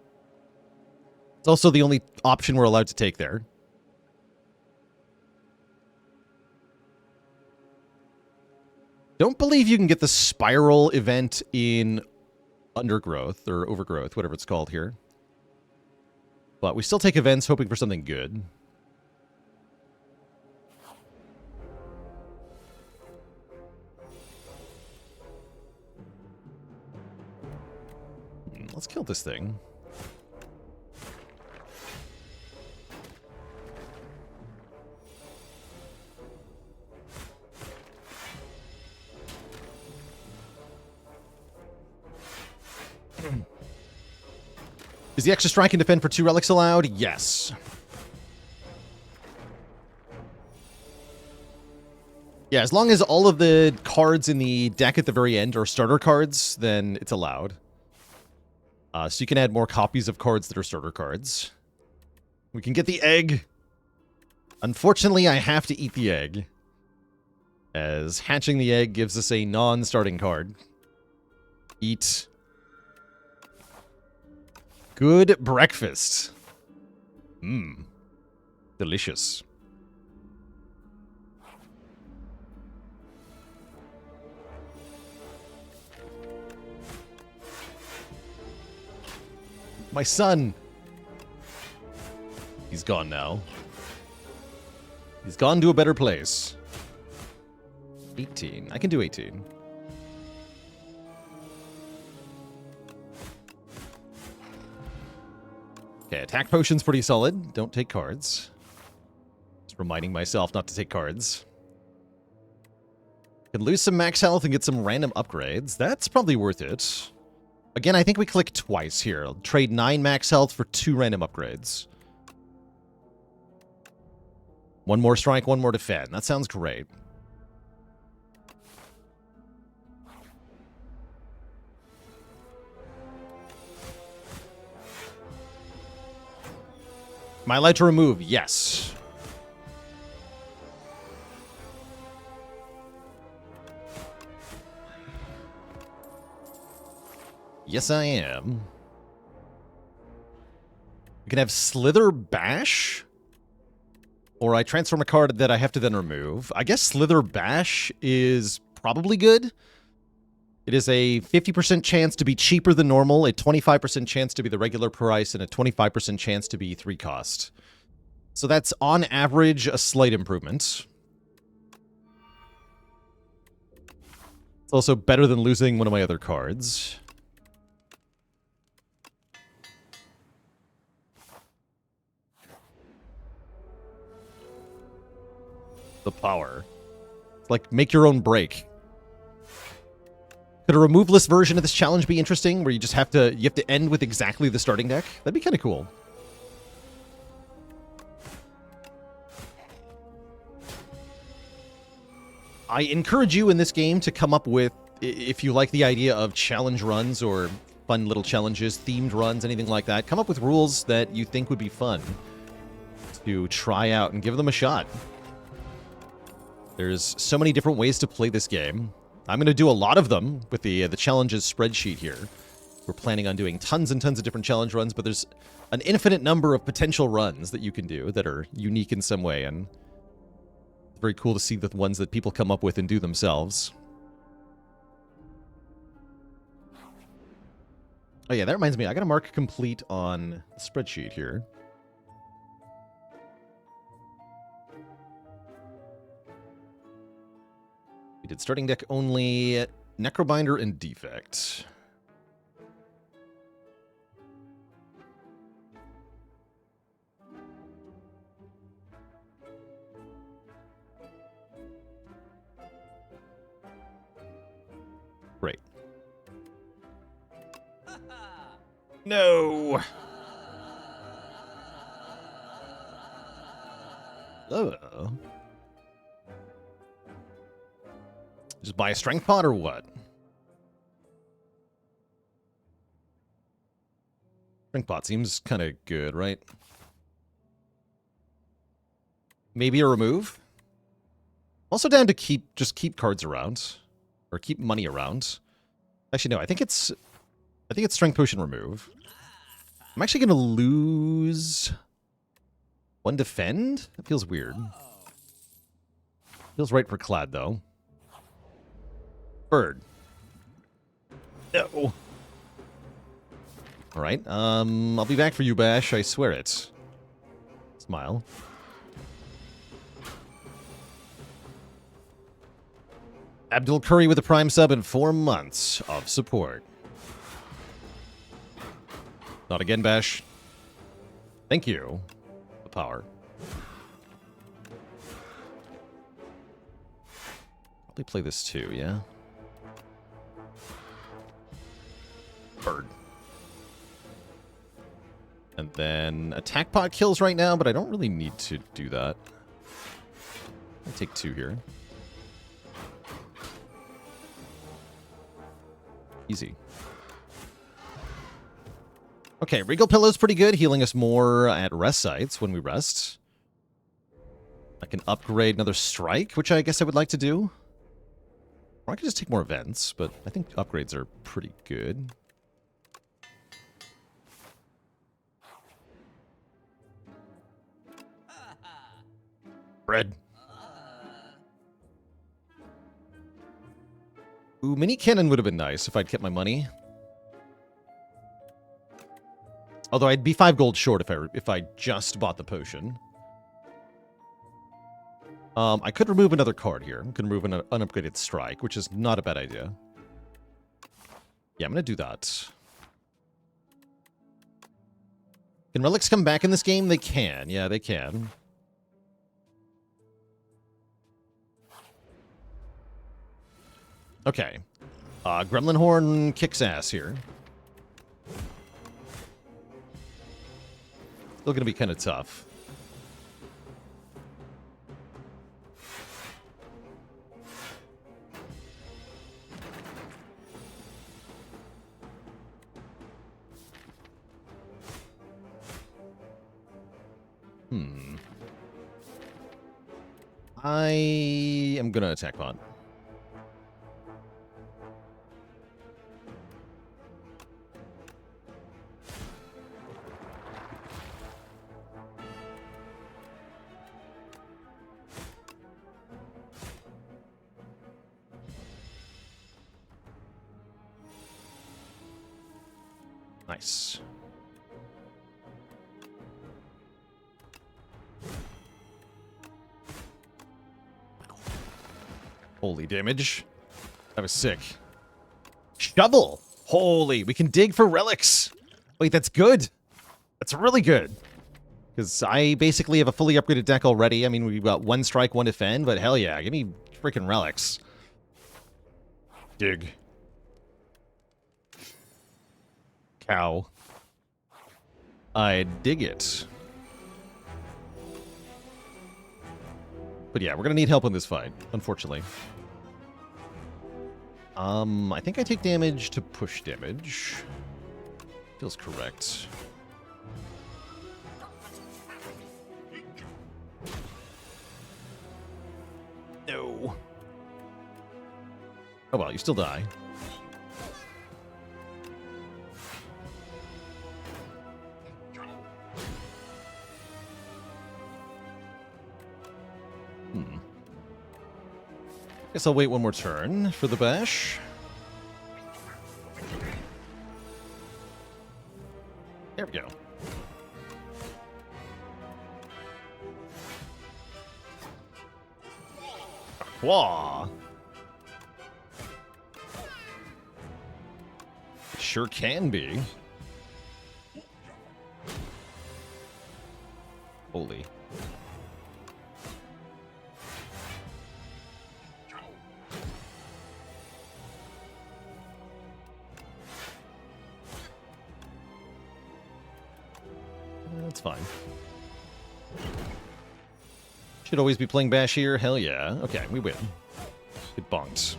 It's also the only option we're allowed to take there. Don't believe you can get the Spiral event in Undergrowth, or Overgrowth, whatever it's called here. But we still take events hoping for something good. Let's kill this thing. Is the extra strike and defend for 2 relics allowed? Yes. Yeah, as long as all of the cards in the deck at the very end are starter cards, then it's allowed. So you can add more copies of cards that are starter cards. We can get the egg. Unfortunately, I have to eat the egg, as hatching the egg gives us a non-starting card. Eat. Good breakfast. Mmm. Delicious. My son. He's gone now. He's gone to a better place. 18. I can do 18. Okay, attack potion's pretty solid. Don't take cards. Just reminding myself not to take cards. Can lose some max health and get some random upgrades. That's probably worth it. Again, I think we click twice here. I'll trade 9 max health for 2 random upgrades. 1 more strike, 1 more defend. That sounds great. Am I allowed to remove? Yes. Yes, I am. We can have Slither Bash. Or I transform a card that I have to then remove. I guess Slither Bash is probably good. It is a 50% chance to be cheaper than normal, a 25% chance to be the regular price, and a 25% chance to be 3 cost. So that's, on average, a slight improvement. It's also better than losing one of my other cards. The power. It's like, make your own break. Could a removeless version of this challenge be interesting, where you just have to end with exactly the starting deck? That'd be kind of cool. I encourage you in this game to come up with, if you like the idea of challenge runs or fun little challenges, themed runs, anything like that. Come up with rules that you think would be fun to try out and give them a shot. There's so many different ways to play this game. I'm going to do a lot of them with the challenges spreadsheet here. We're planning on doing tons and tons of different challenge runs, but there's an infinite number of potential runs that you can do that are unique in some way, and it's very cool to see the ones that people come up with and do themselves. Oh yeah, that reminds me, I got to mark complete on the spreadsheet here. We did starting deck only, Necrobinder and Defect. Great. No! Oh. Just buy a strength pot or what? Strength pot seems kind of good, right? Maybe a remove? Also down to just keep cards around. Or keep money around. Actually, no, I think it's strength potion remove. I'm actually gonna lose one defend? That feels weird. Feels right for Clad, though. Bird. No. Alright, I'll be back for you, Bash, I swear it. Smile. Abdul Curry with a Prime sub and 4 months of support. Not again, Bash. Thank you. The power. Probably play this too, yeah? Bird. And then attack pot kills right now, but I don't really need to do that. I'll take 2 here. Easy. Okay, Regal Pillow's pretty good, healing us more at rest sites when we rest. I can upgrade another strike, which I guess I would like to do. Or I could just take more events, but I think upgrades are pretty good. Bread. Ooh, mini cannon would have been nice if I'd kept my money. Although I'd be 5 gold short if I just bought the potion. I could remove another card here. I could remove an unupgraded strike, which is not a bad idea. Yeah, I'm going to do that. Can relics come back in this game? They can. Yeah, they can. Okay. Gremlin Horn kicks ass here. Still gonna be kind of tough. I am gonna attack pod. Nice. Holy damage. That was sick. Shovel! Holy, we can dig for relics. Wait, that's good. That's really good. Because I basically have a fully upgraded deck already. I mean, we've got 1 strike, 1 defend, but hell yeah, give me freaking relics. Dig. Cow. I dig it. But yeah, we're gonna need help in this fight, unfortunately. I think I take damage to push damage. Feels correct. No. Oh well, you still die. Guess I'll wait one more turn for the bash. There we go. Wah. Sure can be. Holy. That's fine. Should always be playing Bash here. Hell yeah. Okay, we win. Get bonked.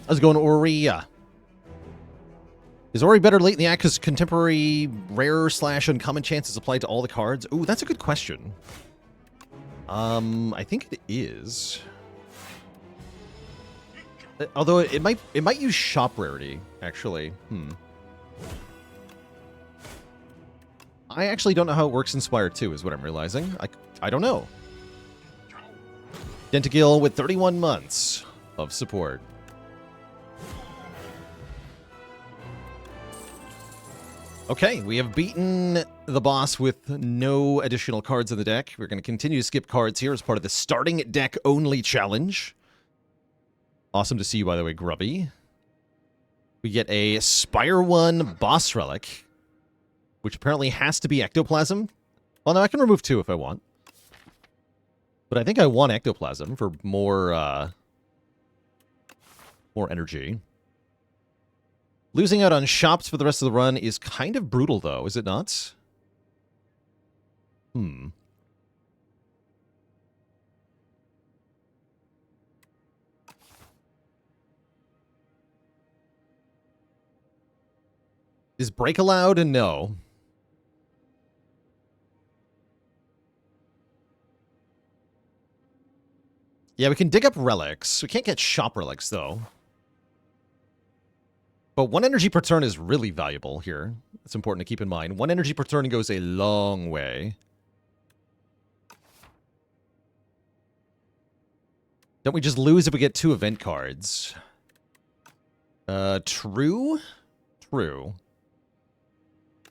How's it going, Ori? Is Ori better late in the act because contemporary rare / uncommon chances apply to all the cards? Ooh, that's a good question. I think it is. Although it might use shop rarity, actually. I actually don't know how it works in Spire 2, is what I'm realizing. I don't know. Dentagil with 31 months of support. Okay, we have beaten the boss with no additional cards in the deck. We're going to continue to skip cards here as part of the starting deck only challenge. Awesome to see you, by the way, Grubby. We get a Spire 1 boss relic, which apparently has to be Ectoplasm. Well, no, I can remove 2 if I want. But I think I want Ectoplasm for more energy. Losing out on shops for the rest of the run is kind of brutal, though, is it not? Is break allowed? And no. Yeah, we can dig up relics. We can't get shop relics, though. But 1 energy per turn is really valuable here. It's important to keep in mind. 1 energy per turn goes a long way. Don't we just lose if we get 2 event cards? True? True.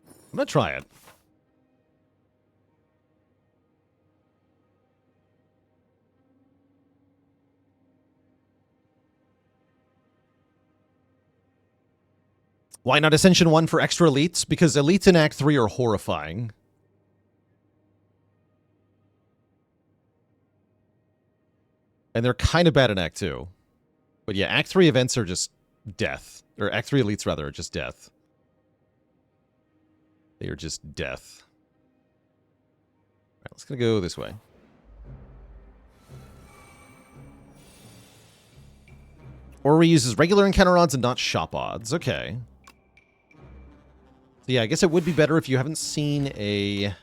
I'm gonna try it. Why not Ascension 1 for extra elites? Because elites in Act 3 are horrifying. And they're kind of bad in Act 2. But yeah, Act 3 events are just death. Or Act 3 elites, rather, are just death. They are just death. Alright, let's gonna go this way. Ori uses regular encounter odds and not shop odds. Okay. So yeah, I guess it would be better if you haven't seen a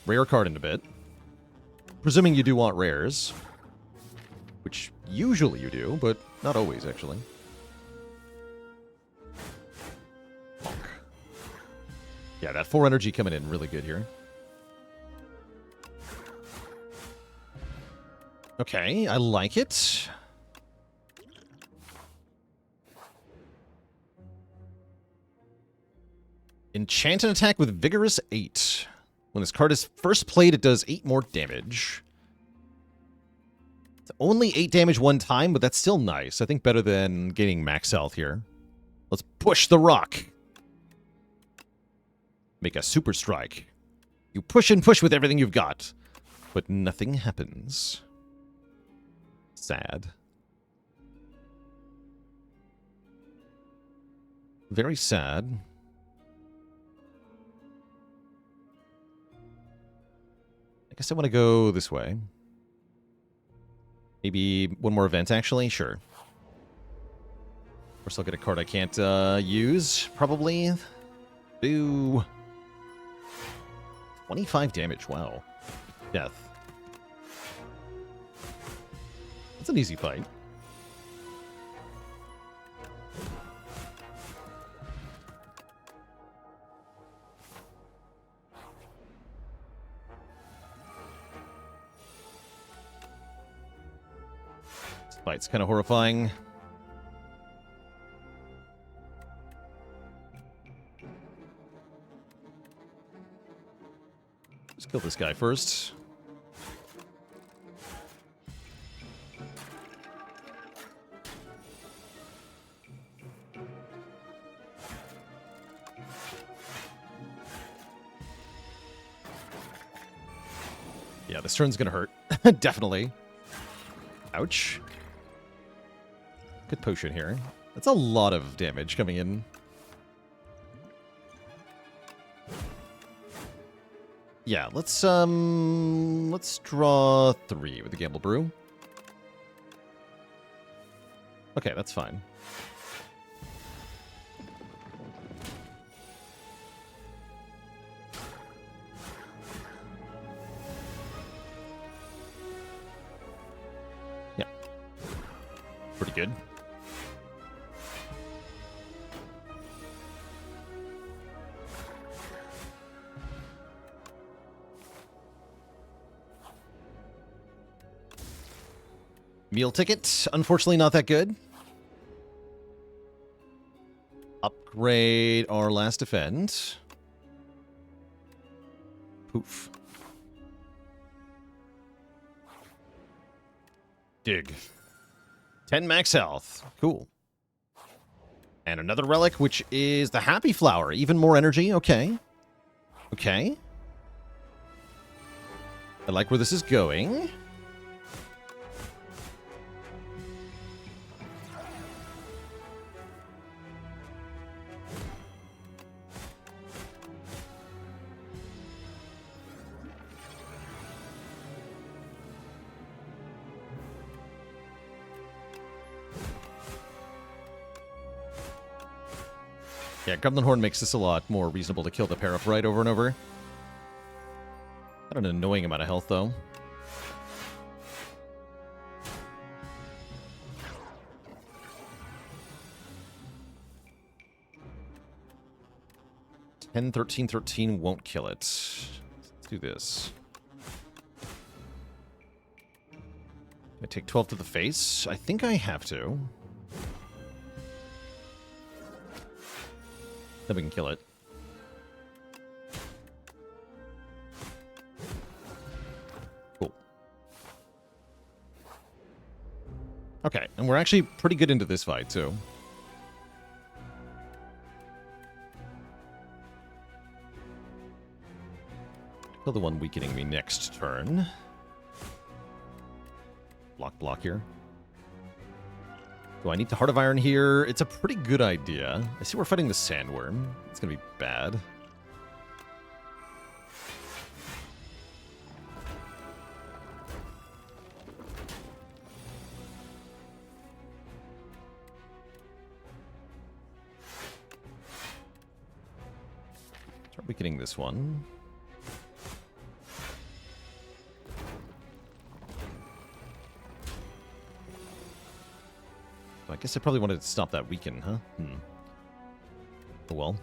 rare card in a bit. Presuming you do want rares. Which usually you do, but not always, actually. Yeah, that 4 energy coming in really good here. Okay, I like it. Enchant an attack with Vigorous 8. When this card is first played, it does 8 more damage. It's only 8 damage one time, but that's still nice. I think better than getting max health here. Let's push the rock. Make a super strike. You push and push with everything you've got, but nothing happens. Sad. Very sad. I guess I want to go this way. Maybe one more event, actually? Sure. course, I'll get a card I can't use, probably. Boo. 25 damage, wow. Death. That's an easy fight. This fight's kind of horrifying. Let's kill this guy first. Yeah, this turn's gonna hurt. Definitely. Ouch. Good potion here. That's a lot of damage coming in. Yeah, let's draw 3 with the Gamble Brew. Okay, that's fine. Yeah. Pretty good. Meal ticket, unfortunately not that good. Upgrade our last defend. Poof. Dig. 10 max health. Cool. And another relic, which is the Happy Flower. Even more energy. Okay. Okay. I like where this is going. Yeah, Gremlin Horn makes this a lot more reasonable to kill the Paraphorite over and over. Got an annoying amount of health, though. $10, $13, $13 won't kill it. Let's do this. I take 12 to the face? I think I have to. Then we can kill it. Cool. Okay, and we're actually pretty good into this fight, too. Kill the one weakening me next turn. Block here. Do I need the Heart of Iron here? It's a pretty good idea. I see we're fighting the Sandworm. It's gonna be bad. Start weakening this one. I guess I probably wanted to stop that weaken, huh? Oh well.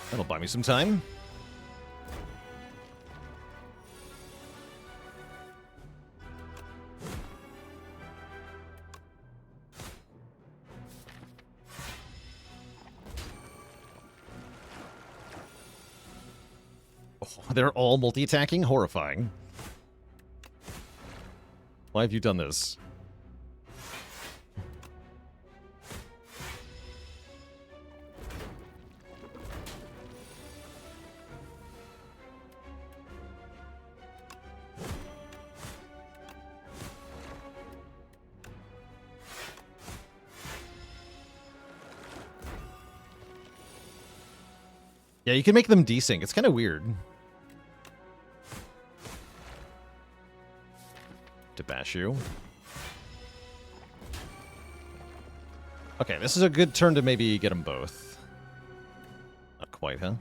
That'll buy me some time. They're all multi-attacking? Horrifying. Why have you done this? Yeah, you can make them desync. It's kind of weird. bash you. Okay, this is a good turn to maybe get them both. Not quite, huh?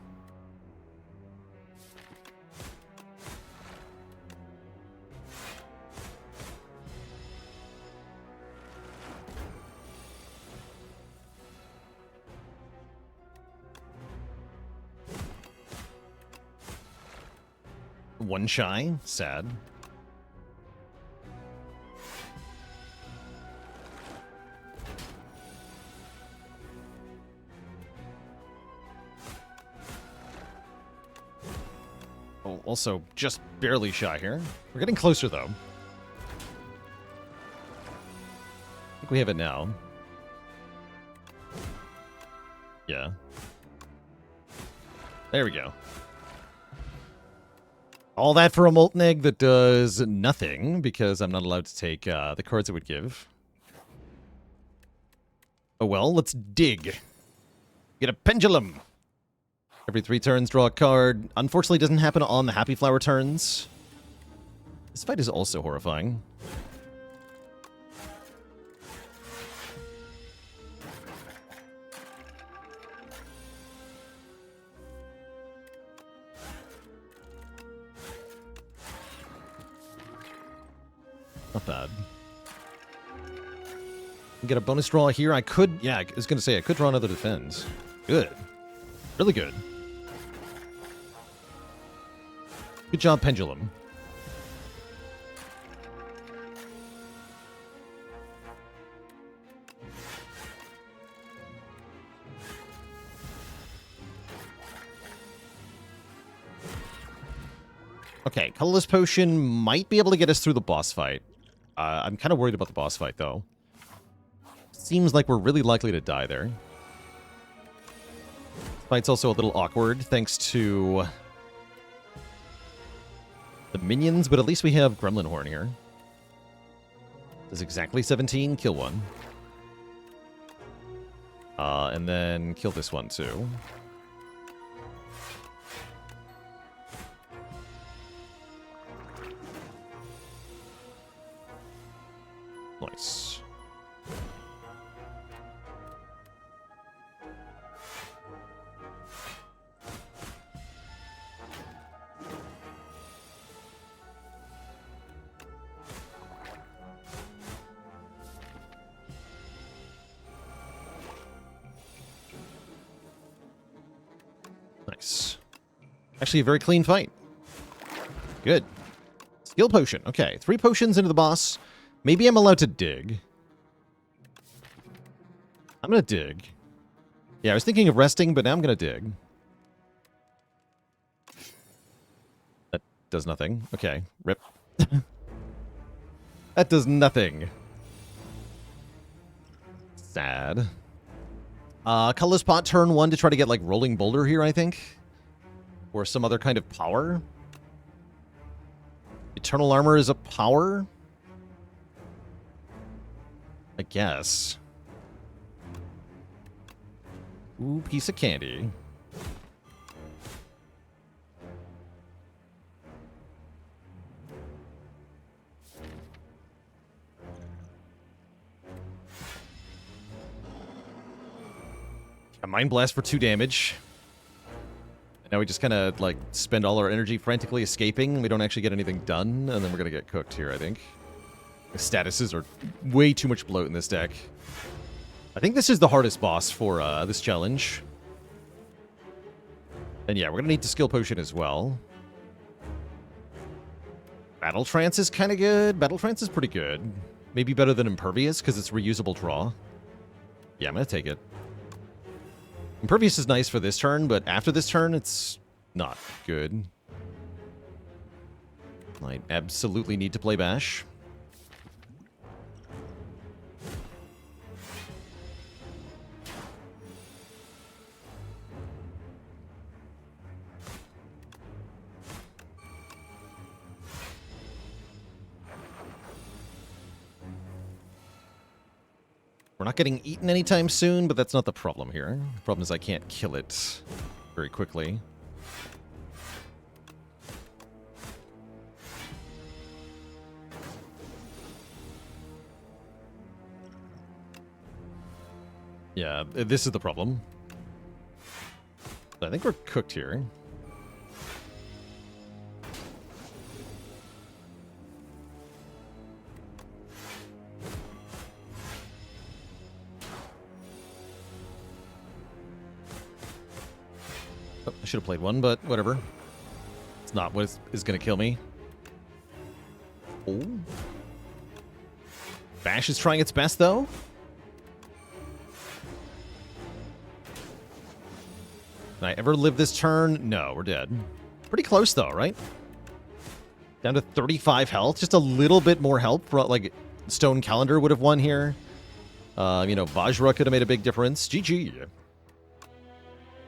One shy. Sad. Oh, also just barely shy here. We're getting closer, though. I think we have it now. Yeah. There we go. All that for a Molten Egg that does nothing, because I'm not allowed to take the cards it would give. Oh well, let's dig. Get a Pendulum. Every 3 turns, draw a card. Unfortunately, doesn't happen on the Happy Flower turns. This fight is also horrifying. Not bad. Get a bonus draw here. I could, yeah, I was going to say, I could draw another defense. Good. Really good. Good job, Pendulum. Okay, Colorless Potion might be able to get us through the boss fight. I'm kind of worried about the boss fight, though. Seems like we're really likely to die there. Fight's also a little awkward, thanks to the minions, but at least we have Gremlin Horn here. Does exactly 17, kill one. And then kill this one, too. Nice. Nice. Actually, a very clean fight. Good. Skill potion. Okay, 3 potions into the boss. Maybe I'm allowed to dig. I'm gonna dig. Yeah, I was thinking of resting, but now I'm gonna dig. That does nothing. Okay, rip. That does nothing. Sad. Colorless Pot turn 1 to try to get, like, Rolling Boulder here, I think. Or some other kind of power. Eternal Armor is a power? I guess. Ooh, piece of candy. A Mind Blast for 2 damage. And now we just kind of, like, spend all our energy frantically escaping. We don't actually get anything done, and then we're going to get cooked here, I think. The statuses are way too much bloat in this deck. I think this is the hardest boss for this challenge. And yeah, we're going to need the skill potion as well. Battle Trance is kind of good. Battle Trance is pretty good. Maybe better than Impervious because it's reusable draw. Yeah, I'm going to take it. Impervious is nice for this turn, but after this turn, it's not good. I absolutely need to play Bash. We're not getting eaten anytime soon, but that's not the problem here. The problem is I can't kill it very quickly. Yeah, this is the problem. I think we're cooked here. Oh, I should have played one, but whatever. It's not what is going to kill me. Oh. Bash is trying its best, though. Can I ever live this turn? No, we're dead. Pretty close, though, right? Down to 35 health. Just a little bit more help. Like, Stone Calendar would have won here. You know, Vajra could have made a big difference. GG.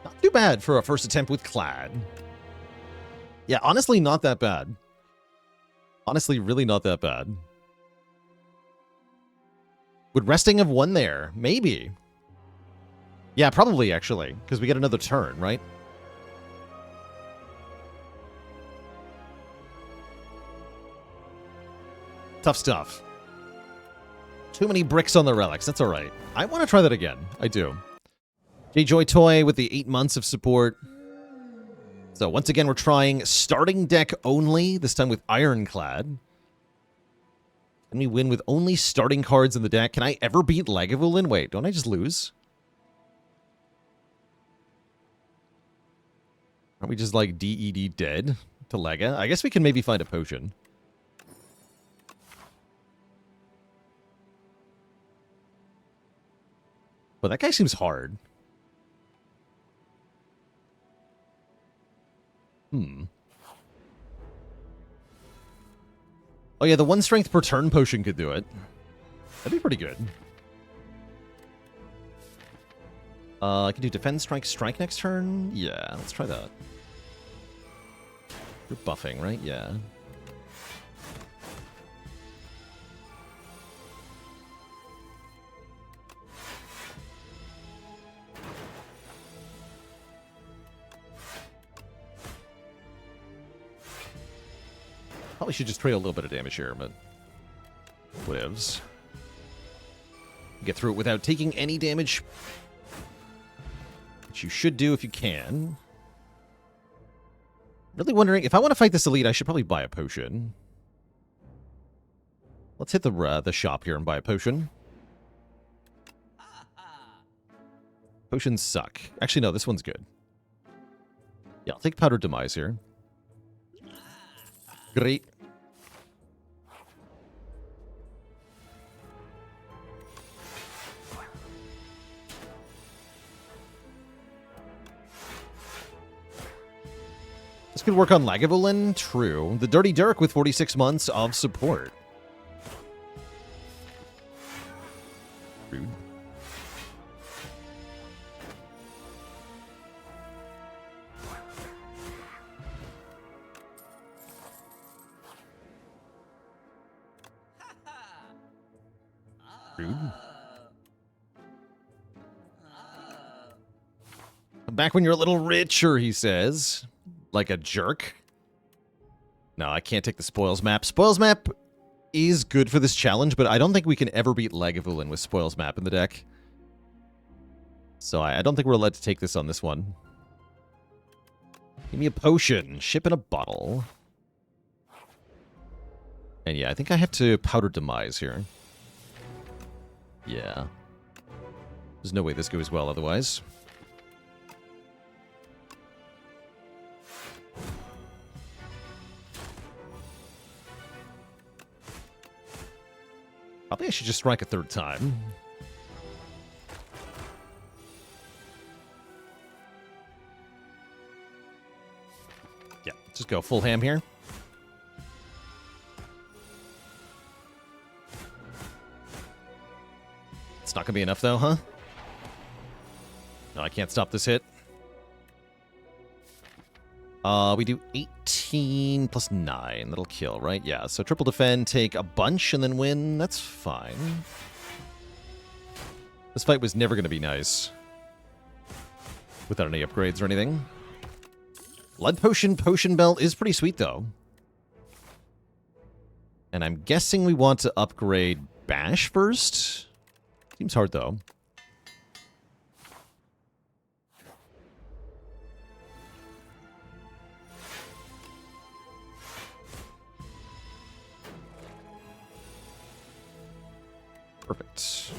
Not too bad for a first attempt with Clad. Yeah, honestly, not that bad. Honestly, really not that bad. Would resting have won there? Maybe. Yeah, probably, actually. Because we get another turn, right? Tough stuff. Too many bricks on the relics. That's all right. I want to try that again. I do. J-Joy Toy with the 8 months of support. So once again, we're trying starting deck only, this time with Ironclad. Can we win with only starting cards in the deck? Can I ever beat Lagavulin? Wait, don't I just lose? Aren't we just like DED dead to Lega? I guess we can maybe find a potion. But that guy seems hard. Oh yeah, the 1 strength per turn potion could do it. That'd be pretty good. I can do defend, strike next turn. Yeah, let's try that. You're buffing, right? Yeah. Probably should just trade a little bit of damage here, but whatevs. Get through it without taking any damage, which you should do if you can. Really wondering, if I want to fight this elite, I should probably buy a potion. Let's hit the shop here and buy a potion. Potions suck. Actually, no, this one's good. Yeah, I'll take Powdered Demise here. Great. This could work on Lagavulin. True. The Dirty Dirk with 46 months of support. Rude. Rude. Back when you're a little richer, he says. Like a jerk. No, I can't take the Spoils map. Spoils map is good for this challenge, but I don't think we can ever beat Lagavulin with Spoils map in the deck. So I don't think we're allowed to take this on this one. Give me a potion. Ship in a bottle. And yeah, I think I have to Powder Demise here. Yeah. There's no way this goes well otherwise. Probably I should just strike a third time. Yeah, just go full ham here. It's not going to be enough though, huh? No, I can't stop this hit. We do 18 plus 9. That'll kill, right? Yeah, so triple defend, take a bunch, and then win. That's fine. This fight was never going to be nice. Without any upgrades or anything. Blood Potion, Potion Belt is pretty sweet, though. And I'm guessing we want to upgrade Bash first? Seems hard, though. Perfect.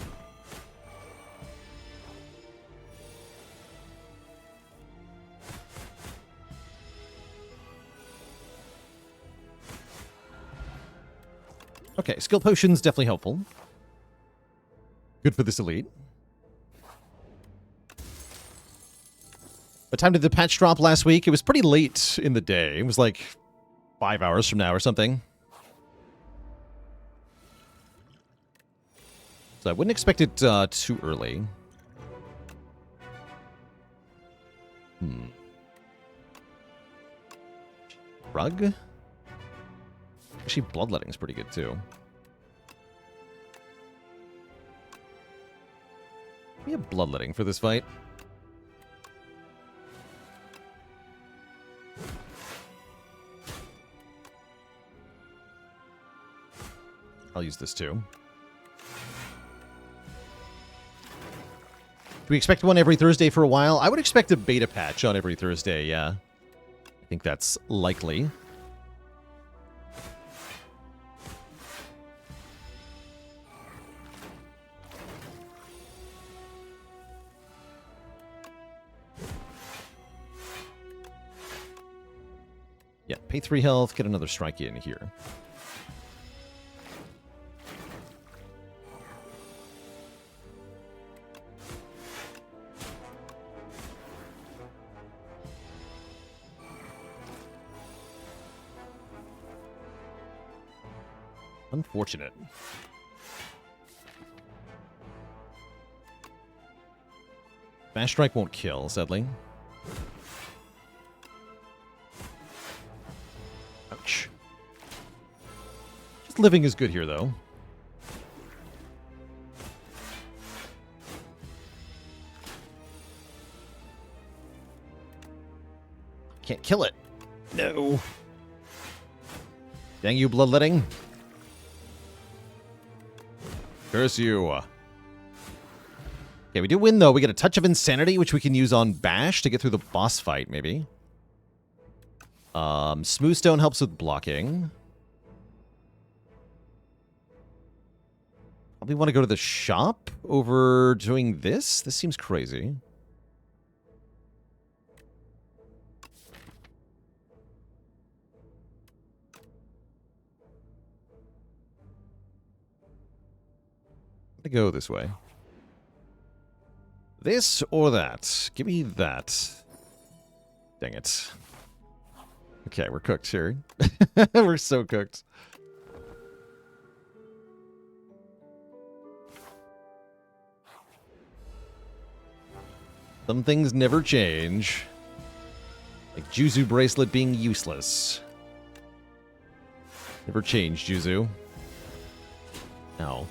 Okay, skill potions definitely helpful. Good for this elite. What time did the patch drop last week? It was pretty late in the day. It was like 5 hours from now or something. So I wouldn't expect it too early. Rug? Actually, bloodletting's pretty good too. We have bloodletting for this fight. I'll use this too. Do we expect one every Thursday for a while? I would expect a beta patch on every Thursday, yeah. I think that's likely. Yeah, pay 3 health, get another strike in here. Unfortunate. Smash Strike won't kill, sadly. Ouch. Just living is good here, though. Can't kill it. No. Dang you, bloodletting. Curse you. Okay, we do win, though. We get a Touch of Insanity, which we can use on Bash to get through the boss fight, maybe. Smooth Stone helps with blocking. Probably want to go to the shop over doing this. This seems crazy. To go this way. This or that? Give me that. Dang it. Okay, we're cooked here. We're so cooked. Some things never change. Like Juzu bracelet being useless. Never change, Juzu. No.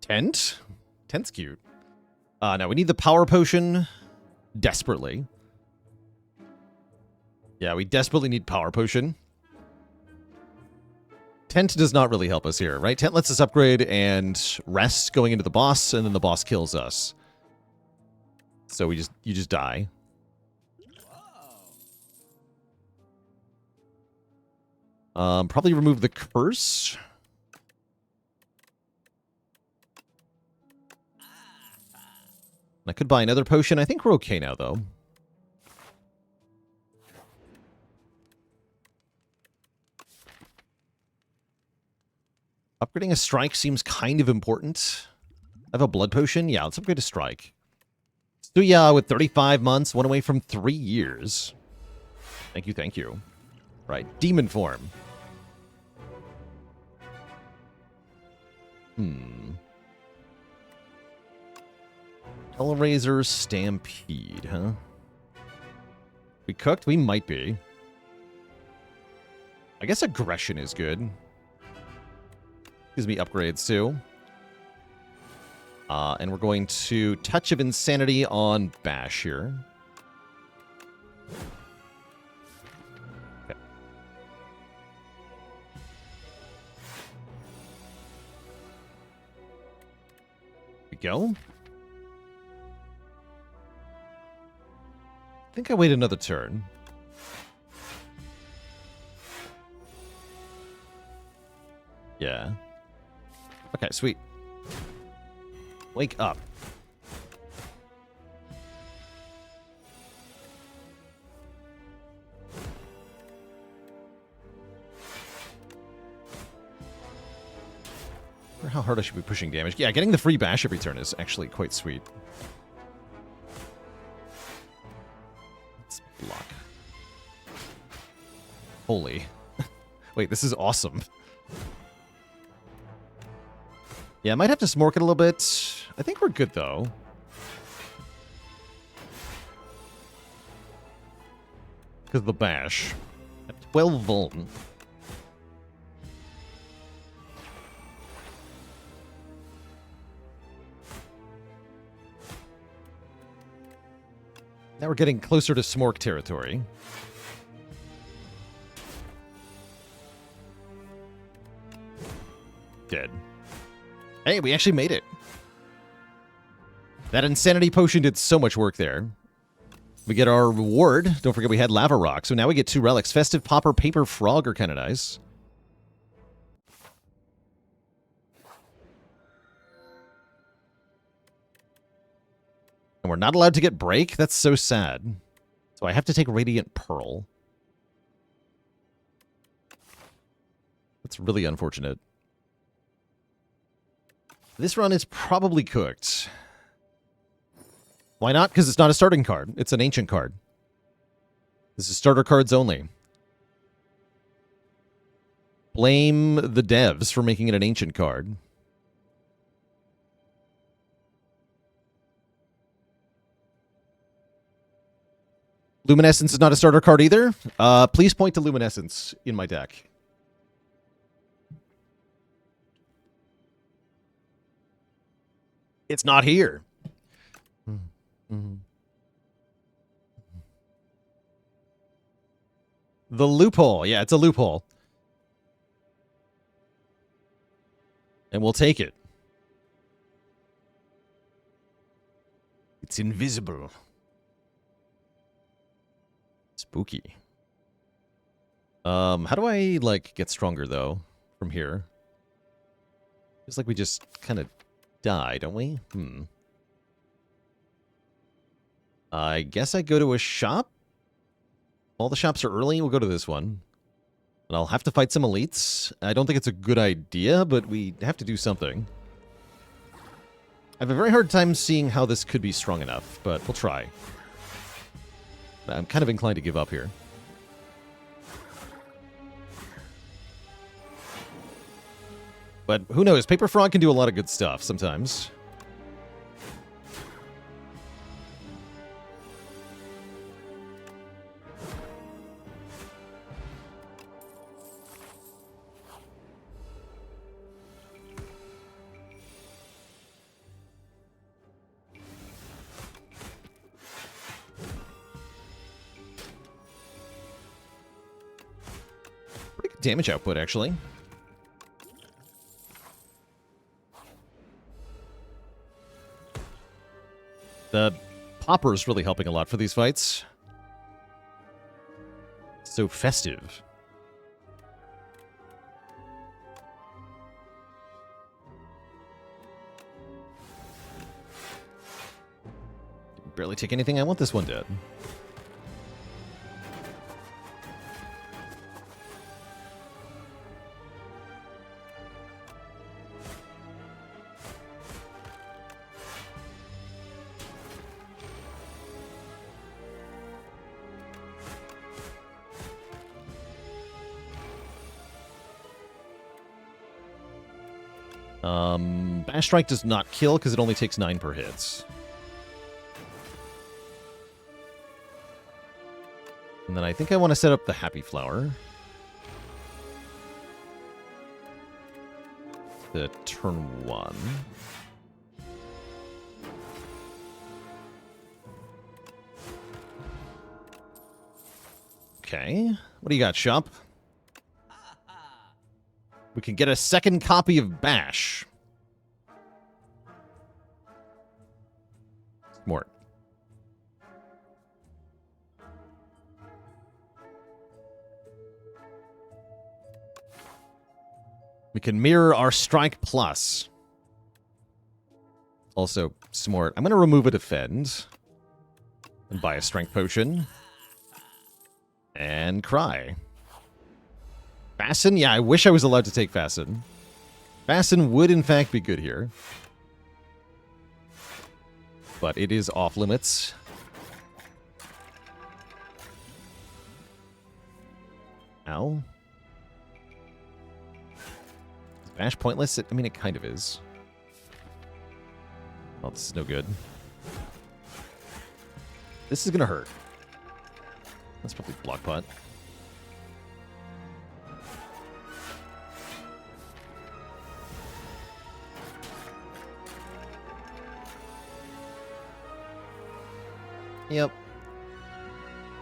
Tent? Tent's cute. Now we need the power potion desperately. Yeah, we desperately need power potion. Tent does not really help us here, right? Tent lets us upgrade and rest going into the boss, and then the boss kills us. So you just die. Probably remove the curse. I could buy another potion. I think we're okay now, though. Upgrading a strike seems kind of important. I have a blood potion. Yeah, let's upgrade a strike. Stuya with 35 months, one away from 3 years. Thank you, thank you. Right, demon form. Hellraiser Stampede, huh? We cooked? We might be. I guess aggression is good. Gives me upgrades, too. And we're going to Touch of Insanity on Bash here. Okay. go. I think I wait another turn. Yeah. Okay, sweet. Wake up. I wonder how hard I should be pushing damage. Yeah, getting the free bash every turn is actually quite sweet. Let's block. Holy. Wait, this is awesome. Yeah, I might have to smork it a little bit. I think we're good, though. Because of the bash. At 12 vuln. Now we're getting closer to smork territory. Dead. Hey, we actually made it. That insanity potion did so much work there. We get our reward. Don't forget we had lava rock. So now we get 2 relics. Festive Popper, Paper Frog are kind of nice. And we're not allowed to get break? That's so sad. So I have to take Radiant Pearl. That's really unfortunate. This run is probably cooked. Why not? Because it's not a starting card. It's an ancient card. This is starter cards only. Blame the devs for making it an ancient card. Luminescence is not a starter card either. Please point to Luminescence in my deck. It's not here. The loophole. Yeah, it's a loophole. And we'll take it. It's invisible. Spooky. How do I, like, get stronger, though, from here? It's like we just kind of die, don't we? I guess I go to a shop? All the shops are early. We'll go to this one. And I'll have to fight some elites. I don't think it's a good idea, but we have to do something. I have a very hard time seeing how this could be strong enough, but we'll try. I'm kind of inclined to give up here. But who knows? Paper Frog can do a lot of good stuff sometimes. Pretty good damage output, actually. The popper is really helping a lot for these fights. So festive. Barely take anything. I want this one dead. Bash Strike does not kill because it only takes 9 per hits. And then I think I want to set up the Happy Flower. The turn 1. Okay. What do you got, shop? We can get a second copy of Bash. Mort. We can mirror our strike plus. Also, smart. I'm going to remove a defend. And buy a strength potion. And cry. Fasten? Yeah, I wish I was allowed to take Fasten. Fasten would, in fact, be good here. But it is off limits. Ow. Is Bash pointless? I mean, it kind of is. Oh, this is no good. This is going to hurt. That's probably block pot. Yep.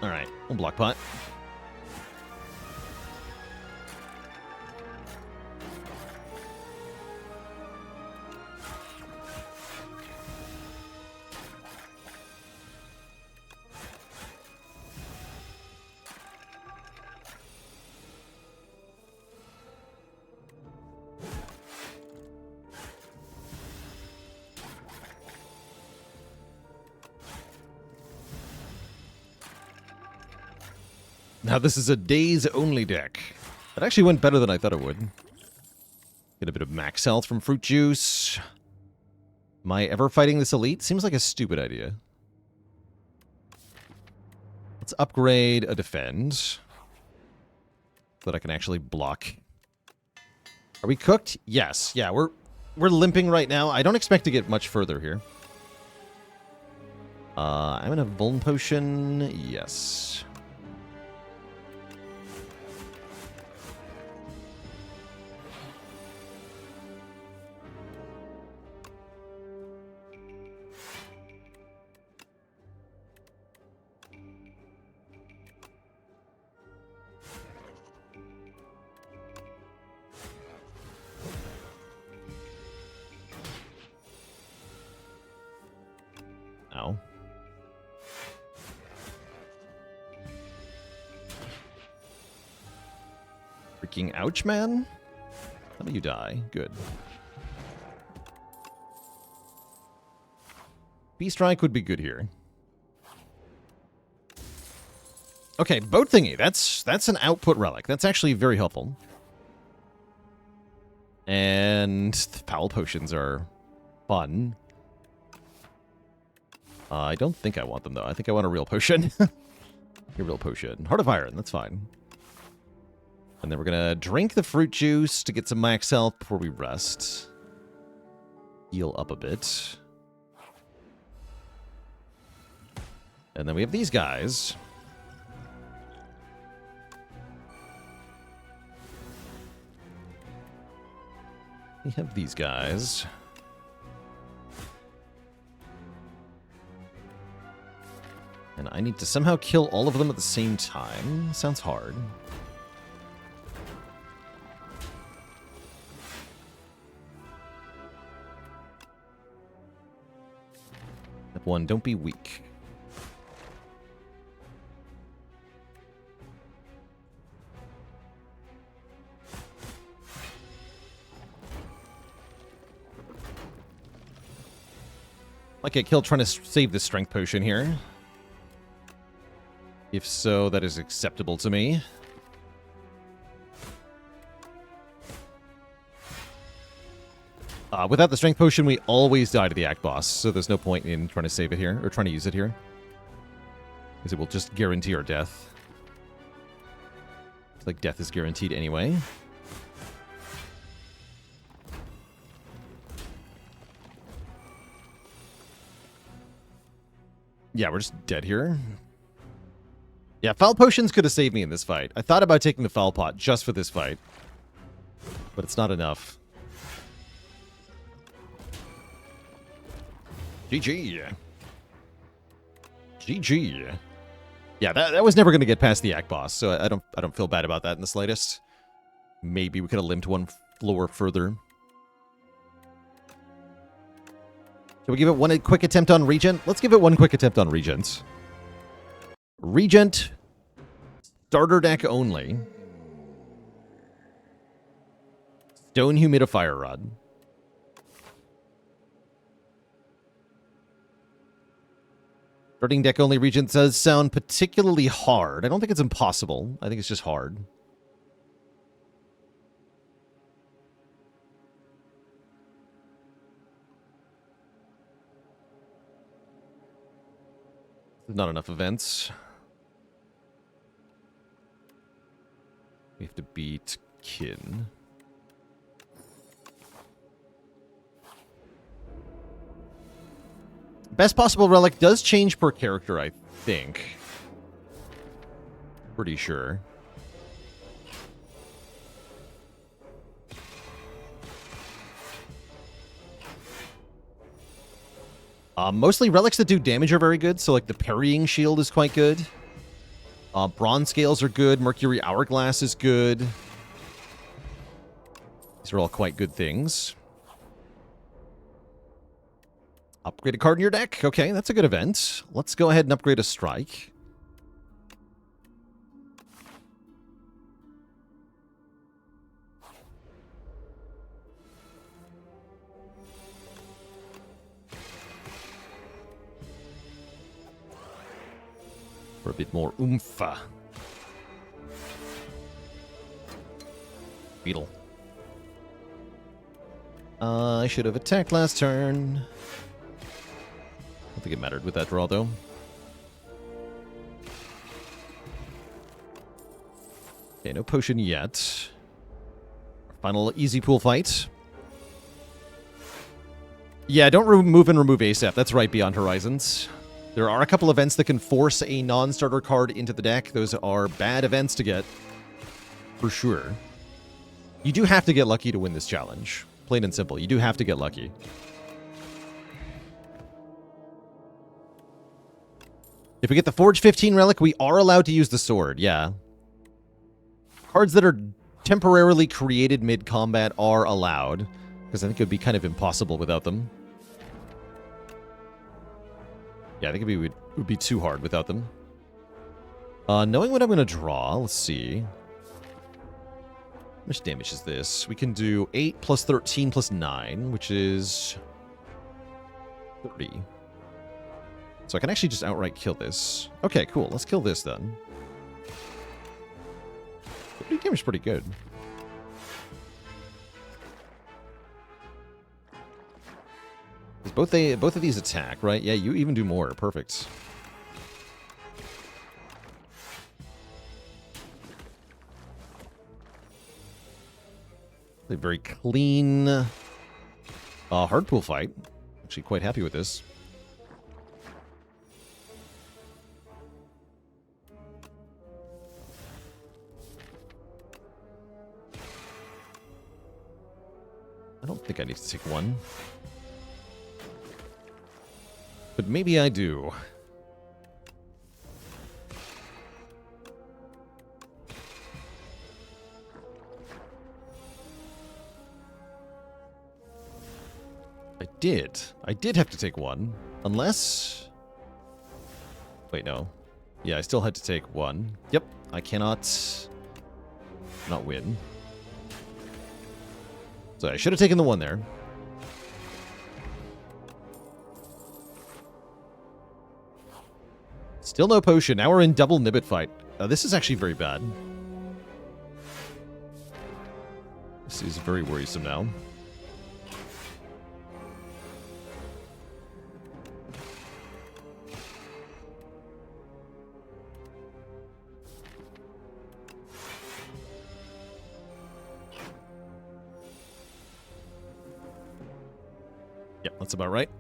Alright, we'll block pot. Now this is a days-only deck. It actually went better than I thought it would. Get a bit of max health from fruit juice. Am I ever fighting this elite? Seems like a stupid idea. Let's upgrade a defend. So that I can actually block. Are we cooked? Yes. Yeah, we're limping right now. I don't expect to get much further here. I'm in a Vuln Potion. Yes. Ow. Freaking ouch, man. How do you die? Good. B-Strike would be good here. Okay, boat thingy. That's an output relic. That's actually very helpful. And foul potions are fun. I don't think I want them, though. I think I want a real potion. A real potion. Heart of Iron, that's fine. And then we're going to drink the fruit juice to get some max health before we rest. Heal up a bit. And then we have these guys. We have these guys. And I need to somehow kill all of them at the same time. Sounds hard. Step 1, don't be weak. Like I killed trying to save the strength potion here. If so, that is acceptable to me. Without the strength potion, we always die to the act boss, so there's no point in trying to save it here, or trying to use it here. Because it will just guarantee our death. It's like death is guaranteed anyway. Yeah, we're just dead here. Yeah, foul potions could have saved me in this fight. I thought about taking the foul pot just for this fight. But it's not enough. GG. GG. Yeah, that was never going to get past the act boss, so I don't feel bad about that in the slightest. Maybe we could have limped one floor further. Can we give it one quick attempt on Regent? Let's give it one quick attempt on Regent. Regent, starter deck only. Stone Humidifier Rod. Starting deck only Regent does sound particularly hard. I don't think it's impossible. I think it's just hard. Not enough events. We have to beat Kin. Best possible relic does change per character, I think. Pretty sure. Mostly relics that do damage are very good, so like the parrying shield is quite good. Bronze scales are good. Mercury Hourglass is good. These are all quite good things. Upgrade a card in your deck. Okay, that's a good event. Let's go ahead and upgrade a strike. For a bit more oomph. Beetle. I should have attacked last turn. I don't think it mattered with that draw, though. Okay, no potion yet. Final easy pool fight. Yeah, don't remove and remove ASAP. That's right, Beyond Horizons. There are a couple events that can force a non-starter card into the deck. Those are bad events to get, for sure. You do have to get lucky to win this challenge. Plain and simple. You do have to get lucky. If we get the Forge 15 relic, we are allowed to use the sword, yeah. Cards that are temporarily created mid-combat are allowed, because I think it would be kind of impossible without them. Yeah, I think it would be too hard without them. Knowing what I'm going to draw, let's see. How much damage is this? We can do 8 plus 13 plus 9, which is 30. So I can actually just outright kill this. Okay, cool. Let's kill this then. 30 damage is pretty good. Both of these attack, right? Yeah, you even do more. Perfect. A very clean hard pool fight. Actually quite happy with this. I don't think I need to take one. But maybe I do. I did have to take one. Unless... Wait, no. Yeah, I still had to take one. Yep, I cannot... not win. So I should have taken the one there. Still no potion. Now we're in double Nibbit fight. This is actually very bad. This is very worrisome now. Yep, that's about right.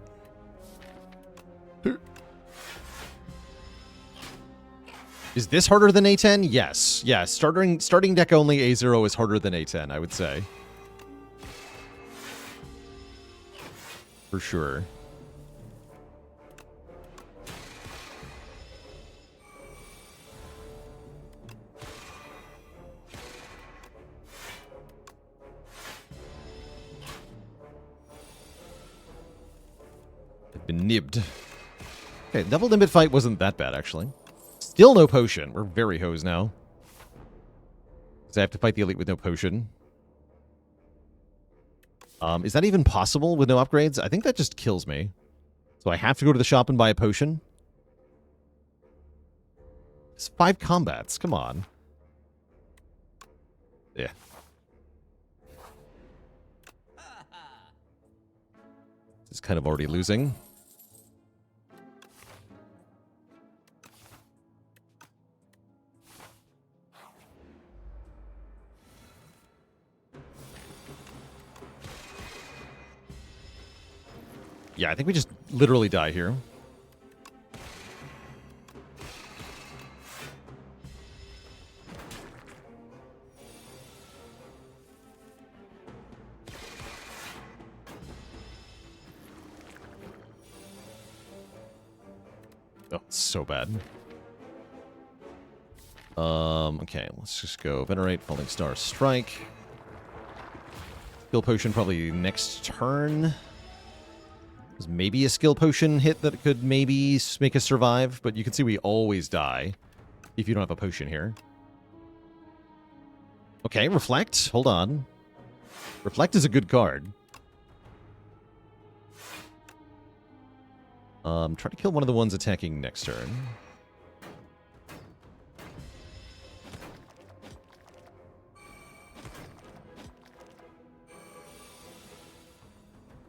Is this harder than A10? Yes. Yeah, starting deck only A0 is harder than A10, I would say. For sure. Been nibbed. Okay, double nimbit fight wasn't that bad, actually. Still no potion. We're very hosed now. Because I have to fight the elite with no potion. Is that even possible with no upgrades? I think that just kills me. So I have to go to the shop and buy a potion? It's 5 combats. Come on. Yeah. This is kind of already losing. Yeah, I think we just literally die here. Oh, it's so bad. Okay, let's just go Venerate, Falling Star, Strike. Skill Potion probably next turn. There's maybe a skill potion hit that could maybe make us survive, but you can see we always die if you don't have a potion here. Okay, Reflect. Hold on. Reflect is a good card. Try to kill one of the ones attacking next turn.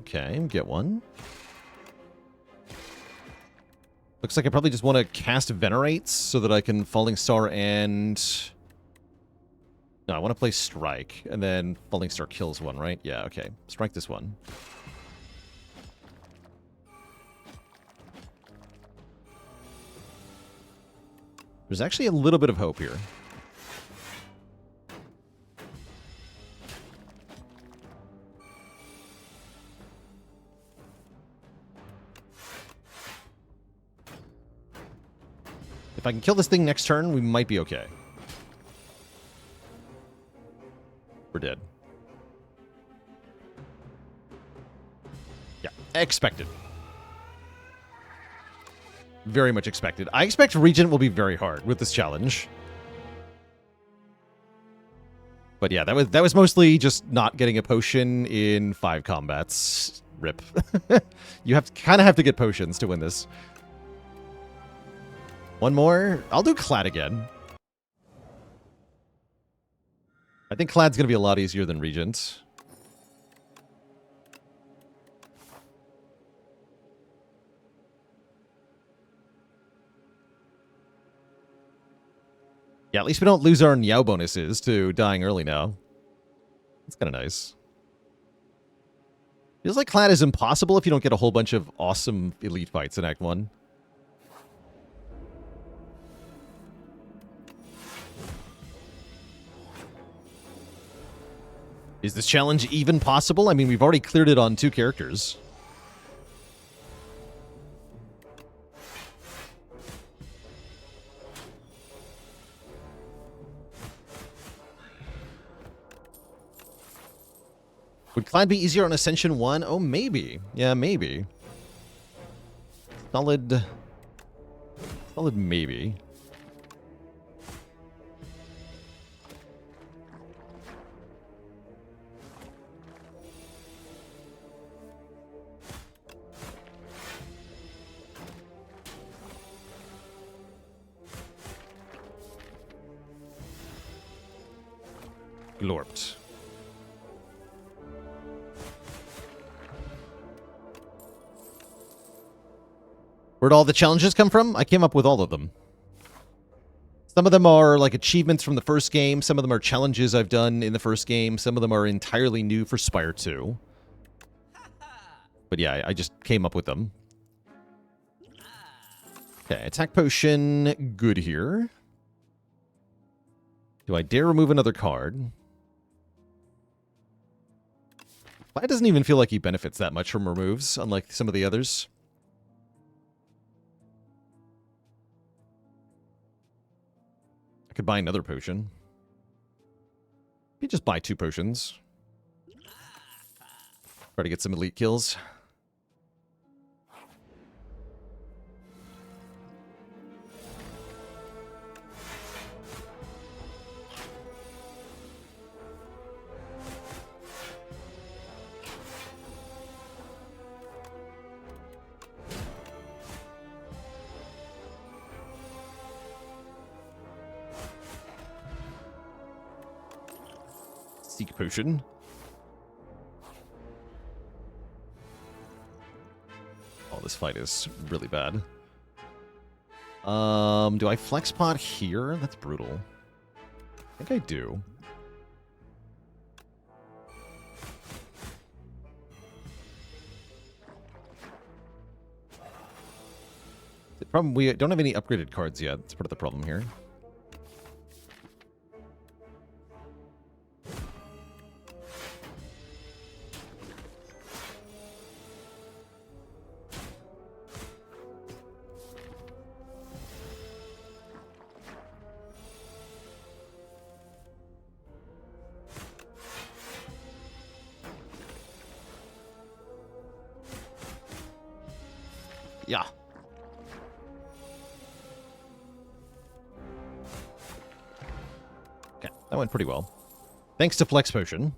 Okay, get one. Looks like I probably just want to cast Venerate so that I can Falling Star and... No, I want to play Strike, and then Falling Star kills one, right? Yeah, okay. Strike this one. There's actually a little bit of hope here. If I can kill this thing next turn, we might be okay. We're dead. Yeah, expected. Very much expected. I expect Regent will be very hard with this challenge. But yeah, that was mostly just not getting a potion in 5 combats. Rip. You kind of have to get potions to win this. One more. I'll do Clad again. I think Clad's going to be a lot easier than Regent. Yeah, at least we don't lose our Niao bonuses to dying early now. That's kind of nice. Feels like Clad is impossible if you don't get a whole bunch of awesome elite fights in Act 1. Is this challenge even possible? I mean, we've already cleared it on 2 characters. Would Clad be easier on Ascension 1? Oh, maybe. Yeah, maybe. Solid maybe. Glorped. Where'd all the challenges come from? I came up with all of them. Some of them are like achievements from the first game. Some of them are challenges I've done in the first game. Some of them are entirely new for Spire 2. But yeah, I just came up with them. Okay, attack potion. Good here. Do I dare remove another card? It doesn't even feel like he benefits that much from removes, unlike some of the others. I could buy another potion. Maybe just buy 2 potions. Try to get some elite kills. Seek potion. Oh, this fight is really bad. Do I flex pot here? That's brutal. I think I do. The problem, we don't have any upgraded cards yet. That's part of the problem here. Yeah. Okay, that went pretty well. Thanks to Flex Potion.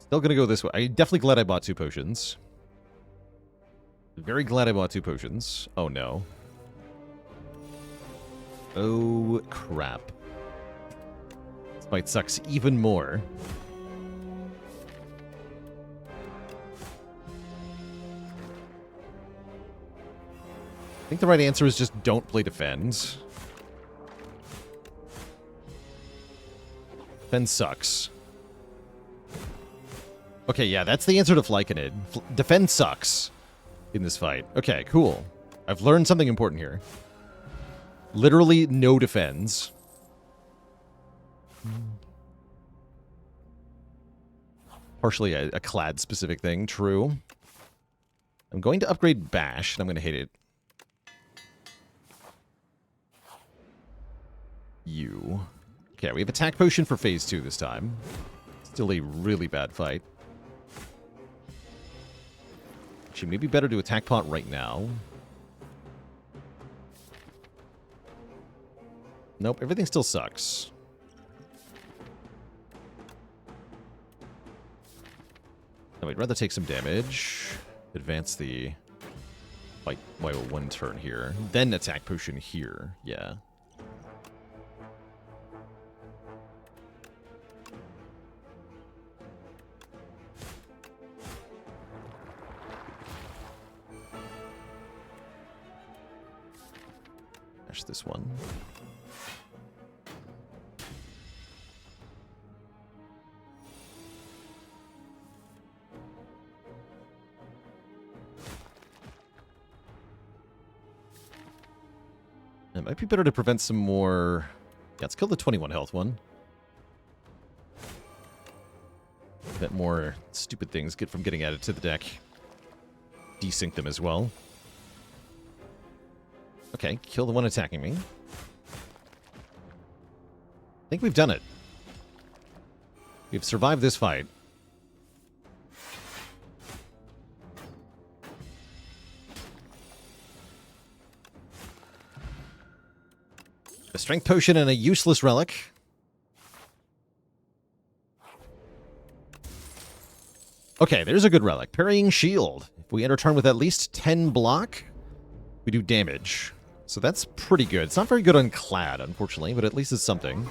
Still gonna go this way. I'm definitely glad I bought 2 potions. Very glad I bought 2 potions. Oh no. Oh crap. This fight sucks even more. I think the right answer is just don't play defend. Defend sucks. Okay, yeah, that's the answer to Flyconid. Defend sucks in this fight. Okay, cool. I've learned something important here. Literally no defends. Partially a clad-specific thing, true. I'm going to upgrade Bash, and I'm going to hate it. You. Okay, we have Attack Potion for Phase 2 this time. Still a really bad fight. Actually, maybe better to Attack Pot right now. Nope, everything still sucks. No, I'd rather take some damage. Advance the fight by 1 turn here. Then Attack Potion here. Yeah. This one. It might be better to prevent some more. Yeah, let's kill the 21 health one. Prevent more stupid things get from getting added to the deck. Desync them as well. Okay, kill the one attacking me. I think we've done it. We've survived this fight. A strength potion and a useless relic. Okay, there's a good relic. Parrying shield. If we enter turn with at least 10 block, we do damage. So that's pretty good. It's not very good on Clad, unfortunately, but at least it's something.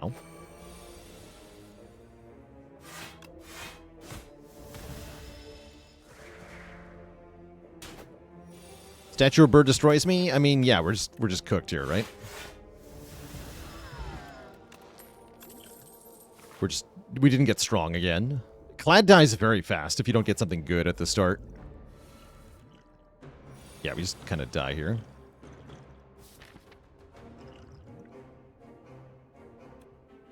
Ow. Statue of Bird destroys me? I mean, yeah, we're just cooked here, right? We didn't get strong again. Clad dies very fast if you don't get something good at the start. Yeah, we just kind of die here.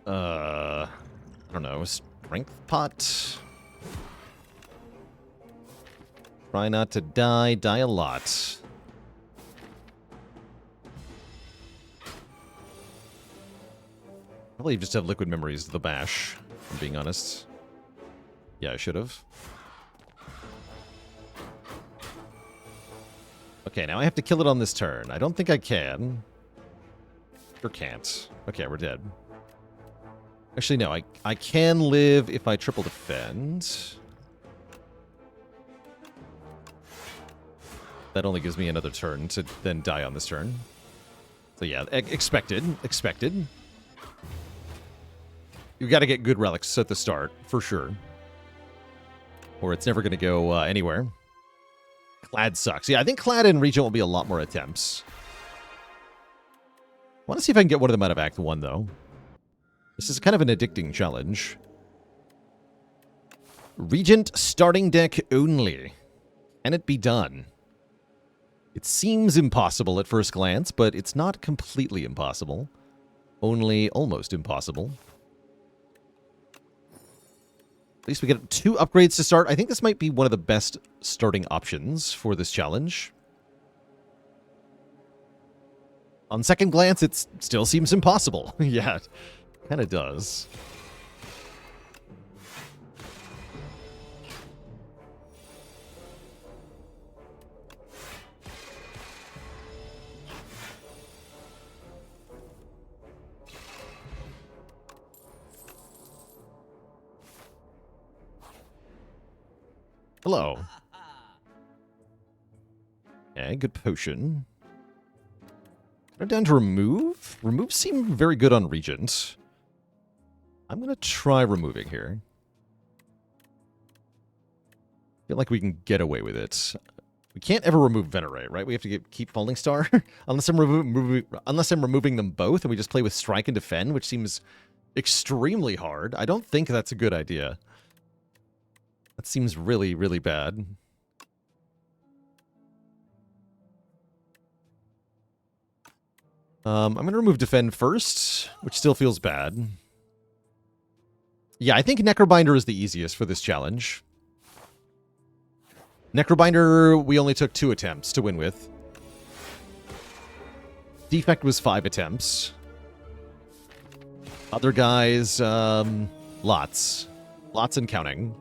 I don't know, strength pot? Try not to die a lot. Probably just have liquid memories of the bash, if I'm being honest. Yeah, I should have. Okay, now I have to kill it on this turn. I don't think I can. Or can't. Okay, we're dead. Actually, no. I can live if I triple defend. That only gives me another turn to then die on this turn. So yeah, expected. Expected. You got to get good relics at the start, for sure. Or it's never going to go anywhere. Clad sucks. Yeah, I think Clad and Regent will be a lot more attempts. I want to see if I can get one of them out of Act 1, though. This is kind of an addicting challenge. Regent starting deck only. Can it be done? It seems impossible at first glance, but it's not completely impossible. Only almost impossible. At least we get 2 upgrades to start. I think this might be one of the best starting options for this challenge. On second glance, it still seems impossible. Yeah, it kind of does. Hello. Okay, good potion. Go down to remove. Remove seemed very good on Regent. I'm going to try removing here. I feel like we can get away with it. We can't ever remove Venerate, right? We have to keep Falling Star. unless I'm removing them both and we just play with Strike and Defend, which seems extremely hard. I don't think that's a good idea. That seems really, really bad. I'm going to remove Defend first, which still feels bad. Yeah, I think Necrobinder is the easiest for this challenge. Necrobinder, we only took 2 attempts to win with. Defect was 5 attempts. Other guys, lots. Lots and counting.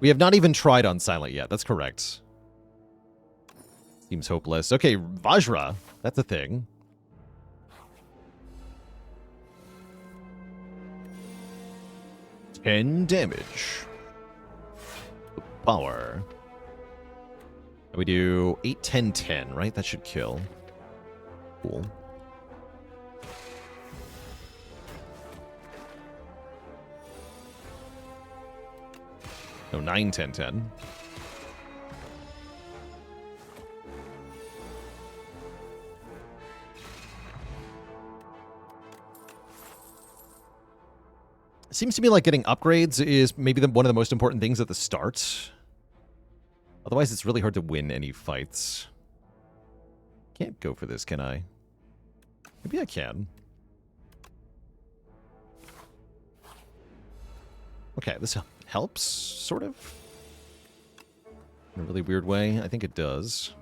We have not even tried on Silent yet. That's correct. Seems hopeless. Okay, Vajra. That's a thing. $10 damage. Power. And we do 8, 10, 10, right? That should kill. Cool. No, 9, 10, 10. Seems to me like getting upgrades is maybe one of the most important things at the start. Otherwise, it's really hard to win any fights. Can't go for this, can I? Maybe I can. Okay, this helps, sort of. In a really weird way. I think it does.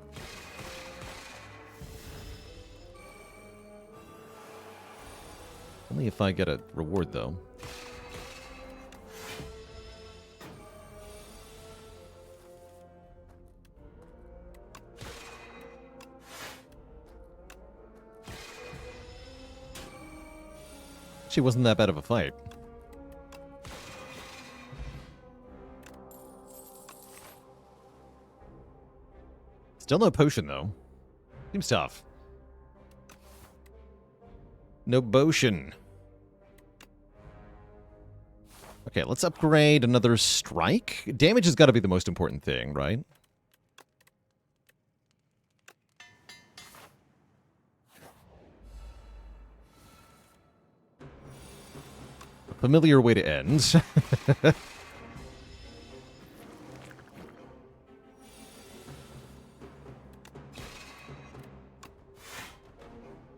Only if I get a reward, though. Actually, wasn't that bad of a fight. Still no potion, though. Seems tough. No potion. Okay, let's upgrade another strike. Damage has got to be the most important thing, right? A familiar way to end.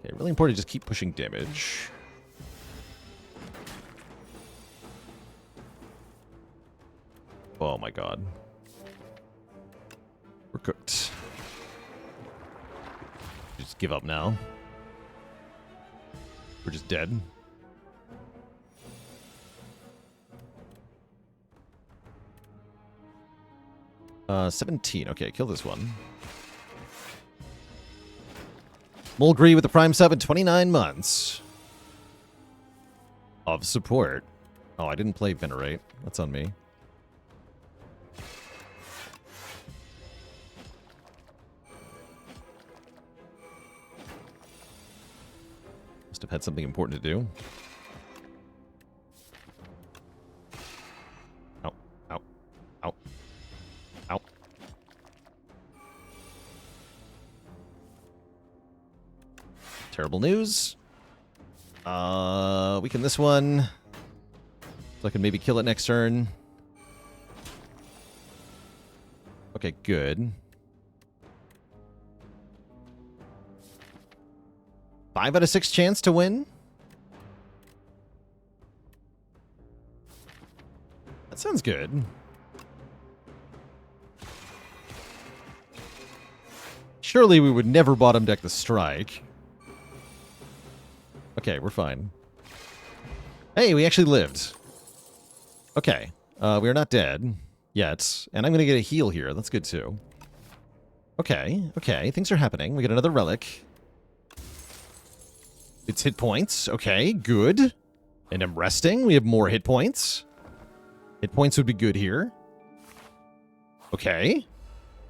Okay, really important to just keep pushing damage. Oh my god. We're cooked. Just give up now. We're just dead. 17. Okay, kill this one. Mulgree with the Prime sub in 29 months of support. Oh, I didn't play Venerate. That's on me. Must have had something important to do. Ow. Ow. Ow. Ow. Terrible news. Weaken this one. So I can maybe kill it next turn. Okay, good. 5 out of 6 chance to win. That sounds good. Surely we would never bottom deck the strike. Okay, we're fine. Hey, we actually lived. Okay, we are not dead yet, and I'm going to get a heal here. That's good, too. Okay, okay, things are happening. We get another relic. It's hit points. Okay, good. And I'm resting. We have more hit points. Hit points would be good here. Okay.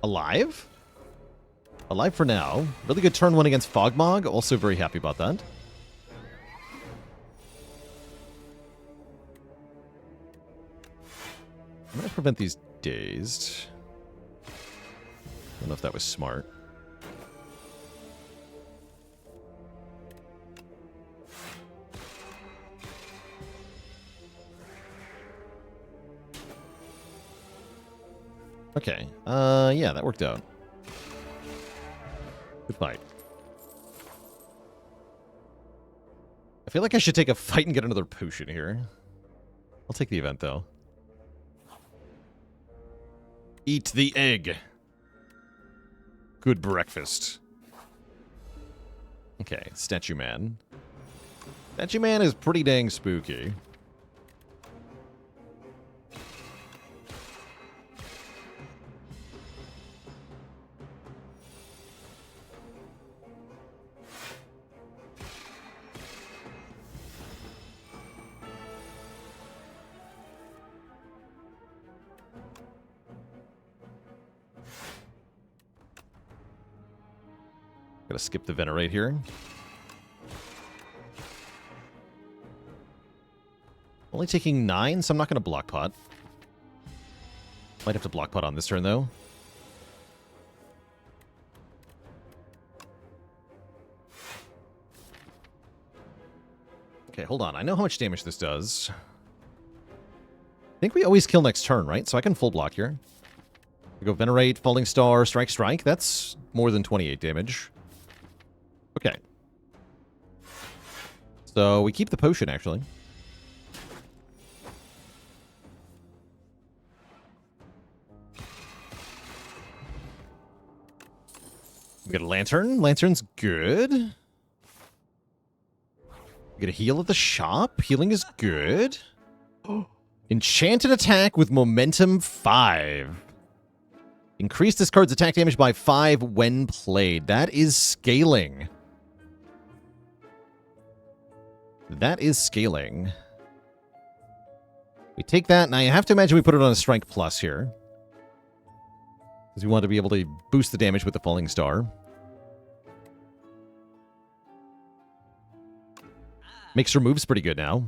Alive. Alive for now. Really good turn 1 against Fogmog. Also very happy about that. I'm going to prevent these dazed. Don't know if that was smart. Okay. Yeah, that worked out. Good fight. I feel like I should take a fight and get another potion here. I'll take the event, though. Eat the egg. Good breakfast. Okay, Statue Man. Statue Man is pretty dang spooky. Gotta skip the Venerate here. Only taking 9, so I'm not gonna block pot. Might have to block pot on this turn, though. Okay, hold on. I know how much damage this does. I think we always kill next turn, right? So I can full block here. We go Venerate, Falling Star, Strike, Strike. That's more than 28 damage. Okay. So we keep the potion, actually. We get a Lantern. Lantern's good. We get a heal at the shop. Healing is good. Enchanted attack with momentum 5. Increase this card's attack damage by 5 when played. That is scaling. That is scaling. We take that, and I have to imagine we put it on a Strength Plus here. Because we want to be able to boost the damage with the Falling Star. Makes her moves pretty good now.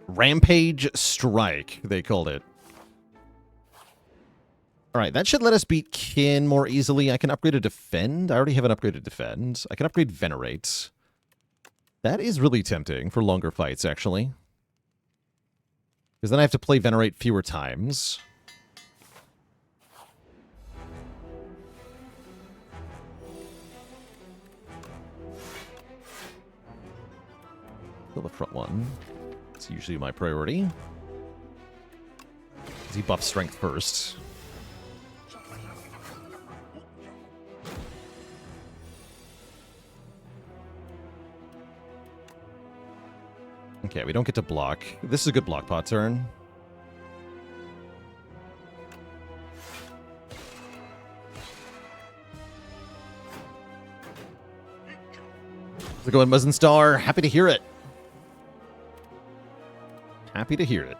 Rampage Strike, they called it. Alright, that should let us beat Kin more easily. I can upgrade a Defend. I already have an upgraded Defend. I can upgrade Venerate. That is really tempting for longer fights, actually. Because then I have to play Venerate fewer times. Kill the front one. It's usually my priority. He buffs strength first. Okay, we don't get to block. This is a good block pot turn. How's it going, Muzzin Star? Happy to hear it. Happy to hear it.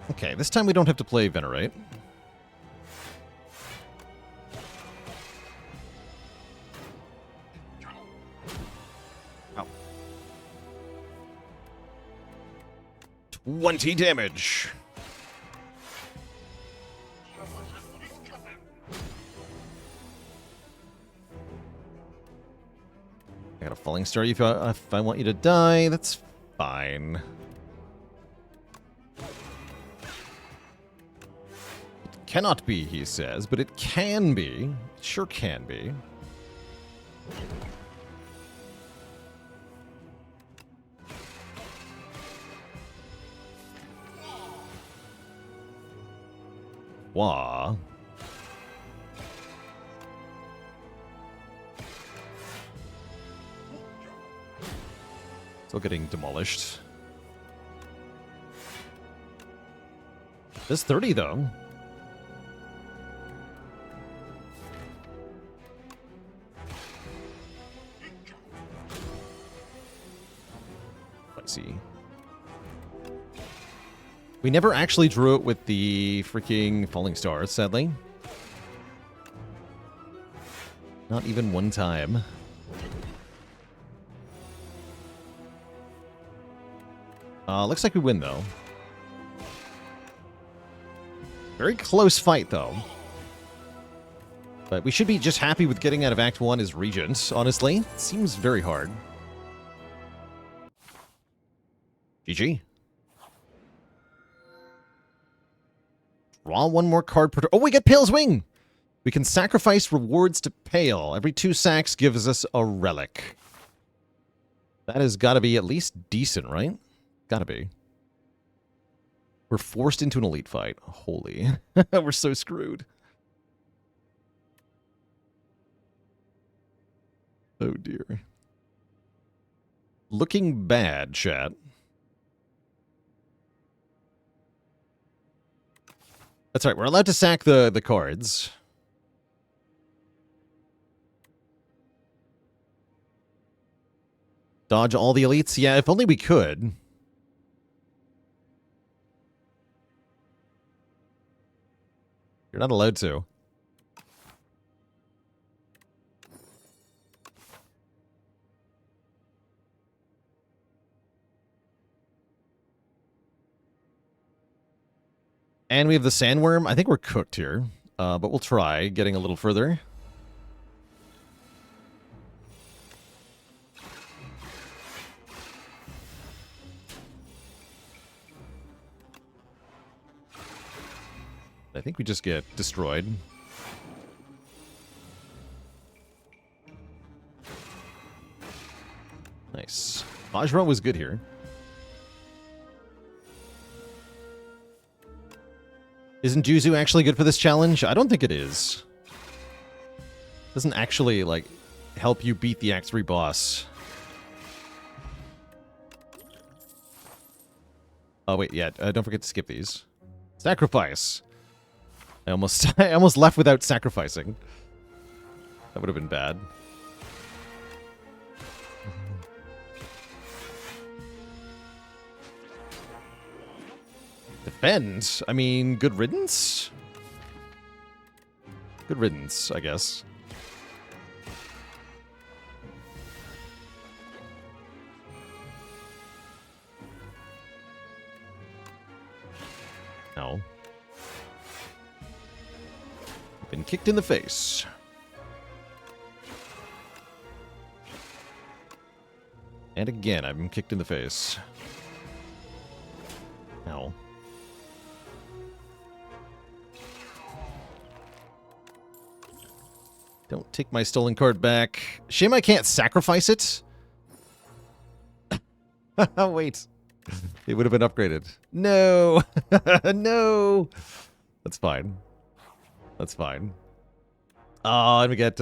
Okay, this time we don't have to play Venerate. Ow. 20 damage. I got a falling star. If I want you to die, that's fine. Cannot be, he says, but it can be. It sure can be. Wah. Still getting demolished. This 30, though. See. We never actually drew it with the freaking falling stars, sadly. Not even one time. Looks like we win, though. Very close fight, though. But we should be just happy with getting out of Act 1 as Regent, honestly. It seems very hard. GG. Draw one more card per turn. Oh, we get Pale's Wing! We can sacrifice rewards to Pale. Every 2 sacks gives us a relic. That has got to be at least decent, right? Gotta be. We're forced into an elite fight. Holy. We're so screwed. Oh, dear. Looking bad, chat. That's right, we're allowed to sack the cards. Dodge all the elites? Yeah, if only we could. You're not allowed to. And we have the sandworm. I think we're cooked here, but we'll try getting a little further. I think we just get destroyed. Nice. Vajra was good here. Isn't Juzu actually good for this challenge? I don't think it is. Doesn't actually, like, help you beat the Act 3 boss. Oh, wait, yeah, don't forget to skip these. Sacrifice! I almost left without sacrificing. That would have been bad. Defend? I mean, good riddance? Good riddance, I guess. No. Been kicked in the face. And again, I've been kicked in the face. No. Don't take my stolen card back. Shame I can't sacrifice it. Wait. It would have been upgraded. No! No! That's fine. That's fine. Oh, and we get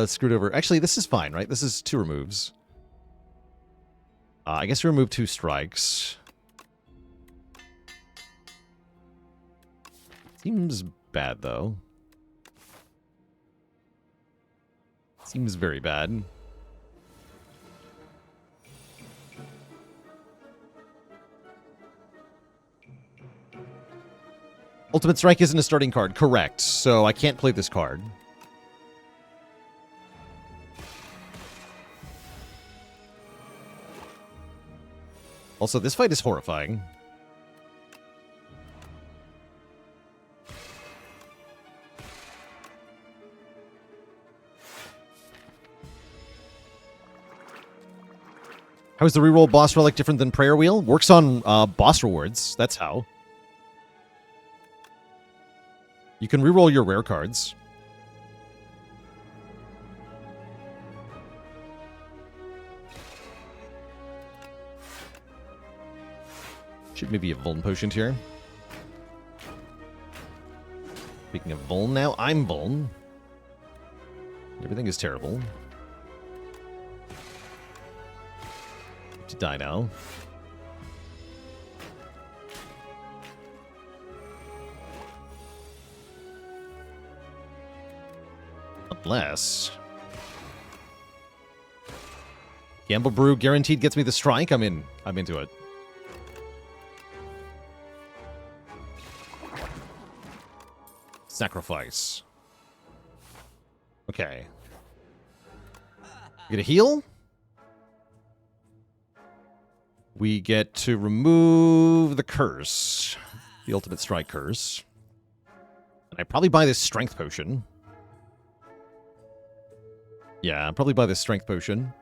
screwed over. Actually, this is fine, right? This is 2 removes. I guess we remove 2 strikes. Seems bad, though. Seems very bad. Ultimate Strike isn't a starting card. Correct. So I can't play this card. Also, this fight is horrifying. How is the reroll boss relic different than Prayer Wheel? Works on boss rewards. That's how. You can reroll your rare cards. Should maybe have Vuln potioned here. Speaking of Vuln now, I'm Vuln. Everything is terrible. To die now. Unless Gamble Brew guaranteed gets me the strike. I'm into it. Sacrifice. Okay. Get a heal. We get to remove the curse. The ultimate strike curse. And I probably buy this strength potion. Yeah, I'll probably buy this strength potion.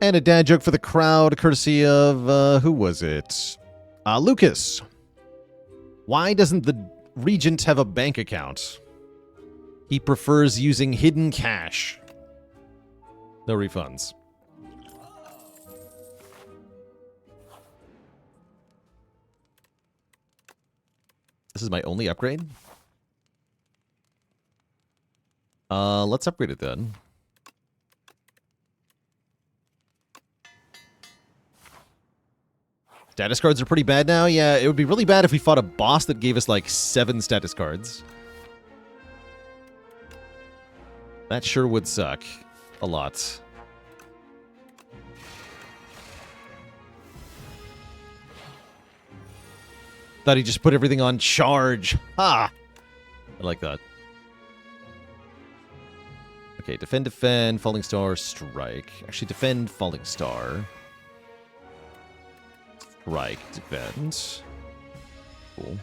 And a dad joke for the crowd, courtesy of, who was it? Lucas. Why doesn't the Regent have a bank account? He prefers using hidden cash. No refunds. This is my only upgrade? Let's upgrade it then. Status cards are pretty bad now. Yeah, it would be really bad if we fought a boss that gave us like 7 status cards. That sure would suck. A lot. Thought he just put everything on charge. Ha! I like that. Okay, defend, defend, falling star, strike. Actually, defend, falling star. Strike, defend. Cool.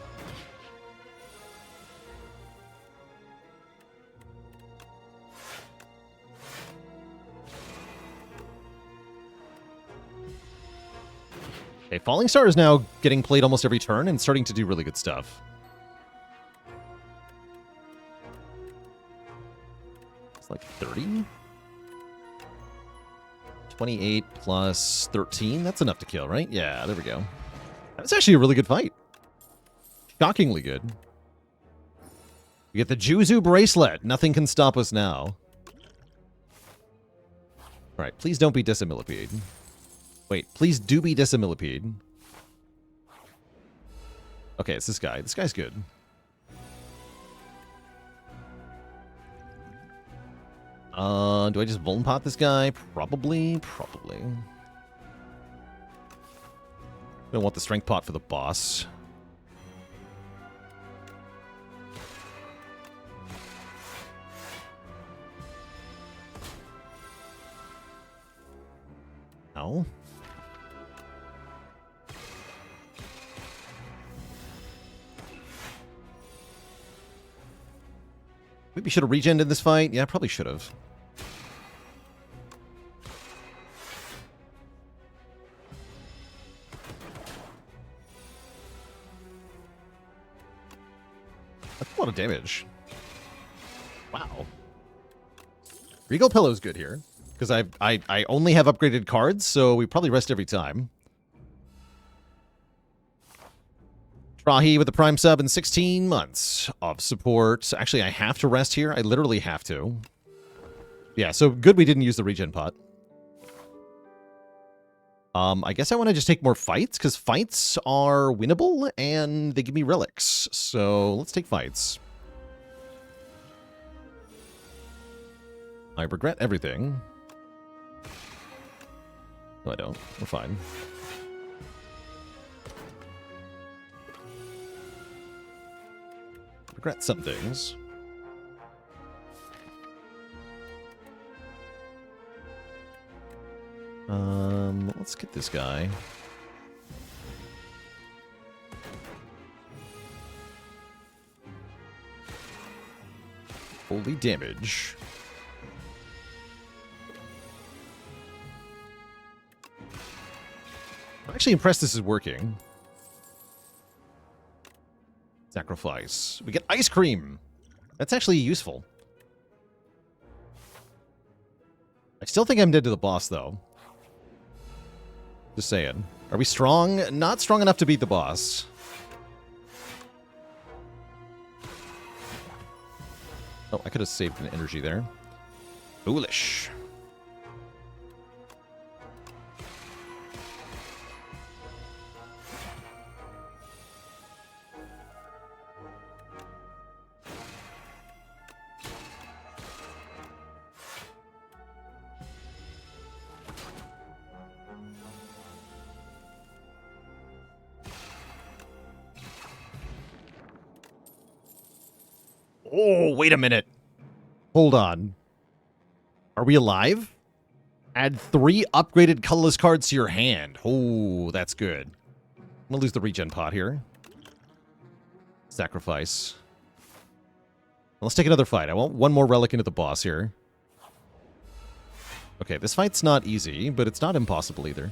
Okay, falling star is now getting played almost every turn and starting to do really good stuff. It's like 30? 28 plus 13. That's enough to kill, right? Yeah, there we go. That's actually a really good fight. Shockingly good. We get the Juzu bracelet. Nothing can stop us now. Alright, please don't be Decimillipede. Wait, please do be Decimillipede. Okay, it's this guy. This guy's good. Do I just Vuln Pot this guy? Probably. Probably. Don't want the Strength Pot for the boss. No. Maybe should have regened in this fight. Yeah, probably should have. That's a lot of damage. Wow. Regal Pillow's good here. Because I only have upgraded cards, so we probably rest every time. Trahi with the Prime sub and 16 months of support. Actually, I have to rest here. I literally have to. Yeah, so good we didn't use the regen pot. I guess I want to just take more fights, because fights are winnable, and they give me relics. So let's take fights. I regret everything. No, I don't. We're fine. Regret some things. Let's get this guy. Holy damage. I'm actually impressed this is working. Sacrifice. We get ice cream. That's actually useful. I still think I'm dead to the boss, though. Just saying. Are we strong? Not strong enough to beat the boss. Oh, I could have saved an energy there. Foolish. Oh, wait a minute. Hold on. Are we alive? Add 3 upgraded colorless cards to your hand. Oh, that's good. I'm gonna lose the regen pot here. Sacrifice. Let's take another fight. I want one more relic into the boss here. Okay, this fight's not easy, but it's not impossible either.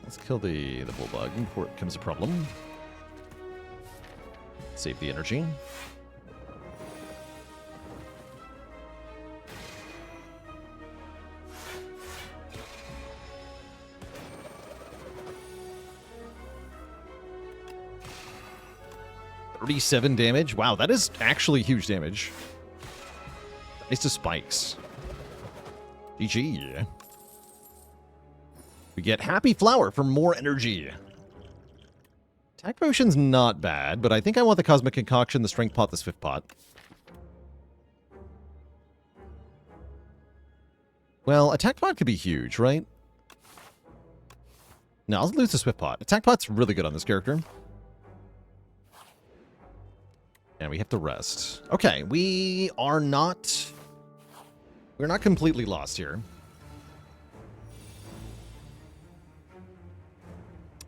Let's kill the bullbug before it becomes a problem. Save the energy. $37 damage. Wow, that is actually huge damage. Nice to spikes. GG. We get Happy Flower for more energy. Attack potion's not bad, but I think I want the Cosmic Concoction, the Strength Pot, the Swift Pot. Well, Attack Pot could be huge, right? No, I'll lose the Swift Pot. Attack Pot's really good on this character. And we have to rest. Okay, we're not completely lost here.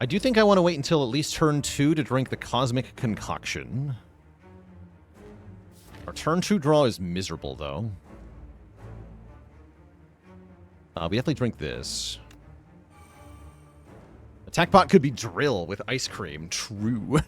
I do think I want to wait until at least turn 2 to drink the Cosmic Concoction. Our turn 2 draw is miserable, though. We definitely drink this. Attack Pot could be Drill with Ice Cream. True.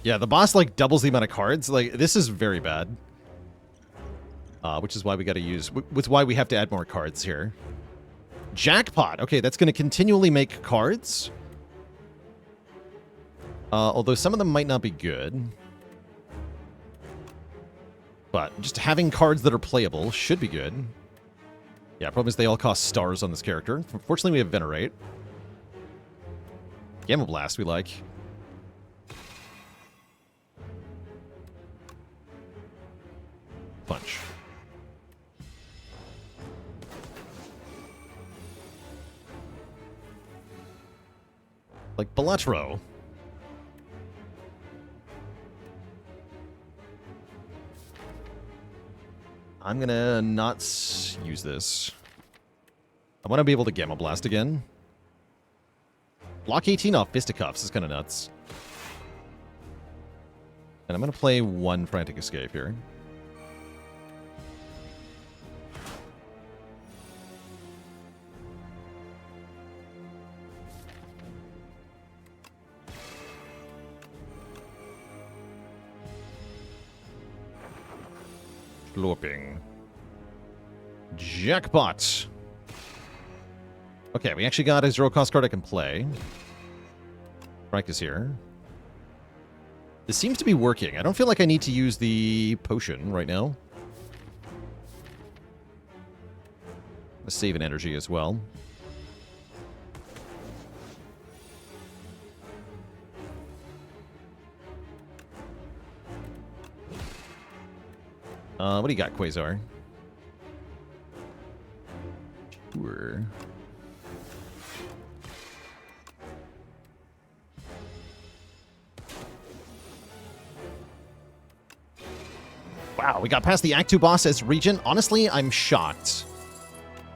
Yeah, the boss, like, doubles the amount of cards. Like, this is very bad. Which is why we gotta use... Which is why we have to add more cards here. Jackpot! Okay, that's gonna continually make cards. Although some of them might not be good. But just having cards that are playable should be good. Yeah, problem is they all cost stars on this character. Fortunately, we have Venerate. Gamma Blast we like. Punch. Like Balatro. I'm gonna not use this. I want to be able to Gamma Blast again. Block 18 off Fisticuffs is kind of nuts. And I'm gonna play one Frantic Escape here. Sloping. Jackpot. Okay, we actually got a zero-cost card I can play. Frank is here. This seems to be working. I don't feel like I need to use the potion right now. Let's save an energy as well. What do you got, Quasar? Sure. Wow, we got past the Act 2 boss as Regent. Honestly, I'm shocked.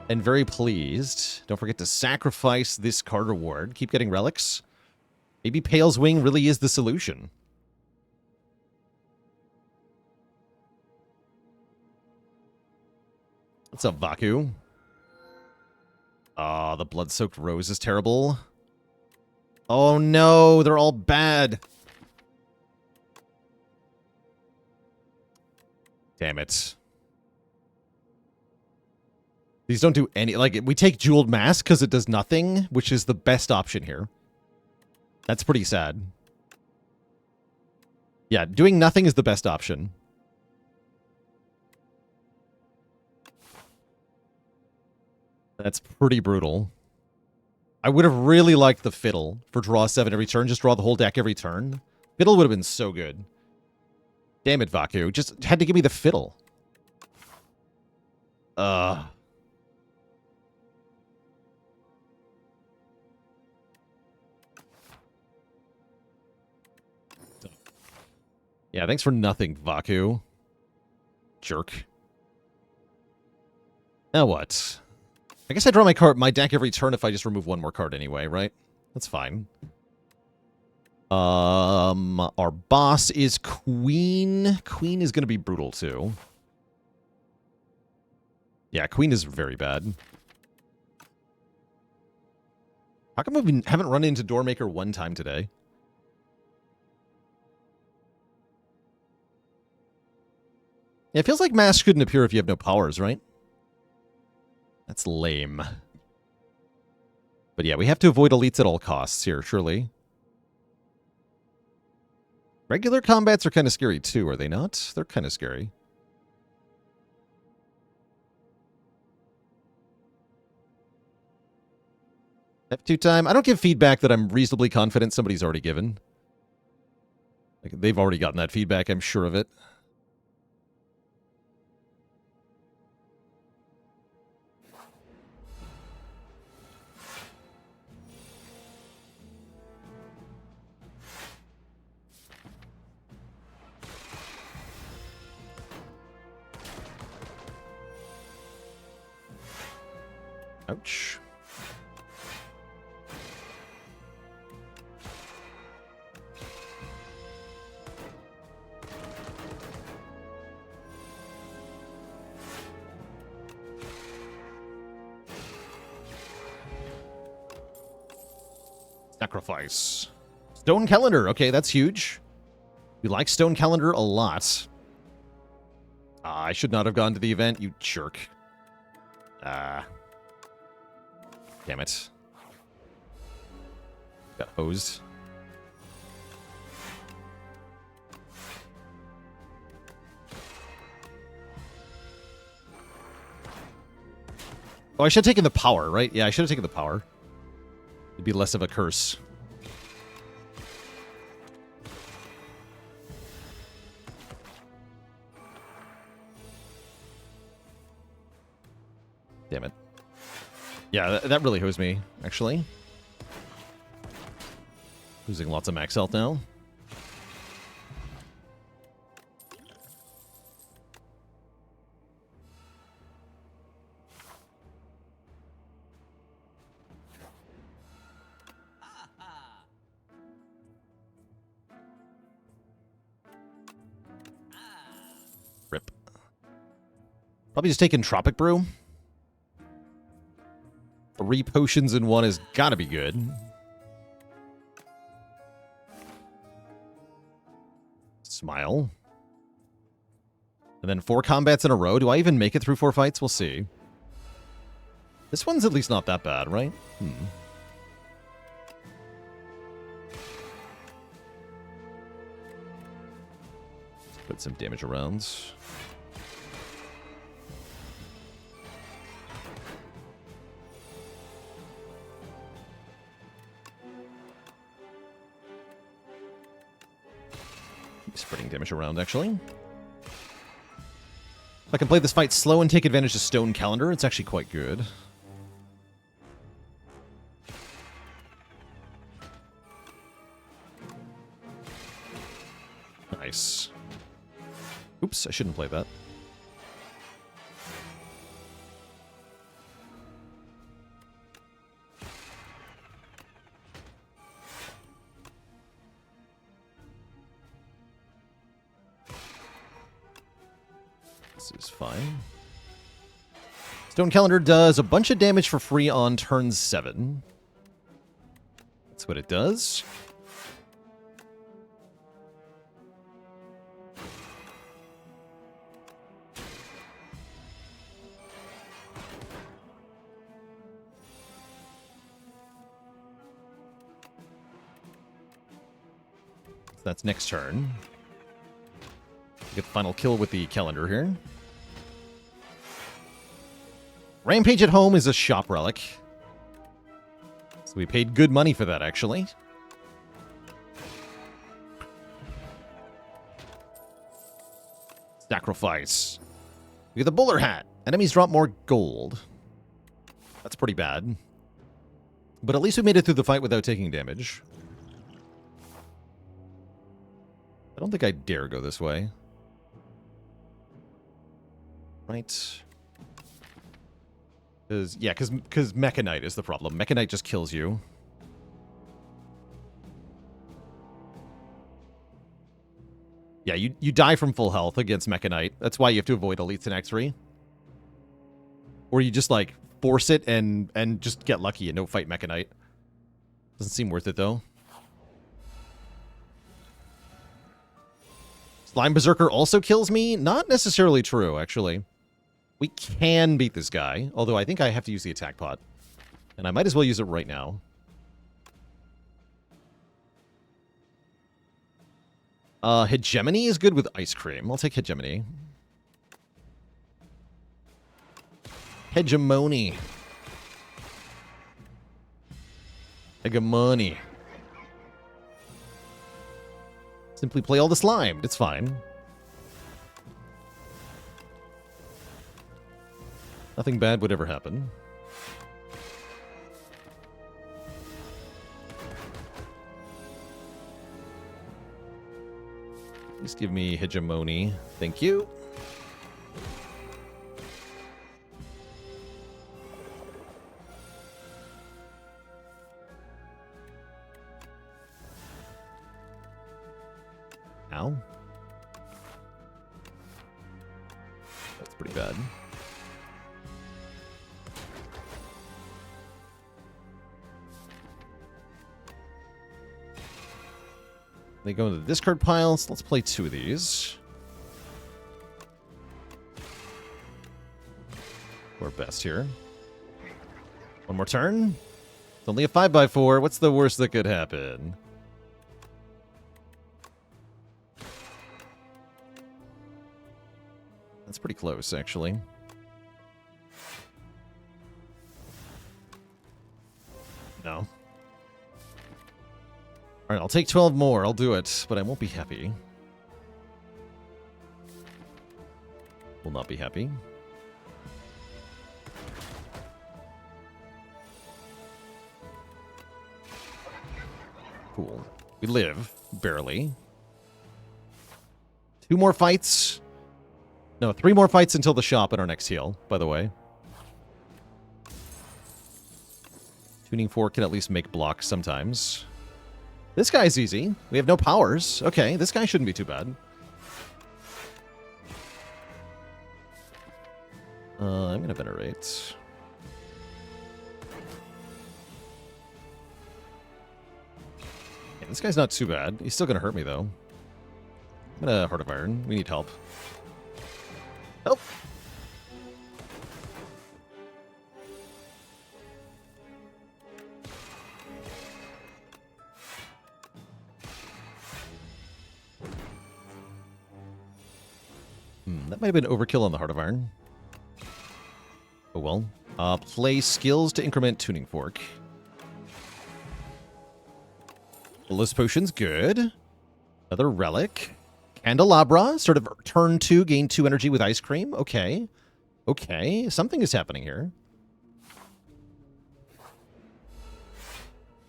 And very pleased. Don't forget to sacrifice this card reward. Keep getting relics. Maybe Pale's Wing really is the solution. What's up, Vaku? Oh, the Blood-Soaked Rose is terrible. Oh no, they're all bad. Damn it. These don't do any... Like, we take Jeweled Mask because it does nothing, which is the best option here. That's pretty sad. Yeah, doing nothing is the best option. That's pretty brutal. I would have really liked the Fiddle for draw 7 every turn. Just draw the whole deck every turn. Fiddle would have been so good. Damn it, Vaku. Just had to give me the Fiddle. Yeah, thanks for nothing, Vaku. Jerk. Now what? I guess I draw my deck every turn if I just remove one more card anyway, right? That's fine. Our boss is Queen. Queen is going to be brutal, too. Yeah, Queen is very bad. How come we haven't run into Doormaker one time today? Yeah, it feels like Mask shouldn't appear if you have no powers, right? That's lame. But yeah, we have to avoid elites at all costs here, surely. Regular combats are kind of scary too, are they not? They're kind of scary. F2 time. I don't give feedback that I'm reasonably confident somebody's already given. Like, they've already gotten that feedback, I'm sure of it. Ouch. Sacrifice. Stone Calendar. Okay, that's huge. We like Stone Calendar a lot. I should not have gone to the event, you jerk. Damn it. Got hosed. Oh, I should have taken the power, right? Yeah, I should have taken the power. It'd be less of a curse. Damn it. Yeah, that really hosed me, actually. Losing lots of max health now. Rip. Probably just taking Tropic Brew. 3 potions in 1 has gotta be good. Smile. And then 4 combats in a row. Do I even make it through 4 fights? We'll see. This one's at least not that bad, right? Put some damage around. Spreading damage around, actually. If I can play this fight slow and take advantage of Stone Calendar, it's actually quite good. Nice. Oops, I shouldn't play that. This is fine. Stone Calendar does a bunch of damage for free on turn 7. That's what it does. So that's next turn. Get the final kill with the calendar here. Rampage at Home is a shop relic. So we paid good money for that, actually. Sacrifice. We get the bowler hat. Enemies drop more gold. That's pretty bad. But at least we made it through the fight without taking damage. I don't think I dare go this way. Right. Because Mechanite is the problem. Mechanite just kills you. Yeah, you die from full health against Mechanite. That's why you have to avoid elites in X3. Or you just, like, force it and just get lucky and no fight Mechanite. Doesn't seem worth it, though. Slime Berserker also kills me? Not necessarily true, actually. We can beat this guy, although I think I have to use the attack pot. And I might as well use it right now. Hegemony is good with Ice Cream. I'll take Hegemony. Hegemony. Hegemony. Simply play all the slime. It's fine. Nothing bad would ever happen. Please give me Hegemony. Thank you. Ow. That's pretty bad. They go into the discard pile, so let's play 2 of these. We're best here. One more turn. It's only a 5x4. What's the worst that could happen? That's pretty close, actually. No. All right, I'll take 12 more. I'll do it, but I won't be happy. Will not be happy. Cool. We live, barely. 2 more fights. No, 3 more fights until the shop in our next heal, by the way. Tuning fork can at least make blocks sometimes. This guy's easy. We have no powers. Okay, this guy shouldn't be too bad. I'm gonna venerate. Yeah, this guy's not too bad. He's still gonna hurt me though. I'm gonna Heart of Iron. We need help. Help! That might have been overkill on the Heart of Iron. Oh well. Play skills to increment tuning fork. List potions, good. Another relic. Candelabra, sort of turn 2, gain 2 energy with ice cream. Okay. Okay, something is happening here.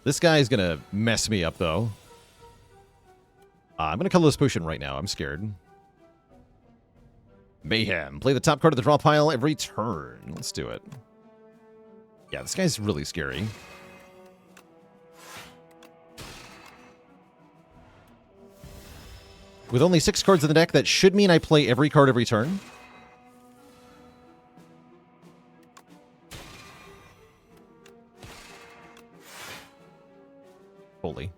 This guy is gonna mess me up, though. I'm gonna colorless potion right now. I'm scared. Mayhem. Play the top card of the draw pile every turn. Let's do it. Yeah, this guy's really scary. With only 6 cards in the deck, that should mean I play every card every turn. Holy.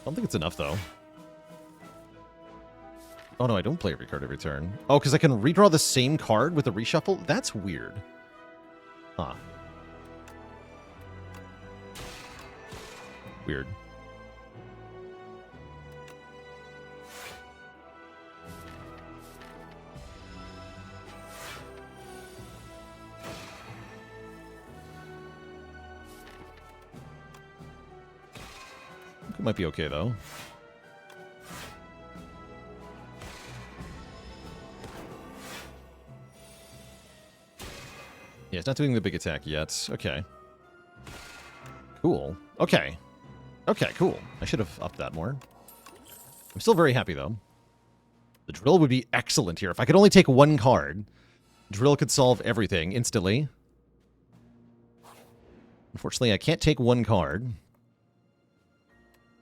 I don't think it's enough, though. Oh, no, I don't play every card every turn. Oh, because I can redraw the same card with a reshuffle? That's weird. Huh. Weird. It might be okay, though. Yeah, it's not doing the big attack yet. Okay. Cool. Okay. Okay, cool. I should have upped that more. I'm still very happy, though. The drill would be excellent here. If I could only take 1 card, drill could solve everything instantly. Unfortunately, I can't take 1 card.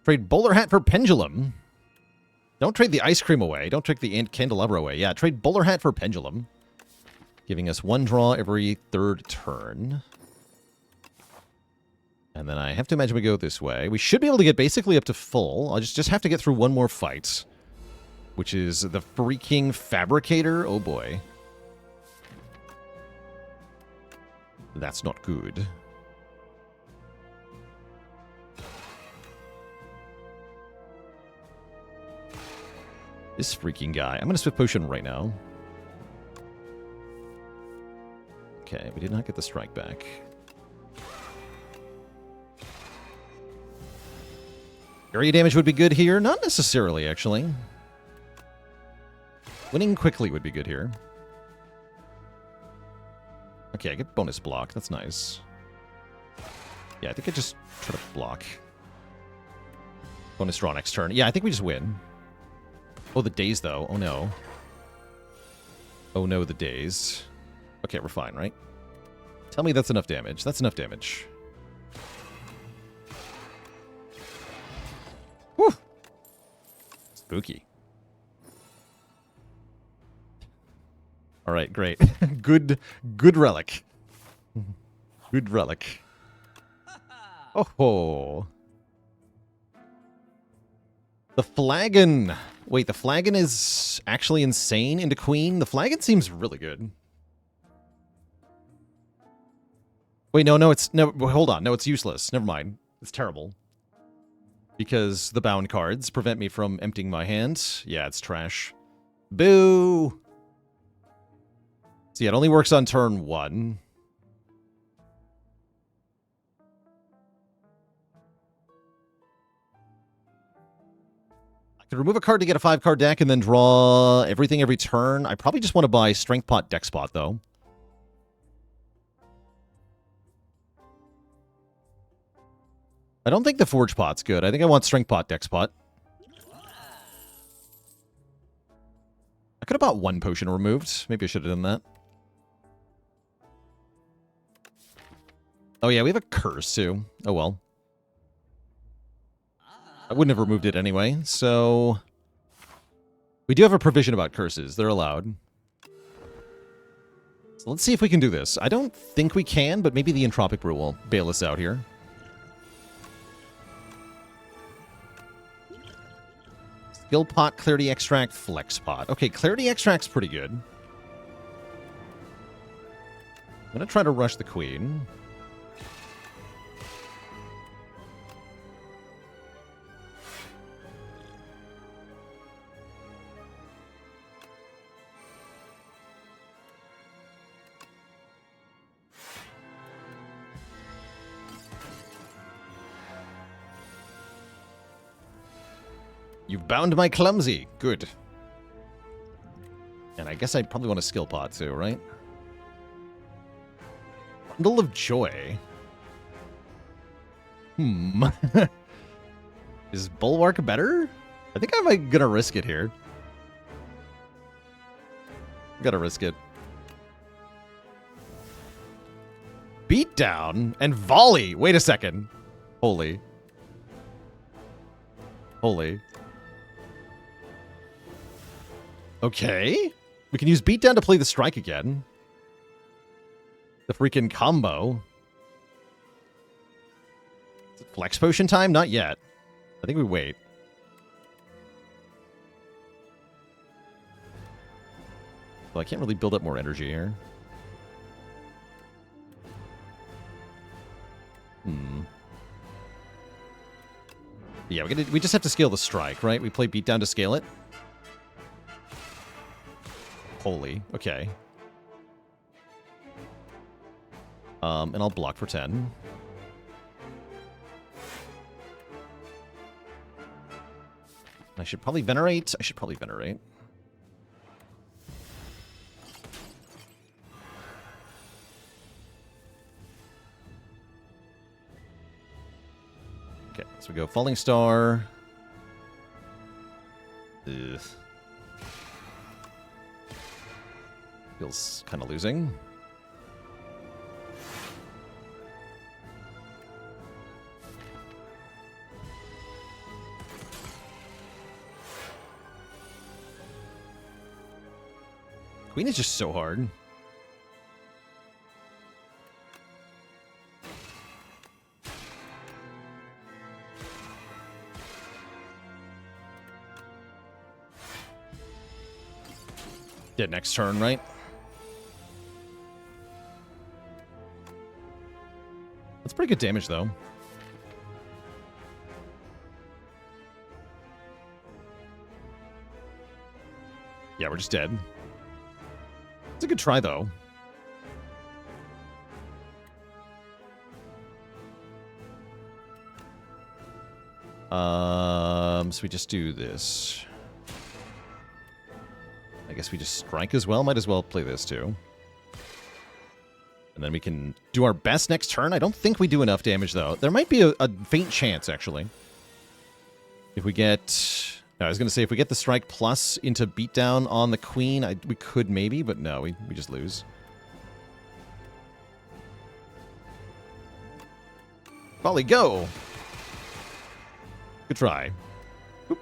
Trade bowler hat for pendulum. Don't trade the ice cream away. Don't trade the candelabra away. Yeah, trade bowler hat for pendulum. Giving us 1 draw every 3rd turn. And then I have to imagine we go this way. We should be able to get basically up to full. I'll just have to get through 1 more fight. Which is the freaking Fabricator. Oh boy. That's not good. This freaking guy. I'm going to Swift Potion right now. Okay, we did not get the strike back. Area damage would be good here. Not necessarily, actually. Winning quickly would be good here. Okay, I get bonus block. That's nice. Yeah, I think I just try to block. Bonus draw next turn. Yeah, I think we just win. Oh, the days, though. Oh, no. Oh, no, the days. Okay, we're fine, right? Tell me that's enough damage. That's enough damage. Whew. Spooky. All right, great. Good relic. Good relic. Oh. The flagon. Wait, the flagon is actually insane into queen? The flagon seems really good. Wait, no, it's... No, hold on. No, it's useless. Never mind. It's terrible. Because the bound cards prevent me from emptying my hand. Yeah, it's trash. Boo! So yeah, it only works on turn 1. I could remove a card to get a 5-card deck and then draw everything every turn. I probably just want to buy Strength Pot, Deck Spot, though. I don't think the Forge Pot's good. I think I want Strength Pot, Deck Spot. I could have bought 1 potion removed. Maybe I should have done that. Oh yeah, we have a curse too. Oh well. I wouldn't have removed it anyway, so... We do have a provision about curses. They're allowed. So let's see if we can do this. I don't think we can, but maybe the Entropic Brew will bail us out here. Skill Pot, Clarity Extract, Flex Pot. Okay, Clarity Extract's pretty good. I'm gonna try to rush the Queen. You've bound my clumsy. Good. And I guess I probably want a skill pot too, right? Bundle of Joy. Is Bulwark better? I think I'm gonna risk it here. Gotta risk it. Beatdown and Volley. Wait a second. Holy. Holy. Okay. We can use Beatdown to play the strike again. The freaking combo. Is it Flex Potion time? Not yet. I think we wait. Well, I can't really build up more energy here. Yeah, we just have to scale the strike, right? We play Beatdown to scale it. Holy. Okay. And I'll block for 10. I should probably Venerate. Okay, so we go Falling Star. Ugh. Feels kind of losing. Queen is just so hard. Dead next turn, right? That's pretty good damage, though. Yeah, we're just dead. It's a good try, though. So we just do this. I guess we just strike as well. Might as well play this, too. And then we can do our best next turn. I don't think we do enough damage, though. There might be a faint chance, actually. If we get... No, I was going to say, if we get the strike plus into Beatdown on the Queen, we could maybe, but no, we just lose. Volley, go! Good try. Oop.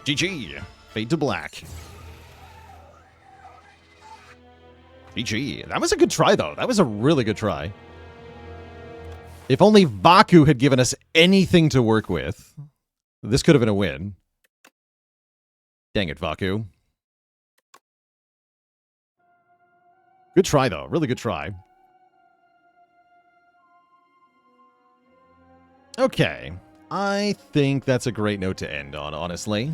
GG. Fade to black. GG. That was a good try, though. That was a really good try. If only Vaku had given us anything to work with, this could have been a win. Dang it, Vaku. Good try, though. Really good try. Okay. I think that's a great note to end on, honestly.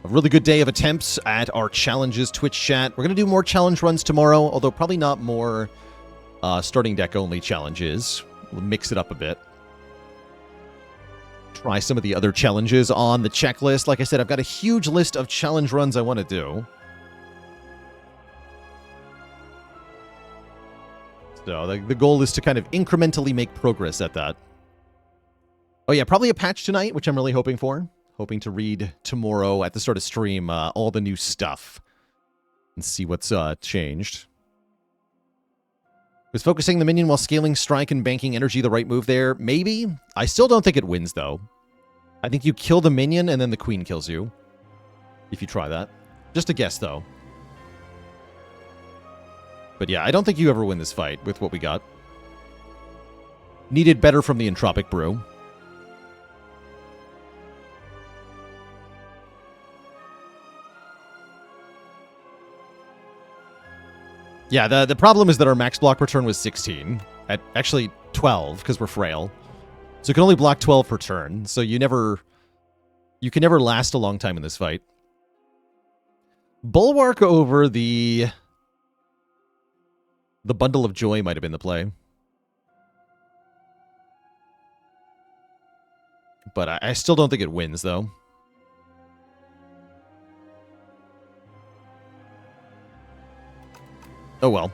A really good day of attempts at our challenges Twitch chat. We're going to do more challenge runs tomorrow, although probably not more starting deck only challenges. We'll mix it up a bit. Try some of the other challenges on the checklist. Like I said, I've got a huge list of challenge runs I want to do. So the goal is to kind of incrementally make progress at that. Oh yeah, probably a patch tonight, which I'm really hoping for. Hoping to read tomorrow at the start of stream all the new stuff and see what's changed. Was focusing the minion while scaling strike and banking energy the right move there? Maybe. I still don't think it wins, though. I think you kill the minion and then the queen kills you. If you try that. Just a guess, though. But yeah, I don't think you ever win this fight with what we got. Needed better from the Entropic Brew. Yeah, the problem is that our max block per turn was 16. At actually 12, because we're frail. So you can only block 12 per turn. So you can never last a long time in this fight. Bulwark over the Bundle of Joy might have been the play. But I still don't think it wins, though. Oh well.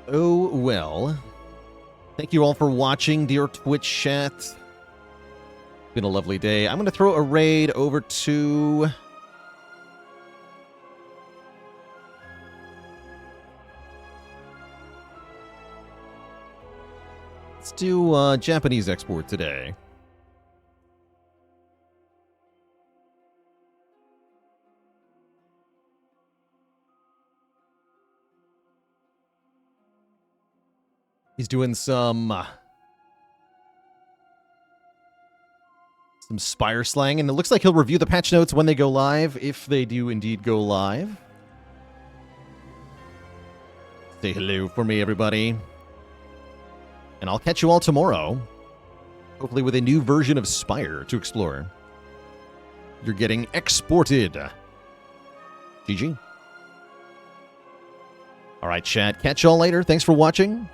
Oh well. Thank you all for watching, dear Twitch chat. It's been a lovely day. I'm going to throw a raid over to... Let's do Japanese export today. He's doing some Spire slang, and it looks like he'll review the patch notes when they go live, if they do indeed go live. Say hello for me, everybody. And I'll catch you all tomorrow, hopefully with a new version of Spire to explore. You're getting exported. GG. All right, chat. Catch y'all later. Thanks for watching.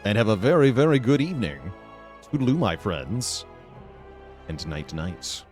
And have a very, very good evening. Toodaloo, my friends. And night-night.